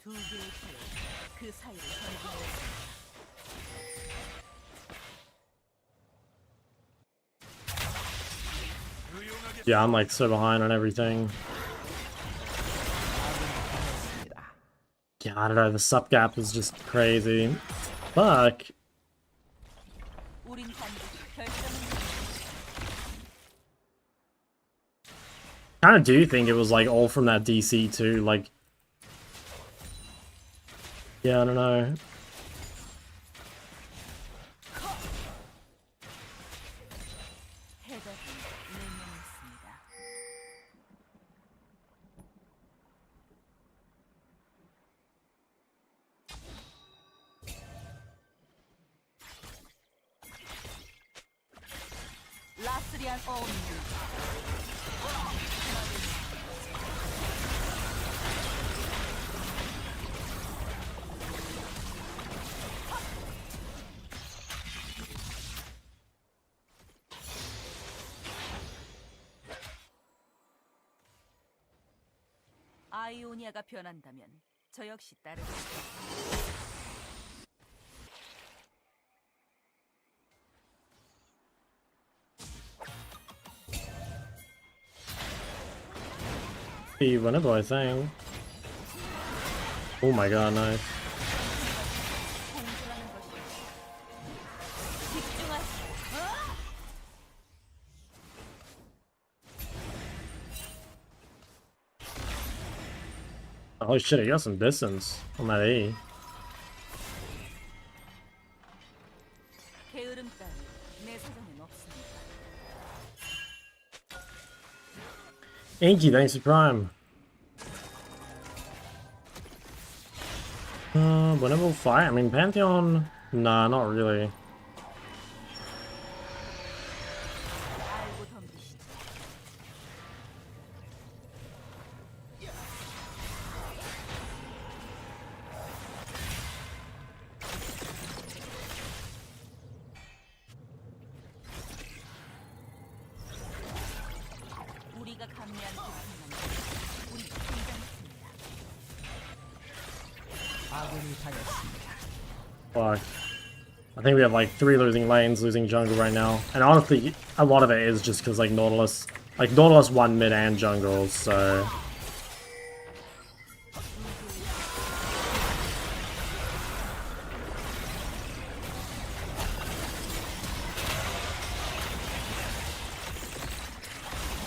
Speaker 3: 두 개의 칼, 그 사이를 전진했습니다.
Speaker 1: Yeah, I'm like so behind on everything. Yeah, I don't know, the sup gap is just crazy. Fuck.
Speaker 3: 우린 반드시 결정을
Speaker 1: Kind of do think it was like all from that DC too. Like, yeah, I don't know.
Speaker 3: 해가 내려있습니다. 라스리안 어음입니다. 아이오니아가 변한다면 저 역시 따르겠습니다.
Speaker 1: Be whenever I think. Oh my god, nice.
Speaker 3: 공존하는 것이 집중하시오.
Speaker 1: Holy shit, he got some distance on that E.
Speaker 3: 게으름 따위 내 사정엔 없습니다.
Speaker 1: Inky, thanks for Prime. Whenever we'll fight, I mean, Pantheon? Nah, not really.
Speaker 3: 알고 덤비시죠. 우리가 감내한 고통만 우리 성장했습니다.
Speaker 2: 아군이 당했습니다.
Speaker 1: Fuck. I think we have like 3 losing lanes, losing jungle right now. And honestly, a lot of it is just because like Nautilus won mid and jungle, so...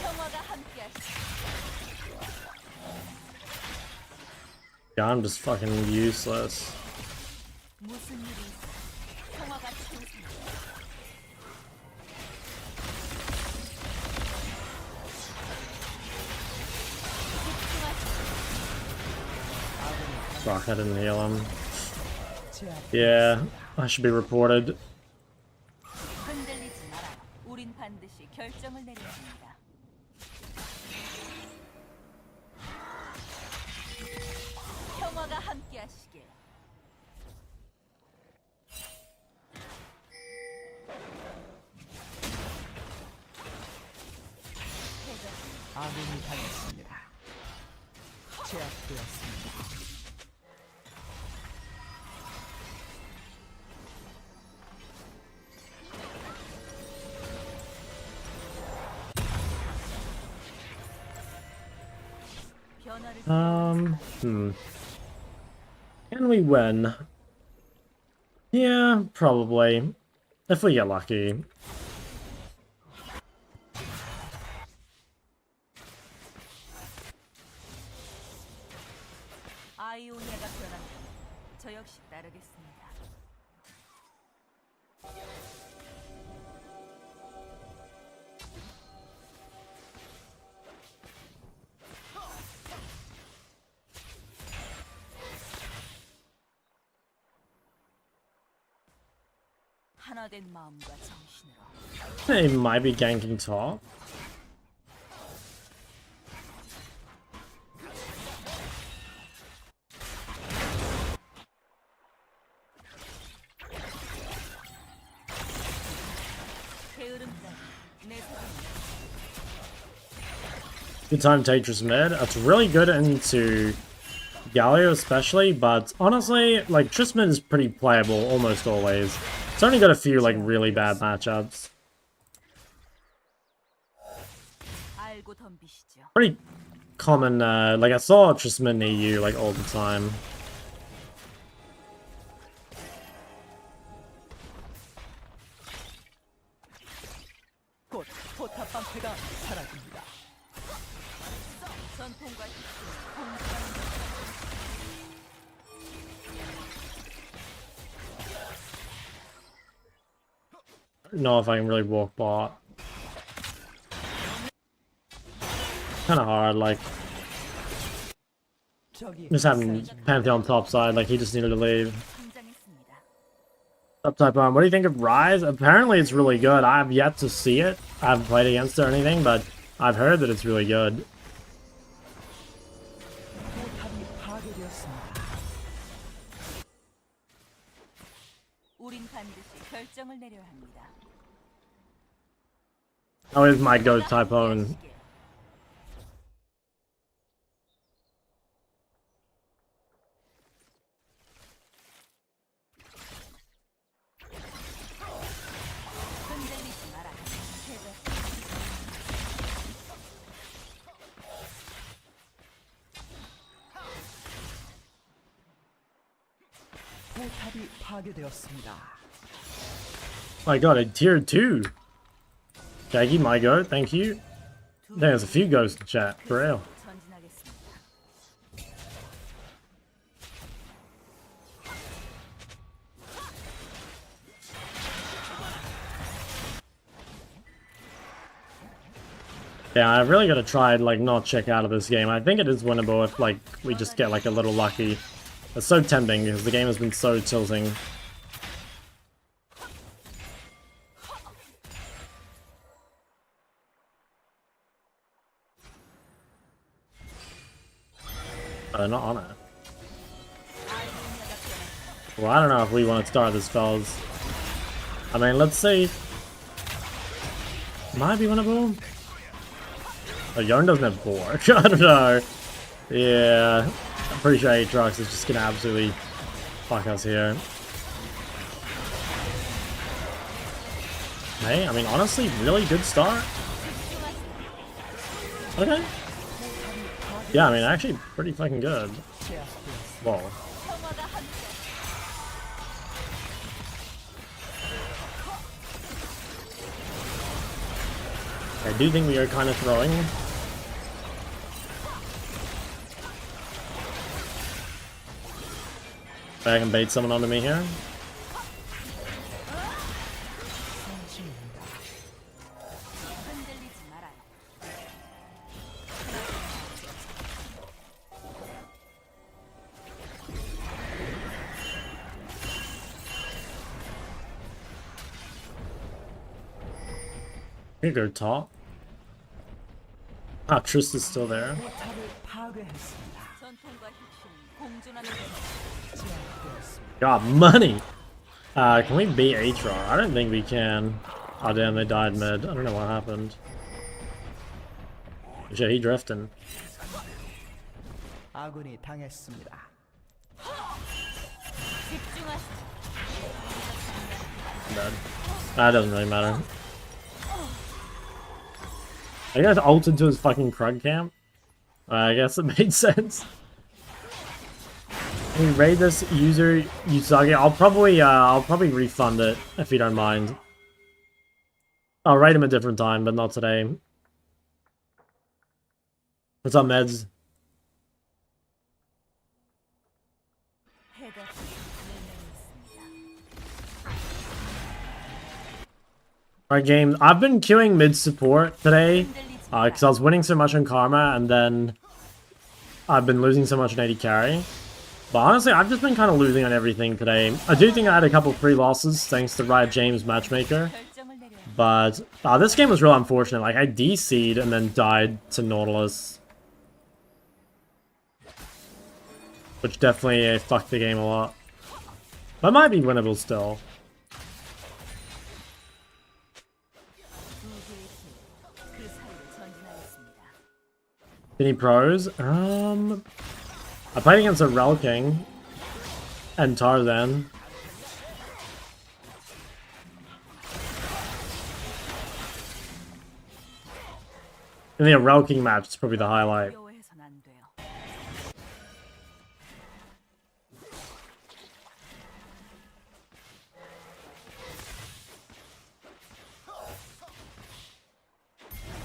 Speaker 3: 평화가 함께하시오.
Speaker 1: Yeah, I'm just fucking useless.
Speaker 3: 무슨 일이 있어? 평화가 최우선이다.
Speaker 1: Fuck, I didn't heal him. Yeah, I should be reported.
Speaker 3: 흔들리지 마라. 우린 반드시 결정을 내려야 합니다. 평화가 함께하시길.
Speaker 2: 아군이 당했습니다. 제압되었습니다.
Speaker 1: Can we win? Yeah, probably. If we get lucky.
Speaker 3: 아이오니아가 변한다면 저 역시 따르겠습니다. 하나된 마음과 정신으로.
Speaker 1: They might be ganking top. Good time Tetris mid. That's really good into Galio especially, but honestly, like Trisman is pretty playable almost always. It's only got a few like really bad matchups. Pretty common, like I saw Trisman EU like all the time.
Speaker 2: 곧 포탑 방패가 사라집니다.
Speaker 3: 전통과
Speaker 1: I don't know if I can really walk bot. Kind of hard, like just having Pantheon top side, like he just needed to leave. Top type on. What do you think of Rise? Apparently it's really good. I've yet to see it. I haven't played against it or anything, but I've heard that it's really good.
Speaker 2: 포탑이 파괴되었습니다.
Speaker 3: 우린 반드시 결정을 내려야 합니다.
Speaker 1: How is my go typone?
Speaker 2: 포탑이 파괴되었습니다.
Speaker 1: I got a tier 2. Jaggy, my goat, thank you. There's a few ghosts in chat, for real. Yeah, I really gotta try and like not check out of this game. I think it is winnable if like we just get like a little lucky. It's so tempting because the game has been so tilting. They're not on it. Well, I don't know if we want to start this, fellas. I mean, let's see. Might be winnable. Oh, Yarn doesn't have 4. I don't know. Yeah. I'm pretty sure Aatrox is just gonna absolutely fuck us here. Hey, I mean, honestly, really good start. Okay. Yeah, I mean, actually pretty fucking good. Whoa. I do think we are kind of throwing. I can bait someone onto me here. Here you go, top. Ah, Trist is still there. Got money! Can we beat Aatrox? I don't think we can. Oh damn, they died mid. I don't know what happened. Shit, he drifting.
Speaker 2: 아군이 당했습니다.
Speaker 1: That doesn't really matter. I guess ult into his fucking Krug camp. I guess it made sense. We raid this user Usagi. I'll probably refund it if you don't mind. I'll raid him a different time, but not today. What's up, Meds? Alright, James. I've been queuing mid support today because I was winning so much on Karma, and then I've been losing so much on AD carry. But honestly, I've just been kind of losing on everything today. I do think I had a couple free losses thanks to Riot James Matchmaker. But this game was real unfortunate. Like, I DC'd and then died to Nautilus. Which definitely fucked the game a lot. But it might be winnable still. Any pros? I played against a Rel King and Tarzan. I think a Rel King match is probably the highlight.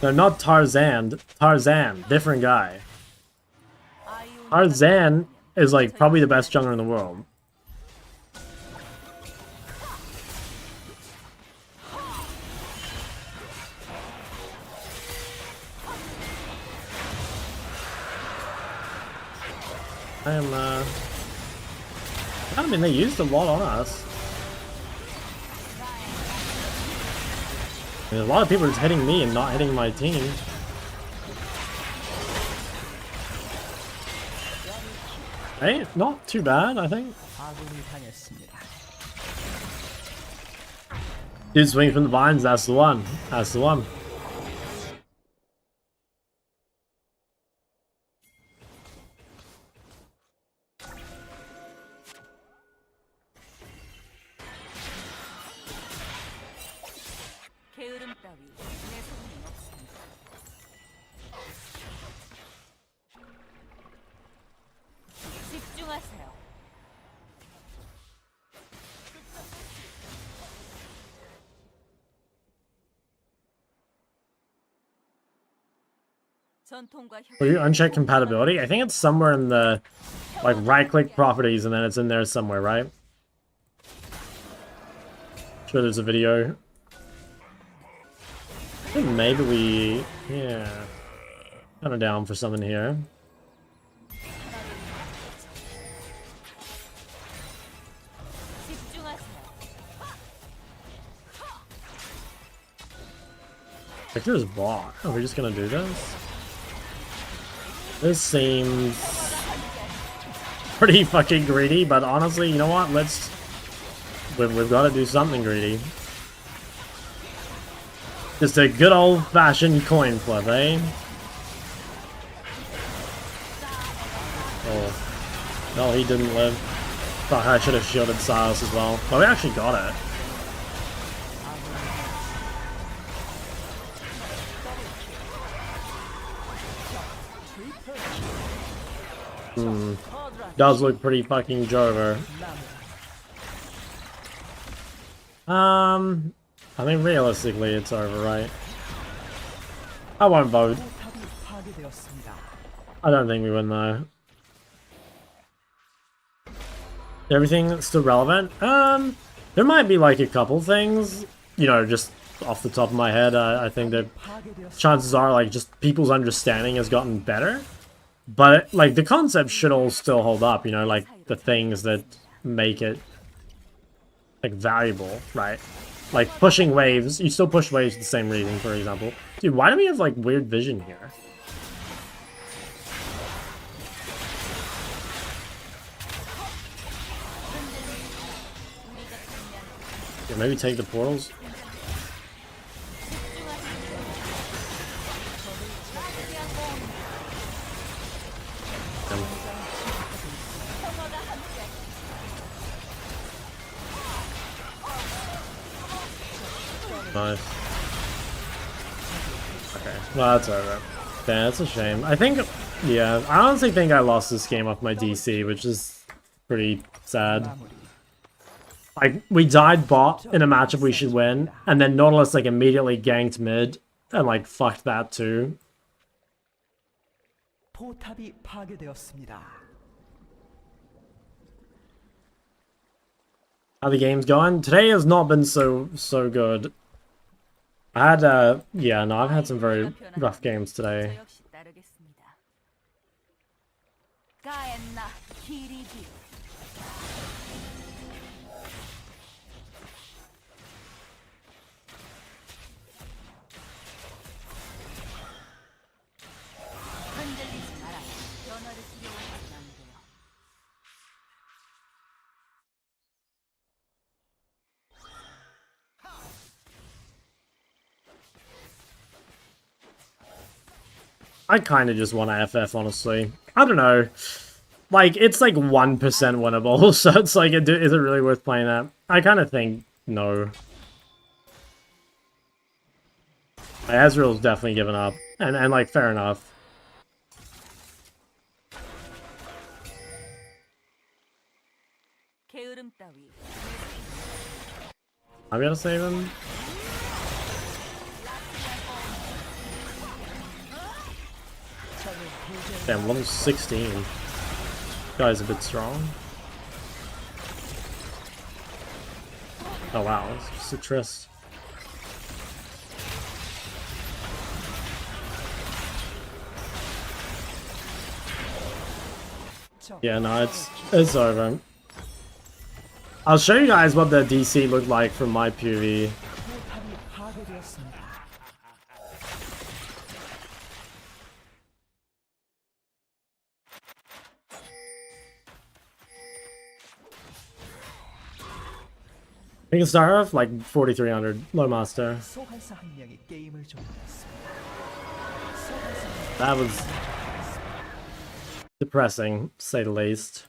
Speaker 1: No, not Tarzan. Tarzan, different guy. Tarzan is like probably the best jungler in the world. I mean, they used a lot on us. I mean, a lot of people are just hitting me and not hitting my team. Hey, not too bad, I think. Dude, swing from the vines, that's the one. That's the one. Will you uncheck compatibility? I think it's somewhere in the like right-click properties, and then it's in there somewhere, right? Sure, there's a video. I think maybe we, yeah, kind of down for something here. Victor's bot. Are we just gonna do this? This seems pretty fucking greedy, but honestly, you know what? We've got to do something greedy. Just a good old-fashioned coin flip, eh? Oh. No, he didn't live. Fuck, I should have shielded Silas as well. But we actually got it. Does look pretty fucking Jover. I mean, realistically, it's over, right? I won't vote. I don't think we win, though. Everything still relevant? There might be, like, a couple things, you know, just off the top of my head. I think that chances are, like, just people's understanding has gotten better. But, like, the concept should all still hold up, you know, like, the things that make it, like, valuable, right? Like, pushing waves, you still push waves for the same reason, for example. Dude, why do we have, like, weird vision here? Yeah, maybe take the portals? Nice. Okay, well, that's over. Damn, that's a shame. I think, yeah, I honestly think I lost this game off my DC, which is pretty sad. Like, we died bot in a matchup we should win, and then Nautilus, like, immediately ganked mid, and, like, fucked that too.
Speaker 2: 포탑이 파괴되었습니다.
Speaker 1: How the game's going? Today has not been so good. I had, yeah, no, I've had some very rough games today. I kind of just want to FF, honestly. I don't know. Like, it's like 1% winnable, so it's like, is it really worth playing that? I kind of think no. Ezreal's definitely given up, and like, fair enough. I'm gonna save him. Damn, level 16. Guy's a bit strong. Oh wow, it's just a tryst. Yeah, no, it's over. I'll show you guys what the DC looked like from my PV. We can start off like 4,300 low master. That was depressing, to say the least.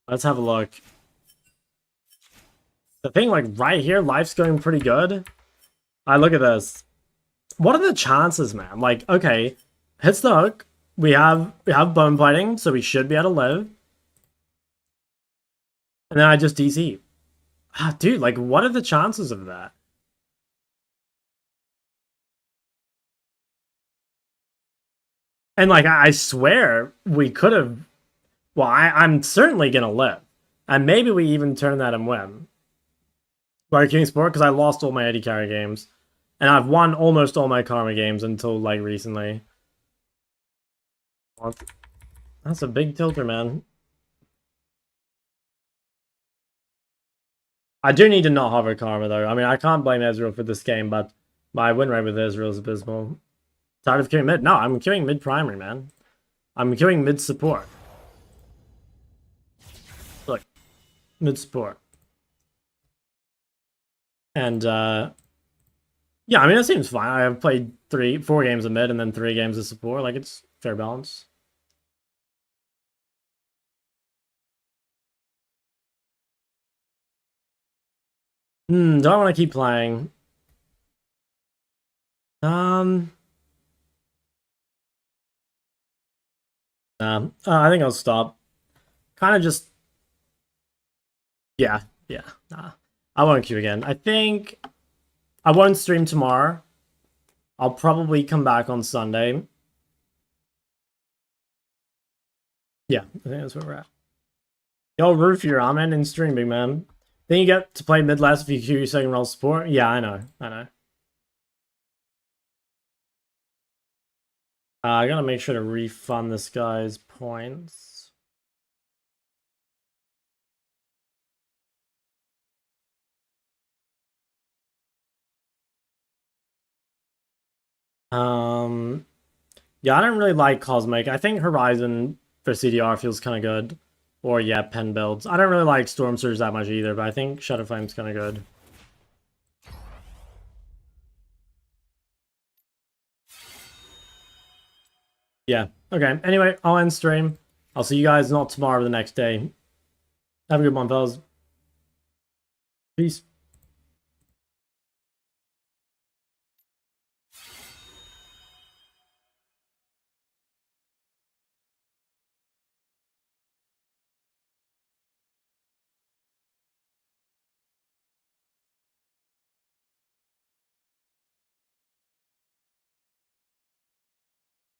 Speaker 1: Let's have a look. The thing, like, right here, life's going pretty good. Look at this. What are the chances, man? Like, okay, hits the hook. We have bone fighting, so we should be able to live. And then I just DC. Dude, like, what are the chances of that? And, like, I swear we could have... Well, I'm certainly going to live. And maybe we even turn that and win. Like King Sport, because I lost all my AD carry games. And I've won almost all my Karma games until, like, recently. That's a big tilter, man. I do need to not hover Karma, though. I mean, I can't blame Ezreal for this game, but my win rate with Ezreal is abysmal. Tired of queuing mid? No, I'm queuing mid primary, man. I'm queuing mid support. Look. Mid support. And, yeah, I mean, it seems fine. I've played 4 games of mid and then 3 games of support. Like, it's fair balance. Do I want to keep playing? I think I'll stop. Kind of just... Yeah, nah. I won't queue again. I think I won't stream tomorrow. I'll probably come back on Sunday. Yeah, I think that's where we're at. Yo, Roof, you're on in streaming, man. Then you get to play mid last if you queue your second role support. Yeah, I know. I gotta make sure to refund this guy's points. Yeah, I don't really like Cosmic. I think Horizon for CDR feels kind of good. Or, yeah, pen builds. I don't really like Storm Surge that much either, but I think Shadow Flame's kind of good. Yeah, okay. Anyway, I'll end stream. I'll see you guys not tomorrow, the next day. Have a good one, fellas. Peace.